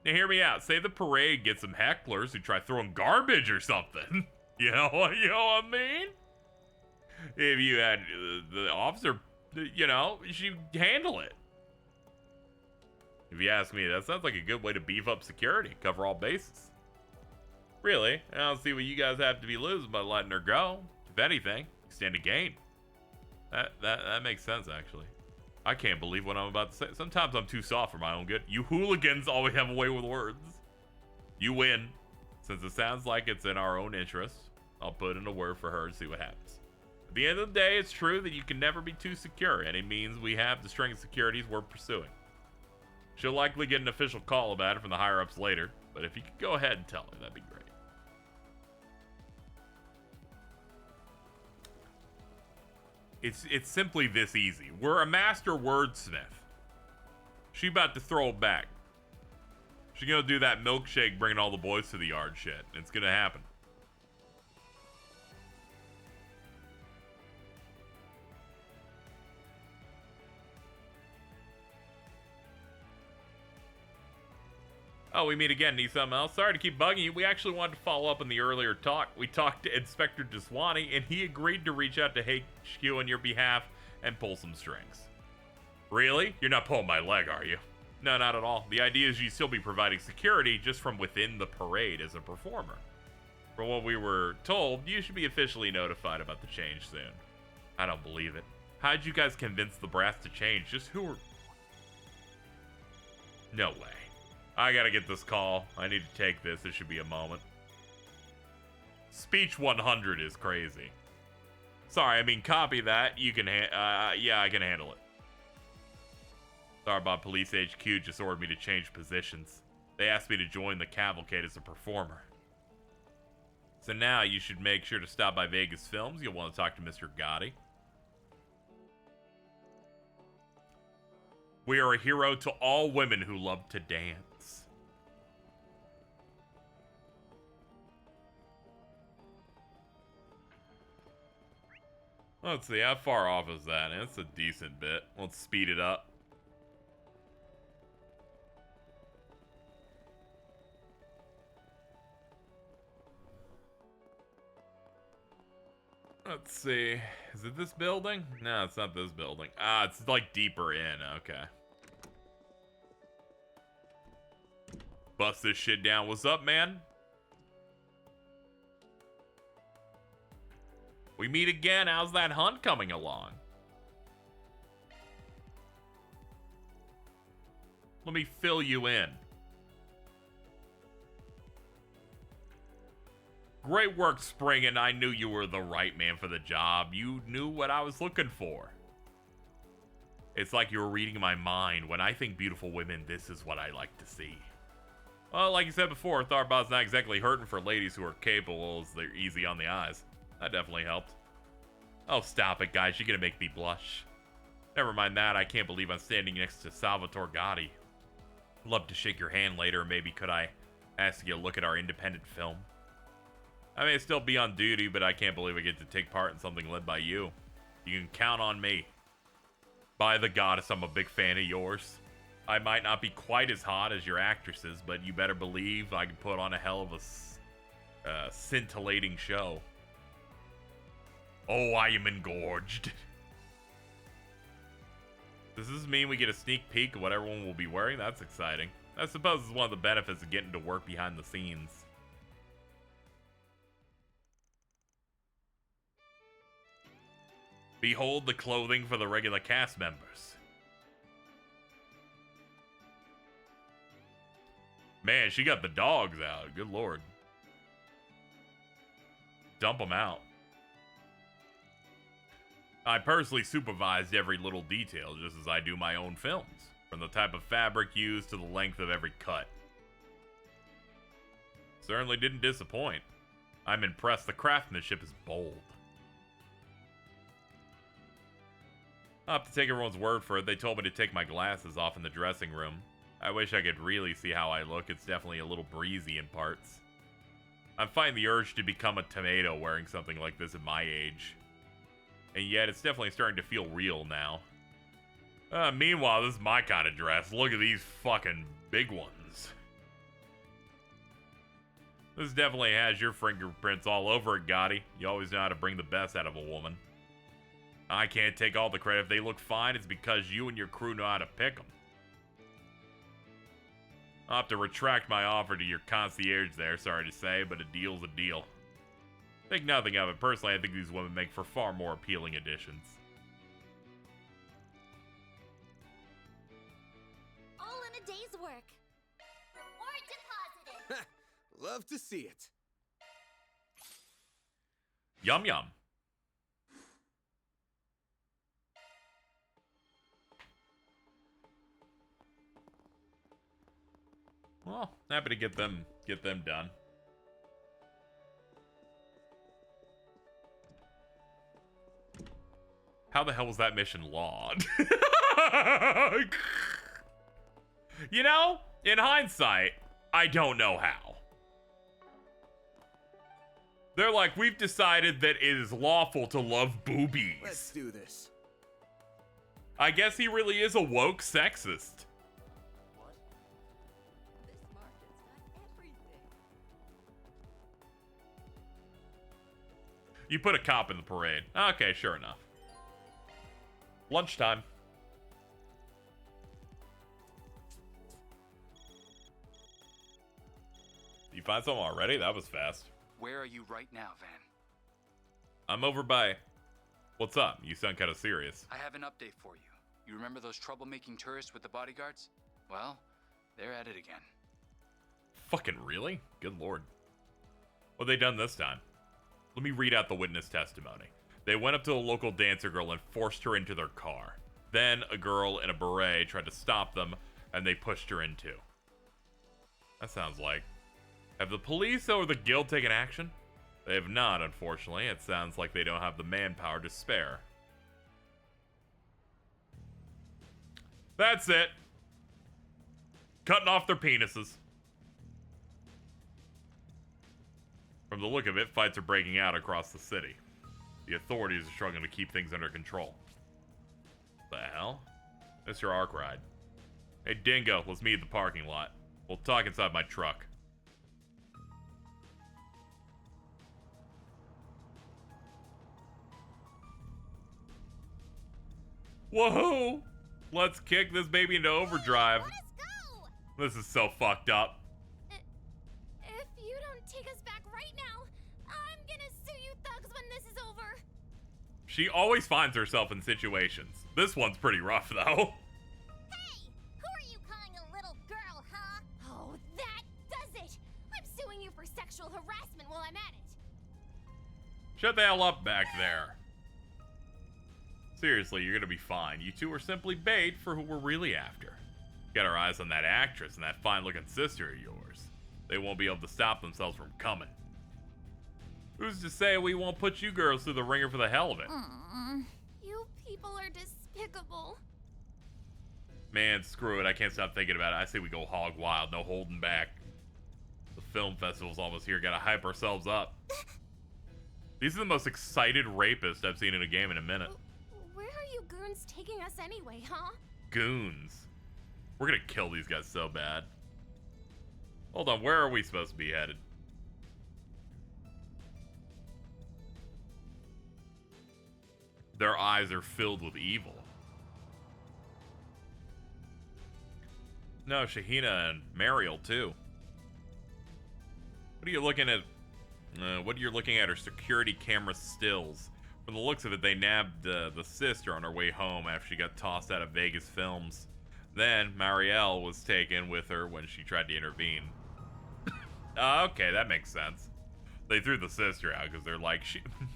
Now hear me out. Say the parade gets some hecklers who try throwing garbage or something. You know what I mean? If you had the officer, you know, she'd handle it. If you ask me, that sounds like a good way to beef up security, cover all bases. Really, I don't see what you guys have to be losing by letting her go. If anything, stand to gain. That makes sense, actually. I can't believe what I'm about to say. Sometimes I'm too soft for my own good. You hooligans always have a way with words. You win. Since it sounds like it's in our own interest, I'll put in a word for her and see what happens. At the end of the day, it's true that you can never be too secure, and it means we have the string of securities we're pursuing. She'll likely get an official call about it from the higher-ups later, but if you could go ahead and tell her, that'd be great. It's simply this easy. We're a master wordsmith. She about to throw it back. She gonna do that milkshake bringing all the boys to the yard shit. It's gonna happen. Oh, we meet again. Need something else? Sorry to keep bugging you. We actually wanted to follow up on the earlier talk. We talked to Inspector Diswani, and he agreed to reach out to HQ on your behalf and pull some strings. Really? You're not pulling my leg, are you? No, not at all. The idea is you still be providing security just from within the parade as a performer. From what we were told, you should be officially notified about the change soon. I don't believe it. How'd you guys convince the brass to change? Just who are... No way. I gotta get this call. I need to take this. It should be a moment. Speech 100 is crazy. Sorry, I mean, copy that. You can yeah, I can handle it. Tharbod Police HQ just ordered me to change positions. They asked me to join the cavalcade as a performer. So now you should make sure to stop by Vegas Films. You'll want to talk to Mr. Gotti. We are a hero to all women who love to dance. Let's see, how far off is that? It's a decent bit. Let's speed it up. Let's see. Is it this building? No, it's not this building. Ah, it's like deeper in. Okay. Bust this shit down. What's up, man? We meet again. How's that hunt coming along? Let me fill you in. Great work, Spring, and I knew you were the right man for the job. You knew what I was looking for. It's like you were reading my mind. When I think beautiful women, this is what I like to see. Well, like you said before, Tharbod's not exactly hurting for ladies who are capable as they're easy on the eyes. That definitely helped. Oh, stop it, guys. You're gonna make me blush. Never mind that. I can't believe I'm standing next to Salvatore Gotti. Love to shake your hand later. Maybe could I ask you to look at our independent film? I may still be on duty, but I can't believe I get to take part in something led by you. You can count on me. By the goddess, I'm a big fan of yours. I might not be quite as hot as your actresses, but you better believe I can put on a hell of a scintillating show. Oh, I am engorged. Does this mean we get a sneak peek of what everyone will be wearing? That's exciting. I suppose it's one of the benefits of getting to work behind the scenes. Behold the clothing for the regular cast members. Man, she got the dogs out. Good lord. Dump them out. I personally supervised every little detail, just as I do my own films, from the type of fabric used to the length of every cut. Certainly didn't disappoint. I'm impressed. The craftsmanship is bold. I'll have to take everyone's word for it. They told me to take my glasses off in the dressing room. I wish I could really see how I look. It's definitely a little breezy in parts. I'm fighting the urge to become a tomato wearing something like this at my age. And yet, it's definitely starting to feel real now. Meanwhile, this is my kind of dress. Look at these fucking big ones. This definitely has your fingerprints all over it, Gotti. You always know how to bring the best out of a woman. I can't take all the credit. If they look fine, it's because you and your crew know how to pick them. I'll have to retract my offer to your concierge there, sorry to say, but a deal's a deal. Think nothing of it. Personally, I think these women make for far more appealing additions. All in a day's work. Reward deposited. Love to see it. Yum yum. Well, happy to get them done. How the hell was that mission logged? You know, in hindsight, I don't know how. They're like, we've decided that it is lawful to love boobies. Let's do this. I guess he really is a woke sexist. You put a cop in the parade. Okay, sure enough. Lunchtime. You find something already? That was fast. Where are you right now, Van? I'm over by... What's up? You sound kind of serious. I have an update for you. You remember those troublemaking tourists with the bodyguards? Well, they're at it again. Fucking really? Good lord. What have they done this time? Let me read out the witness testimony. They went up to a local dancer girl and forced her into their car. Then a girl in a beret tried to stop them, and they pushed her in too. That sounds like... Have the police or the guild taken action? They have not, unfortunately. It sounds like they don't have the manpower to spare. That's it. Cutting off their penises. From the look of it, fights are breaking out across the city. The authorities are struggling to keep things under control. The hell? Mr. Arkwright. Hey, Dingo, let's meet at the parking lot. We'll talk inside my truck. Woohoo! Let's kick this baby into overdrive. This is so fucked up. If you don't take us back right now, I'm gonna sue you thugs when this is over. She always finds herself in situations. This one's pretty rough, though. Hey! Who are you calling a little girl, huh? Oh, that does it! I'm suing you for sexual harassment while I'm at it. Shut the hell up back there. Seriously, you're gonna be fine. You two are simply bait for who we're really after. Got our eyes on that actress and that fine-looking sister of yours. They won't be able to stop themselves from coming. Who's to say we won't put you girls through the ringer for the hell of it? You people are despicable. Man, screw it. I can't stop thinking about it. I say we go hog wild, no holding back. The film festival's almost here. Gotta hype ourselves up. These are the most excited rapists I've seen in a game in a minute. Where are you goons taking us anyway, huh? Goons. We're gonna kill these guys so bad. Hold on, where are we supposed to be headed? Their eyes are filled with evil. No, Shahina and Mariel too. What are you looking at? What you're looking at are security camera stills. From the looks of it, they nabbed the sister on her way home after she got tossed out of Vegas Films. Then Mariel was taken with her when she tried to intervene. Okay, that makes sense. They threw the sister out because they're like,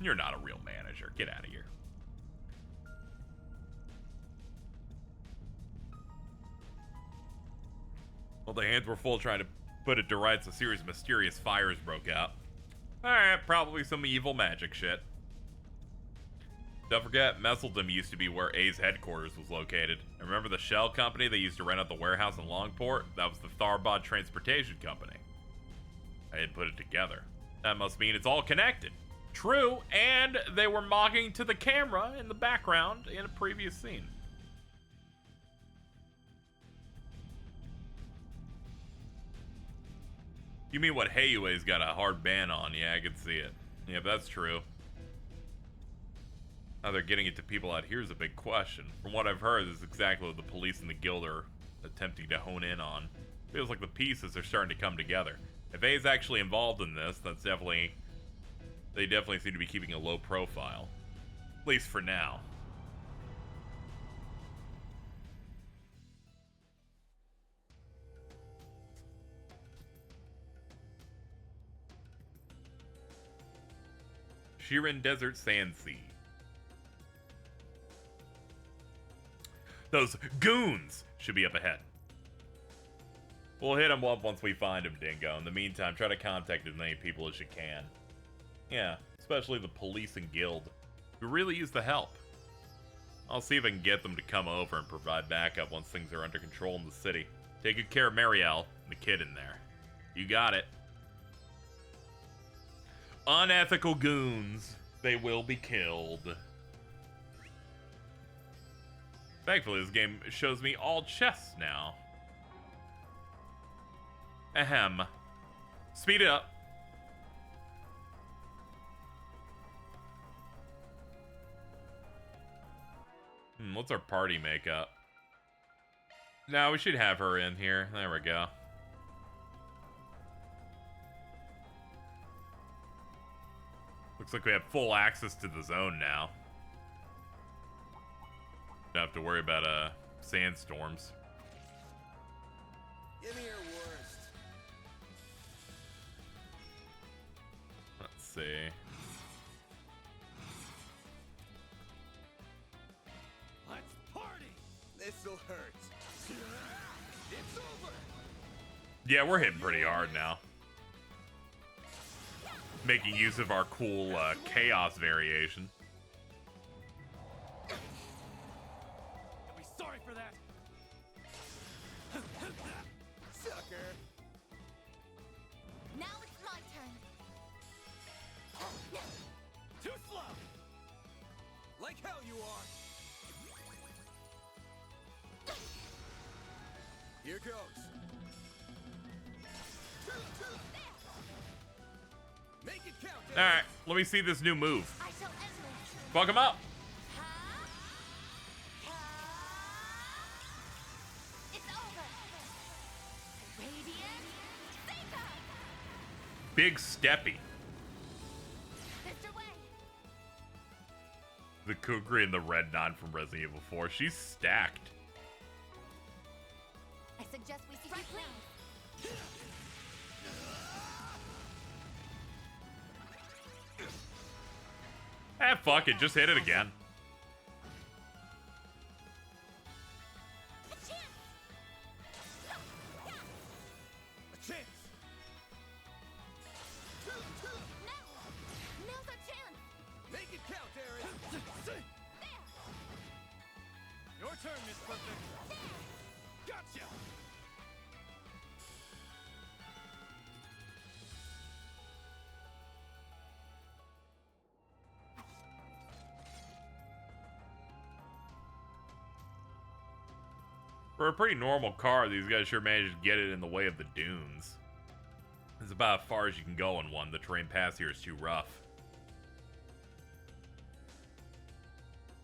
you're not a real manager. Get out of here. Well, the hands were full trying to put it to rights. A series of mysterious fires broke out. Alright, probably some evil magic shit. Don't forget, Messeldom used to be where A's headquarters was located. And remember the shell company they used to rent out the warehouse in Longport? That was the Tharbod Transportation Company. I didn't put it together. That must mean it's all connected. True, and they were mocking to the camera in the background in a previous scene. You mean what Hayue's got a hard ban on? Yeah, I can see it. Yeah, that's true. How they're getting it to people out here is a big question. From what I've heard, this is exactly what the police and the guild are attempting to hone in on. Feels like the pieces are starting to come together. If A's actually involved in this, that's definitely... They definitely seem to be keeping a low profile. At least for now. Shirin Desert Sand Sea. Those goons should be up ahead. We'll hit them up once we find them, Dingo. In the meantime, try to contact as many people as you can. Yeah, especially the police and guild. We really use the help. I'll see if I can get them to come over and provide backup once things are under control in the city. Take good care of Mariel and the kid in there. You got it. Unethical goons. They will be killed. Thankfully, this game shows me all chests now. Ahem. Speed it up. What's our party makeup? No, we should have her in here. There we go. Looks like we have full access to the zone now. Don't have to worry about sandstorms. Give me your worst. Let's see. Let's party. This'll hurt. It's over. Yeah, we're hitting pretty hard now. Making use of our cool chaos variation. You'll be sorry for that. Sucker. Now it's my turn. Too slow. Like hell you are. Here goes. Make it count. Alright, let me see this new move. I shall end this. Fuck him up. It's over. Radiant Seeker. Big Steppy. Mr. Way. The Kukri and the Red Knot from Resident Evil 4. She's stacked. I suggest we strike now. Eh, fuck it. Just hit it again. Your turn, Miss Perfect. Gotcha. For a pretty normal car, these guys sure managed to get it in the way of the dunes. It's about as far as you can go in one. The terrain pass here is too rough.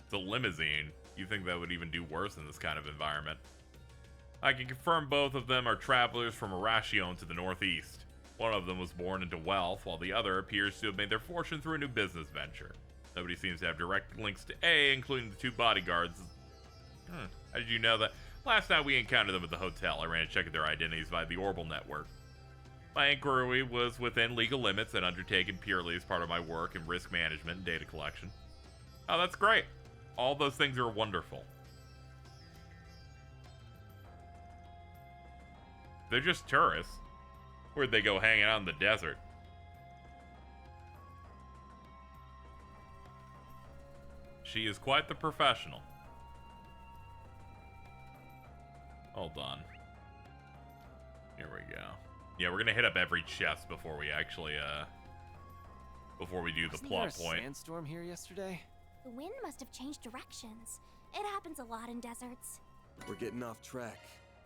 It's a limousine. You think that would even do worse in this kind of environment? I can confirm both of them are travelers from Arashion to the northeast. One of them was born into wealth, while the other appears to have made their fortune through a new business venture. Nobody seems to have direct links to A, including the two bodyguards. How did you know that? Last time we encountered them at the hotel, I ran a check of their identities via the Orbital network. My inquiry was within legal limits and undertaken purely as part of my work in risk management and data collection. Oh, that's great. All those things are wonderful. They're just tourists. Where'd they go hanging out in the desert? She is quite the professional. Hold on. Here we go. Yeah, we're gonna hit up every chest before we actually, before we do the plot point. Wasn't there a sandstorm here yesterday? The wind must have changed directions. It happens a lot in deserts. We're getting off track.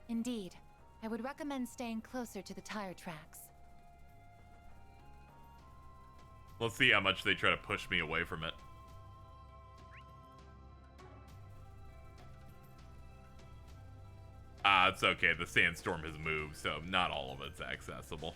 Indeed. I would recommend staying closer to the tire tracks. Let's see how much they try to push me away from it. It's okay. The sandstorm has moved, so not all of it's accessible.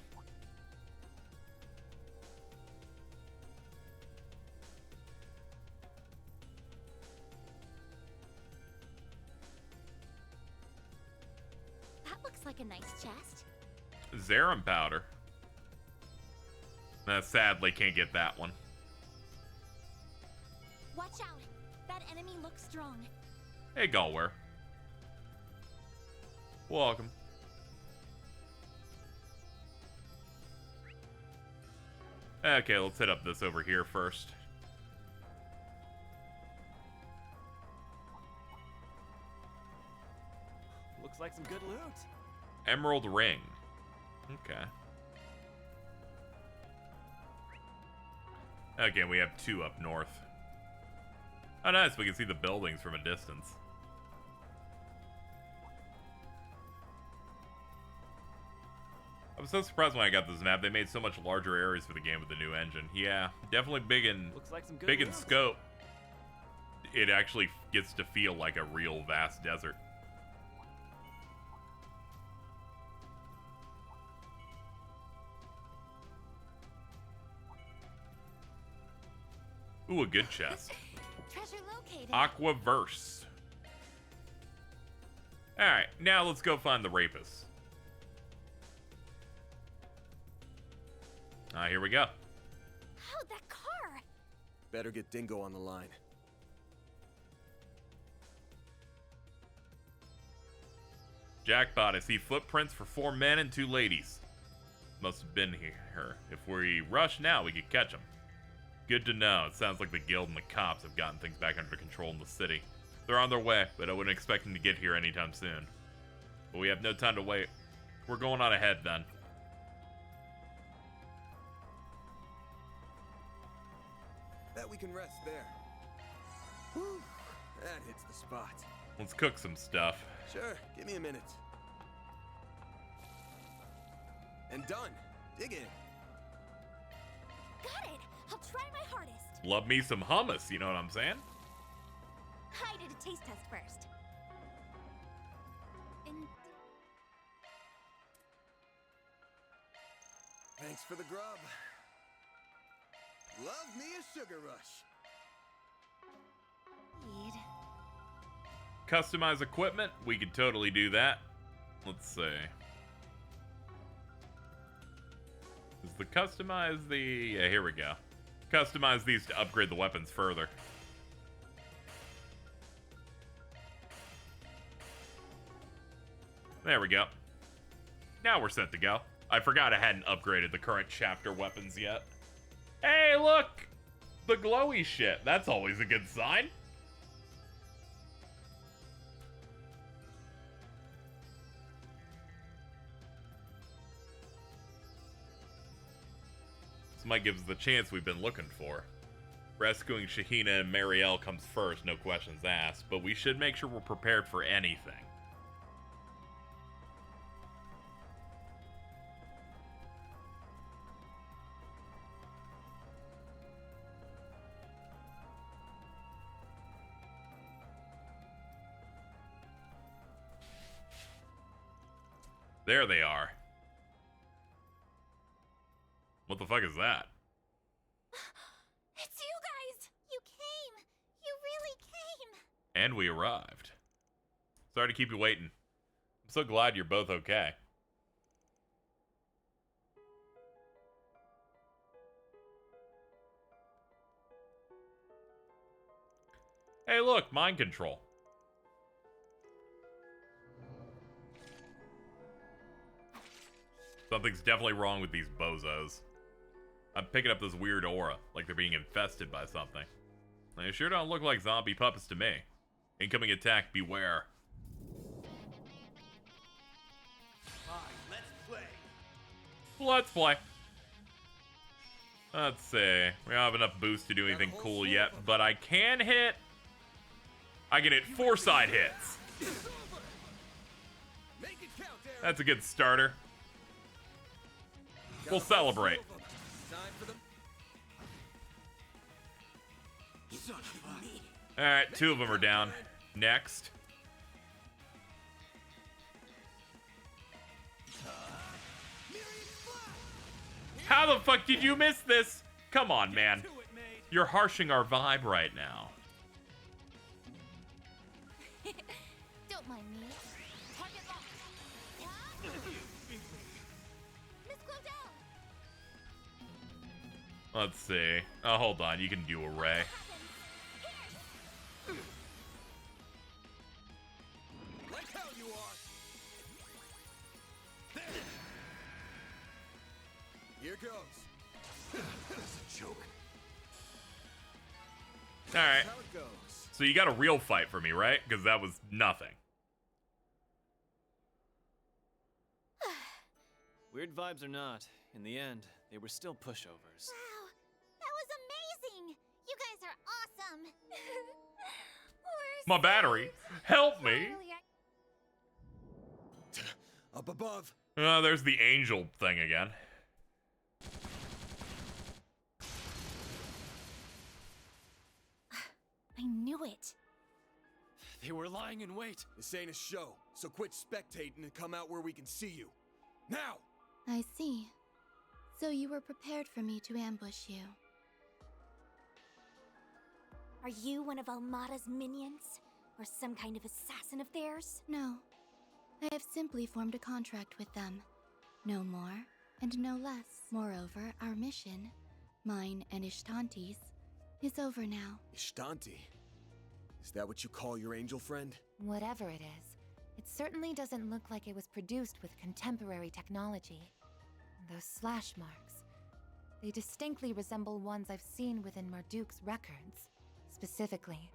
That looks like a nice chest. Zerum powder. Sadly, can't get that one. Watch out. That enemy looks strong. Hey, Galware. Welcome. Okay, let's hit up this over here first. Looks like some good loot. Emerald ring. Okay. Okay, we have two up north. Oh, nice. We can see the buildings from a distance. I was so surprised when I got this map. They made so much larger areas for the game with the new engine. Yeah, definitely big in scope. It actually gets to feel like a real vast desert. Ooh, a good chest. Treasure located. Aquaverse. Alright, now let's go find the rapist. Here we go. Oh, that car! Better get Dingo on the line. Jackpot, I see footprints for 4 men and 2 ladies. Must have been here. If we rush now, we could catch them. Good to know. It sounds like the guild and the cops have gotten things back under control in the city. They're on their way, but I wouldn't expect them to get here anytime soon. But we have no time to wait. We're going on ahead then. Bet we can rest there. Whew, that hits the spot. Let's cook some stuff. Sure, give me a minute. And done. Dig in. Got it! I'll try my hardest. Love me some hummus, you know what I'm saying? I did a taste test first. Thanks for the grub. Love me a sugar rush. Customize equipment? We could totally do that. Let's see. Is the customize the... Yeah, here we go. Customize these to upgrade the weapons further. There we go. Now we're set to go. I forgot I hadn't upgraded the current chapter weapons yet. Hey, look! The glowy shit. That's always a good sign. This might give us the chance we've been looking for. Rescuing Shahina and Marielle comes first, no questions asked, but we should make sure we're prepared for anything. There they are. What the fuck is that? It's you guys! You came! You really came! And we arrived. Sorry to keep you waiting. I'm so glad you're both okay. Hey, look, mind control. Something's definitely wrong with these bozos. I'm picking up this weird aura, like they're being infested by something. They sure don't look like zombie puppets to me. Incoming attack, beware. Let's play. Let's see. We don't have enough boost to do anything cool yet, but I can hit. I can hit 4 side hits. That's a good starter. We'll celebrate. Alright, 2 of them are down. Next. How the fuck did you miss this? Come on, man. You're harshing our vibe right now. Don't mind me. Target locked. Miss Claudel! Let's see. Oh, hold on. You can do a ray. Like hell you are. Here goes. That's a joke. Alright. How it goes. So you got a real fight for me, right? Because that was nothing. Weird vibes or not, in the end, they were still pushovers. Wow, that was amazing! You guys are awesome! My battery. Help me. Up above. There's the angel thing again. I knew it. They were lying in wait. This ain't a show, so quit spectating and come out where we can see you. Now! I see. So you were prepared for me to ambush you. Are you one of Almada's minions? Or some kind of assassin of theirs? No. I have simply formed a contract with them. No more, and no less. Moreover, our mission, mine and Ishtanti's, is over now. Ishtanti? Is that what you call your angel friend? Whatever it is, it certainly doesn't look like it was produced with contemporary technology. Those slash marks, they distinctly resemble ones I've seen within Marduk's records. Specifically,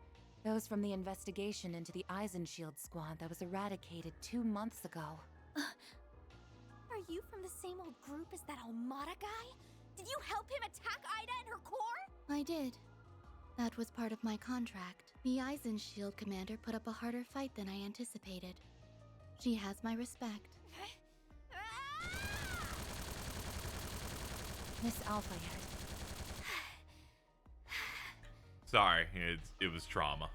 those from the investigation into the Eisenshield squad that was eradicated 2 months ago. Are you from the same old group as that Almada guy? Did you help him attack Ida and her core? I did. That was part of my contract. The Eisenshield commander put up a harder fight than I anticipated. She has my respect. Miss Alphayet. Sorry, it was trauma.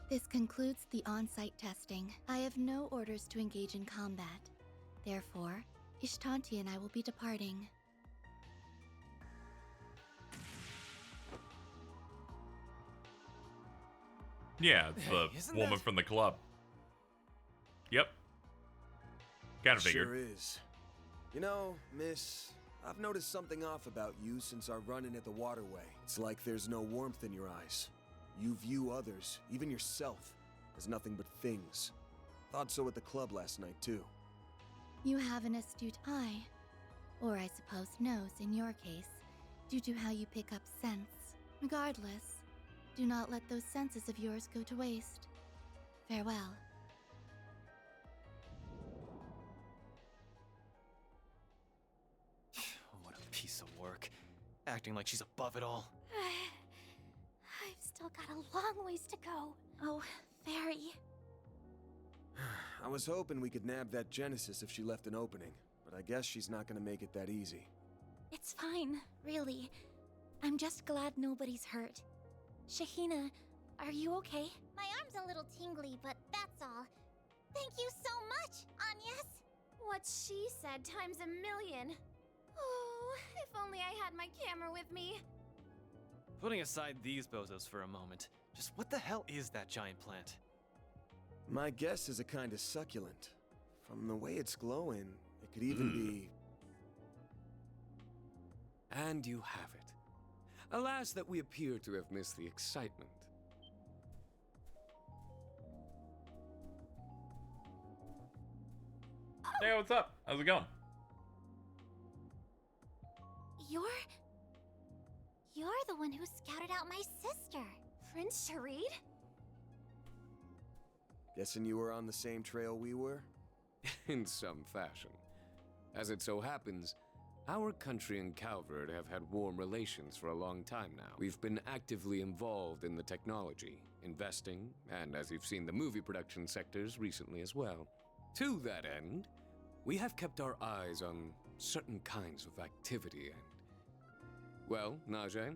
This concludes the on-site testing. I have no orders to engage in combat. Therefore, Ishtanti and I will be departing. Yeah, it's the woman from the club. Yep. Kind of figured. Sure is. You know, miss, I've noticed something off about you since our run-in at the waterway. It's like there's no warmth in your eyes. You view others, even yourself, as nothing but things. Thought so at the club last night, too. You have an astute eye. Or I suppose nose in your case, due to how you pick up scents. Regardless, do not let those senses of yours go to waste. Farewell. What a piece of work. Acting like she's above it all. I've still got a long ways to go. Oh, very. I was hoping we could nab that Genesis if she left an opening, but I guess she's not gonna make it that easy. It's fine, really. I'm just glad nobody's hurt. Shahina, are you okay? My arm's a little tingly, but that's all. Thank you so much, Agnes! What she said times a million. Oh, if only I had my camera with me. Putting aside these bozos for a moment, just what the hell is that giant plant? My guess is a kind of succulent. From the way it's glowing, it could even be... And you have it. Alas that we appear to have missed the excitement. Hey, what's up? How's it going? You're the one who scouted out my sister. Prince Sharid? Guessing you were on the same trail we were? In some fashion. As it so happens, our country and Calvert have had warm relations for a long time now. We've been actively involved in the technology, investing, and as you've seen, the movie production sectors recently as well. To that end, we have kept our eyes on certain kinds of activity and... Well, Najee,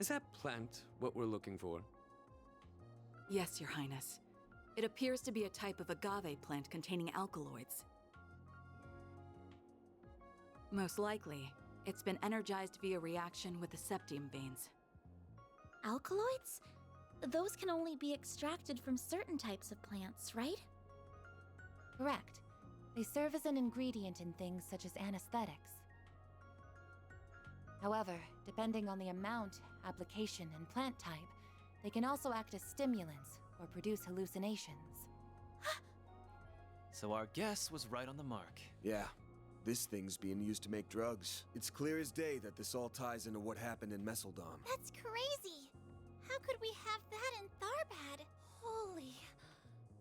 is that plant what we're looking for? Yes, Your Highness. It appears to be a type of agave plant containing alkaloids. Most likely, it's been energized via reaction with the septium veins. Alkaloids? Those can only be extracted from certain types of plants, right? Correct. They serve as an ingredient in things such as anesthetics. However, depending on the amount, application, and plant type, they can also act as stimulants or produce hallucinations. So our guess was right on the mark. Yeah, this thing's being used to make drugs. It's clear as day that this all ties into what happened in Messeldom. That's crazy! How could we have that in Tharbad? Holy...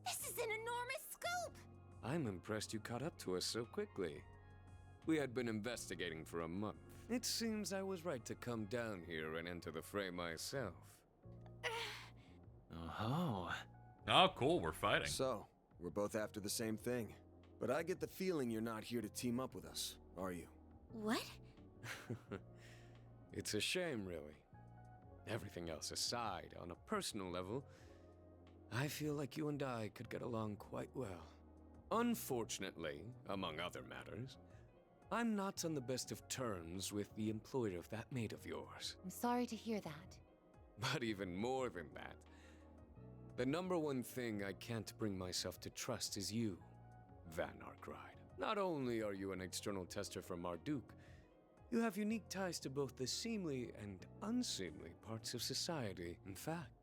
This is an enormous scoop! I'm impressed you caught up to us so quickly. We had been investigating for a month. It seems I was right to come down here and enter the fray myself. Oh. Oh, cool, we're fighting. So, we're both after the same thing. But I get the feeling you're not here to team up with us, are you? What? It's a shame, really. Everything else aside, on a personal level, I feel like you and I could get along quite well. Unfortunately, among other matters, I'm not on the best of terms with the employer of that maid of yours. I'm sorry to hear that. But even more than that, the number one thing I can't bring myself to trust is you, Van Arkride. Not only are you an external tester from Marduk, you have unique ties to both the seemly and unseemly parts of society. In fact,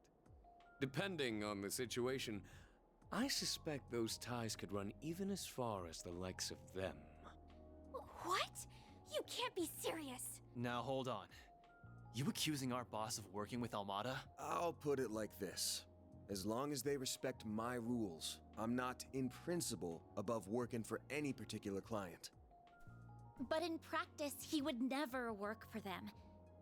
depending on the situation, I suspect those ties could run even as far as the likes of them. What? You can't be serious! Now hold on. You accusing our boss of working with Almada? I'll put it like this. As long as they respect my rules, I'm not, in principle, above working for any particular client. But in practice, he would never work for them.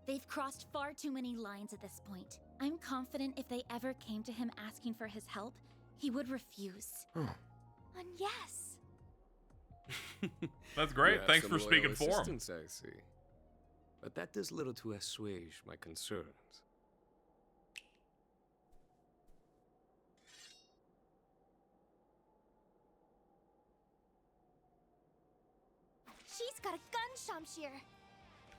They've crossed far too many lines at this point. I'm confident if they ever came to him asking for his help, he would refuse. And yes. That's great. Thanks for speaking for him. I see. But that does little to assuage my concerns. She's got a gun, Shamshir.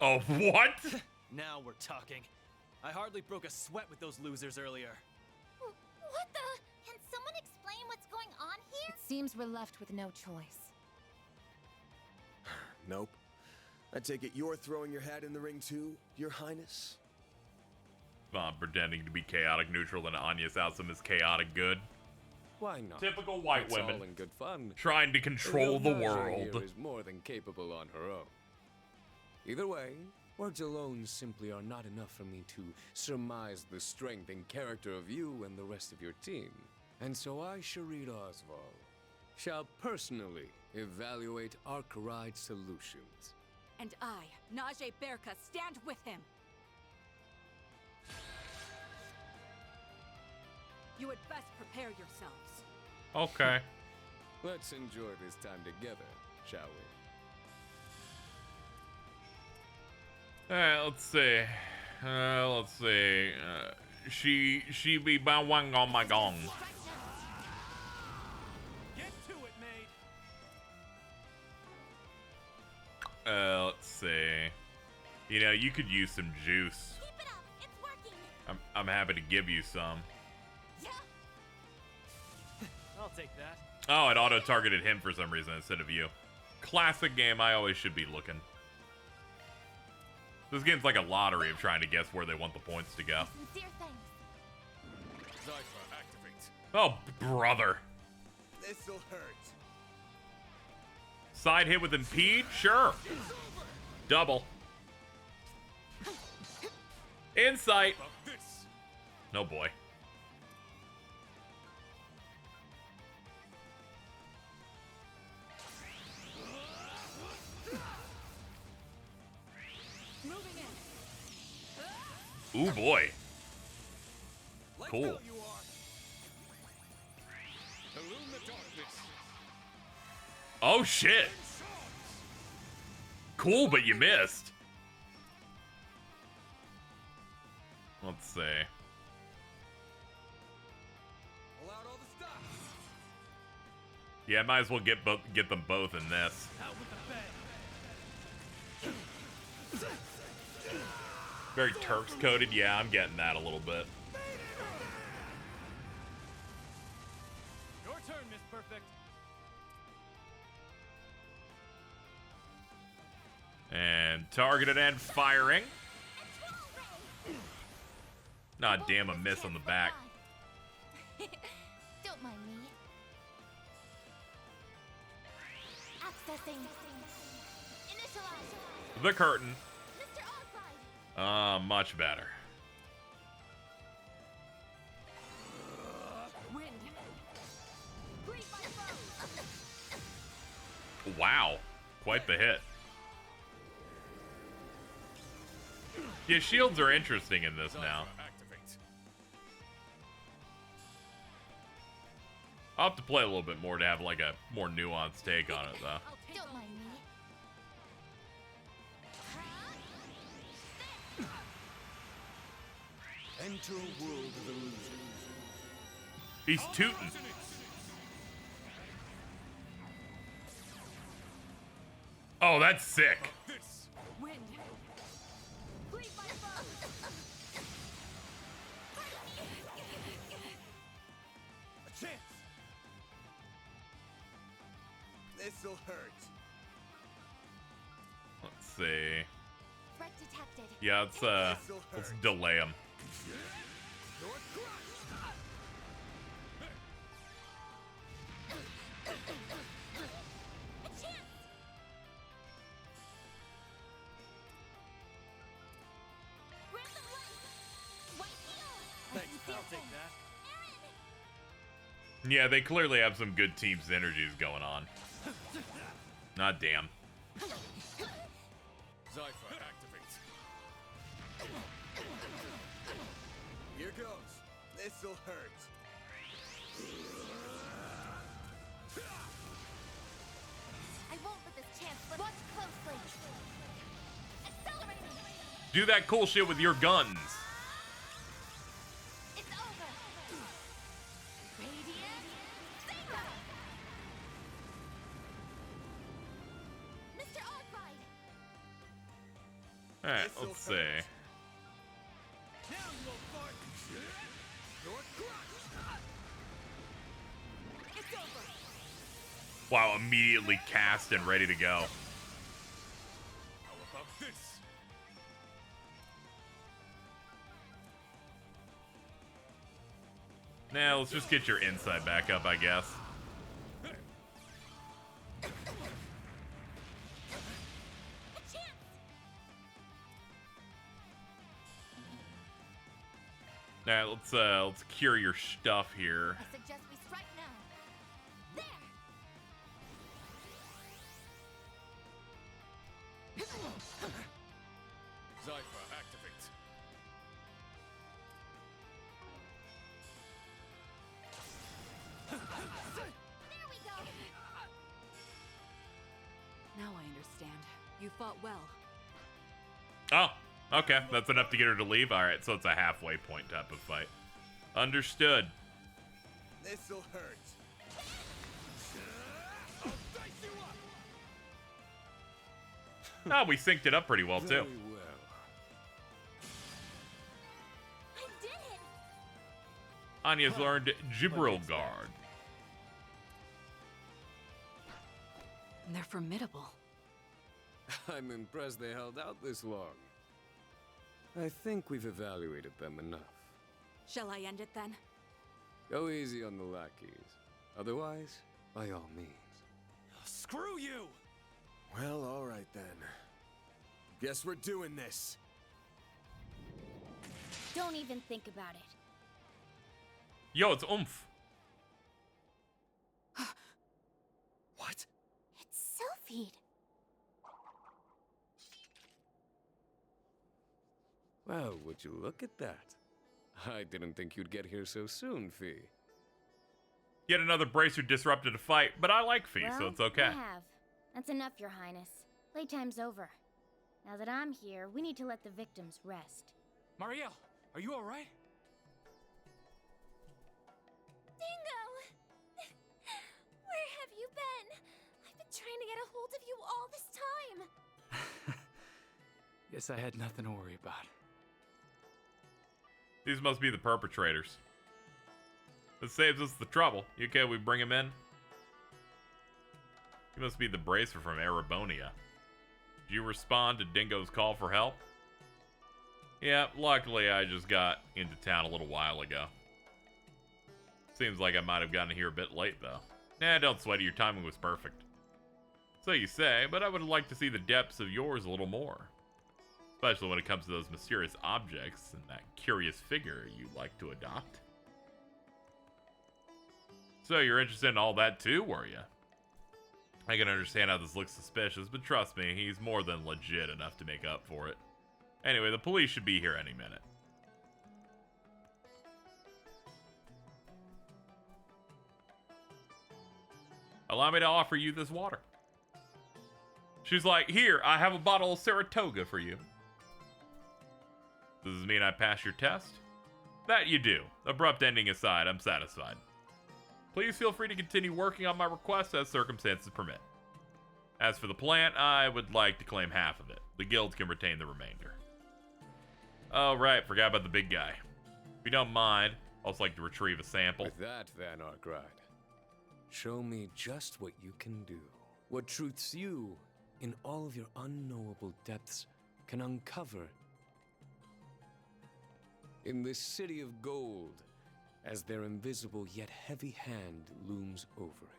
Oh, what? Now we're talking. I hardly broke a sweat with those losers earlier. What the? Can someone explain what's going on here? It seems we're left with no choice. Nope. I take it you're throwing your hat in the ring too, Your Highness? Pretending to be chaotic neutral and Anya Southam is chaotic good. Why not? Typical white It's women. all in good fun. Trying to control the Though Naja world. here is more than capable on her own. Either way, words alone simply are not enough for me to surmise the strength and character of you and the rest of your team. And so I, Sharid Osval, shall personally evaluate Archeride solutions. And I, Najee Berka, stand with him. You had best prepare yourselves. Okay. Let's enjoy this time together, shall we? Alright, let's see. She be bang on my gong. Get to it, mate. Let's see. You know, you could use some juice. Keep it up. It's working. I'm happy to give you some. I'll take that. Oh, it auto-targeted him for some reason instead of you. Classic game, I always should be looking. This game's like a lottery of trying to guess where they want the points to go. Sincere thanks. Zypher, activate. Oh, brother. This'll hurt. Side hit with impede? Sure. Double. Insight. No boy. Ooh boy. Cool. Oh shit. Cool, but you missed. Let's see. Yeah, might as well get them both in this. Very Turks coded. Yeah, I'm getting that a little bit. Your turn, Miss Perfect. And targeted and firing. Nah, damn, a miss on the back. Don't mind me. Accessing. Initialize. The curtain. Mr. Osprey. Much better. Wind. Breathe my foe. Wow. Quite the hit. Yeah, shields are interesting in this now. I'll have to play a little bit more to have like a more nuanced take on it though. Don't mind me. Enter a world of illusion. He's tootin'. Oh, that's sick. Wind. Breathe my foe. A chance. This'll hurt. Let's see. Threat detected. Yeah, let's delay him. Thanks, I'll take that. Yeah, they clearly have some good team synergies going on. Not damn. Zypher, activate. Here goes. This'll hurt. I won't let this chance slip. Watch closely. Accelerating. Do that cool shit with your guns. It's over. Radiant. Zeta. Mr. Arkwright. Alright, let's see. Now you will fart. It's over. Wow, immediately cast and ready to go. Nah, let's just get your insight back up, I guess. Now let's cure your stuff here. I suggest we strike now. There. Zypher, activate. There we go. Now I understand. You fought well. Oh, okay. That's enough to get her to leave? Alright, so it's a halfway point type of fight. Understood. This'll hurt. Oh, we synced it up pretty well, too. Very well. I did it. Anya's learned Gibril Guard. They're formidable. I'm impressed they held out this long. I think we've evaluated them enough. Shall I end it then? Go easy on the lackeys. Otherwise, by all means. Screw you! Well, all right then. Guess we're doing this. Don't even think about it. Yo, it's oomph. What? It's Sylphid. Well, would you look at that? I didn't think you'd get here so soon, Fee. Yet another bracer disrupted a fight, but I like Fee, so Well, it's okay. I have. That's enough, Your Highness. Playtime's over. Now that I'm here, we need to let the victims rest. Marielle, are you alright? Dingo! Where have you been? I've been trying to get a hold of you all this time. Guess I had nothing to worry about. These must be the perpetrators. This saves us the trouble. You okay, we bring him in? He must be the bracer from Erebonia. Did you respond to Dingo's call for help? Yeah, luckily I just got into town a little while ago. Seems like I might have gotten here a bit late, though. Nah, don't sweat it, your timing was perfect. So you say, but I would like to see the depths of yours a little more. Especially when it comes to those mysterious objects and that curious figure you like to adopt. So you're interested in all that too, were you? I can understand how this looks suspicious, but trust me, he's more than legit enough to make up for it. Anyway, the police should be here any minute. Allow me to offer you this water. She's like, here, I have a bottle of Saratoga for you. Does this mean I pass your test? That you do. Abrupt ending aside, I'm satisfied. Please feel free to continue working on my request as circumstances permit. As for the plant, I would like to claim half of it. The guilds can retain the remainder. Oh, right, forgot about the big guy. If you don't mind, I'd also like to retrieve a sample. With that, Van Arkride, show me just what you can do. What truths you, in all of your unknowable depths, can uncover. In this city of gold, as their invisible yet heavy hand looms over it.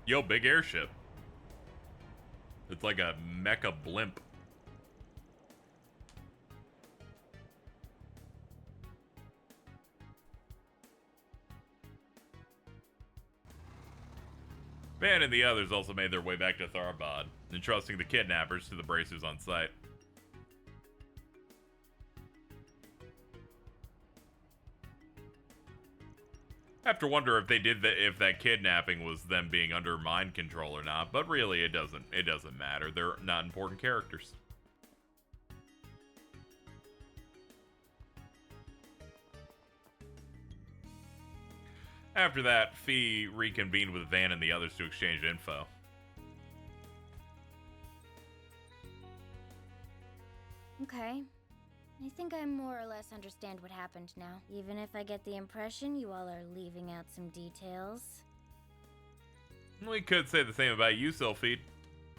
Yo, big airship. It's like a mecha blimp. Van and the others also made their way back to Tharbad, entrusting the kidnappers to the bracers on site. I have to wonder if they did if that kidnapping was them being under mind control or not, but really it doesn't matter. They're not important characters. After that, Fee reconvened with Van and the others to exchange info. Okay. I think I more or less understand what happened now, even if I get the impression you all are leaving out some details. We could say the same about you, Sylphid.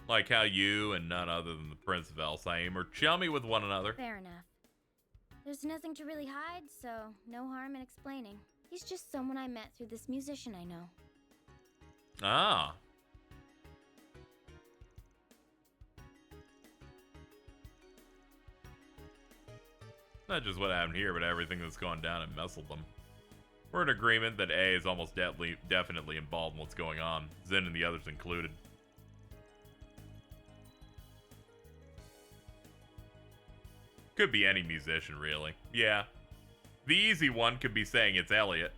Like how you and none other than the Prince of Elsaim are chummy with one another. Fair enough. There's nothing to really hide, so no harm in explaining. He's just someone I met through this musician I know. Ah. Not just what happened here, but everything that's gone down at Messeldom. We're in agreement that A is almost definitely involved in what's going on, Zin and the others included. Could be any musician, really. Yeah. The easy one could be saying it's Elliot.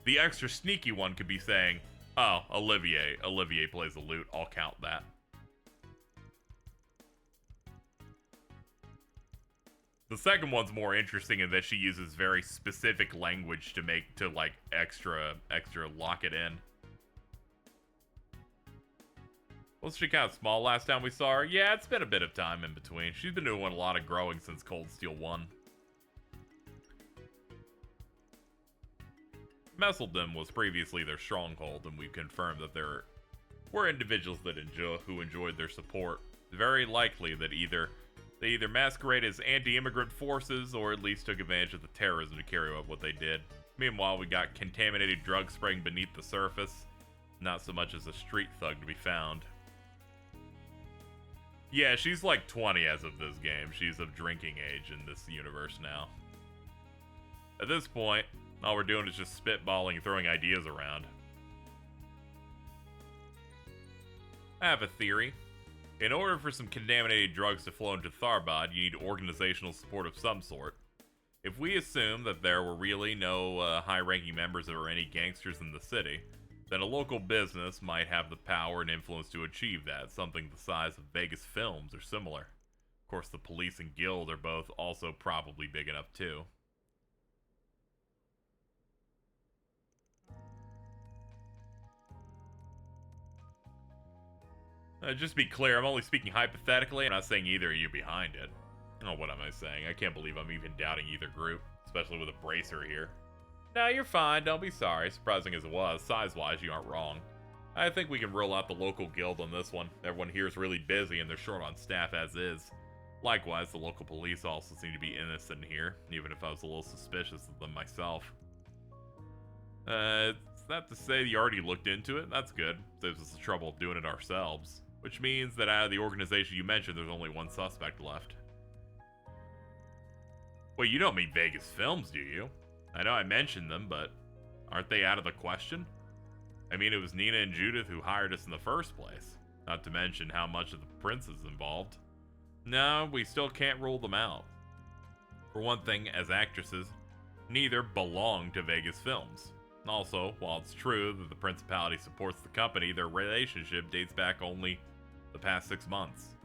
The extra sneaky one could be saying, oh, Olivier. Olivier plays the lute. I'll count that. The second one's more interesting in that she uses very specific language to like extra lock it in. Was she kind of small last time we saw her? Yeah, it's been a bit of time in between. She's been doing a lot of growing since Cold Steel 1. Messeldom was previously their stronghold, and we've confirmed that there were individuals that who enjoyed their support. Very likely that they either masqueraded as anti-immigrant forces or at least took advantage of the terrorism to carry out what they did. Meanwhile, we got contaminated drug spraying beneath the surface. Not so much as a street thug to be found. Yeah, she's like 20 as of this game. She's of drinking age in this universe now. At this point, all we're doing is just spitballing and throwing ideas around. I have a theory. In order for some contaminated drugs to flow into Tharbad, you need organizational support of some sort. If we assume that there were really no high-ranking members or any gangsters in the city, then a local business might have the power and influence to achieve that, something the size of Vegas Films or similar. Of course, the police and guild are both also probably big enough too. Just to be clear, I'm only speaking hypothetically. I'm not saying either of you behind it. Oh, what am I saying? I can't believe I'm even doubting either group, especially with a bracer here. No, you're fine. Don't be sorry. Surprising as it was, size-wise, you aren't wrong. I think we can roll out the local guild on this one. Everyone here is really busy and they're short on staff as is. Likewise, the local police also seem to be innocent here, even if I was a little suspicious of them myself. It's not to say you already looked into it. That's good. Saves us the trouble of doing it ourselves. Which means that out of the organization you mentioned, there's only one suspect left. Wait, you don't mean Vegas Films, do you? I know I mentioned them, but aren't they out of the question? I mean, it was Nina and Judith who hired us in the first place. Not to mention how much of the prince is involved. No, we still can't rule them out. For one thing, as actresses, neither belong to Vegas Films. Also, while it's true that the Principality supports the company, their relationship dates back only the past 6 months.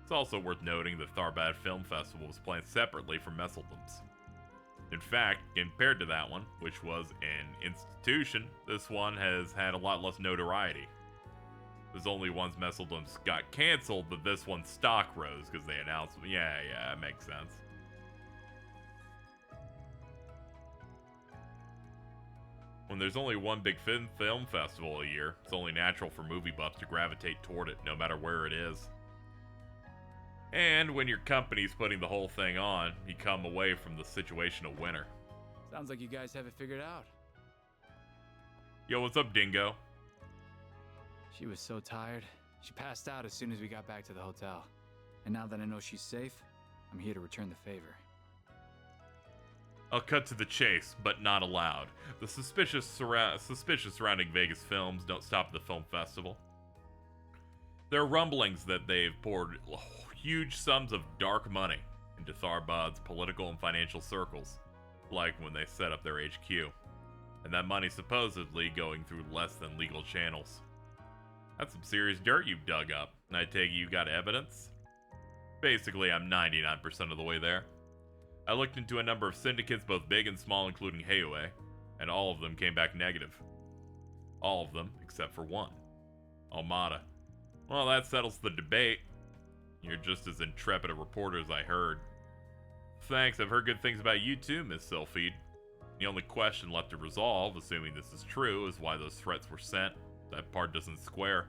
It's also worth noting that Tharbad Film Festival was planned separately from Messeldom's. In fact, compared to that one, which was an institution, this one has had a lot less notoriety. There's only once Messeldom's got canceled that this one's stock rose because they announced, yeah, it makes sense. When there's only one big film festival a year, it's only natural for movie buffs to gravitate toward it, no matter where it is. And when your company's putting the whole thing on, you come away from the situation a winner. Sounds like you guys have it figured out. Yo, what's up, Dingo? She was so tired. She passed out as soon as we got back to the hotel. And now that I know she's safe, I'm here to return the favor. I'll cut to the chase, but not allowed. The suspicious surrounding Vegas Films don't stop at the film festival. There are rumblings that they've poured huge sums of dark money into Tharbad's political and financial circles, like when they set up their HQ. And that money's supposedly going through less than legal channels. That's some serious dirt you've dug up, and I take it you got evidence? Basically, I'm 99% of the way there. I looked into a number of syndicates, both big and small, including Heiue, and all of them came back negative. All of them, except for one. Almada. Well, that settles the debate. You're just as intrepid a reporter as I heard. Thanks, I've heard good things about you too, Miss Sylphid. The only question left to resolve, assuming this is true, is why those threats were sent. That part doesn't square.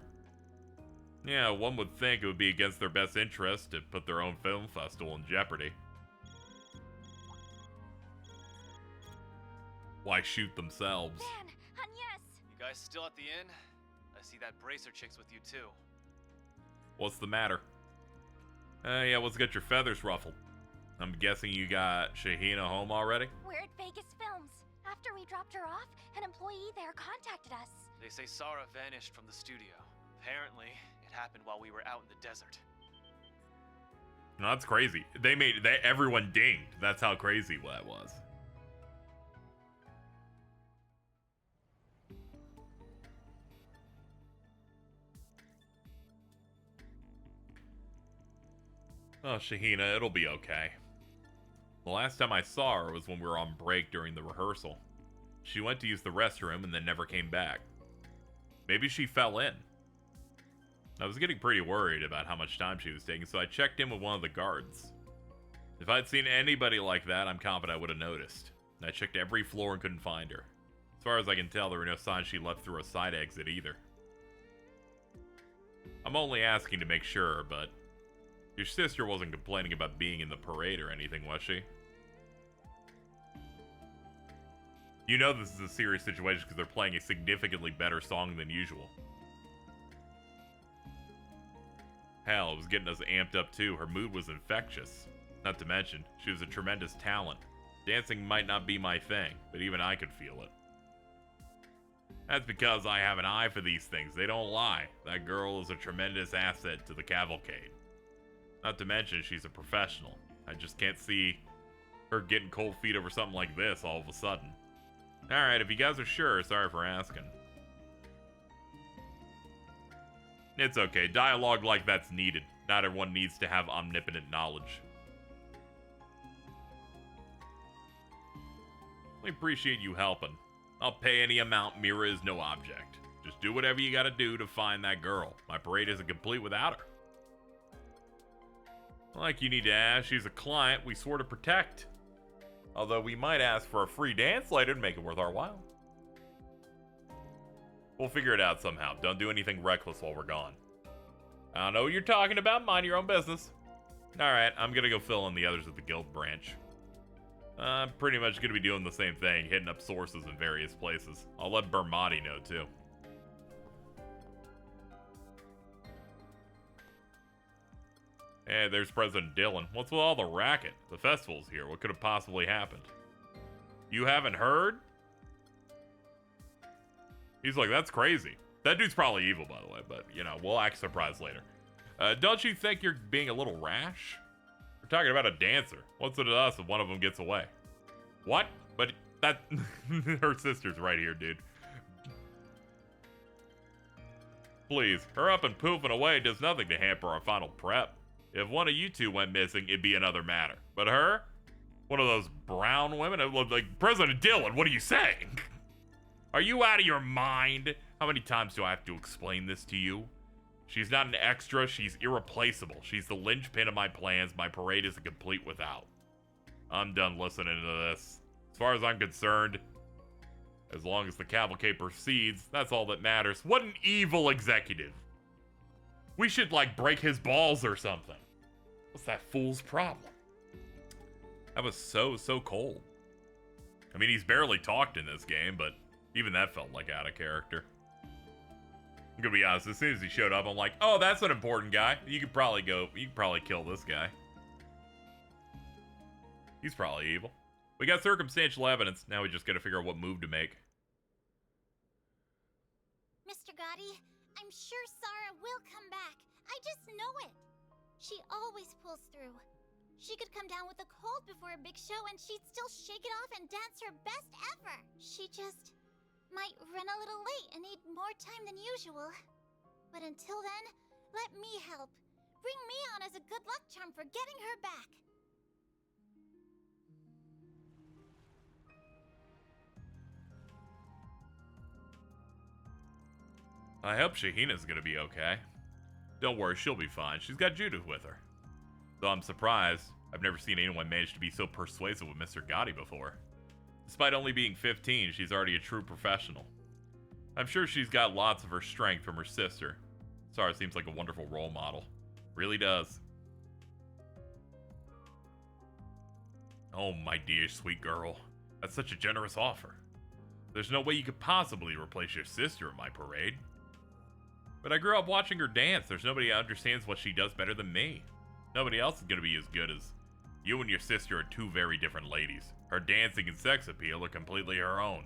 Yeah, one would think it would be against their best interest to put their own film festival in jeopardy. Why shoot themselves? Man, yes. You guys still at the inn? I see that bracer chick's with you too. What's the matter? Yeah, what's got your feathers ruffled? I'm guessing you got Shahina home already? We're at Vegas Films. After we dropped her off, an employee there contacted us. They say Sarah vanished from the studio. Apparently, it happened while we were out in the desert. No, that's crazy. Everyone dinged. That's how crazy that was. Oh, Shahina, it'll be okay. The last time I saw her was when we were on break during the rehearsal. She went to use the restroom and then never came back. Maybe she fell in. I was getting pretty worried about how much time she was taking, so I checked in with one of the guards. If I'd seen anybody like that, I'm confident I would have noticed. I checked every floor and couldn't find her. As far as I can tell, there were no signs she left through a side exit either. I'm only asking to make sure, but your sister wasn't complaining about being in the parade or anything, was she? You know this is a serious situation because they're playing a significantly better song than usual. Hell, it was getting us amped up too. Her mood was infectious. Not to mention, she was a tremendous talent. Dancing might not be my thing, but even I could feel it. That's because I have an eye for these things. They don't lie. That girl is a tremendous asset to the cavalcade. Not to mention, she's a professional. I just can't see her getting cold feet over something like this all of a sudden. Alright, if you guys are sure, sorry for asking. It's okay. Dialogue like that's needed. Not everyone needs to have omnipotent knowledge. We appreciate you helping. I'll pay any amount. Mira is no object. Just do whatever you gotta do to find that girl. My parade isn't complete without her. Like you need to ask, she's a client we swore to protect. Although we might ask for a free dance later to make it worth our while. We'll figure it out somehow. Don't do anything reckless while we're gone. I don't know what you're talking about. Mind your own business. Alright, I'm gonna go fill in the others at the guild branch. I'm pretty much gonna be doing the same thing, hitting up sources in various places. I'll let Bermati know too. Hey, there's President Dillon. What's with all the racket? The festival's here. What could have possibly happened? You haven't heard? He's like, that's crazy. That dude's probably evil, by the way, but, you know, we'll act surprised later. Don't you think you're being a little rash? We're talking about a dancer. What's it to us if one of them gets away? What? But that... her sister's right here, dude. Please, her up and poofing away does nothing to hamper our final prep. If one of you two went missing, it'd be another matter. But her? One of those brown women? Like, President Dillon, what are you saying? Are you out of your mind? How many times do I have to explain this to you? She's not an extra, she's irreplaceable. She's the linchpin of my plans. My parade isn't complete without. I'm done listening to this. As far as I'm concerned, as long as the cavalcade proceeds, that's all that matters. What an evil executive. We should, like, break his balls or something. What's that fool's problem? That was so cold. I mean, he's barely talked in this game, but even that felt like out of character. I'm gonna be honest, as soon as he showed up, I'm like, oh, that's an important guy. You could probably kill this guy. He's probably evil. We got circumstantial evidence. Now we just gotta figure out what move to make. Mr. Gotti, I'm sure Sarah will come back. I just know it. She always pulls through. She could come down with a cold before a big show and she'd still shake it off and dance her best ever. She just might run a little late and need more time than usual. But until then, let me help. Bring me on as a good luck charm for getting her back. I hope Shahina's gonna be okay. Don't worry, she'll be fine. She's got Judith with her. Though I'm surprised, I've never seen anyone manage to be so persuasive with Mr. Gotti before. Despite only being 15, she's already a true professional. I'm sure she's got lots of her strength from her sister. Sara seems like a wonderful role model. Really does. Oh, my dear sweet girl. That's such a generous offer. There's no way you could possibly replace your sister at my parade. But I grew up watching her dance. There's nobody who understands what she does better than me. Nobody else is going to be as good as... You and your sister are two very different ladies. Her dancing and sex appeal are completely her own.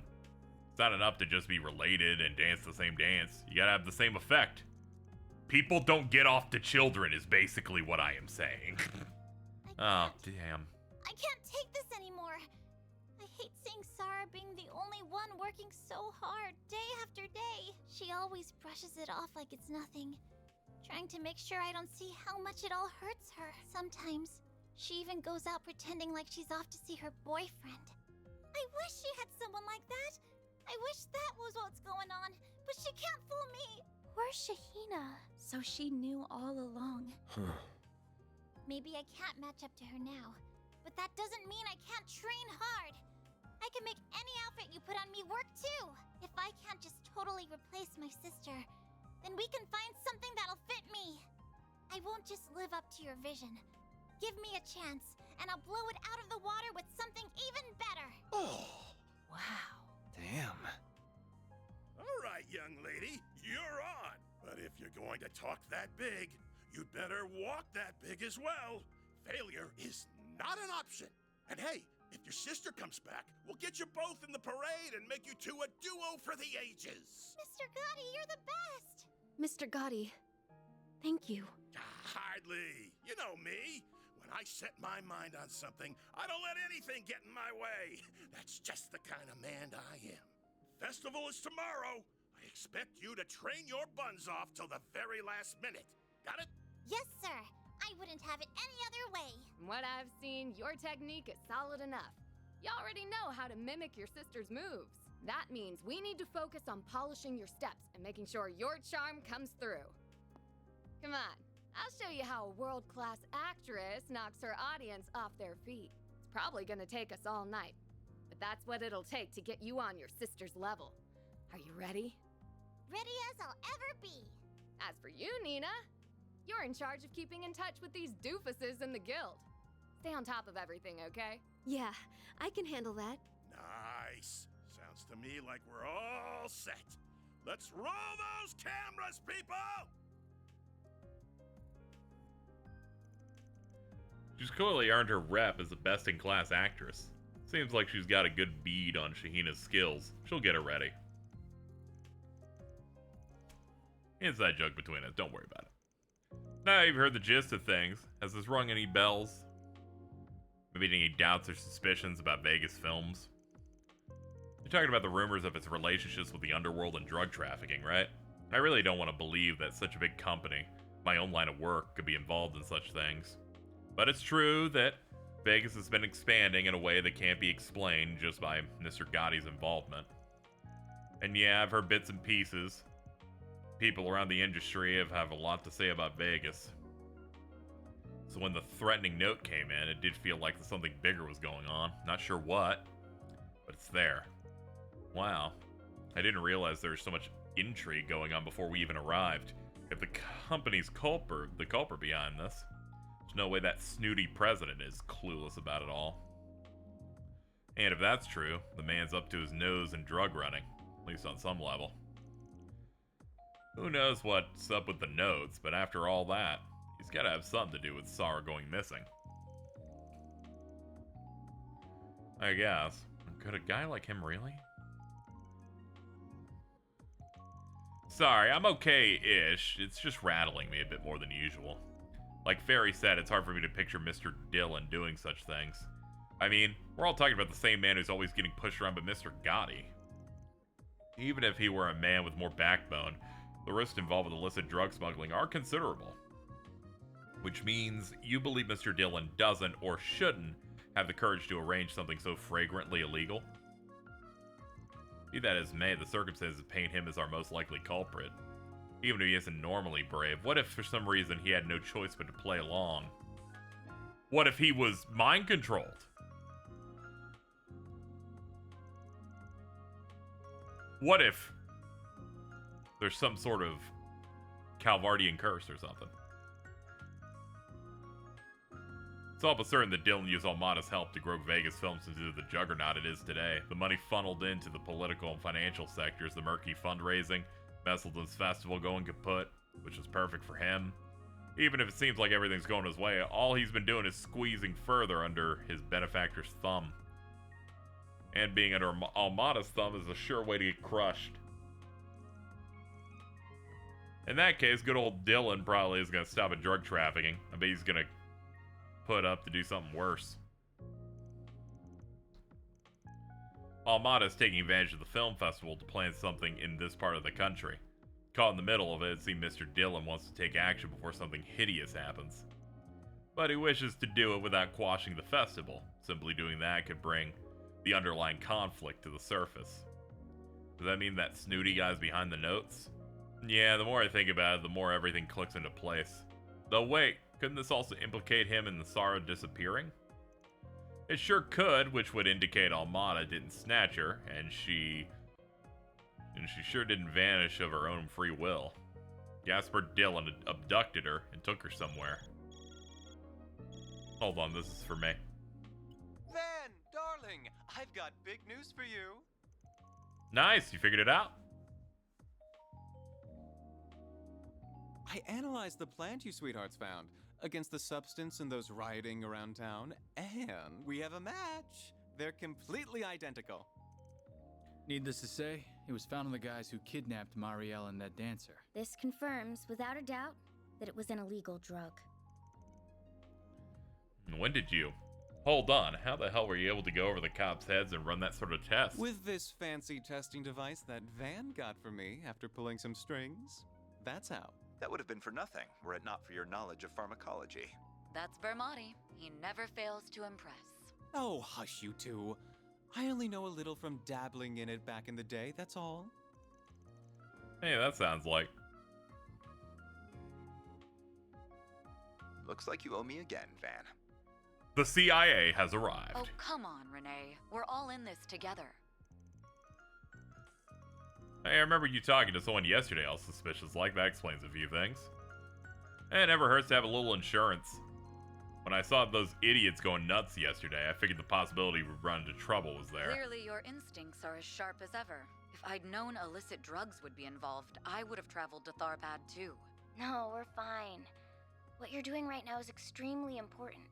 It's not enough to just be related and dance the same dance. You gotta have the same effect. People don't get off to children is basically what I am saying. Oh, damn. I can't take this anymore. I hate seeing Sara being the only one working so hard day after day. She always brushes it off like it's nothing, trying to make sure I don't see how much it all hurts her. Sometimes, she even goes out pretending like she's off to see her boyfriend. I wish she had someone like that. I wish that was what's going on, but she can't fool me. Poor Shahina. So she knew all along. Maybe I can't match up to her now, but that doesn't mean I can't train hard. I can make any outfit you put on me work too. If I can't just totally replace my sister, then we can find something that'll fit me. I won't just live up to your vision. Give me a chance, and I'll blow it out of the water with something even better. Oh, wow. Damn. All right, young lady, you're on. But if you're going to talk that big, you'd better walk that big as well. Failure is not an option. And hey, if your sister comes back, we'll get you both in the parade and make you two a duo for the ages. Mr. Gotti, you're the best. Mr. Gotti, thank you. Hardly. You know me. When I set my mind on something, I don't let anything get in my way. That's just the kind of man I am. Festival is tomorrow. I expect you to train your buns off till the very last minute. Got it? Yes, sir. I wouldn't have it any other way. From what I've seen, your technique is solid enough. You already know how to mimic your sister's moves. That means we need to focus on polishing your steps and making sure your charm comes through. Come on, I'll show you how a world-class actress knocks her audience off their feet. It's probably gonna take us all night, but that's what it'll take to get you on your sister's level. Are you ready? Ready as I'll ever be. As for you, Nina, you're in charge of keeping in touch with these doofuses in the guild. Stay on top of everything, okay? Yeah, I can handle that. Nice. Sounds to me like we're all set. Let's roll those cameras, people! She's clearly earned her rep as a best-in-class actress. Seems like she's got a good bead on Shahina's skills. She'll get her ready. Inside joke between us, don't worry about it. Now you've heard the gist of things. Has this rung any bells? Maybe any doubts or suspicions about Vegas Films? You're talking about the rumors of its relationships with the underworld and drug trafficking, right? I really don't want to believe that such a big company, my own line of work, could be involved in such things. But it's true that Vegas has been expanding in a way that can't be explained just by Mr. Gotti's involvement. And yeah, I've heard bits and pieces. People around the industry have a lot to say about Vegas. So when the threatening note came in, it did feel like something bigger was going on. Not sure what, but it's there. Wow. I didn't realize there was so much intrigue going on before we even arrived. If the company's the culprit behind this, there's no way that snooty president is clueless about it all. And if that's true, the man's up to his nose in drug running, at least on some level. Who knows what's up with the notes, but after all that, he's got to have something to do with Sara going missing. I guess. Could a guy like him really? Sorry, I'm okay-ish. It's just rattling me a bit more than usual. Like Ferry said, it's hard for me to picture Mr. Dillon doing such things. I mean, we're all talking about the same man who's always getting pushed around by Mr. Gotti. Even if he were a man with more backbone, the risks involved with illicit drug smuggling are considerable. Which means you believe Mr. Dillon doesn't or shouldn't have the courage to arrange something so flagrantly illegal? Be that as may, the circumstances paint him as our most likely culprit. Even if he isn't normally brave, what if for some reason he had no choice but to play along? What if he was mind-controlled? What if there's some sort of Calvardian curse or something? It's all but certain that Dylan used Almada's help to grow Vegas Films into the juggernaut it is today. The money funneled into the political and financial sectors, the murky fundraising, Messelton's festival going kaput, which was perfect for him. Even if it seems like everything's going his way, all he's been doing is squeezing further under his benefactor's thumb. And being under Almada's thumb is a sure way to get crushed. In that case, good old Dylan probably is going to stop at drug trafficking. I bet he's going to put up to do something worse. Almada is taking advantage of the film festival to plan something in this part of the country. Caught in the middle of it, it seems Mr. Dylan wants to take action before something hideous happens. But he wishes to do it without quashing the festival. Simply doing that could bring the underlying conflict to the surface. Does that mean that snooty guy's behind the notes? Yeah, the more I think about it, the more everything clicks into place. Though wait, couldn't this also implicate him in the Sarah disappearing? It sure could, which would indicate Almada didn't snatch her, and she sure didn't vanish of her own free will. Jasper Dillon abducted her and took her somewhere. Hold on, this is for me. Van, darling, I've got big news for you. Nice, you figured it out? I analyzed the plant you sweethearts found against the substance in those rioting around town, and we have a match. They're completely identical. Needless to say, it was found on the guys who kidnapped Marielle and that dancer. This confirms, without a doubt, that it was an illegal drug. When did you? Hold on, how the hell were you able to go over the cops' heads and run that sort of test? With this fancy testing device that Van got for me after pulling some strings. That's how. That would have been for nothing, were it not for your knowledge of pharmacology. That's Vermati. He never fails to impress. Oh, hush you two. I only know a little from dabbling in it back in the day, that's all. Hey, that sounds like... Looks like you owe me again, Van. The CIA has arrived. Oh, come on, Renee. We're all in this together. Hey, I remember you talking to someone yesterday else suspicious like. That explains a few things. And it never hurts to have a little insurance. When I saw those idiots going nuts yesterday, I figured the possibility we'd run into trouble was there. Clearly, your instincts are as sharp as ever. If I'd known illicit drugs would be involved, I would have traveled to Tharbad too. No, we're fine. What you're doing right now is extremely important.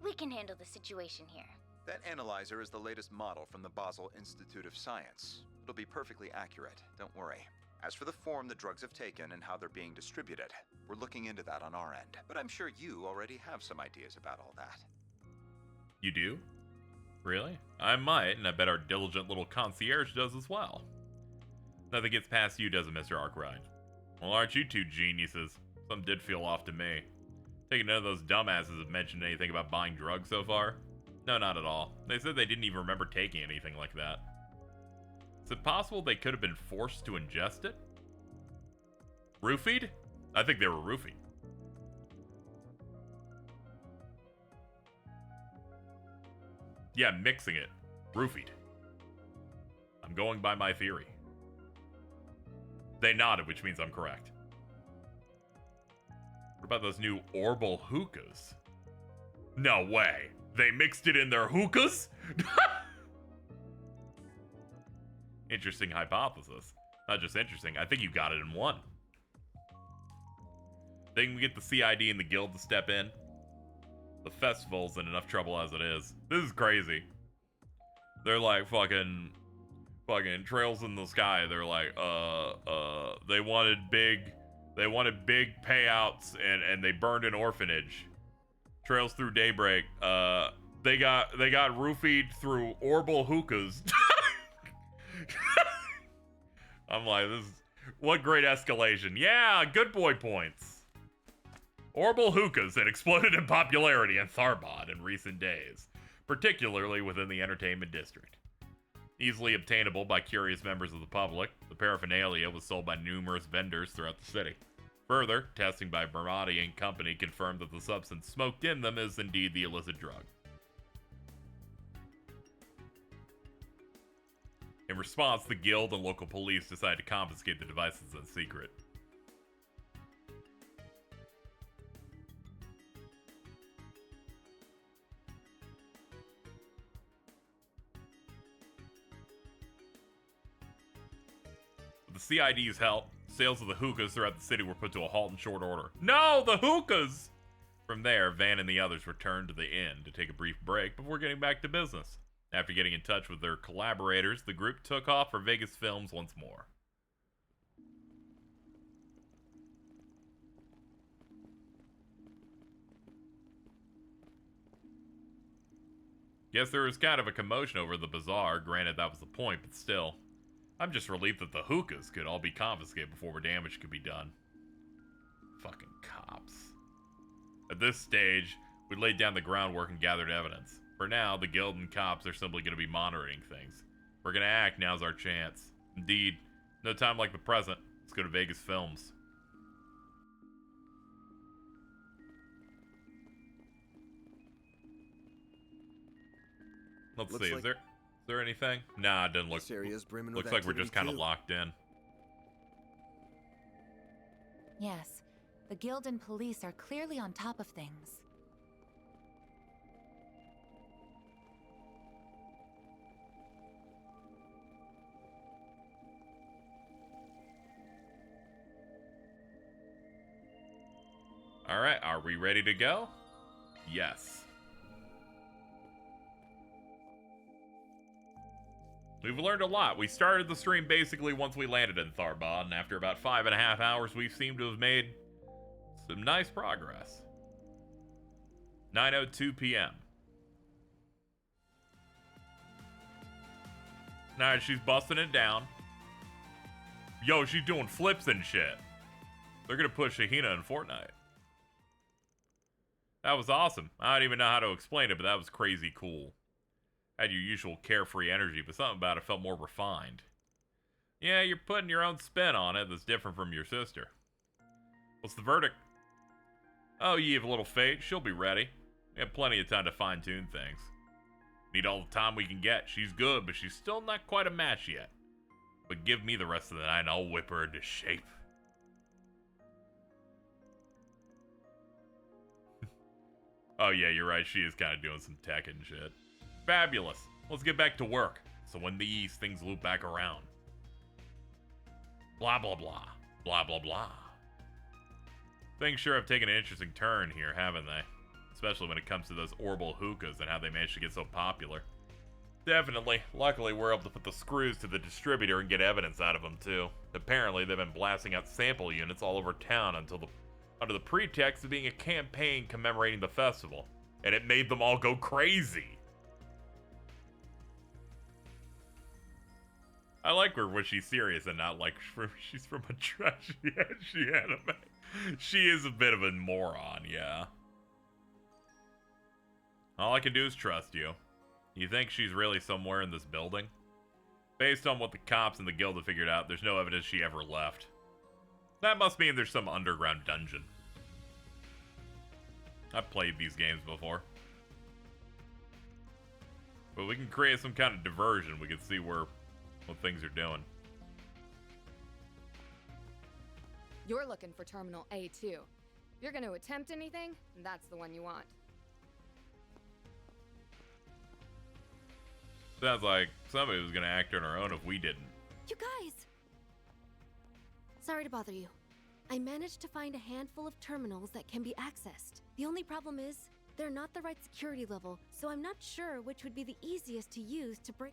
We can handle the situation here. That analyzer is the latest model from the Basel Institute of Science. It'll be perfectly accurate, don't worry. As for the form the drugs have taken and how they're being distributed, we're looking into that on our end. But I'm sure you already have some ideas about all that. You do? Really? I might, and I bet our diligent little concierge does as well. Nothing gets past you, does it, Mr. Arkwright? Well, aren't you two geniuses? Something did feel off to me. Taking none of those dumbasses have mentioned anything about buying drugs so far? No, not at all. They said they didn't even remember taking anything like that. Is it possible they could have been forced to ingest it? Roofied? I think they were roofied. Yeah, mixing it. Roofied. I'm going by my theory. They nodded, which means I'm correct. What about those new Orbal hookahs? No way. They mixed it in their hookahs? Interesting hypothesis. Not just interesting, I think you got it in one. They can get the CID and the guild to step in. The festival's in enough trouble as it is. This is crazy. They're like fucking Trails in the Sky. They're like, they wanted big payouts and they burned an orphanage. Trails through Daybreak. They got roofied through Orbal hookahs. I'm like, what great escalation. Yeah, good boy points. Orbal hookahs had exploded in popularity in Tharbad in recent days, particularly within the entertainment district. Easily obtainable by curious members of the public, the paraphernalia was sold by numerous vendors throughout the city. Further, testing by Bermati and Company confirmed that the substance smoked in them is indeed the illicit drug. In response, the guild and local police decide to confiscate the devices in secret. With the CID's help, sales of the hookahs throughout the city were put to a halt in short order. No, the hookahs! From there, Van and the others returned to the inn to take a brief break before getting back to business. After getting in touch with their collaborators, the group took off for Vegas Films once more. Guess there was kind of a commotion over the bazaar, granted that was the point, but still. I'm just relieved that the hookahs could all be confiscated before damage could be done. Fucking cops. At this stage, we laid down the groundwork and gathered evidence. For now, the guild and cops are simply going to be monitoring things. If we're going to act, now's our chance. Indeed, no time like the present. Let's go to Vegas Films. Let's see, is there anything? Nah, it doesn't look. This area's brimming with looks like we're just kind of activity, too. locked in. Yes, the guild and police are clearly on top of things. All right, are we ready to go? Yes. We've learned a lot. We started the stream basically once we landed in Tharbad, and after about 5.5 hours, we seem to have made some nice progress. 9:02 p.m. Now she's busting it down. Yo, she's doing flips and shit. They're gonna put Shahina in Fortnite. That was awesome. I don't even know how to explain it, but that was crazy cool. Had your usual carefree energy, but something about it felt more refined. Yeah, you're putting your own spin on it that's different from your sister. What's the verdict? Oh, you have a little fate. She'll be ready. We have plenty of time to fine-tune things. Need all the time we can get. She's good, but she's still not quite a match yet. But give me the rest of the night and I'll whip her into shape. Oh yeah, you're right. She is kind of doing some tech and shit. Fabulous. Let's get back to work. So when these things loop back around. Blah, blah, blah. Blah, blah, blah. Things sure have taken an interesting turn here, haven't they? Especially when it comes to those orbital hookahs and how they managed to get so popular. Definitely. Luckily, we're able to put the screws to the distributor and get evidence out of them, too. Apparently, they've been blasting out sample units all over town under the pretext of being a campaign commemorating the festival. And it made them all go crazy. I like her when she's serious and not like she's from a trashy, edgy anime. She is a bit of a moron, yeah. All I can do is trust you. You think she's really somewhere in this building? Based on what the cops and the guild have figured out, there's no evidence she ever left. That must mean there's some underground dungeon. I've played these games before. But we can create some kind of diversion. We can see what things are doing. You're looking for Terminal A2. If you're going to attempt anything, that's the one you want. Sounds like somebody was going to act on her own if we didn't. You guys! Sorry to bother you. I managed to find a handful of terminals that can be accessed. The only problem is, they're not the right security level, so I'm not sure which would be the easiest to use to break.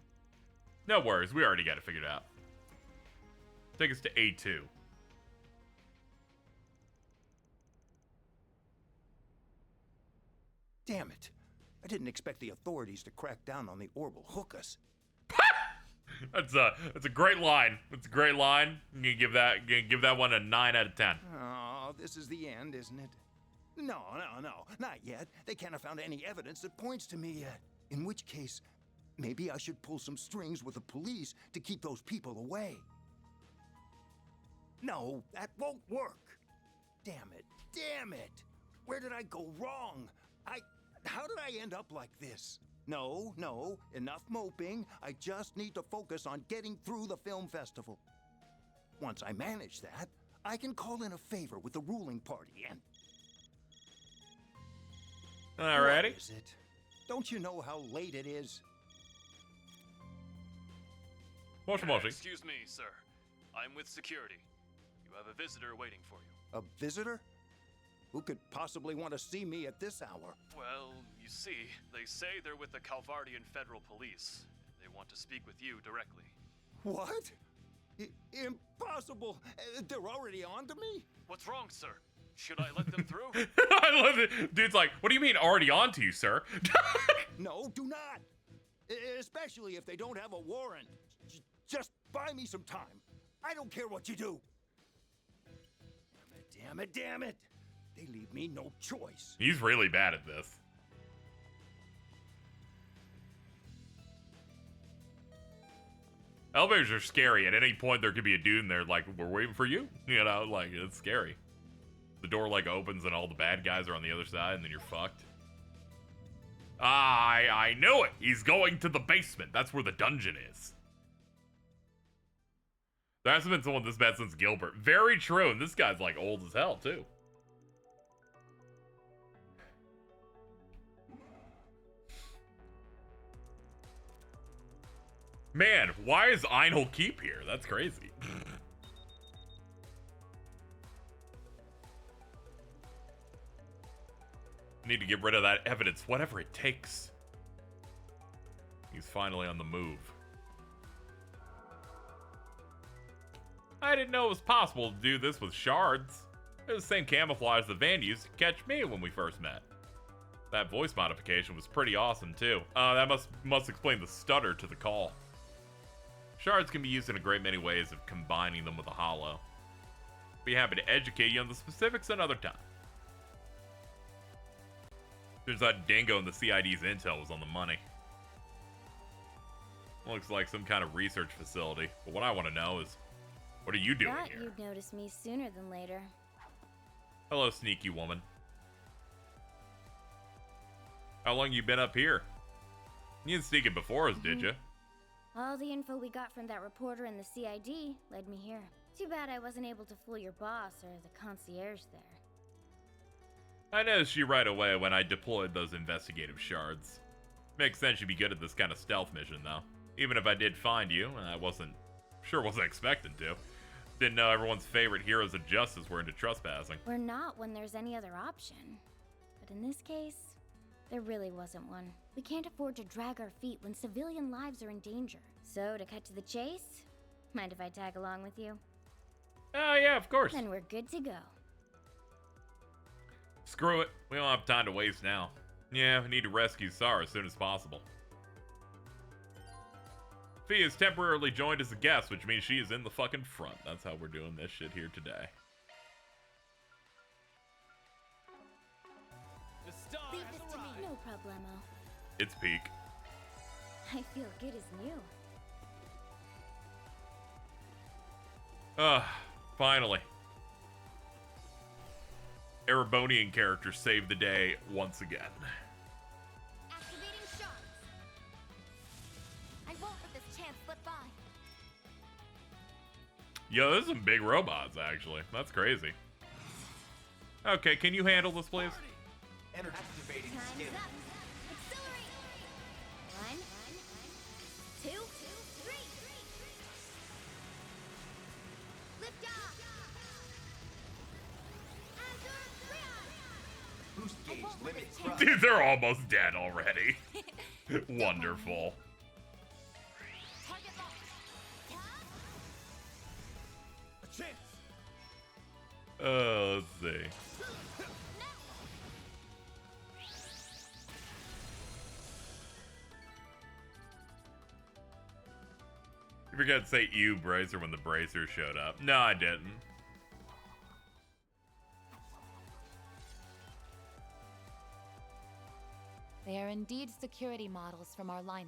No worries, we already got it figured out. Take us to A2. Damn it. I didn't expect the authorities to crack down on the orbital hookahs. That's a great line. That's a great line. I'm gonna give that one a 9 out of 10. Oh, this is the end, isn't it? No, not yet. They can't have found any evidence that points to me yet. In which case, maybe I should pull some strings with the police to keep those people away. No, that won't work. Damn it. Where did I go wrong? How did I end up like this? No, no, enough moping. I just need to focus on getting through the film festival. Once I manage that, I can call in a favor with the ruling party and... Alrighty. What is it? Don't you know how late it is? Excuse me, sir. I'm with security. You have a visitor waiting for you. A visitor? Who could possibly want to see me at this hour? Well, you see, they say they're with the Calvardian Federal Police. They want to speak with you directly. What? Impossible! They're already on to me? What's wrong, sir? Should I let them through? I love it. Dude's like, what do you mean already on to you, sir? No, do not! Especially if they don't have a warrant. Just buy me some time. I don't care what you do. Damn it, damn it! They leave me no choice. He's really bad at this. Elevators are scary. At any point, there could be a dude in there like, we're waiting for you. You know, like, it's scary. The door, like, opens and all the bad guys are on the other side, and then you're fucked. I knew it! He's going to the basement. That's where the dungeon is. There hasn't been someone this bad since Gilbert. Very true, and this guy's, like, old as hell, too. Man, why is Einhol Keep here? That's crazy. Need to get rid of that evidence, whatever it takes. He's finally on the move. I didn't know it was possible to do this with shards. It was the same camouflage the van used to catch me when we first met. That voice modification was pretty awesome too. That must explain the stutter to the call. Shards can be used in a great many ways of combining them with a hollow. Be happy to educate you on the specifics another time. Turns out Dingo and the CID's intel was on the money. Looks like some kind of research facility. But what I want to know is, what are you doing Thought here? you'd notice me sooner than later. Hello, sneaky woman. How long you been up here? You didn't sneak it before us, did you? All the info we got from that reporter in the CID led me here. Too bad I wasn't able to fool your boss or the concierge there. I noticed you right away when I deployed those investigative shards. Makes sense you'd be good at this kind of stealth mission, though. Even if I did find you, and I wasn't expecting to. Didn't know everyone's favorite heroes of justice were into trespassing. We're not when there's any other option. But in this case, there really wasn't one. We can't afford to drag our feet when civilian lives are in danger. So, to cut to the chase, mind if I tag along with you? Oh, yeah, of course. Then we're good to go. Screw it. We don't have time to waste now. Yeah, we need to rescue Sarah as soon as possible. Fee is temporarily joined as a guest, which means she is in the fucking front. That's how we're doing this shit here today. Leave this to me. No problemo. It's peak. I feel good as new. Finally. Erebonian characters saved the day once again. Activating shards. I won't let this chance slip by. Yo, there's some big robots, actually. That's crazy. Okay, can you handle this, please? Activating skin. Accelerate. 1, 2, 3. Lift off. Boost gauge limit. Dude, they're almost dead already. Wonderful. A chance. Let's see. You forgot to say ew, Bracer, when the Bracer showed up. No, I didn't. They are indeed security models from our lineup.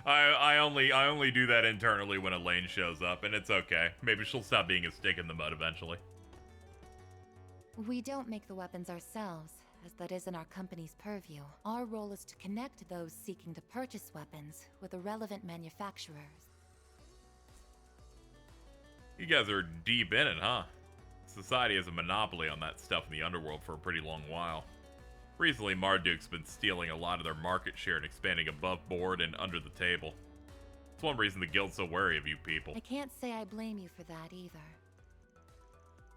I only do that internally when Elaine shows up, and it's okay. Maybe she'll stop being a stick in the mud eventually. We don't make the weapons ourselves, as that isn't our company's purview. Our role is to connect those seeking to purchase weapons with the relevant manufacturers. You guys are deep in it, huh? Society has a monopoly on that stuff in the underworld for a pretty long while. Recently, Marduk's been stealing a lot of their market share and expanding above board and under the table. It's one reason the guild's so wary of you people. I can't say I blame you for that either.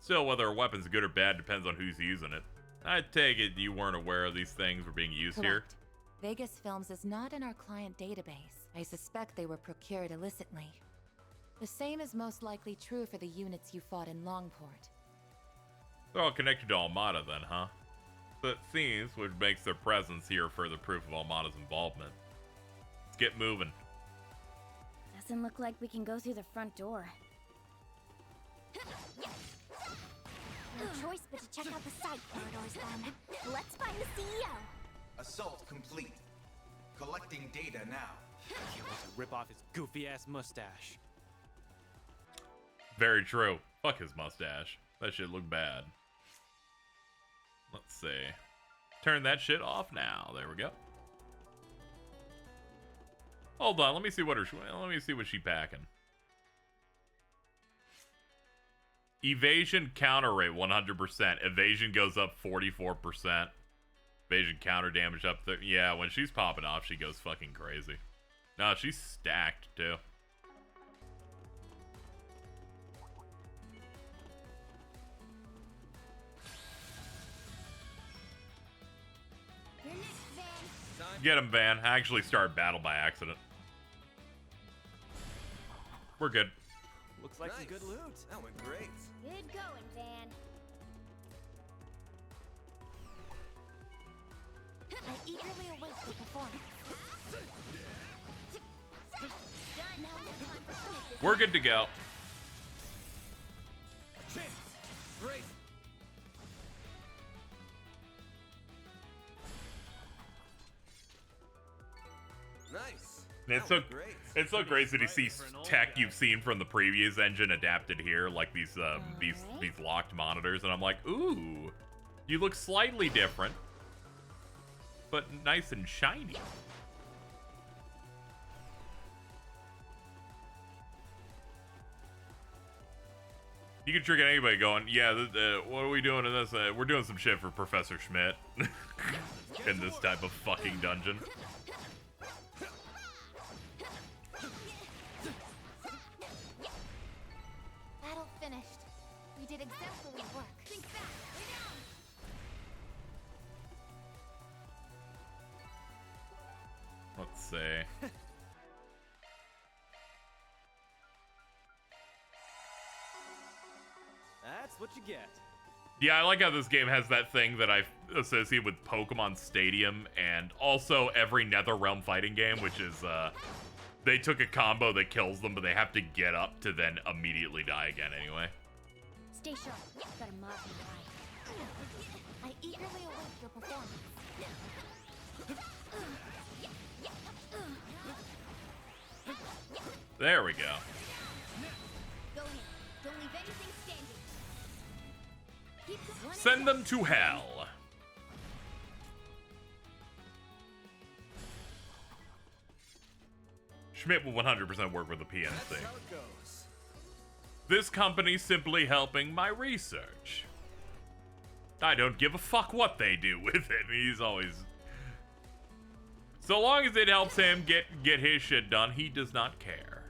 Still, whether a weapon's good or bad depends on who's using it. I take it you weren't aware of these things were being used here? Correct. Vegas Films is not in our client database. I suspect they were procured illicitly. The same is most likely true for the units you fought in Longport. They're all connected to Almada then, huh? So it seems, which makes their presence here further proof of Almada's involvement. Let's get moving. Doesn't look like we can go through the front door. No choice but to check out the side corridors then. Let's find the CEO. Assault complete. Collecting data now. Can't wait to rip off his goofy-ass mustache. Very true. Fuck his mustache. That shit look bad. Let's see. Turn that shit off now. There we go. Hold on. Let me see what she packing. Evasion counter rate 100%. Evasion goes up 44%. Evasion counter damage up there. Yeah, when she's popping off, she goes fucking crazy. No, she's stacked too. Get him, Van. I actually started battle by accident. We're good. Looks like some good loot. That went great. Good going, Van. I eagerly await the performance. We're good to go. Great. Nice. It's so crazy to see tech you've seen from the previous engine adapted here, like these locked monitors, and I'm like, ooh, you look slightly different, but nice and shiny. You can trick anybody going, yeah, what are we doing in this? We're doing some shit for Professor Schmidt in this type of fucking dungeon. Battle finished. We did exemplary work. Think back. Lay down. Let's see. That's what you get. Yeah, I like how this game has that thing that I associate with Pokemon Stadium and also every NetherRealm fighting game, which is, they took a combo that kills them, but they have to get up to then immediately die again anyway. Stay sharp. Got a mob nearby. I eagerly await your performance. There we go. Go in. Don't leave anything standing. Keep going. Send them to hell. Schmidt will 100% work with the PNC. That's how it goes. This company's simply helping my research. I don't give a fuck what they do with it. He's always... So long as it helps him get his shit done, he does not care.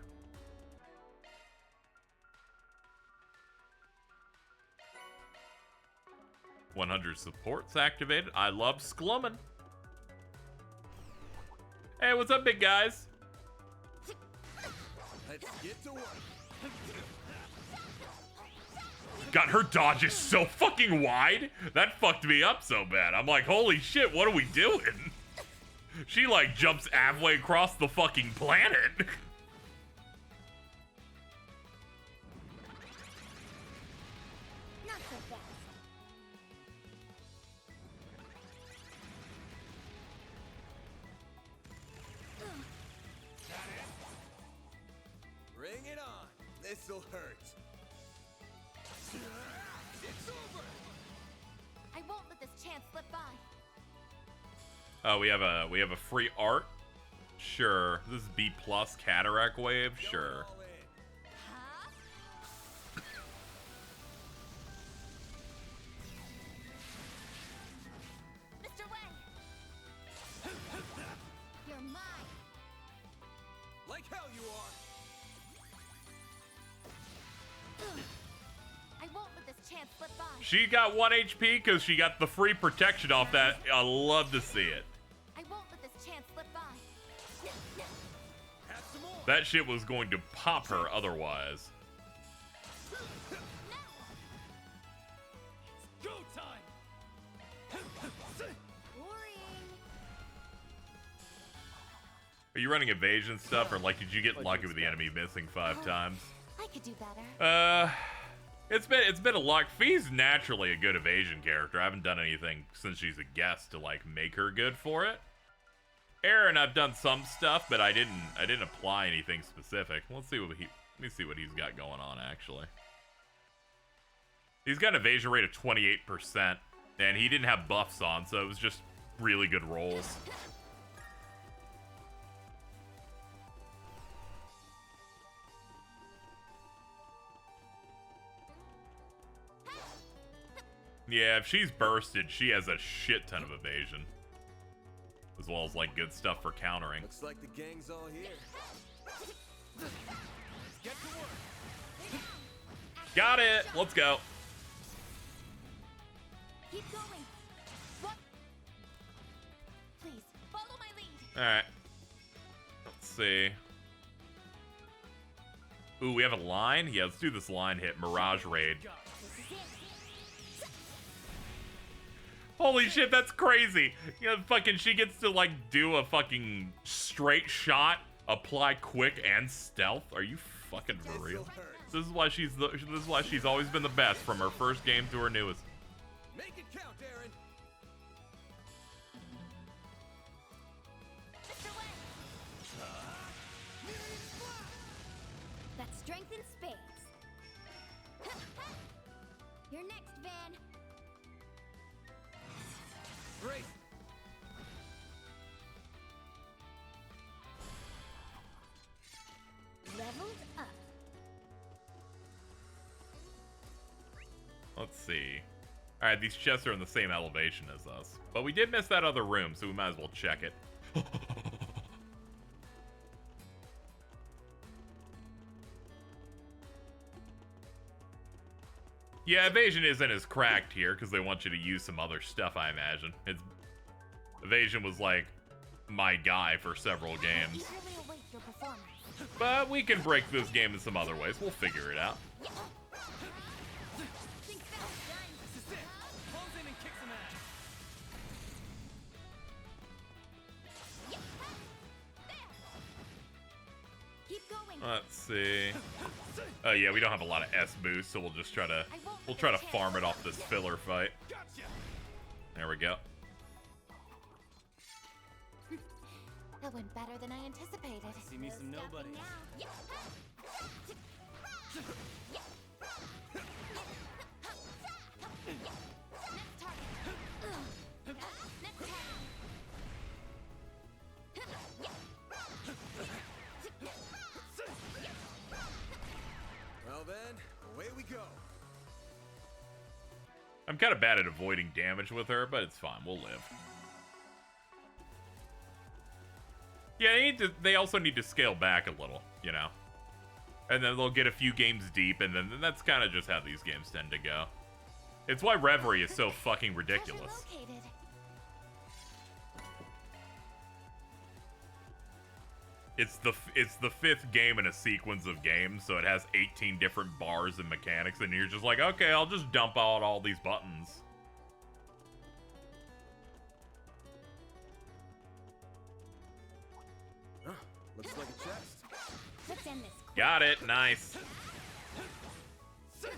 $100 supports activated. I love Sklummin. Hey, what's up, big guys? Let's get to work. God, her dodge is so fucking wide. That fucked me up so bad. I'm like, holy shit, what are we doing? She like jumps halfway across the fucking planet. Not so fast. Bring it on. This'll hurt. It's over. I won't let this chance slip by. Oh, we have a free art. Sure. This is B+ cataract wave. Sure. Mr. Wang. You're mine. Like hell you are. I won't let this chance slip by. She got 1 HP because she got the free protection off that. I love to see it. I won't let this chance slip by. That shit was going to pop her otherwise. Go time. Are you running evasion stuff, or like did you get lucky with the enemy missing 5 times? I could do better. It's been a luck. Fee's naturally a good evasion character. I haven't done anything since she's a guest to like make her good for it. Aaron, I've done some stuff, but I didn't apply anything specific. Let me see what he's got going on actually. He's got an evasion rate of 28%, and he didn't have buffs on, so it was just really good rolls. Yeah, if she's bursted, she has a shit ton of evasion. As well as, like, good stuff for countering. Looks like the gang's all here. Get to work. Got it! Let's go. Keep going. What? Please, follow my lead. Alright. Let's see. Ooh, we have a line? Yeah, let's do this line hit. Mirage Raid. Holy shit, that's crazy. You know, fucking, she gets to, like, do a fucking straight shot, apply quick and stealth. Are you fucking for real? This is why she's always been the best, from her first game to her newest. Make it count, Aaron. That's strength in spades. You're next, Van. Great. Leveled up. Let's see. Alright, these chests are in the same elevation as us. But we did miss that other room, so we might as well check it. Yeah, evasion isn't as cracked here, because they want you to use some other stuff, I imagine. Evasion was, like, my guy for several games. But we can break this game in some other ways. We'll figure it out. Let's see. Oh yeah, we don't have a lot of S boost, so we'll just try to farm it off this filler fight. There we go. That went better than I anticipated. See me some nobodies. Well then, away we go. I'm kind of bad at avoiding damage with her, but it's fine. We'll live. Yeah, they also need to scale back a little, you know? And then they'll get a few games deep, and then that's kind of just how these games tend to go. It's why Reverie is so fucking ridiculous. It's the 5th game in a sequence of games, so it has 18 different bars and mechanics, and you're just like, okay, I'll just dump out all these buttons. Huh, looks like a chest. Let's end this. Got it, nice. This is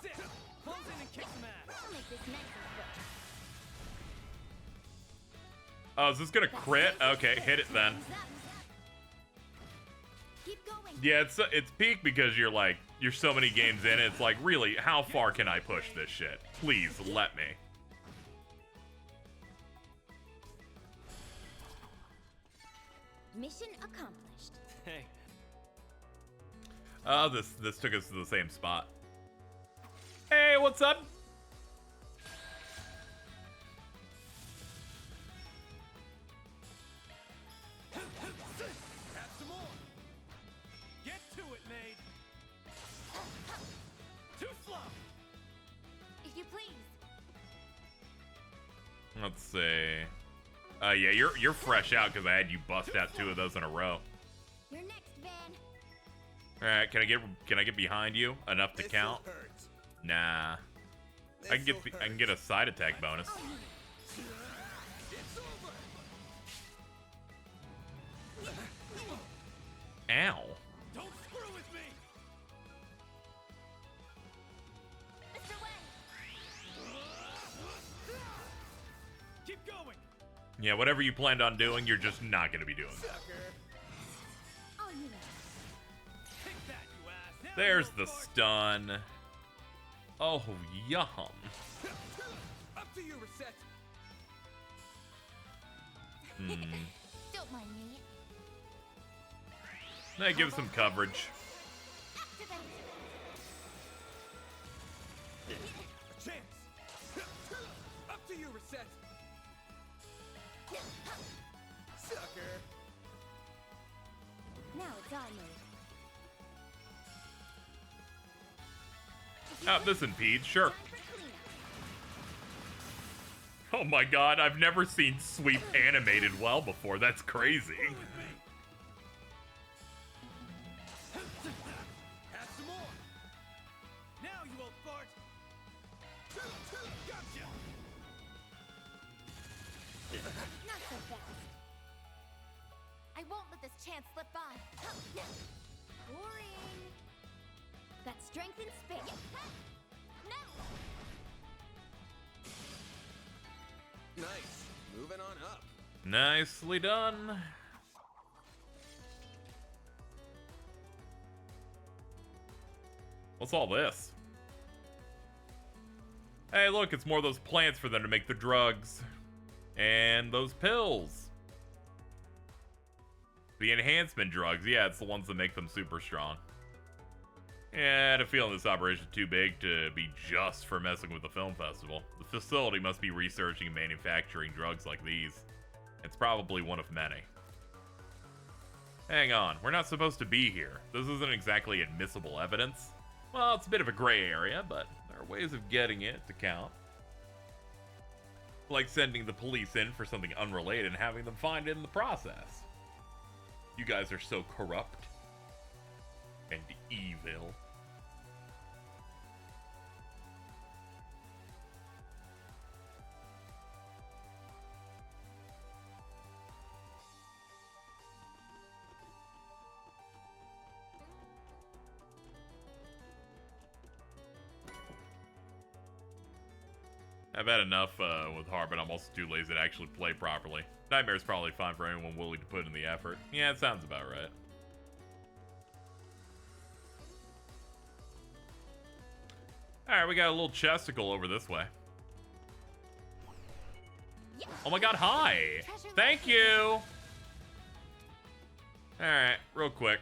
it. Close in and kick some ass. I'll make this nice and quick. Oh, is this gonna crit? Okay, hit it then. Keep going. Yeah, it's peak because you're so many games in. It's like, really, how far can I push this shit? Please let me. Mission accomplished. Hey. Oh, this took us to the same spot. Hey, what's up? Have some more. Get to it, maid. Too slow. If you please. Let's see. Yeah, you're fresh out because I had you bust out 2 of those in a row. You're next, Van. All right, can I get behind you enough to count? Nah. I can get a side attack bonus. Ow. Don't screw with me. Mr. Wang. Keep going. Yeah, whatever you planned on doing, you're just not gonna be doing. Oh, you know. Take that, you ass. Now There's the stun. Oh, yum. Up to you, Reset. Don't mind me. That gives some coverage. A chance. Up to you, Reset. Sucker. Now it's our move. This impedes, sure. Oh my god, I've never seen sweep animated well before. That's crazy. Have some more. Now you old fart. Gotcha. Not so fast. I won't let this chance slip by. Boring. Got strength and space. No. Nice. Moving on up. Nicely done. What's all this? Hey, look, it's more of those plants for them to make the drugs. And those pills. The enhancement drugs, yeah, it's the ones that make them super strong. Yeah, I had a feeling this operation is too big to be just for messing with the film festival. The facility must be researching and manufacturing drugs like these. It's probably one of many. Hang on, we're not supposed to be here. This isn't exactly admissible evidence. Well, it's a bit of a gray area, but there are ways of getting it to count. Like sending the police in for something unrelated and having them find it in the process. You guys are so corrupt and evil. I've had enough with Harbin. I'm also too lazy to actually play properly. Nightmare's probably fine for anyone willing to put in the effort. Yeah, it sounds about right. Alright, we got a little chesticle over this way. Oh my god, hi! Thank you! Alright, real quick.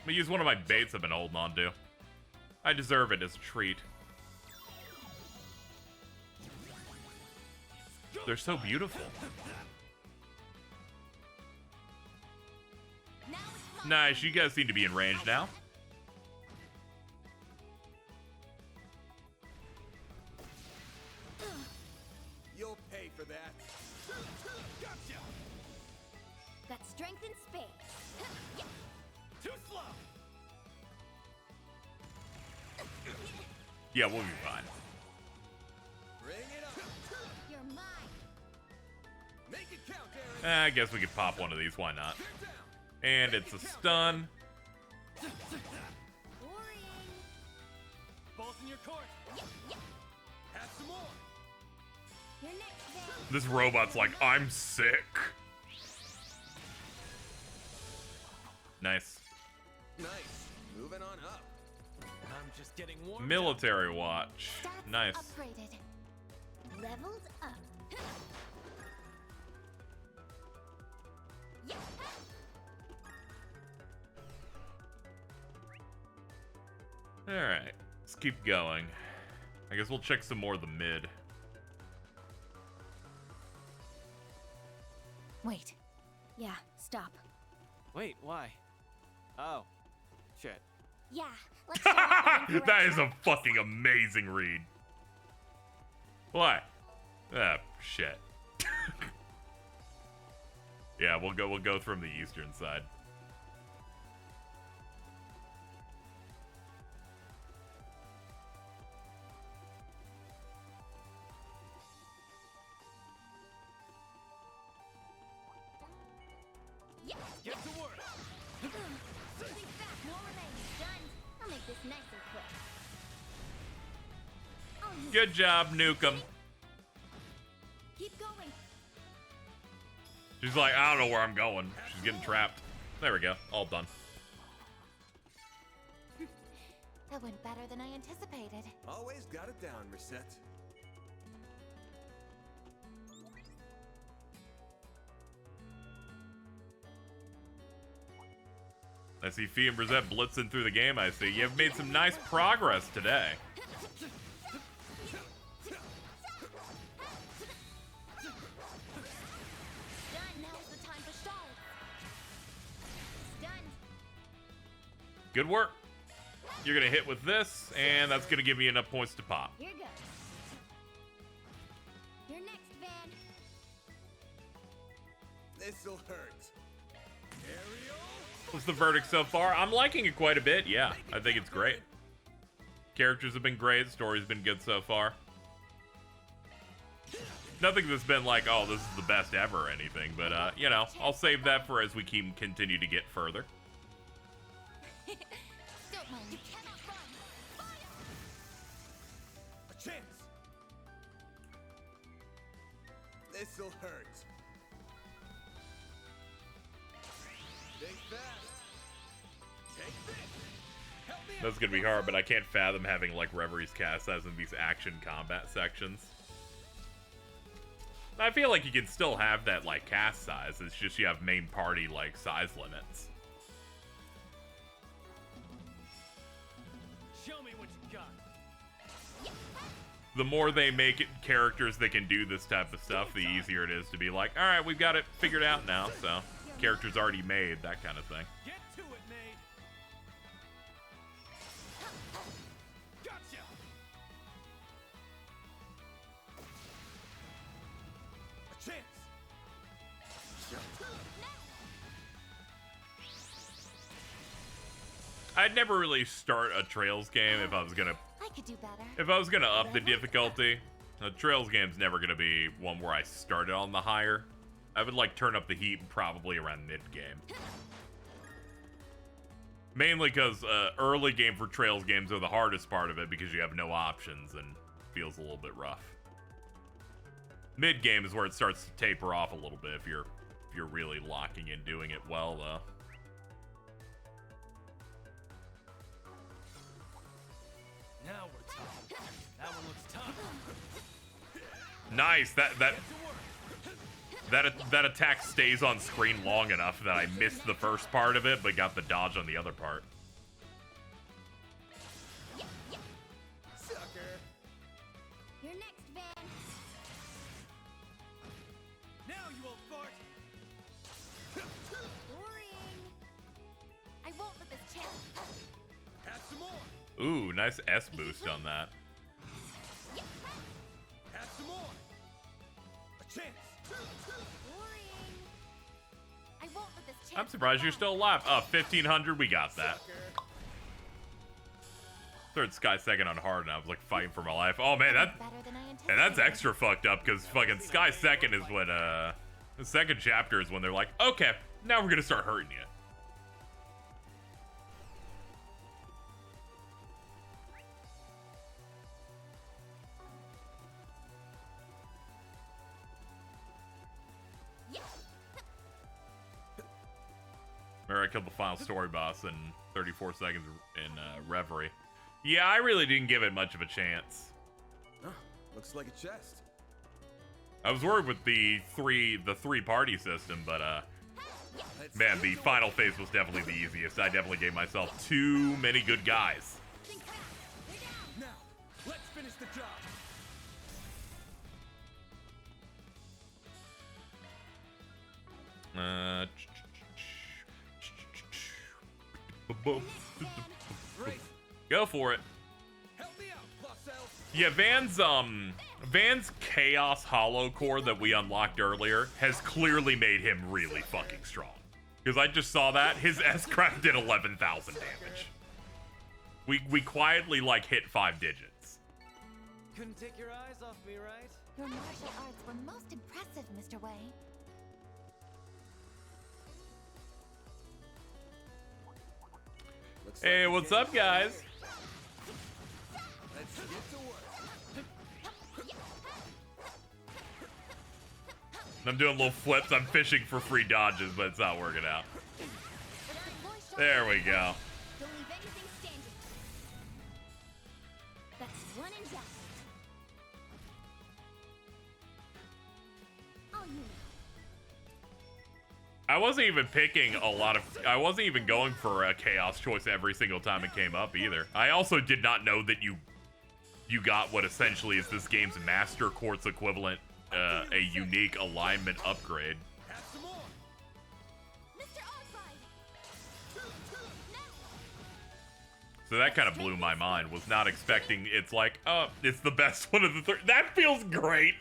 I'm gonna use one of my baits I've been holding on to. I deserve it as a treat. They're so beautiful. Nice, you guys seem to be in range now. You'll pay for that. Gotcha. Got strength and space. Too slow. Yeah, we'll be fine. Bring it up. You're mine. Make it count, Derek. I guess we could pop one of these, why not? And it's a stun. Boring. Balls in your court. Have some more. You're next, Van. This robot's like, I'm sick. Nice. Nice. Moving on up. I'm just getting warmed Military watch. Nice. Upgraded. Leveled up. Alright. Let's keep going. I guess we'll check some more of the mid. Wait. Yeah, stop. Wait, why? Oh, shit. Yeah, let's check out the That is a fucking amazing read. What? Ah, shit. Yeah, we'll go from the eastern side. Get to work. Think back, more remains. Done. I'll make this nice and quick. Good job, Nukem. Keep going. She's like, I don't know where I'm going. She's getting trapped. There we go. All done. That went better than I anticipated. Always got it down, Reset. I see Fee and Brissette blitzing through the game, I see. You've made some nice progress today. Good work. You're gonna hit with this, and that's gonna give you enough points to pop. Here goes. You're next, Van. This'll hurt. What's the verdict so far? I'm liking it quite a bit. Yeah, I think it's great. Characters have been great. Story's been good so far. Nothing that's been like, oh, this is the best ever or anything, but, you know, I'll save that for as we continue to get further. Don't mind. You cannot run. A chance. This'll hurt. Think fast. Take this. Help me That's gonna be hard, but I can't fathom having, like, Reverie's cast as in these action combat sections. I feel like you can still have that, like, cast size. It's just you have main party, like, size limits. Show me what you got. The more they make it characters that can do this type of stuff, the easier it is to be like, all right, we've got it figured out now, so characters already made, that kind of thing. Get to it, mate. Gotcha. a chance. I'd never really start a Trails game if I was gonna I could do better. up the difficulty. A Trails game's never gonna be one where I started on the higher. I would like turn up the heat probably around mid game. Mainly because early game for Trails games are the hardest part of it because you have no options and feels a little bit rough. Mid game is where it starts to taper off a little bit if you're really locking in doing it well though. Now we're talking. That one looks tough. Nice. That attack stays on screen long enough that I missed the first part of it, but got the dodge on the other part. Sucker. You're next, Van. Now you old fart. Boring. I won't let this chance. Have some more. Ooh, nice S boost on that. Have some more. A chance. Boring. I won't let this chance. I'm surprised you're still alive. 1500, we got that. Third Sky second on hard, and I was like fighting for my life. Oh man, that's extra fucked up because fucking Sky second is when the second chapter is when they're like, okay, now we're gonna start hurting you. Or I killed the final story boss in 34 seconds in Reverie. Yeah, I really didn't give it much of a chance. Oh, looks like a chest. I was worried with the three party system, but man, the final phase was definitely the easiest. I definitely gave myself too many good guys. Now, let's finish the job. Go for it. Yeah, Van's Chaos Hollow Core that we unlocked earlier has clearly made him really fucking strong. Because I just saw that. His S-Craft did 11,000 damage. We quietly, like, hit 5 digits. Couldn't take your eyes off me, right? Your martial arts were most impressive, Mr. Wei. Hey, what's up, guys? Let's get to work. I'm doing little flips. I'm fishing for free dodges, but it's not working out. There we go. Don't leave anything standing. That's one and done. Oh, you know. I wasn't even picking a lot of... I wasn't even going for a chaos choice every single time it came up either. I also did not know that you got what essentially is this game's Master Quartz equivalent, a unique alignment upgrade. So that kind of blew my mind. Was not expecting it's like, oh, it's the best one of the three. That feels great.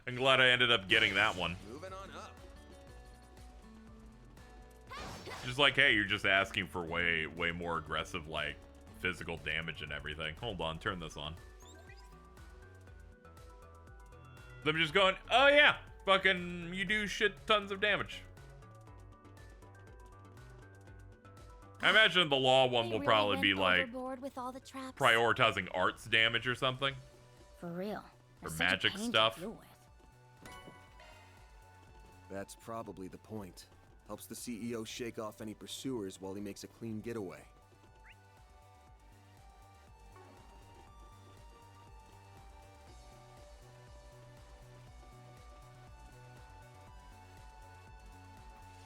I'm glad I ended up getting that one. Moving on up. Just like, hey, you're just asking for way more aggressive, like, physical damage and everything. Hold on, turn this on. I'm just going, oh yeah, fucking, you do shit tons of damage. I imagine the law one will probably be like with all the traps. prioritizing arts damage or something. For real. Or That's such a magic pain to stuff. deal with. That's probably the point. Helps the CEO shake off any pursuers while he makes a clean getaway.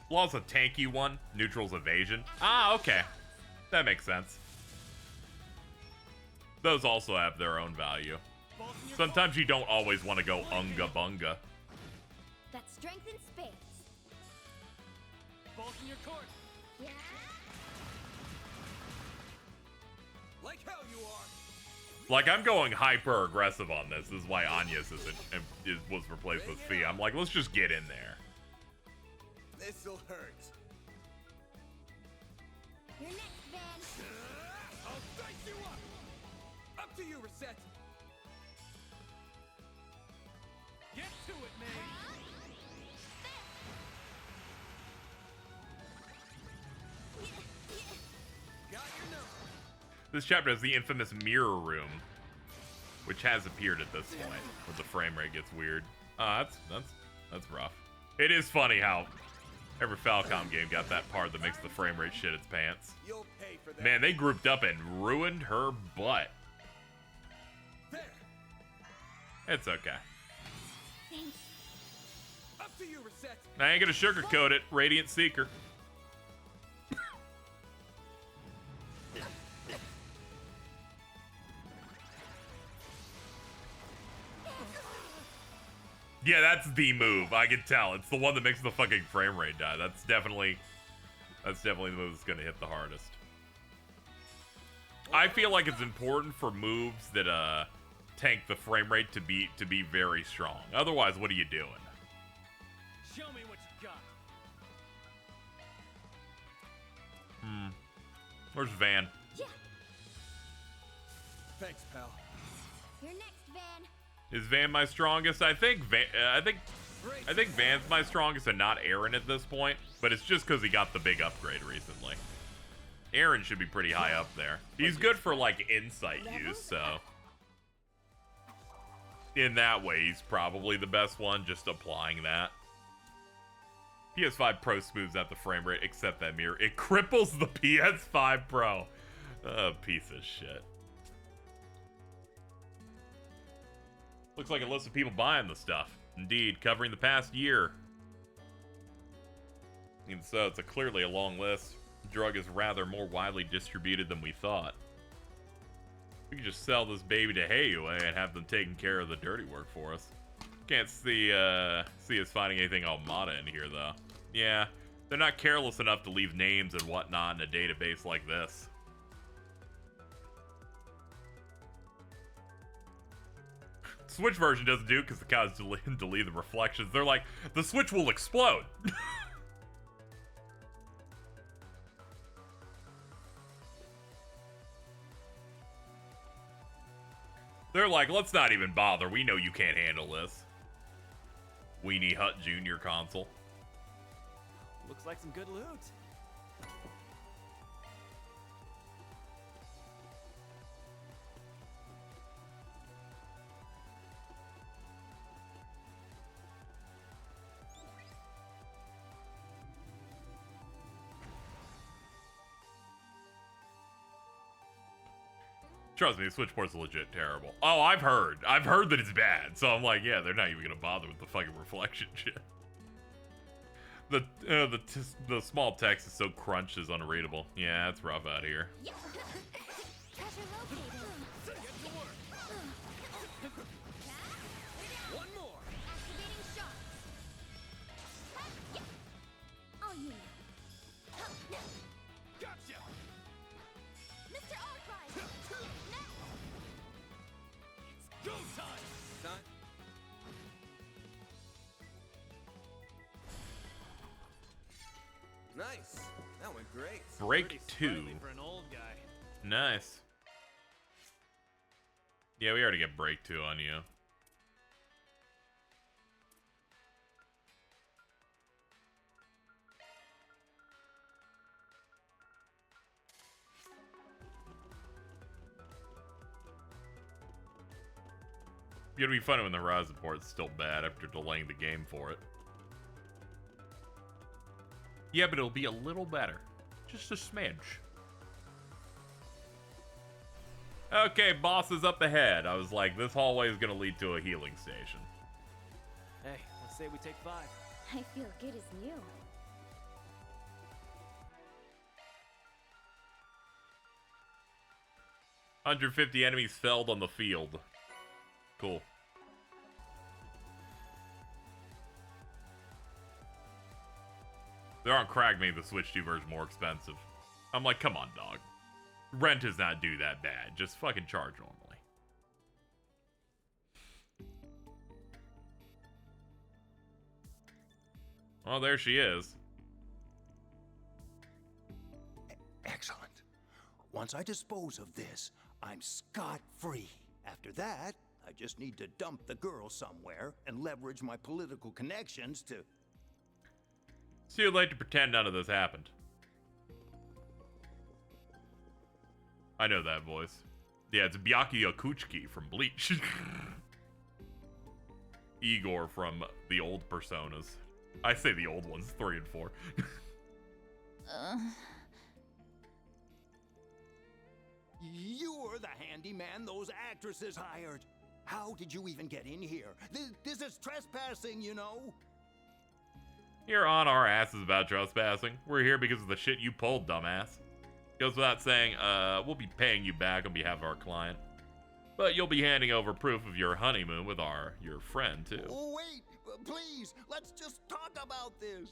Law's a tanky one. Neutral's evasion. Ah, okay. That makes sense. Those also have their own value. Sometimes you don't always want to go unga bunga. That's strength in spades. Bulk in your court. Yeah. Like hell you are. Like, I'm going hyper aggressive on this. This is why Anya's was replaced with Fee. I'm like, let's just get in there. This'll hurt. You're next, Van. I'll dice you up. Up to you, Reset. Get to it, man. Got your number. This chapter has the infamous mirror room, which has appeared at this point, where the frame rate gets weird. That's rough. It is funny how every Falcom game got that part that makes the frame rate shit its pants. You'll pay for that. Man, they grouped up and ruined her butt. There. It's okay. Thanks. Up to you, Reset. I ain't gonna sugarcoat it, Radiant Seeker. Yeah, that's the move. I can tell. It's the one that makes the fucking frame rate die. That's definitely the move that's gonna hit the hardest. I feel like it's important for moves that tank the frame rate to be very strong. Otherwise, what are you doing? Show me what you got. Where's Van? Yeah. Thanks, pal. You're next, Van. Is Van my strongest? I think Van's my strongest and not Aaron at this point, but it's just because he got the big upgrade recently. Aaron should be pretty high up there. He's good for like insight use, so in that way he's probably the best one, just applying that. PS5 Pro smooths out the frame rate, except that mirror. It cripples the PS5 Pro. Piece of shit. Looks like a list of people buying the stuff. Indeed, covering the past year. Even so, it's clearly a long list. The drug is rather more widely distributed than we thought. We could just sell this baby to Heiue and have them taking care of the dirty work for us. Can't see us finding anything Almada in here, though. Yeah, they're not careless enough to leave names and whatnot in a database like this. Switch version doesn't do because the cows delete the reflections. They're like, the Switch will explode. They're like, let's not even bother. We know you can't handle this. Weenie Hut Jr. console. Looks like some good loot. Trust me, the Switch port's legit terrible. Oh, I've heard. I've heard that it's bad. So I'm like, yeah, they're not even gonna bother with the fucking reflection shit. The small text is so crunched is unreadable. Yeah, it's rough out here. One more. Activating shots. Oh, you. Gotcha. Mr. Arkwright. Go time. Nice. That went great. Break 2. For an old guy. Nice. Yeah, we already got break 2 on you. It'll be funny when the Horizon port's still bad after delaying the game for it. Yeah, but it'll be a little better. Just a smidge. Okay, boss is up ahead. I was like, this hallway is gonna lead to a healing station. Hey, let's say we take 5. I feel good as new. $150 enemies felled on the field. Cool. They're on Crag made the Switch 2 version more expensive. I'm like, come on, dog. Rent does not do that bad. Just fucking charge normally. Oh, there she is. Excellent. Once I dispose of this, I'm scot-free. After that, I just need to dump the girl somewhere and leverage my political connections to... So you'd like to pretend none of this happened. I know that voice. Yeah, it's Byaki Okuchiki from Bleach. Igor from the old Personas. I say the old ones, 3 and 4. You're the handyman those actresses hired. How did you even get in here? This is trespassing, you know? You're on our asses about trespassing. We're here because of the shit you pulled, dumbass. Goes without saying, we'll be paying you back on behalf of our client. But you'll be handing over proof of your honeymoon with your friend, too. Oh, wait! Please, let's just talk about this.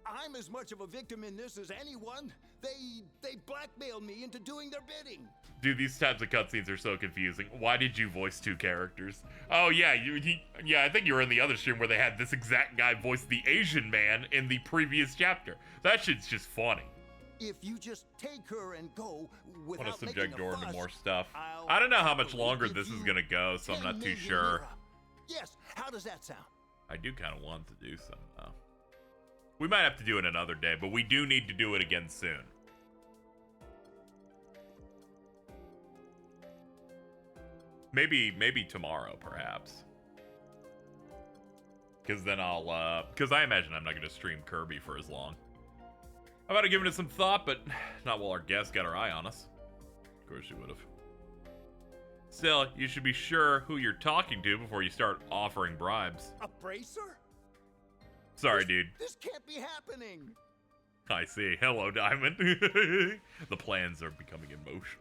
I'm as much of a victim in this as anyone. They blackmailed me into doing their bidding. Dude, these types of cutscenes are so confusing. Why did you voice 2 characters? Oh, yeah, I think you were in the other stream where they had this exact guy voice the Asian man in the previous chapter. That shit's just funny. If you just take her and go without want to subject making a Jordan to fuss, more stuff. I'll I don't know how much happily longer give this is you gonna go, so I'm 10 not too million sure. lira. Yes, how does that sound? I do kind of want to do some, though. We might have to do it another day, but we do need to do it again soon. Maybe tomorrow, perhaps. Because then I'll, because I imagine I'm not going to stream Kirby for as long. I might have given it some thought, but not while our guest got her eye on us. Of course she would have. Still, you should be sure who you're talking to before you start offering bribes. A bracer? Sorry, dude. This can't be happening. I see. Hello, Diamond. The plans are becoming in motion.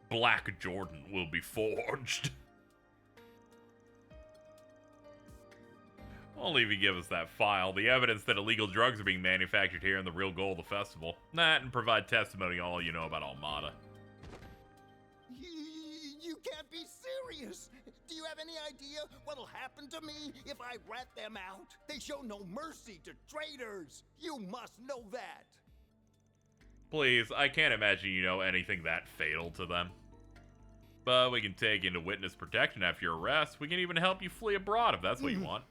Black Jordan will be forged. Only if you give us that file, the evidence that illegal drugs are being manufactured here and the real goal of the festival. That and provide testimony on all you know about Almada. You can't be serious. Do you have any idea what'll happen to me if I rat them out? They show no mercy to traitors. You must know that. Please, I can't imagine you know anything that fatal to them. But we can take into witness protection after your arrest. We can even help you flee abroad if that's what you want.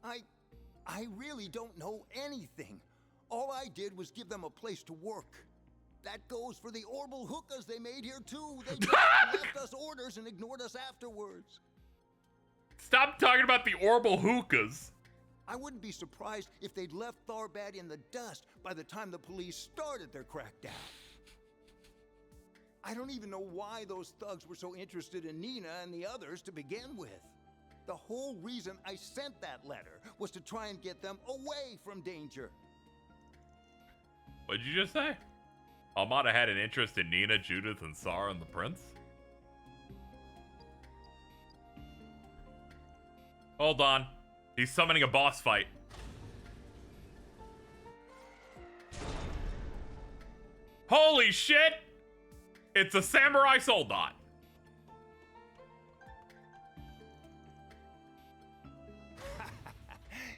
I really don't know anything. All I did was give them a place to work. That goes for the Orbital hookahs they made here too. They just left us orders and ignored us afterwards. Stop talking about the Orbital hookahs. I wouldn't be surprised if they'd left Tharbad in the dust by the time the police started their crackdown. I don't even know why those thugs were so interested in Nina and the others to begin with. The whole reason I sent that letter was to try and get them away from danger. What'd you just say? Almada had an interest in Nina, Judith, and Sarah and the prince? Hold on. He's summoning a boss fight. Holy shit! It's a samurai soldat.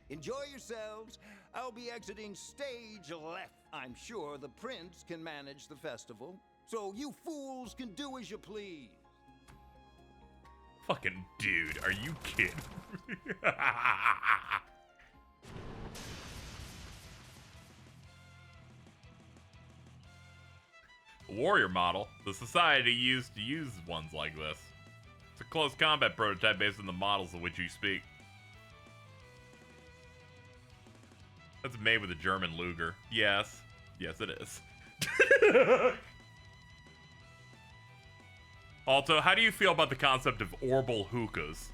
Enjoy yourselves. I'll be exiting stage left. I'm sure the prince can manage the festival, so you fools can do as you please. Fucking dude, are you kidding? Warrior model. The society used to use ones like this. It's a close combat prototype based on the models of which you speak. That's made with a German Luger. Yes. Yes, it is. Also, how do you feel about the concept of Orbital hookahs?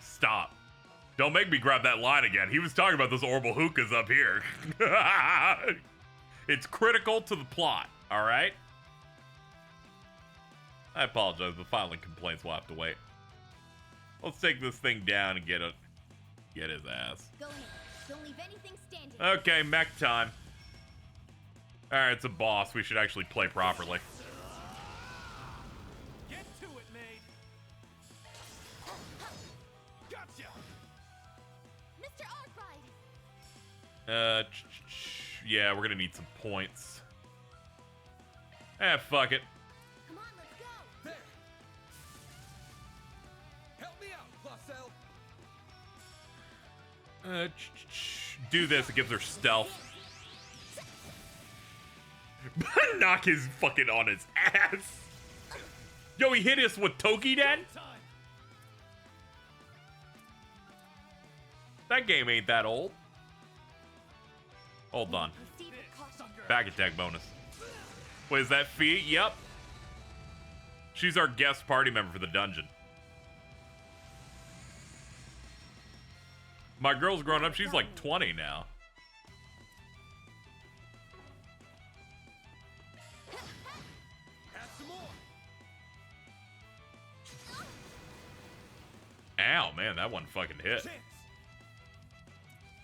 Stop. Don't make me grab that line again. He was talking about those Orbital hookahs up here. It's critical to the plot, alright? I apologize, but filing complaints will have to wait. Let's take this thing down and get his ass. Go ahead. Don't leave anything standing. Okay, mech time. Alright, it's a boss. We should actually play properly. Get to it, maid. Gotcha. Mr. Arkwright. Yeah, we're gonna need some points. Fuck it. Come on, let's go. There. Help me out, Placel. Do this, it gives her stealth. Knock his fucking on his ass. Yo, he hit us with Toki Den? That game ain't that old. Hold on. Back attack bonus. Wait, is that Fee? Yep. She's our guest party member for the dungeon. My girl's grown up. She's like 20 now. Ow, man, that one fucking hit.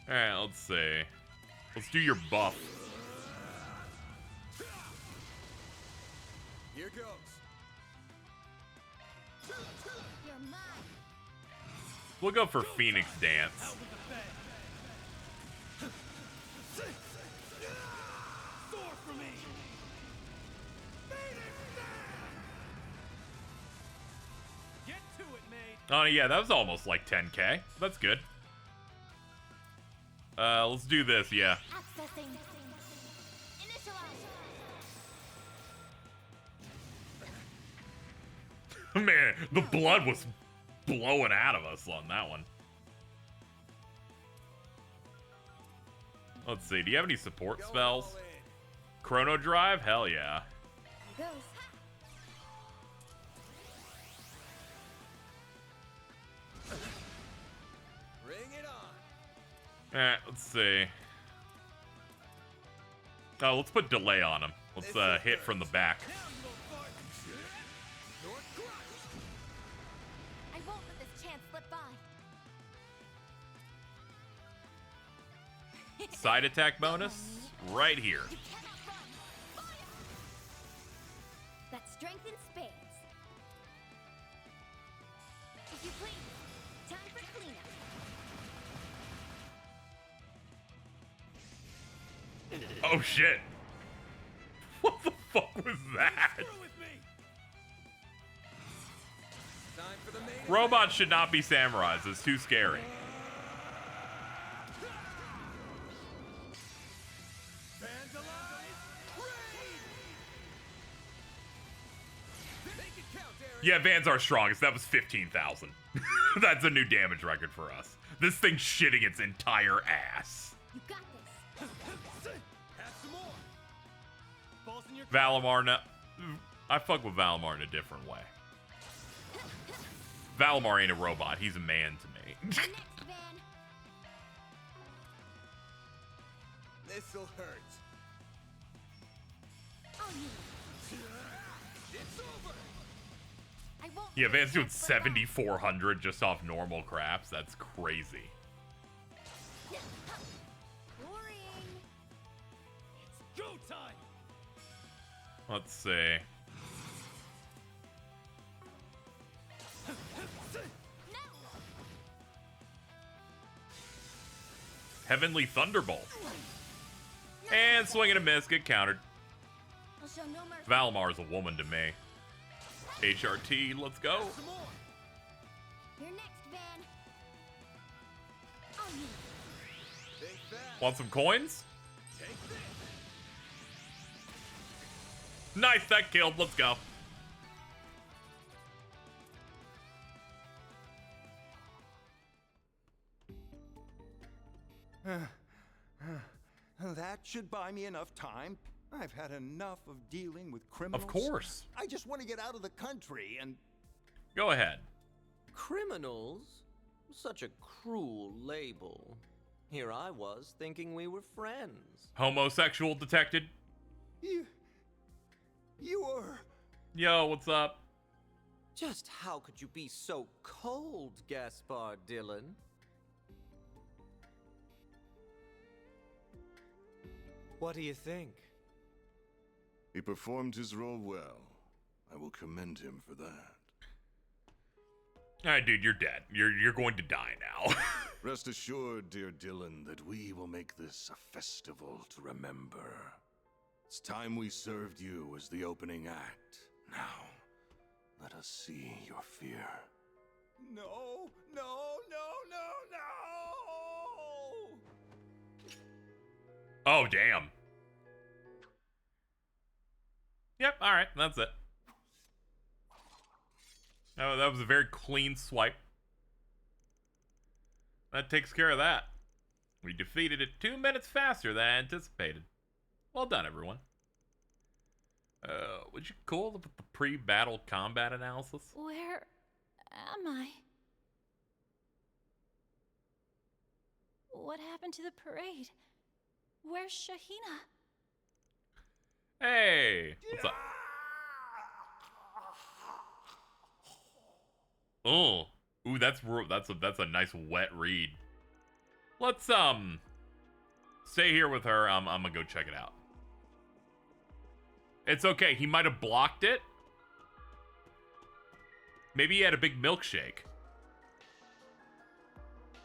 Alright, let's see. Let's do your buff. Here goes. You're mine. We'll go for Phoenix Dance. Oh yeah, that was almost like 10k. That's good. Let's do this, yeah. Accessing. Initialize. Man, the blood was blowing out of us on that one. Let's see, do you have any support spells? Chrono Drive? Hell yeah. Here goes. Bring it on. Alright, let's see. Oh, let's put delay on him. Let's hit from the back. I won't let this chance slip by. Side attack bonus right here. That's strength in spades. If you please, time for cleanup. Oh shit. What the fuck was that? Robots should not be samurais. It's too scary. Yeah, Vans are strongest. That was 15,000. That's a new damage record for us. This thing's shitting its entire ass. You got this. Valimar, no. I fuck with Valimar in a different way. Valimar ain't a robot. He's a man to me. Next, Van. This'll hurt. Oh, you. It's over. I won't. Yeah, Van's doing 7,400 just off normal craps. That's crazy. Boring. It's go time. Let's see. Heavenly Thunderbolt. And swing and a miss, get countered. I'll show no mercy. Valmar's a woman to me. HRT, let's go. You're next, Van. Oh, you. Want some coins? Nice, that killed. Let's go. That should buy me enough time. I've had enough of dealing with criminals. Of course. I just want to get out of the country and... Go ahead. Criminals? Such a cruel label. Here I was, thinking we were friends. Homosexual detected. You are... Yo, what's up? Just how could you be so cold, Gaspar Dillon? What do you think? He performed his role well. I will commend him for that. Alright, dude, you're dead. You're going to die now. Rest assured, dear Dylan, that we will make this a festival to remember. It's time we served you as the opening act. Now, let us see your fear. No, no, no, no, no! Oh, damn. Yep, alright, that's it. Oh, that was a very clean swipe. That takes care of that. We defeated it 2 minutes faster than anticipated. Well done, everyone. Was you cool with the pre-battle combat analysis? Where am I? What happened to the parade? Where's Shahina? Hey, what's up? Oh, ooh, that's a nice wet read. Let's stay here with her. I'm gonna go check it out. It's okay. He might have blocked it. Maybe he had a big milkshake.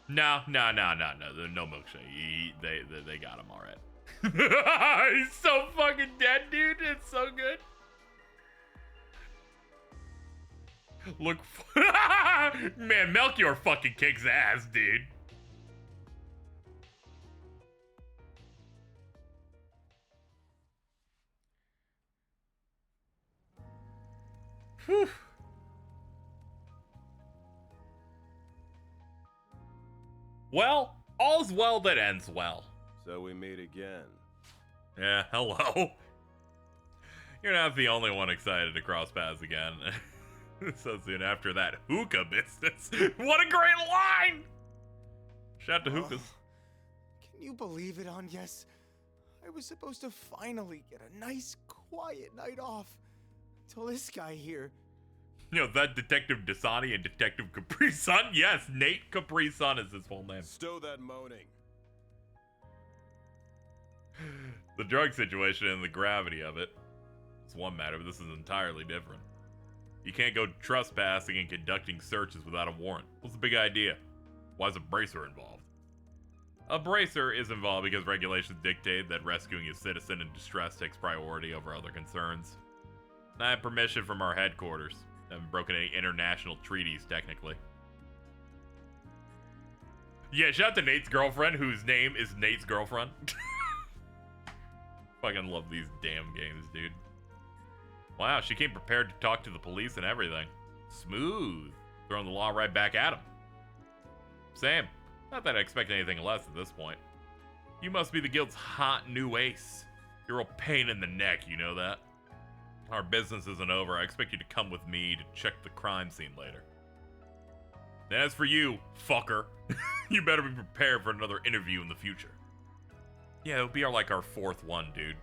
No, no milkshake. They got him all right. He's so fucking dead, dude. It's so good. Look, man, Melchior fucking kicks ass, dude. Whew. Well, all's well that ends well. So we meet again. Yeah, hello. You're not the only one excited to cross paths again. So soon after that hookah business. What a great line! Shout to hookahs. Can you believe it, Agnes? I was supposed to finally get a nice, quiet night off. Until this guy here. You know, that Detective Dasani and Detective Capri Sun? Yes, Nate Capri Sun is his full name. Stow that moaning. The drug situation and the gravity of it. It's one matter, but this is entirely different. You can't go trespassing and conducting searches without a warrant. What's the big idea? Why is a bracer involved? A bracer is involved because regulations dictate that rescuing a citizen in distress takes priority over other concerns. I have permission from our headquarters. I haven't broken any international treaties, technically. Yeah, shout out to Nate's girlfriend, whose name is Nate's girlfriend. Fucking love these damn games, dude. Wow, she came prepared to talk to the police and everything. Smooth. Throwing the law right back at him. Same. Not that I expect anything less at this point. You must be the guild's hot new ace. You're a pain in the neck, you know that? Our business isn't over. I expect you to come with me to check the crime scene later. And as for you, fucker, you better be prepared for another interview in the future. Yeah, it'll be like our fourth one, dude.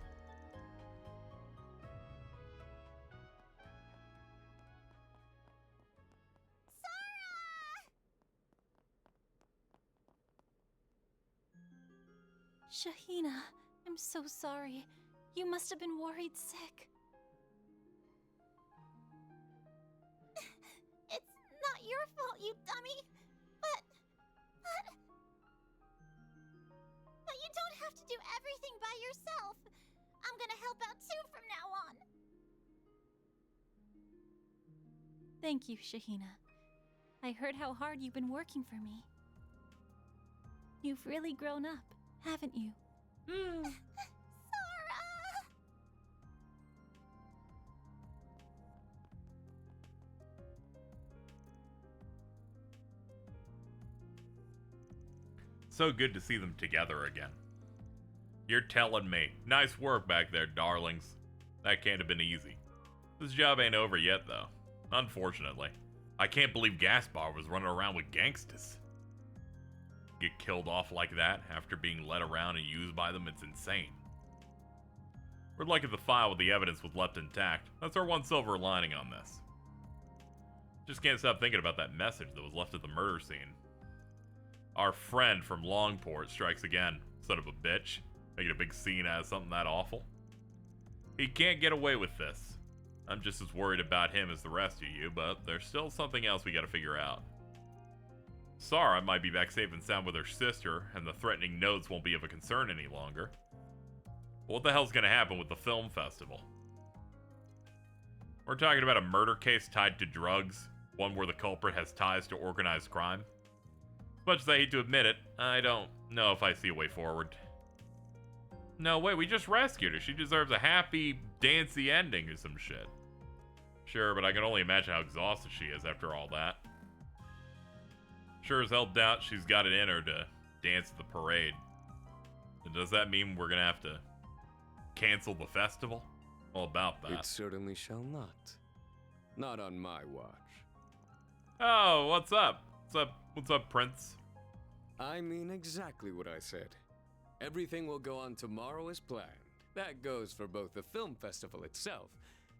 Shahina, I'm so sorry. You must have been worried sick. It's not your fault, you dummy. But you don't have to do everything by yourself. I'm gonna help out too from now on. Thank you, Shahina. I heard how hard you've been working for me. You've really grown up, haven't you? Sora! So good to see them together again. You're telling me. Nice work back there, darlings. That can't have been easy. This job ain't over yet, though. Unfortunately. I can't believe Gaspar was running around with gangsters. Get killed off like that after being led around and used by them, it's insane. We're lucky the file with the evidence was left intact. That's our one silver lining on this. Just can't stop thinking about that message that was left at the murder scene. Our friend from Longport strikes again, son of a bitch, making a big scene out of something that awful. He can't get away with this. I'm just as worried about him as the rest of you, but there's still something else we gotta figure out. Sarah might be back safe and sound with her sister, and the threatening notes won't be of a concern any longer. But what the hell's gonna happen with the film festival? We're talking about a murder case tied to drugs, one where the culprit has ties to organized crime. As much as I hate to admit it, I don't know if I see a way forward. No, wait, we just rescued her. She deserves a happy, dancy ending or some shit. Sure, but I can only imagine how exhausted she is after all that. Sure as hell doubt she's got it in her to dance at the parade. And does that mean we're gonna have to cancel the festival? All about that. It certainly shall not. Not on my watch. Oh, what's up? What's up, Prince? I mean exactly what I said. Everything will go on tomorrow as planned. That goes for both the film festival itself,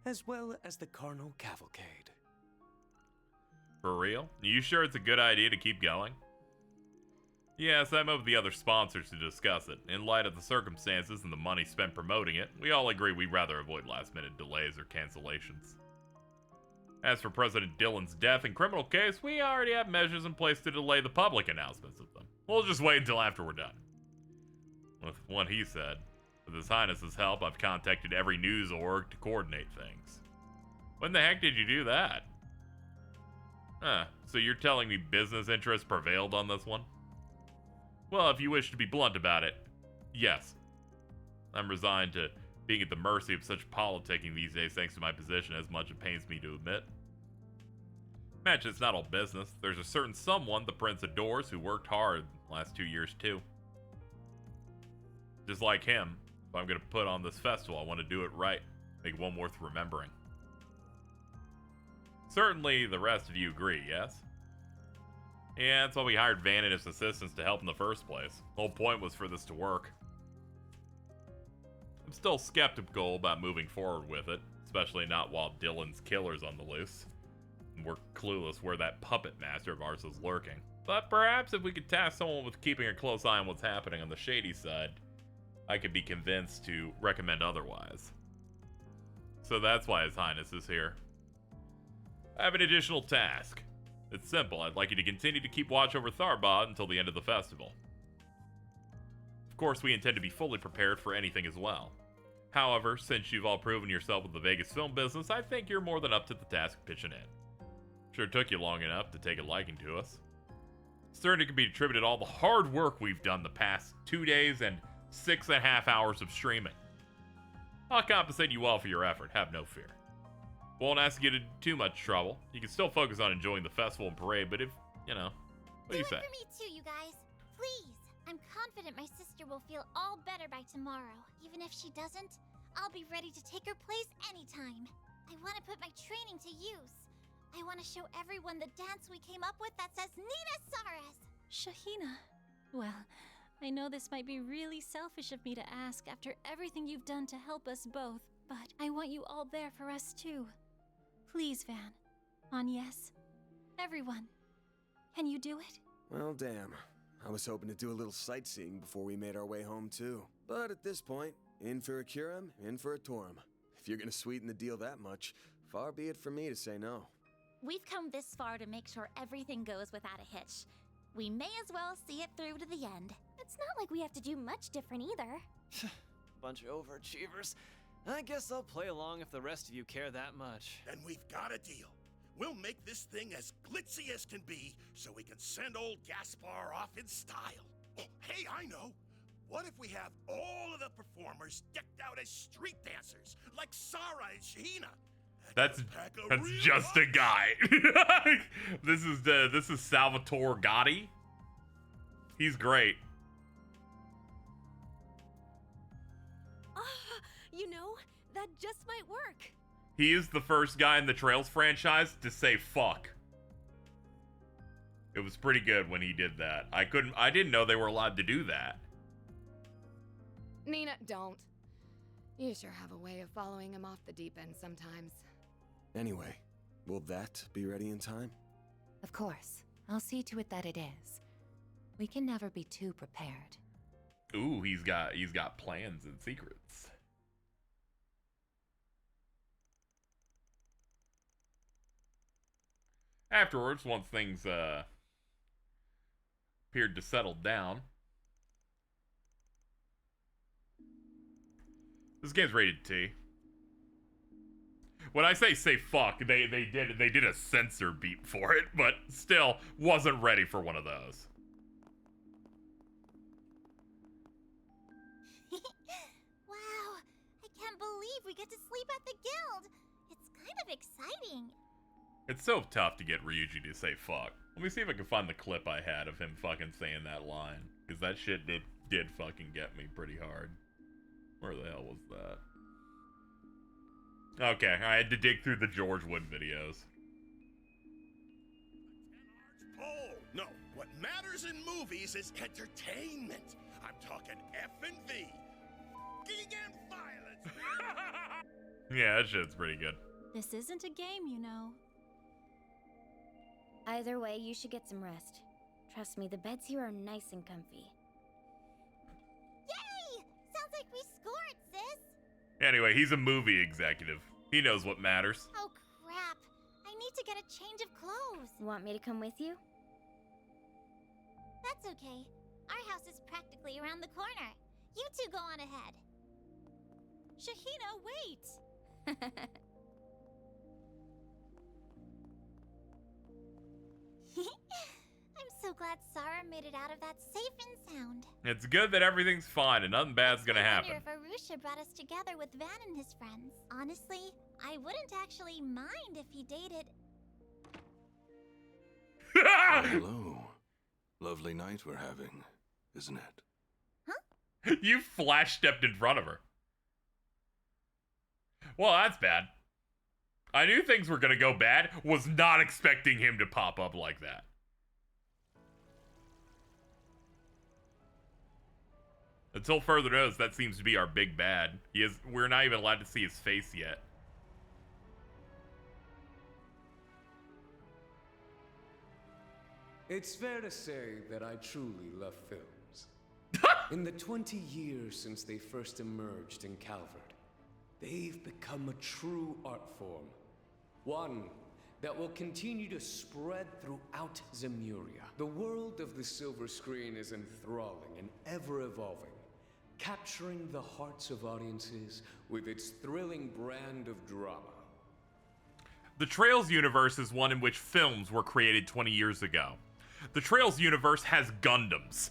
as well as the Carnal Cavalcade. For real? You sure it's a good idea to keep going? Yes, I met with the other sponsors to discuss it. In light of the circumstances and the money spent promoting it, we all agree we'd rather avoid last-minute delays or cancellations. As for President Dillon's death and criminal case, we already have measures in place to delay the public announcements of them. We'll just wait until after we're done. With what he said, with His Highness's help, I've contacted every news org to coordinate things. When the heck did you do that? Huh, so you're telling me business interests prevailed on this one? Well, if you wish to be blunt about it, yes. I'm resigned to being at the mercy of such politicking these days thanks to my position, as much it pains me to admit. Imagine it's not all business. There's a certain someone the prince adores who worked hard last 2 years too. Just like him, if I'm gonna put on this festival, I want to do it right. Make one worth remembering. Certainly the rest of you agree, yes? Yeah, that's why we hired Van and his assistants to help in the first place. The whole point was for this to work. I'm still skeptical about moving forward with it, especially not while Dylan's killer's on the loose. And we're clueless where that puppet master of ours is lurking. But perhaps if we could task someone with keeping a close eye on what's happening on the shady side, I could be convinced to recommend otherwise. So that's why His Highness is here. I have an additional task. It's simple. I'd like you to continue to keep watch over Tharbad until the end of the festival. Of course, we intend to be fully prepared for anything as well. However, since you've all proven yourself with the Vegas film business, I think you're more than up to the task of pitching in. Sure took you long enough to take a liking to us. Certainly can be attributed all the hard work we've done the past 2 days and 6.5 hours of streaming. I'll compensate you well for your effort, have no fear. Won't ask you to do too much trouble. You can still focus on enjoying the festival and parade, but if, you know, what do you say? For me too, you guys. Please. I'm confident my sister will feel all better by tomorrow. Even if she doesn't, I'll be ready to take her place anytime. I want to put my training to use. I want to show everyone the dance we came up with that says Nina Saras. Shahina. Well, I know this might be really selfish of me to ask after everything you've done to help us both, but I want you all there for us too. Please, Van. Agnes. Everyone. Can you do it? Well, damn. I was hoping to do a little sightseeing before we made our way home, too. But at this point, in for a Curum, in for a Torum. If you're gonna sweeten the deal that much, far be it from me to say no. We've come this far to make sure everything goes without a hitch. We may as well see it through to the end. It's not like we have to do much different either. Bunch of overachievers. I guess I'll play along if the rest of you care that much. Then we've got a deal. We'll make this thing as glitzy as can be, so we can send old Gaspar off in style. Oh, hey, I know. What if we have all of the performers decked out as street dancers, like Sarah and Shahina? That's just a guy. This is Salvatore Gotti. He's great. You know, that just might work. He is the first guy in the Trails franchise to say fuck. It was pretty good when he did that. I didn't know they were allowed to do that. Nina, don't. You sure have a way of following him off the deep end sometimes. Anyway, will that be ready in time? Of course. I'll see to it that it is. We can never be too prepared. Ooh, he's got plans and secrets. Afterwards, once things appeared to settle down, this game's rated T. When I say fuck, they did a censor beep for it, but still wasn't ready for one of those. Wow, I can't believe we get to sleep at the guild. It's kind of exciting. It's so tough to get Ryuji to say fuck. Let me see if I can find the clip I had of him fucking saying that line, because that shit did fucking get me pretty hard. Where the hell was that? Okay, I had to dig through the George Wood videos. Oh, no. What matters in movies is entertainment. I'm talking F&V. F***ing and violence. Yeah, that shit's pretty good. This isn't a game, you know. Either way, you should get some rest. Trust me, the beds here are nice and comfy. Yay! Sounds like we scored, sis! Anyway, he's a movie executive. He knows what matters. Oh, crap. I need to get a change of clothes. Want me to come with you? That's okay. Our house is practically around the corner. You two go on ahead. Shahina, wait! I'm so glad Sarah made it out of that safe and sound. It's good that everything's fine and nothing bad's gonna happen. I wonder if Arusha brought us together with Van and his friends. Honestly, I wouldn't actually mind if he dated... Hello. Lovely night we're having, isn't it? You flash stepped in front of her. Well, that's bad. I knew things were gonna go bad. Was not expecting him to pop up like that. Until further notice, that seems to be our big bad. We're not even allowed to see his face yet. It's fair to say that I truly love films. In the 20 years since they first emerged in Calvard, they've become a true art form. One that will continue to spread throughout Zemuria. The world of the silver screen is enthralling and ever-evolving, capturing the hearts of audiences with its thrilling brand of drama. The Trails universe is one in which films were created 20 years ago. The Trails universe has Gundams.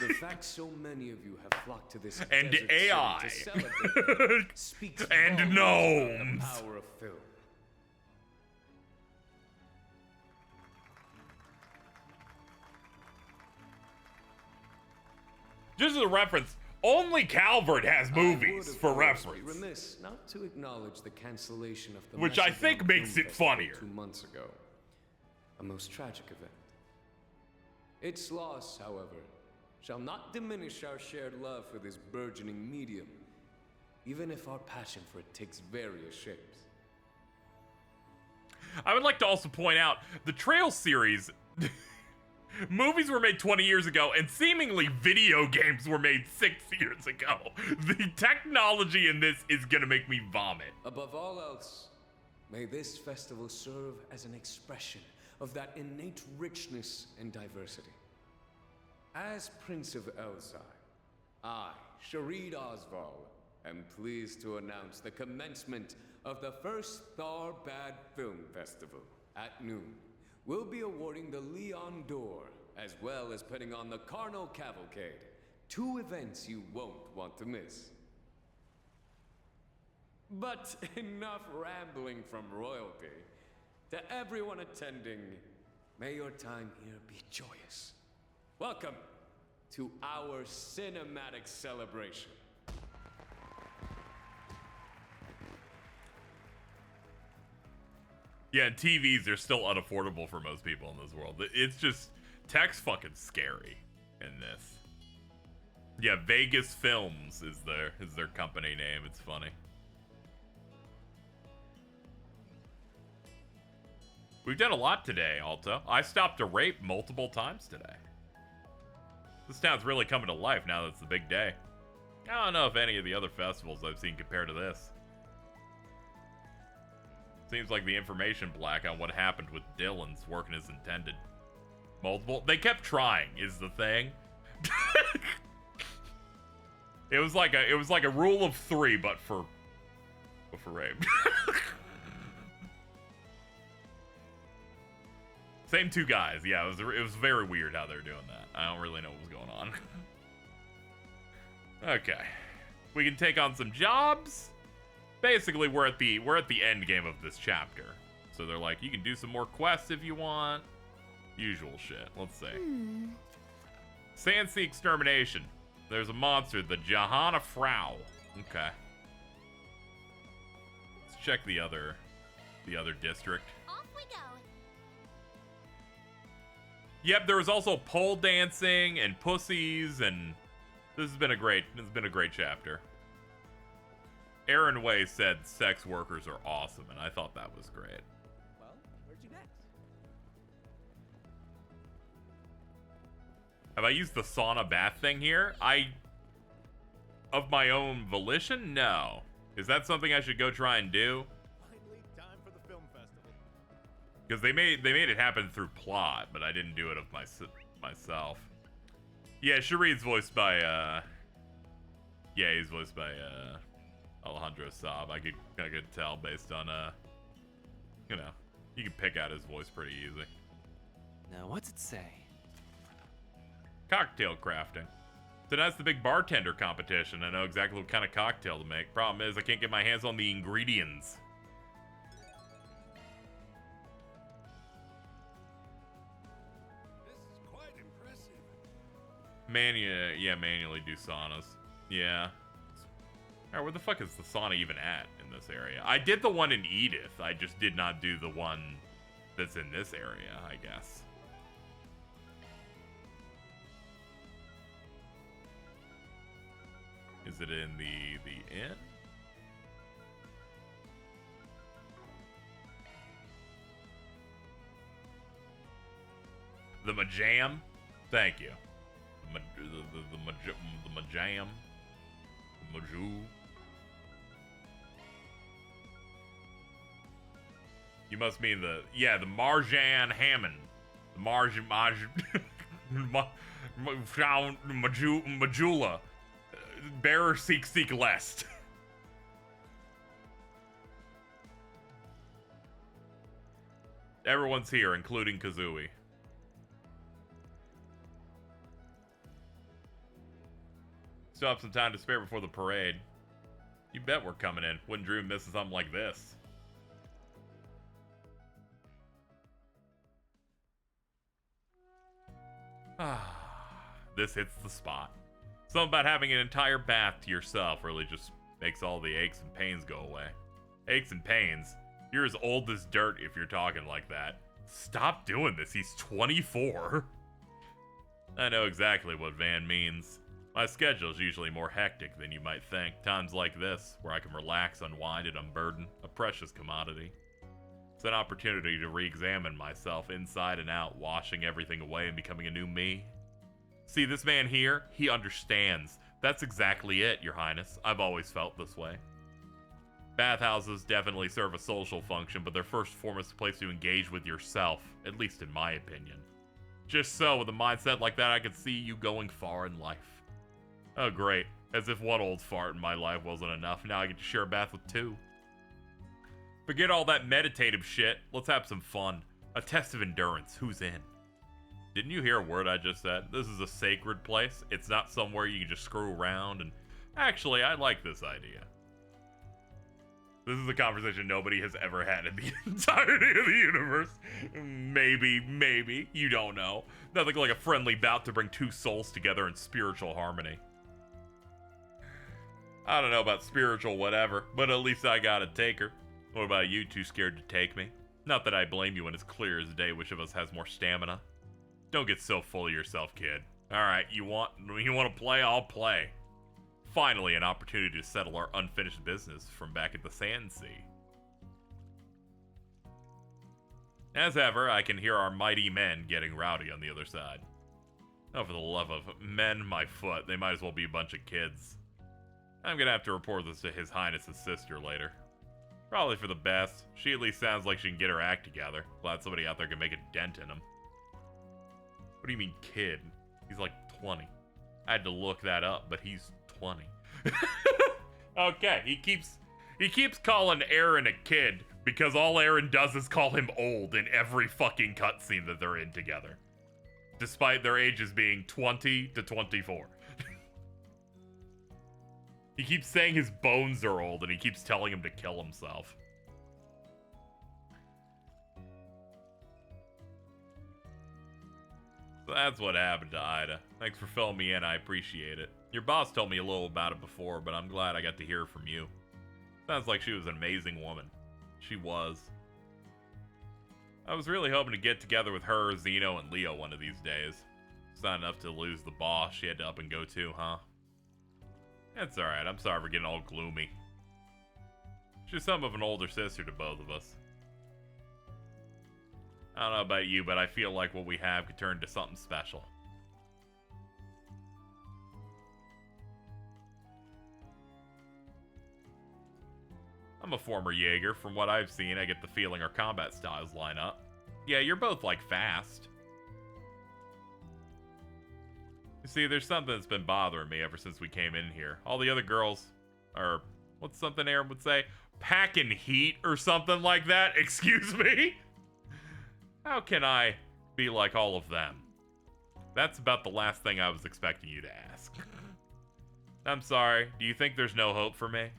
The fact so many of you have flocked to this and desert AI. city to celebrate speaks and volumes gnomes. about the power of film. Just as a reference, only Calvard has movies for reference. Be remiss not to acknowledge the cancellation of the Which I Macedon think makes Film it Festival funnier. 2 months ago. A most tragic event. Its loss, however, shall not diminish our shared love for this burgeoning medium, even if our passion for it takes various shapes. I would like to also point out, the Trails series... movies were made 20 years ago, and seemingly video games were made 6 years ago. The technology in this is gonna make me vomit. Above all else, may this festival serve as an expression of that innate richness and diversity. As Prince of Elzai, I, Sharid Osval, am pleased to announce the commencement of the first Tharbad Film Festival. At noon, we'll be awarding the Leon d'Or, as well as putting on the Carnal Cavalcade. 2 events you won't want to miss. But enough rambling from royalty. To everyone attending, may your time here be joyous. Welcome to our cinematic celebration. Yeah, and TVs are still unaffordable for most people in this world. It's just, tech's fucking scary in this. Yeah, Vegas Films is their company name. It's funny. We've done a lot today, Alto. I stopped a rape multiple times today. This town's really coming to life now that it's the big day. I don't know if any of the other festivals I've seen compare to this. Seems like the information black on what happened with Dylan's working as intended. Multiple. They kept trying, is the thing. It was like a rule of 3, but for rape. Same 2 guys. Yeah, it was very weird how they're doing that. I don't really know what was going on. Okay, we can take on some jobs. Basically, we're at the end game of this chapter. So they're like, you can do some more quests if you want. Usual shit. Let's see. Sandsea Extermination. There's a monster, the Johanna Frau. Okay. Let's check the other district. Off we go. Yep, there was also pole dancing and pussies, and this has been a great chapter. Aaron Way said sex workers are awesome, and I thought that was great. Well, where'd you next? Have I used the sauna bath thing here? Of my own volition? No. Is that something I should go try and do? Finally, time for the film festival. Because they made it happen through plot, but I didn't do it of myself. Yeah, Sharid's voiced by he's voiced by Alejandro Saab. I could tell based on you know, you can pick out his voice pretty easy. Now, what's it say? Cocktail crafting. Tonight's the big bartender competition. I know exactly what kind of cocktail to make. Problem is, I can't get my hands on the ingredients. This is quite Manually do saunas. Yeah. Alright, where the fuck is the sauna even at in this area? I did the one in Edith. I just did not do the one that's in this area, I guess. Is it in the inn? The Majam? Thank you. The Majam. Maju. You must mean the Marjan Hammond. The Majula. Bearer seek lest. Everyone's here, including Kazooie. Still have some time to spare before the parade. You bet we're coming in. Wouldn't Drew miss something like this? This hits the spot. Something about having an entire bath to yourself really just makes all the aches and pains go away. Aches and pains? You're as old as dirt if you're talking like that. Stop doing this, he's 24. I know exactly what Van means. My schedule's usually more hectic than you might think. Times like this, where I can relax, unwind, and unburden, a precious commodity. It's an opportunity to re-examine myself inside and out, washing everything away and becoming a new me. See, this man here, he understands. That's exactly it, Your Highness. I've always felt this way. Bathhouses definitely serve a social function, but they're first and foremost a place to engage with yourself, at least in my opinion. Just so, with a mindset like that, I could see you going far in life. Oh, great. As if one old fart in my life wasn't enough, now I get to share a bath with two. Forget all that meditative shit. Let's have some fun. A test of endurance. Who's in? Didn't you hear a word I just said? This is a sacred place. It's not somewhere you can just screw around and... Actually, I like this idea. This is a conversation nobody has ever had in the entirety of the universe. Maybe. You don't know. Nothing like a friendly bout to bring two souls together in spiritual harmony. I don't know about spiritual whatever, but at least I got a taker. What about you, too scared to take me? Not that I blame you when it's clear as day which of us has more stamina. Don't get so full of yourself, kid. Alright, you want to play? I'll play. Finally, an opportunity to settle our unfinished business from back at the Sand Sea. As ever, I can hear our mighty men getting rowdy on the other side. Oh, for the love of men, my foot, they might as well be a bunch of kids. I'm gonna have to report this to His Highness's sister later. Probably for the best. She at least sounds like she can get her act together. Glad somebody out there can make a dent in him. What do you mean, kid? He's like 20. I had to look that up, but he's 20. Okay, he keeps calling Aaron a kid because all Aaron does is call him old in every fucking cutscene that they're in together. Despite their ages being 20 to 24. He keeps saying his bones are old and he keeps telling him to kill himself. So that's what happened to Ida. Thanks for filling me in, I appreciate it. Your boss told me a little about it before, but I'm glad I got to hear from you. Sounds like she was an amazing woman. She was. I was really hoping to get together with her, Zeno, and Leo one of these days. It's not enough to lose the boss she had to up and go to, huh? That's alright, I'm sorry for getting all gloomy. She's some of an older sister to both of us. I don't know about you, but I feel like what we have could turn into something special. I'm a former Jaeger. From what I've seen, I get the feeling our combat styles line up. Yeah, you're both, like, fast. You see, there's something that's been bothering me ever since we came in here. All the other girls are, what's something Aaron would say? Packing heat or something like that? Excuse me? How can I be like all of them? That's about the last thing I was expecting you to ask. I'm sorry, do you think there's no hope for me?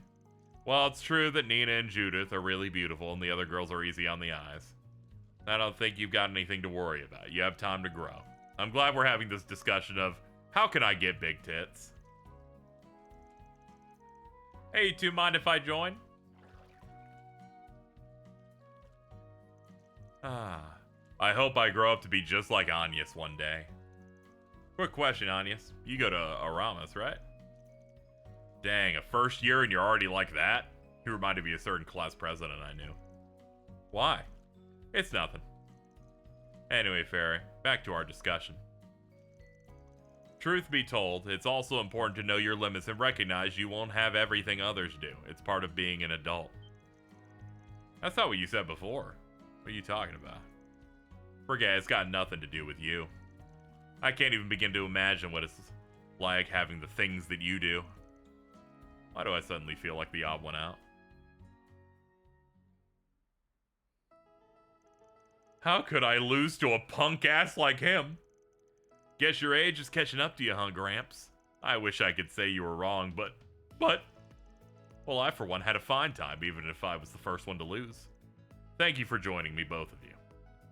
Well, it's true that Nina and Judith are really beautiful and the other girls are easy on the eyes. I don't think you've got anything to worry about. You have time to grow. I'm glad we're having this discussion of How can I get big tits? Hey, you two, mind if I join? I hope I grow up to be just like Agnes one day. Quick question, Agnes. You go to Aramis, right? Dang, a first year and you're already like that? You reminded me of a certain class president I knew. Why? It's nothing. Anyway, Fairy, back to our discussion. Truth be told, it's also important to know your limits and recognize you won't have everything others do. It's part of being an adult. That's not what you said before. What are you talking about? Forget it, it's got nothing to do with you. I can't even begin to imagine what it's like having the things that you do. Why do I suddenly feel like the odd one out? How could I lose to a punk ass like him? Guess your age is catching up to you, huh, Gramps? I wish I could say you were wrong, but... Well, I for one had a fine time, even if I was the first one to lose. Thank you for joining me, both of you.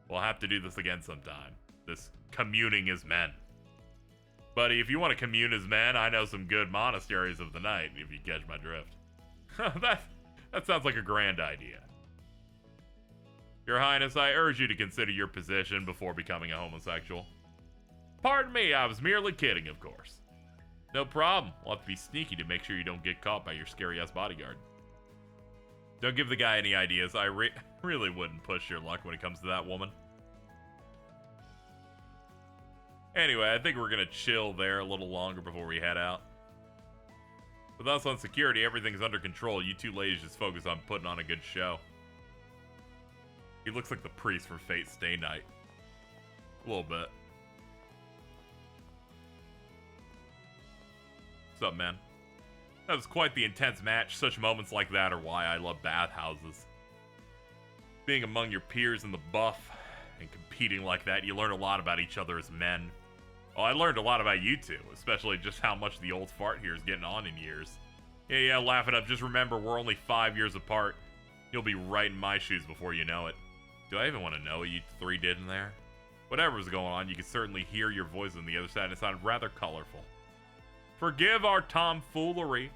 We'll have to do this again sometime. This communing as men. Buddy, if you want to commune as men, I know some good monasteries of the night, if you catch my drift. that sounds like a grand idea. Your Highness, I urge you to consider your position before becoming a homosexual. Pardon me, I was merely kidding, of course. No problem. We'll have to be sneaky to make sure you don't get caught by your scary-ass bodyguard. Don't give the guy any ideas. I really wouldn't push your luck when it comes to that woman. Anyway, I think we're gonna chill there a little longer before we head out. With us on security, everything's under control. You two ladies just focus on putting on a good show. He looks like the priest from Fate Stay Night. A little bit. What's up, man? That was quite the intense match. Such moments like that are why I love bathhouses. Being among your peers in the buff and competing like that, you learn a lot about each other as men. Well, I learned a lot about you two, especially just how much the old fart here is getting on in years. Yeah, laugh it up. Just remember, we're only 5 years apart. You'll be right in my shoes before you know it. Do I even want to know what you three did in there? Whatever was going on, you could certainly hear your voice on the other side, and it sounded rather colorful. Forgive our tomfoolery.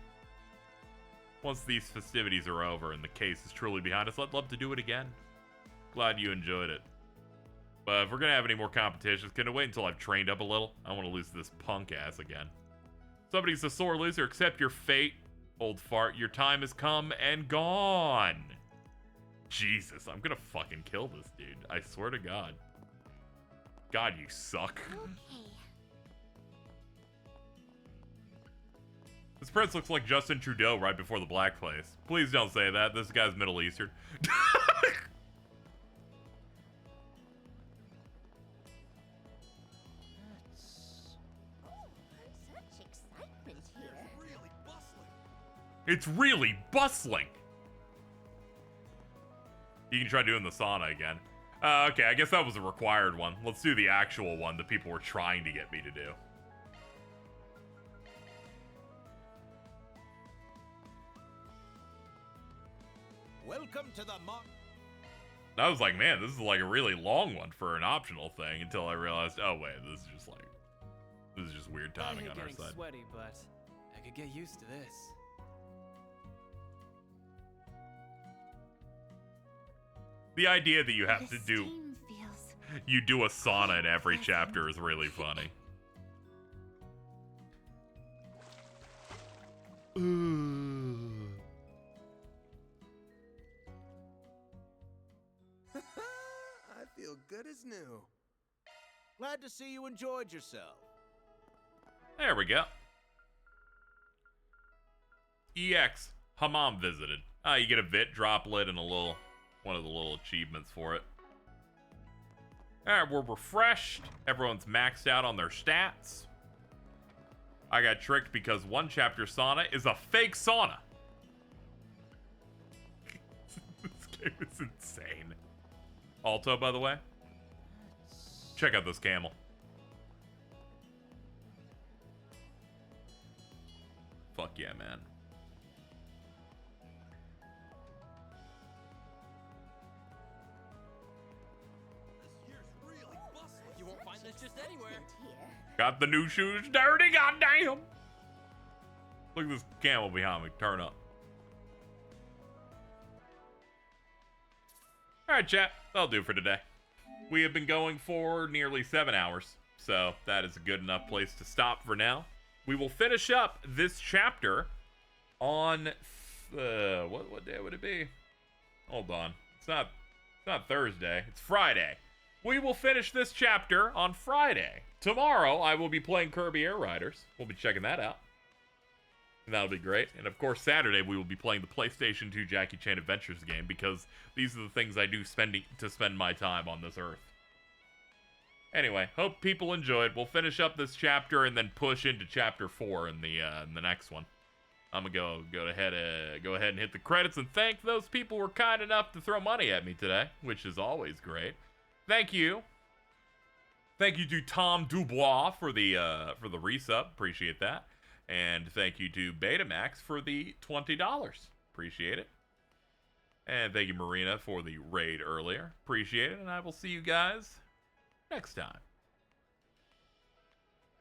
Once these festivities are over and the case is truly behind us, I'd love to do it again. Glad you enjoyed it. But if we're gonna have any more competitions, can I wait until I've trained up a little? I want to lose this punk ass again. Somebody's a sore loser, accept your fate. Old fart, your time has come and gone. Jesus, I'm gonna fucking kill this dude. I swear to God. God, you suck. Okay. This prince looks like Justin Trudeau right before the blackface. Please don't say that. This guy's Middle Eastern. Such excitement here. It's really bustling. You can try doing the sauna again. Okay, I guess that was a required one. Let's do the actual one that people were trying to get me to do. Welcome to the I was like, man, this is like a really long one for an optional thing until I realized, oh wait, this is just weird timing on our side. Sweaty, but I could get used to this. The idea that you have to do a sauna in every chapter is really funny. I feel good as new. Glad to see you enjoyed yourself. There we go. EX Hammam visited. You get a Vit droplet and one of the little achievements for it. Alright, we're refreshed. Everyone's maxed out on their stats. I got tricked because one chapter sauna is a fake sauna. This game is insane. Alto, by the way. Check out this camel. Fuck yeah, man. You won't find this is just anywhere. Got the new shoes dirty, goddamn. Look at this camel behind me. Turn up. Alright, chat. That'll do for today. We have been going for nearly 7 hours, so that is a good enough place to stop for now. We will finish up this chapter on what day would it be? Hold on. It's not Thursday. It's Friday. We will finish this chapter on Friday. Tomorrow, I will be playing Kirby Air Riders. We'll be checking that out. And that'll be great. And of course, Saturday, we will be playing the PlayStation 2 Jackie Chan Adventures game, because these are the things I do to spend my time on this earth. Anyway, hope people enjoyed. We'll finish up this chapter and then push into chapter 4 in the next one. I'm gonna go ahead and hit the credits and thank those people who were kind enough to throw money at me today, which is always great. Thank you. Thank you to Tom Dubois for the resub. Appreciate that. And thank you to Betamax for the $20. Appreciate it. And thank you, Marina, for the raid earlier. Appreciate it. And I will see you guys next time.